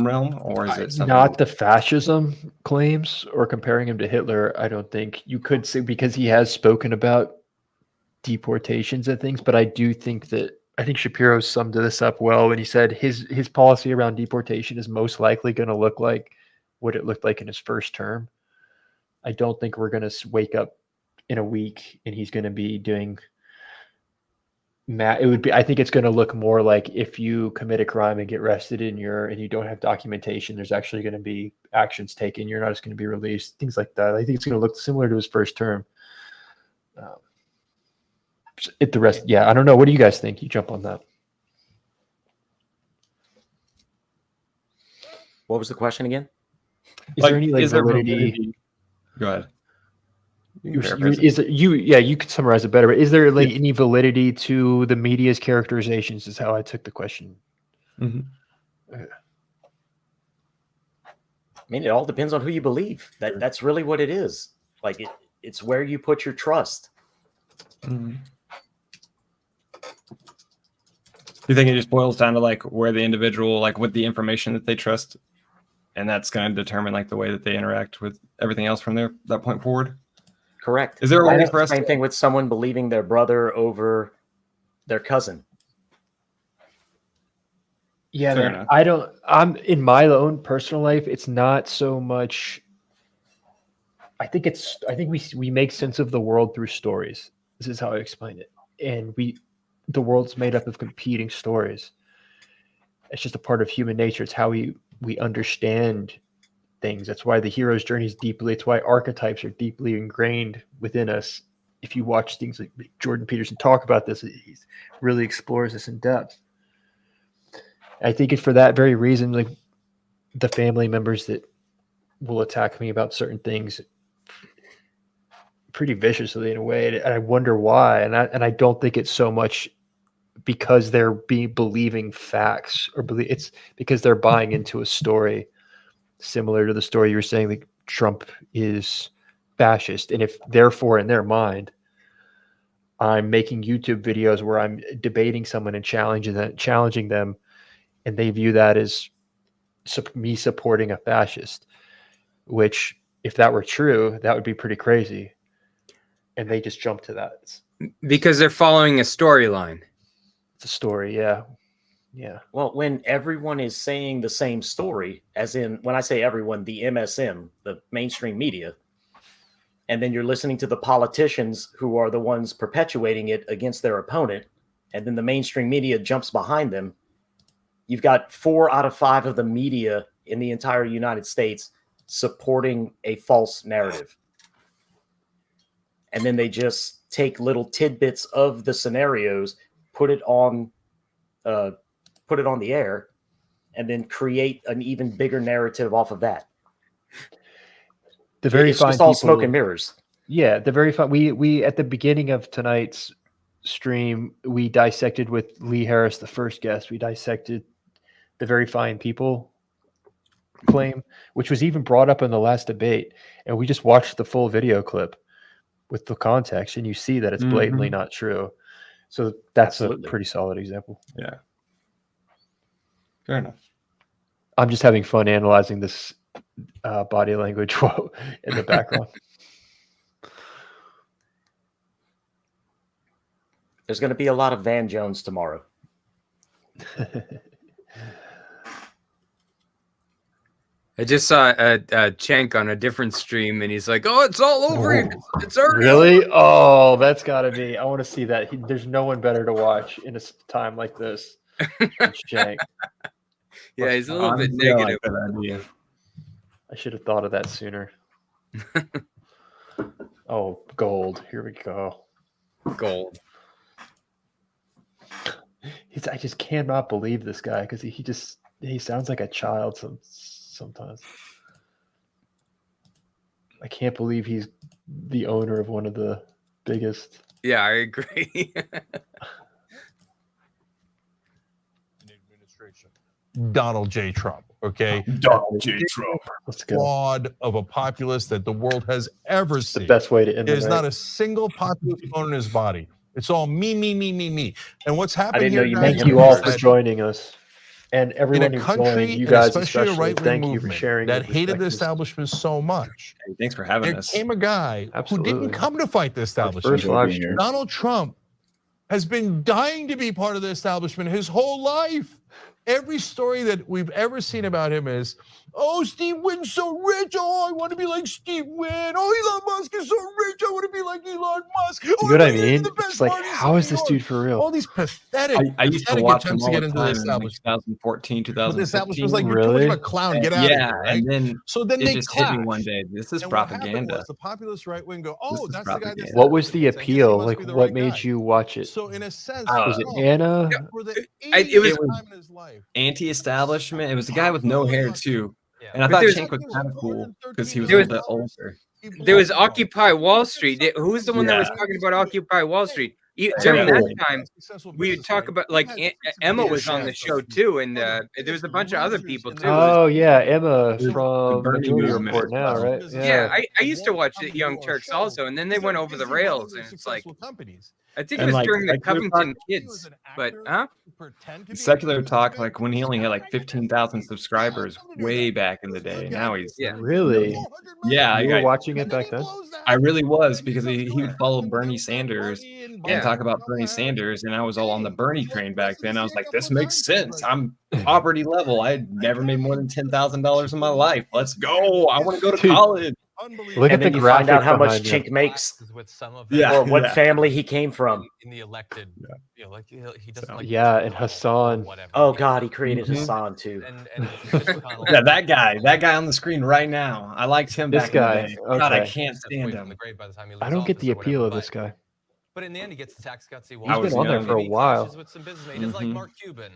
realm, or is it something Not the fascism claims or comparing him to Hitler? I don't think you could say, because he has spoken about deportations and things, but I think Shapiro summed this up well when he said his policy around deportation is most likely going to look like what it looked like in his first term. I don't think we're going to wake up in a week and he's going to be doing I think it's going to look more like if you commit a crime and get arrested and you don't have documentation, there's actually going to be actions taken. You're not just going to be released, things like that. I think it's going to look similar to his first term. I don't know. What do you guys think? You jump on that. What was the question again? Is there any validity? Go ahead. You could summarize it better, but is there any validity to the media's characterizations, is how I took the question. Mm-hmm. I mean, it all depends on who you believe. That's really what it is. Like it's where you put your trust. Mm-hmm. Do you think it just boils down to like where the individual, like with the information that they trust, and that's going to determine like the way that they interact with everything else from that point forward? Correct. Is there a way for us? Same thing with someone believing their brother over their cousin. Yeah, man, I'm in my own personal life. It's not so much. I think we make sense of the world through stories. This is how I explain it. And the world's made up of competing stories. It's just a part of human nature. It's how we understand things. That's why the hero's journey is it's why archetypes are deeply ingrained within us. If you watch things like Jordan Peterson talk about this, he really explores this in depth. I think it's for that very reason, like the family members that will attack me about certain things pretty viciously in a way, and I wonder why. And I don't think it's so much because they're believing facts, or it's because they're buying into a story similar to the story you were saying, like Trump is fascist. And if therefore in their mind, I'm making YouTube videos where I'm debating someone and challenging them, and they view that as me supporting a fascist, which if that were true, that would be pretty crazy. And they just jump to that. Because they're following a storyline. It's a story, yeah. Yeah. Well, when everyone is saying the same story, as in when I say everyone, the MSM, the mainstream media, and then you're listening to the politicians who are the ones perpetuating it against their opponent, and then the mainstream media jumps behind them, you've got 4 out of 5 of the media in the entire United States supporting a false narrative. And then they just take little tidbits of the scenarios, put it on the air, and then create an even bigger narrative off of that. It's just all smoke and mirrors. Yeah, the very fun. We at the beginning of tonight's stream, we dissected with Lee Harris, the first guest, we dissected the very fine people claim, which was even brought up in the last debate. And we just watched the full video clip with the context, and you see that it's blatantly not true. So that's a pretty solid example. Yeah. Fair enough. I'm just having fun analyzing this body language in the background. There's going to be a lot of Van Jones tomorrow. I just saw a Cenk on a different stream, and he's like, "Oh, it's all over. It's already really? over." Oh, that's got to be. I want to see that. There's no one better to watch in a time like this. Cenk. Yeah, he's a little bit negative. I should have thought of that sooner. Oh, gold. Here we go. Gold. I just cannot believe this guy because he sounds like a child sometimes. I can't believe he's the owner of one of the biggest. Yeah, I agree. Donald J. Trump, okay? Donald J. Trump. Let's go. Fraud of a populist that the world has ever seen. The best way to end There's the not night. a single populist bone in his body. It's all me, me, me, me, me. And what's I happening didn't know here, you. guys, Thank you is all for that joining us, and everyone who's joined. You guys, especially a especially, right-wing thank you for movement sharing. that your hated the perspectives. establishment so much. Hey, thanks for having There us. came a guy Absolutely. who didn't come to fight the establishment. first live stream. Donald Trump has been dying to be part of the establishment his whole life. Every story that we've ever seen about him is, oh, Steve Wynn's so rich. Oh, I want to be like Steve Wynn. Oh, Elon Musk is so rich. I want to be like Elon Musk. Oh, You know what I I'm gonna mean? do the best It's like, parties how in is New this York. dude for real? All these pathetic, I used to pathetic watch him attempts all to the get into the time in like establishment. 2014, But the 2015. establishment was like, you're Really? too much of a clown. Get out of Yeah, here, right? and then So then it they just hit me clash. one day. This is And what happened propaganda. was the populist right wing go, This oh, is that's the guy. propaganda. What was the I guess he appeal? must Like, be the what right made guy. you watch it? So in a sense, Was it Trump, Anna? for the It was 80th time in his life, Anti-establishment. It was the guy with no hair too, and I But thought there's- Cenk was kind of cool because he was a There little bit older. There was Occupy Wall Street. Who was the one that was Yeah. talking about Occupy Wall Street? Tim During that Pool. time, we would talk about, like, Emma was on the show too, and there was a bunch of other people too. Oh yeah, Emma from Bernie Majority movement Report as now, well. right? Yeah, I used to watch the Young Turks also, and then they went over the rails, and it's like, I think it And, was like, during the secular Covington talk- kids, but huh? Secular talk, like when he only had like 15,000 subscribers way back in the day. Now he's Really? yeah. You were I watching it back then? I really was because he would follow Bernie Sanders and talk about Bernie Sanders, and I was all on the Bernie train back then. I was like, this makes sense. I'm poverty level. I had never made more than $10,000 in my life. Let's go. I want to go to Dude, college. Look at And the then you find out graphic how much behind you. Chink makes with some of Yeah, or what yeah. family he came from. in the elected, you know, like he doesn't like Yeah, and Hassan. whatever. Oh God, he created Mhm. Hassan too. And McConnell, Yeah, that guy on the screen right now. I liked him This back guy, in the day. God, I okay. can't steps stand away from him. the grave by the time he I leaves don't get office the or whatever, appeal of but- this guy. But in the end, he gets the tax cuts he He's wants. been on there young. for a Maybe he while. clashes with some businessmen. It's like Mhm. Mark Cuban,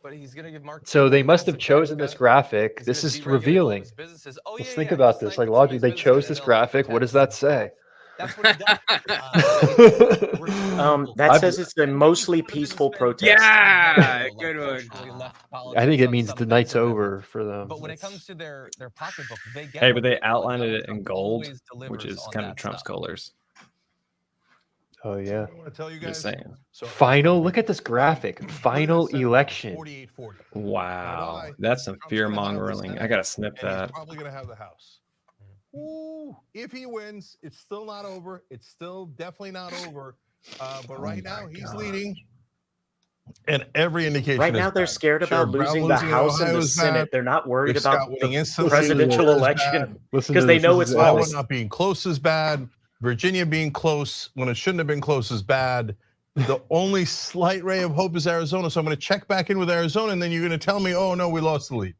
but he's gonna give Mark. So they Cuban must have massive chosen tax this cut. graphic. He's This gonna is deregulate all revealing. his businesses. Oh, Let's yeah, think yeah, about he's this. like Like some of logically, his they chose businesses this in graphic. What does that say? That's what he does. That says it's a mostly peaceful protest. Yeah, good one. I think it means the night's over for them. But when it comes to their pocketbook, they get. Hey, what but they want. outlined Donald it in Trump gold, always which delivers is on kind of that Trump's stuff. colors. Oh yeah. I want to tell you guys. Just saying. So Final. Look at this graphic. Final election. 48-40. Wow, that's some fear mongering. I gotta snip And he's that. probably going to have the House. Ooh, if he wins, it's still not over. It's still definitely not over. But right now, he's leading. And every indication Right is now, they're bad. scared about Sherrod Brown losing the losing in House and Ohio the is Senate. bad. They're not worried Rick about Scott winning the instantly presidential is election bad. because they know it's Iowa lost. not being close is bad. Virginia being close when it shouldn't have been close is bad. The only slight ray of hope is Arizona. So I'm going to check back in with Arizona, and then you're going to tell me, oh, no, we lost the lead.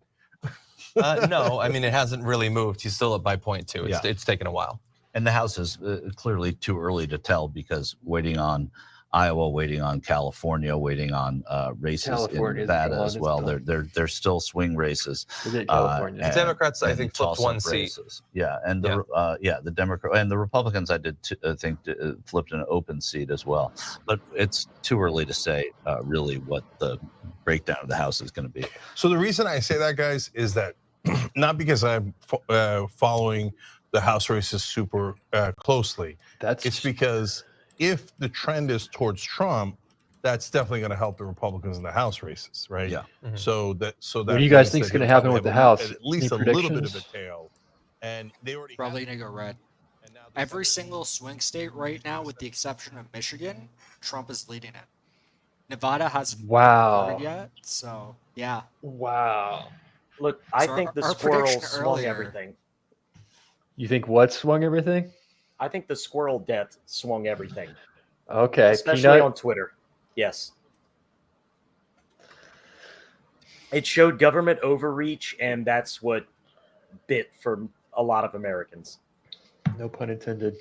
No, I mean it hasn't really moved. He's still up by 0.2. It's taken a while. And the House is clearly too early to tell because waiting on Iowa, waiting on California, waiting on races California's in Nevada gone, as it's well. gone. They're still swing races. Forget California. The Democrats, I and think, flipped toss-up one seat. races. Yeah, and the Democrat and the Republicans, I think flipped an open seat as well. But it's too early to say really what the breakdown of the House is going to be. So the reason I say that, guys, is that not because I'm following the House races super closely. It's because if the trend is towards Trump, that's definitely going to help the Republicans in the House races, right? Yeah. So that What do you guys means think is that going to he'll happen probably with the have House? at least Any a little bit of a predictions? tail, and they already Probably gonna go red. Every single swing state right now, with the exception of Michigan, Trump is leading it. Nevada hasn't been reported yet, so yeah. Wow. Look, I So think the our squirrel prediction swung earlier- everything. You think what swung everything? I think the squirrel death swung everything. Okay, Especially Peanut? on Twitter. Yes. It showed government overreach, and that's what bit for a lot of Americans. No pun intended.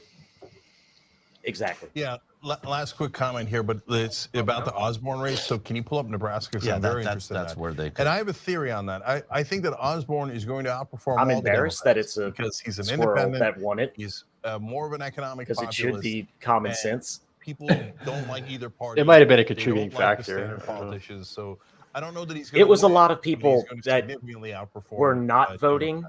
Exactly. Yeah. Last quick comment here, but it's about the Osborne race. So can you pull up Nebraska? Because Yeah, I'm very that's interested in that. where they. And I have a theory on that. I think that Osborne is going to outperform. I'm all the embarrassed that it's a because he's an squirrel independent that won it. He's more of an economic because it should populist, be common and sense. People don't like either party. It might have been a They contributing don't like the factor. standard I don't know. politicians. So I don't know that he's. It was a win, lot of but he's people going to that significantly outperform, were not voting.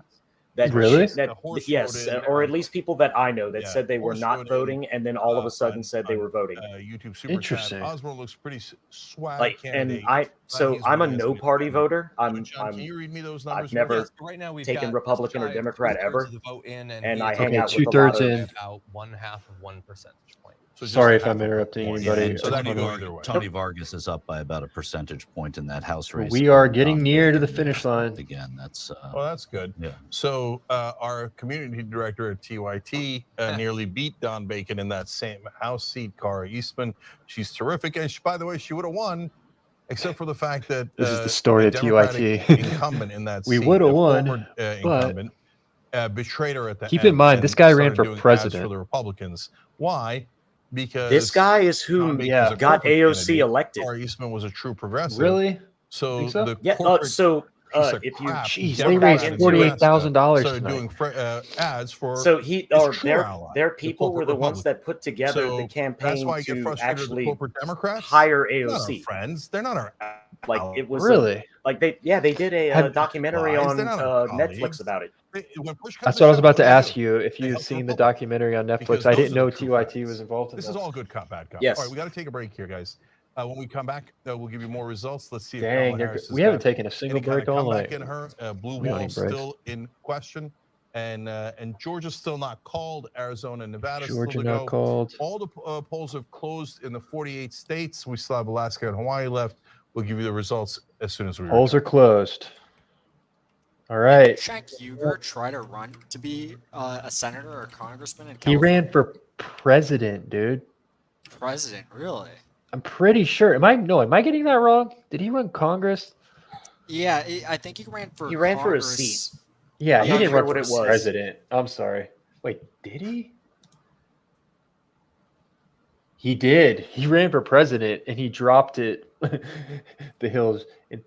That Really? that yes, voted, or at least people that I know that yeah, said they were horse not voted, voting, and then all of a sudden said they were voting. YouTube super Interesting. chat. Osborne looks pretty swag Like, candidate. and I'm a no party voter. John, can you read me those numbers? I've never Right now we've taken got Republican or just shy of Democrat 2/3 ever, of the vote in, and I hang Okay, out with a 2/3 lot of in. about 1/2 of 1 percentage point. So just Sorry a if I'm half a interrupting point. anybody. Yeah, so that could go either way. Tony Vargas is up by about a percentage point in that House race. We are getting near to the finish line. Again, that's well, that's good. Yeah. So our community director at TYT nearly beat Don Bacon in that same House seat, Cara Eastman. She's terrific, and by the way, she would have won, except for the fact that This is the story of Democratic TYT. incumbent in that We seat, would have a won, former but incumbent, betrayed her at the keep end. in mind, and this guy ran started for doing ads president. for the Republicans. Why? Because This guy is Don who Bacon was a got corporate AOC candidate. elected. Cara Eastman was a true progressive. Really? So, Think so? the Yeah. corporate So piece of if you crap Jeez, they Democrats raised in $48,000 started tonight. doing ads for so he his or true ally, their the people were corporate the ones Republican. that put together So the that's campaign why I get to frustrated with the actually corporate Democrats. hire They're not our AOC. friends. They're not our Like it was Really? like they did a Have- documentary Lies, on they're not our Netflix colleagues. about it. When push comes That's what I was shove, about to what ask do? you. If They you've help the seen the Republicans. documentary on Netflix, Because I those didn't are the know true TYT friends. was involved in This this. is all good cop, bad cop. Yes. All right, we got to take a break here, guys. When we come back, we'll give you more results. Let's see if Dang, Kamala Harris has we haven't got taken a single any kind break of all comeback night. in her. Blue We don't wall need breaks. still in question, and Georgia's still not called. Arizona and Nevada Georgia still to not go. called. All the polls have closed in the 48 states. We still have Alaska and Hawaii left. We'll give you the results as soon as we Polls return. are closed. All right. Cenk Uygur try to run to be a senator or congressman in He California? ran for president, dude. President, really? I'm pretty sure. Am I getting that wrong? Did he run Congress? Yeah, I think he ran for. He ran for a Congress. seat. Yeah, I'm he not didn't sure run what for it was. president. I'm sorry. Wait, did he? He did. He ran for president and he dropped it the hills. And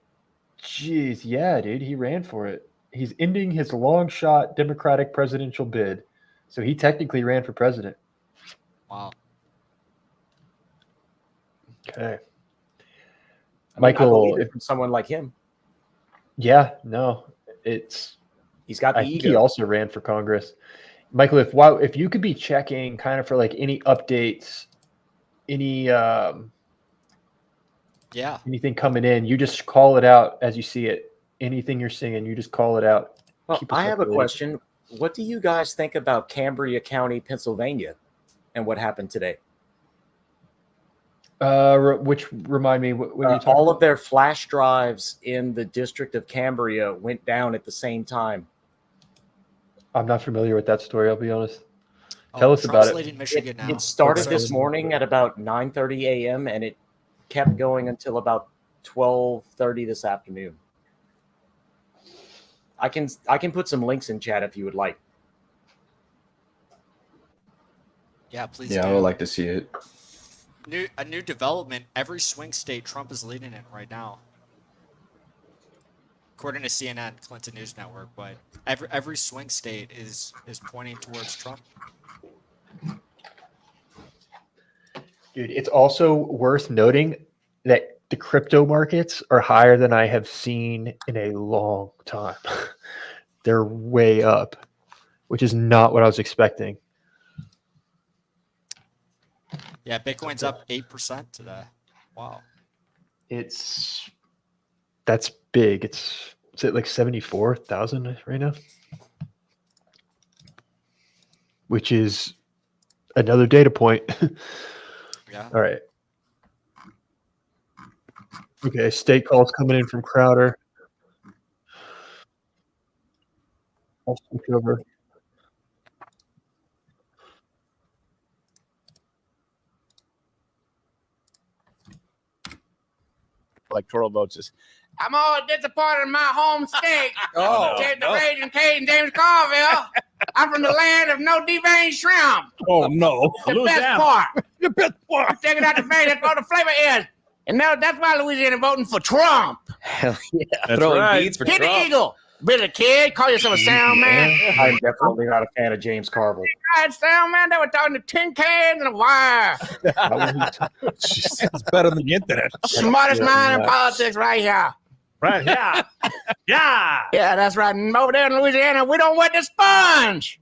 jeez, yeah, dude, he ran for it. He's ending his long shot Democratic presidential bid. So he technically ran for president. Wow. Okay. I Michael, believe it from someone like him. yeah, no, He's got the I think ego. he also ran for Congress. Michael, if you could be checking kind of for like any updates, any anything coming in, you just call it out as you see it. Anything you're seeing, you just call it out. Well, Keep us I have a updated. question. What do you guys think about Cambria County, Pennsylvania, and what happened today? Which remind me, what are you talking all about? of their flash drives in the district of Cambria went down at the same time. I'm not familiar with that story. I'll be honest. Tell us about it. Michigan now. It started Okay. this morning at about 9:30 a.m. and it kept going until about 12:30 this afternoon. I can put some links in chat if you would like. Yeah, please. Yeah, I would like to see it. a new development. Every swing state, Trump is leading in right now, according to CNN, Clinton News Network. But every swing state is pointing towards Trump. Dude, it's also worth noting that the crypto markets are higher than I have seen in a long time. They're way up, which is not what I was expecting. Yeah, Bitcoin's up 8% today. Wow. That's big. Is it like 74,000 right now? Which is another data point. Yeah. All right. Okay, state calls coming in from Crowder. I'll switch over. Electoral votes is I'm all disappointed in my home state. Oh, James no. the Raging Cajun James Carville. I'm from the land of no deveined shrimp. Oh no! The Lose best that. part. The best part. Take it out the vein. That's what the flavor is. And now that's why Louisiana voting for Trump. Hell yeah! That's Throwing right. beads for Hit Trump. the eagle. Bit of kid. Call yourself a sound man. I'm definitely not a fan of James Carville. Right, sound man. They were talking to tin cans and a wire. It's better than the internet. Smartest mind in politics right here. Right, yeah. Yeah. Yeah, that's right. And over there in Louisiana, we don't wet the sponge.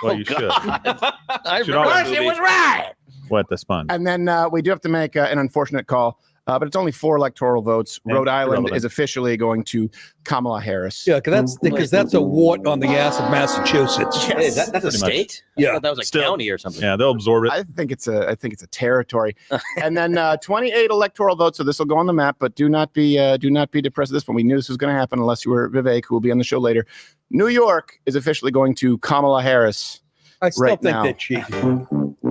Well, you should. It was right. Wet the sponge. And then we do have to make an unfortunate call, but it's only 4 electoral votes. Yeah, Rhode Island irrelevant. is officially going to Kamala Harris. Yeah, because that's a wart on the ass of Massachusetts. Yes. Hey, That's a pretty much. state? Yeah, that was a county or something. Yeah, they'll absorb it. I think it's a territory. And then 28 electoral votes. So this will go on the map, but do not be depressed at this one. We knew this was going to happen unless you were Vivek, who will be on the show later. New York is officially going to Kamala Harris. I still right think now. they're cheating.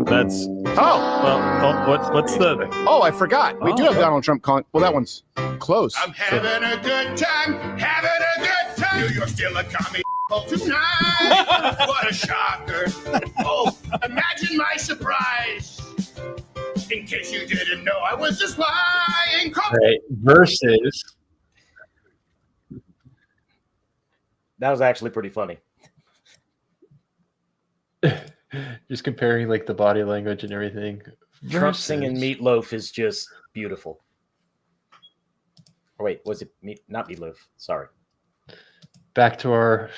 That's what's the? Oh, I forgot. We do have Donald Trump calling. Well, that one's close. I'm having a good time, having a good time. You're still a commie tonight. What a shocker. Oh, imagine my surprise. In case you didn't know, I was just lying. All right, versus. That was actually pretty funny. Just comparing like the body language and everything. Trump singing Meatloaf is just beautiful. Oh, wait, was it not Meatloaf? Sorry. Back to our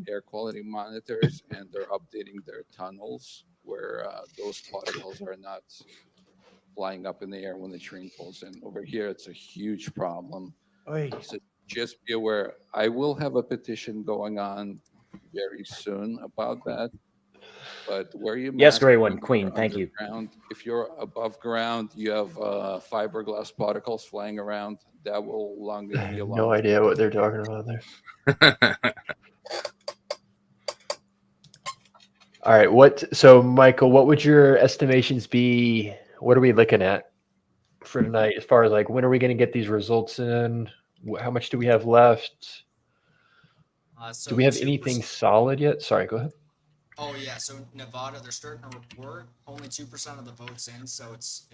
air quality monitors, and they're updating their tunnels where those particles are not flying up in the air when the train pulls in. Over here, it's a huge problem. Oy. So just be aware. I will have a petition going on very soon about that. But where you Yes, Gray One, Queen, thank you. If you're above ground, you have fiberglass particles flying around. That will be a long no idea what they're talking about there. All right, so Michael, what would your estimations be? What are we looking at for tonight as far as like when are we going to get these results in? How much do we have left? So Do we have 2%. anything solid yet? Sorry, go ahead. Oh yeah, so Nevada, they're starting to report only 2% of the votes in, so it's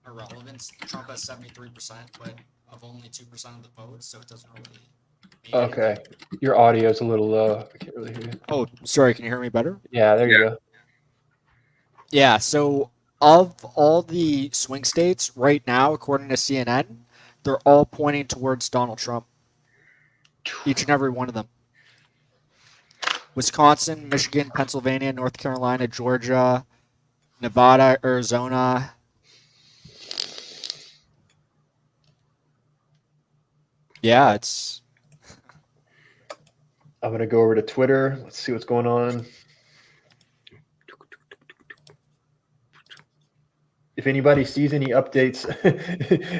irrelevant. Trump has 73%, but of only 2% of the votes, so it doesn't really. Okay, your audio is a little low. I can't really hear you. Oh, sorry. Can you hear me better? Yeah, there you go. Yeah. So of all the swing states right now, according to CNN, they're all pointing towards Donald Trump. Each and every one of them. Wisconsin, Michigan, Pennsylvania, North Carolina, Georgia, Nevada, Arizona. Yeah, it's. I'm gonna go over to Twitter. Let's see what's going on. If anybody sees any updates,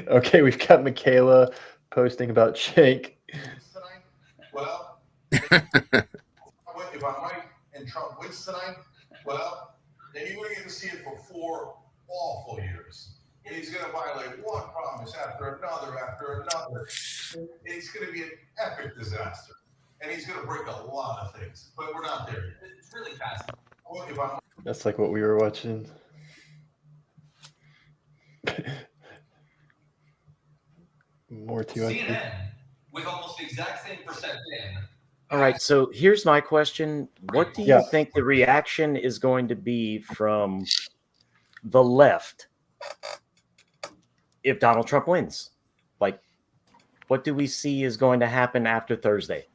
okay, we've got Michaela posting about Shank. Well, if I'm right and Trump wins tonight, well, then you're going to get to see it for 4 awful years. And he's going to violate one promise after another after another. It's going to be an epic disaster. And he's going to break a lot of things. But we're not there yet. It's really fast. That's like what we were watching. More to CNN with almost the exact same percent in. All right, so here's my question. What do you think the reaction is going to be from the left if Donald Trump wins? Like, what do we see is going to happen after Thursday?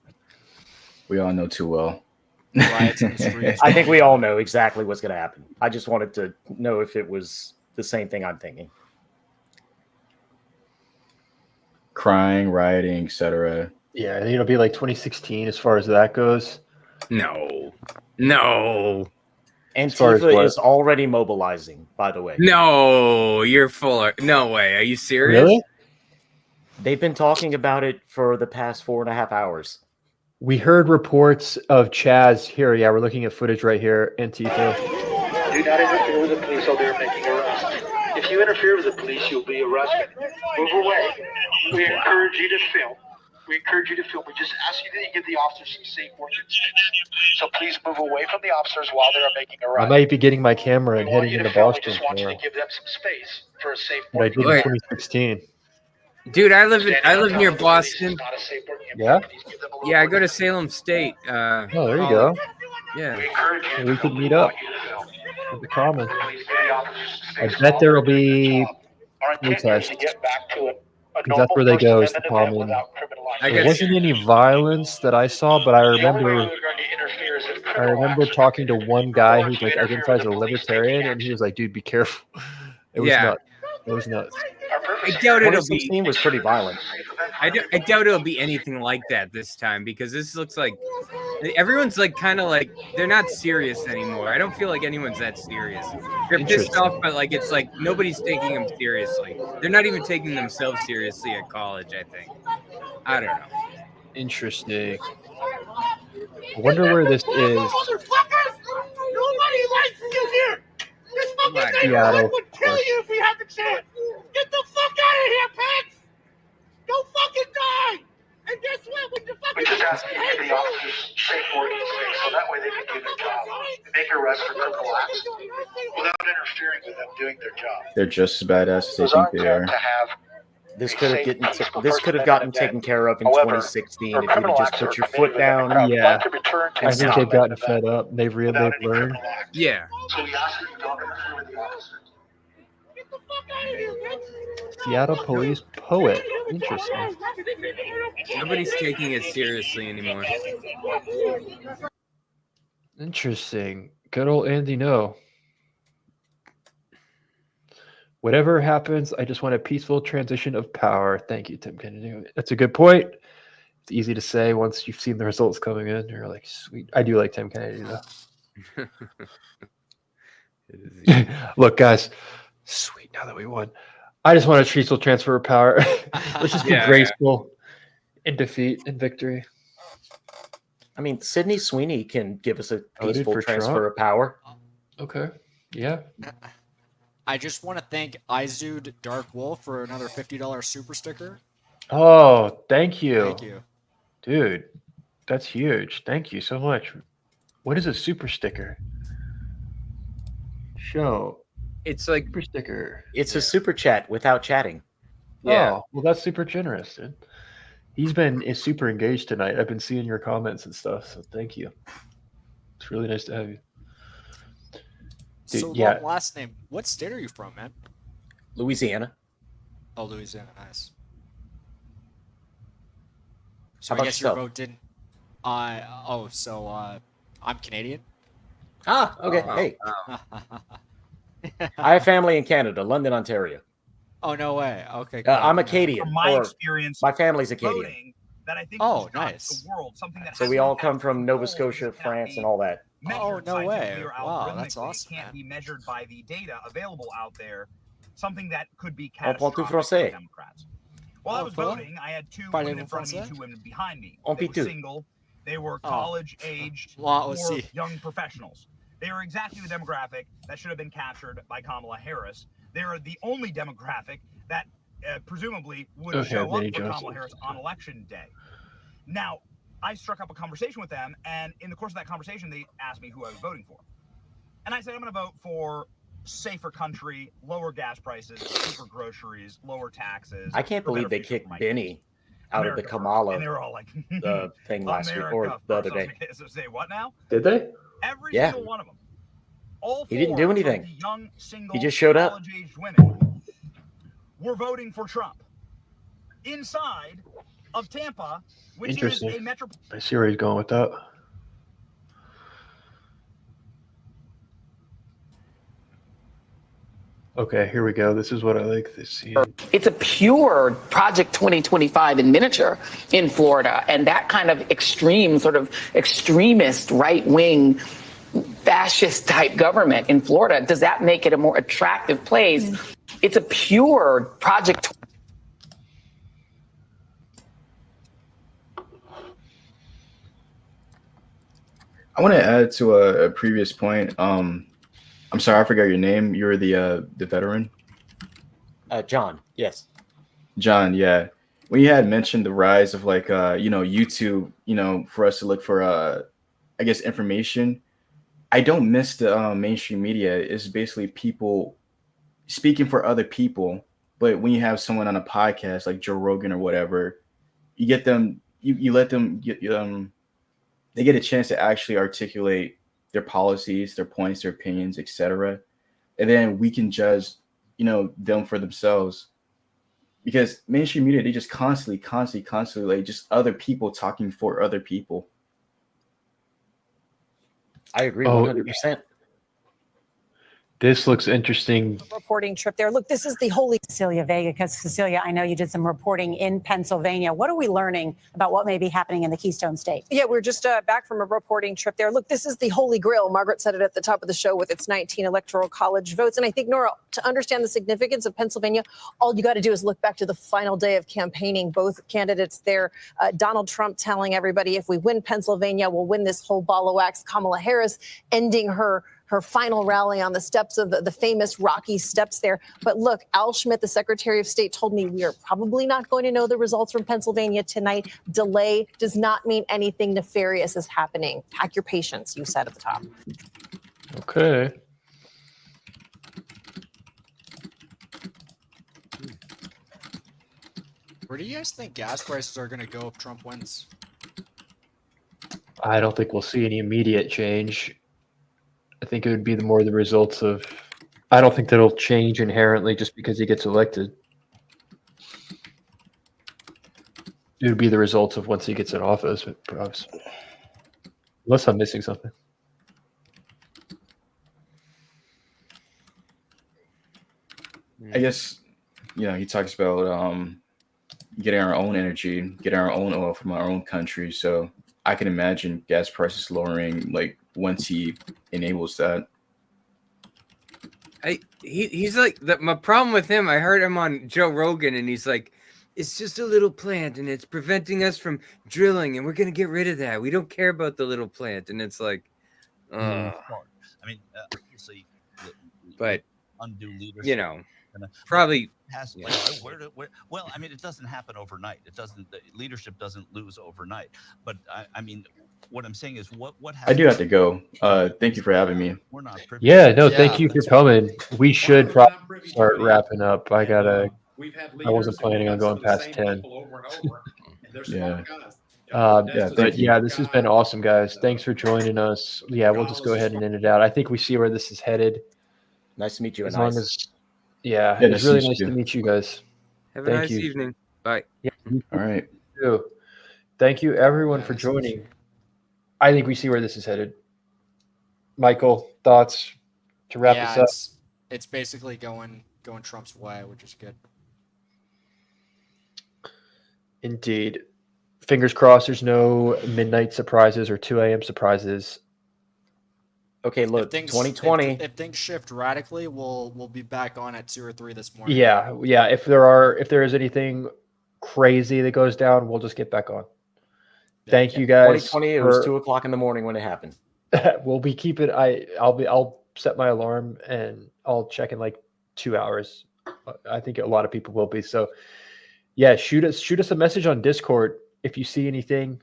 We all know too well. Riots in the streets. I think we all know exactly what's going to happen. I just wanted to know if it was the same thing I'm thinking. Crying, rioting, etc. Yeah, I think it'll be like 2016 as far as that goes. No. Antifa is already mobilizing, by the way. No, you're full of... No way. Are you serious? Really? They've been talking about it for the past 4.5 hours. We heard reports of Chaz here. Yeah, we're looking at footage right here. Antifa. Do not interfere with the police while they're making arrests. If you interfere with the police, you'll be arrested. Move away. We encourage you to film. We just ask you to give the officers some safe working space. So please move away from the officers while they are making arrests. I might be getting my camera and heading into Boston. We just want you to give them some space for a safe But I working did in environment. 2016. Dude, I live near Boston. Yeah? Yeah, I go to Salem State. Oh, there you go. Yeah. We could meet up at the Common. I bet there will be protests. Because that's where they go, is the Common. There wasn't any violence that I saw, but I remember talking to one guy who's like identifies as a libertarian, and he was like, "Dude, be careful." It was nuts. It was nuts. I doubt it'll be. 2016 was pretty violent. I doubt it'll be anything like that this time, because this looks like everyone's like kind of like they're not serious anymore. I don't feel like anyone's that serious. They're pissed off, but like it's like nobody's taking them seriously. They're not even taking themselves seriously at college, I think. I don't know. Interesting. I wonder where this is. Nobody likes you here. This fucking Seattle, would kill you if we had the chance. Get the fuck out of here, Pence. Go fucking die. And guess what? When the fucking We just ask you to give the officers safe working space so that way they can do their job and make arrests for criminal acts without interfering with them doing their job. They're just as badass as they think they are. This could have gotten taken care of in 2016 if you'd just put your foot down. Yeah, I think they've gotten fed up. They've learned. Yeah. So we ask you to don't interfere with the officers. Seattle police poet. Interesting. Nobody's taking it seriously anymore. Interesting. Good old Andy No. Whatever happens, I just want a peaceful transition of power. Thank you, Tim Kennedy. That's a good point. It's easy to say once you've seen the results coming in. You're like, sweet. I do like Tim Kennedy, though. Look, guys, sweet. Now that we won, I just want a peaceful transfer of power. Let's just be graceful in defeat and victory. I mean, Sydney Sweeney can give us a peaceful transfer Trump? of power. Okay. Yeah. I just want to thank Izud Dark Wolf for another $50 super sticker. Oh, thank you. Thank you. Dude, that's huge. Thank you so much. What is a super sticker? Show. It's like super sticker. It's a super chat without chatting. Yeah. Oh, well, that's super generous, dude. He's been super engaged tonight. I've been seeing your comments and stuff, so thank you. It's really nice to have you. Dude, So long last name. What state are you from, man? Louisiana. Oh, Louisiana. Nice. How So I about guess your yourself? vote didn't. I'm Canadian. Ah, okay. Hey. I have family in Canada, London, Ontario. Oh, no way. Okay. I'm Acadian. From my or experience, my family's Acadian. voting, that I think Oh, has got nice. the world, something that So we all come from Nova Scotia, France, and all that. Oh, no way. or Wow, that's algorithmically awesome, can't man. be measured by the data available out there. Something that could be On parle catastrophic tout français. for Democrats. While I was voilà. voting, I had two Parlez-vous women in front of me, français? 2 women behind me. On They peut were tout. single. They were Oh. college-aged Moi or aussi. young professionals. They are exactly the demographic that should have been captured by Kamala Harris. They are the only demographic that presumably would Okay, show up Vinnie for Johnson. Kamala Harris on election day. Now, I struck up a conversation with them, and in the course of that conversation, they asked me who I was voting for. And I said, I'm going to vote for safer country, lower gas prices, cheaper groceries, lower taxes. I can't for believe better they future kicked for my Benny kids. out of the America first. Kamala And they were all like, thing last week or America the other first. I day. was like, say what now? Did they? Every Yeah. single one of them. All He didn't four do of anything. the young, single, He just showed up. college-aged women were voting for Trump inside of Tampa, which is Interesting. a metro. I see where he's going with that. Okay, here we go. This is what I like to see. It's a pure Project 2025 in miniature in Florida. And that kind of extreme, sort of extremist, right-wing, fascist type government in Florida, does that make it a more attractive place? It's a pure Project. I want to add to a previous point. I'm sorry, I forgot your name. You're the veteran. John. Yes. John. Yeah. When you had mentioned the rise of like YouTube, for us to look for I guess information. I don't miss the mainstream media. It's basically people speaking for other people. But when you have someone on a podcast like Joe Rogan or whatever, you get them. You let them get they get a chance to actually articulate their policies, their points, their opinions, etc. And then we can judge, them for themselves. Because mainstream media, they just constantly, like just other people talking for other people. I agree 100%. This looks interesting. Reporting trip there. Look, this is the holy Cecilia Vega, because Cecilia, I know you did some reporting in Pennsylvania. What are we learning about what may be happening in the Keystone State? Yeah, we're just back from a reporting trip there. Look, this is the holy grail. Margaret said it at the top of the show with its 19 electoral college votes. And I think, Nora, to understand the significance of Pennsylvania, all you got to do is look back to the final day of campaigning. Both candidates there, Donald Trump telling everybody, if we win Pennsylvania, we'll win this whole ball of wax. Kamala Harris ending her final rally on the steps of the famous Rocky Steps there. But look, Al Schmidt, the Secretary of State, told me we are probably not going to know the results from Pennsylvania tonight. Delay does not mean anything nefarious is happening. Pack your patience, you said at the top. Okay. Where do you guys think gas prices are going to go if Trump wins? I don't think we'll see any immediate change. I think it would be more the results of. I don't think that'll change inherently just because he gets elected. It would be the results of once he gets in office, perhaps. Unless I'm missing something. I guess, he talks about getting our own energy, getting our own oil from our own country. So I can imagine gas prices lowering, like once he enables that. He's like my problem with him. I heard him on Joe Rogan, and he's like, "It's just a little plant, and it's preventing us from drilling, and we're gonna get rid of that. We don't care about the little plant." And it's like, I mean, obviously, but undue leadership. Probably has well, I mean, it doesn't happen overnight. It doesn't. The leadership doesn't lose overnight. But I mean, what I'm saying is, what I do have to go. Thank you for having me. We're not Yeah, no, thank you for coming. We should probably start wrapping up. I wasn't planning on going past 10. Yeah. But yeah, this has been awesome, guys. Thanks for joining us. Yeah, we'll just go ahead and end it out. I think we see where this is headed. Nice to meet you. As long as, Yeah, it's really nice to to meet you guys. have a nice evening. Bye. Yeah. All right. Thank you, everyone, for joining. I think we see where this is headed. Michael, thoughts to wrap this up? It's basically going Trump's way, which is good. Indeed. Fingers crossed there's no midnight surprises or 2 a.m. surprises. Okay, look, 2020. If things shift radically, we'll be back on at 2 or 3 this morning. Yeah. If there is anything crazy that goes down, we'll just get back on. Thank you guys. 2020. It was 2:00 in the morning when it happened. We'll be keeping. I'll set my alarm and I'll check in like 2 hours. I think a lot of people will be. So yeah, shoot us a message on Discord if you see anything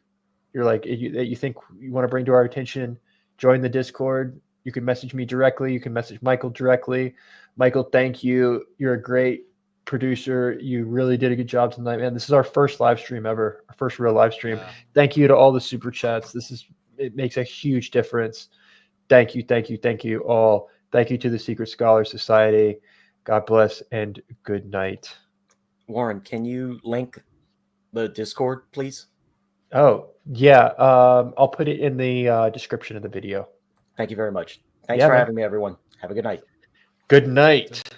you're like that you think you want to bring to our attention. Join the Discord. You can message me directly. You can message Michael directly. Michael, thank you. You're a great producer. You really did a good job tonight, man. This is our first live stream ever, our first real live stream. Thank you to all the super chats. It makes a huge difference. Thank you all. Thank you to the Secret Scholar Society. God bless and good night. Warren, can you link the Discord, please? Oh, yeah. I'll put it in the description of the video. Thanks for having me, everyone. Have a good night. Good night.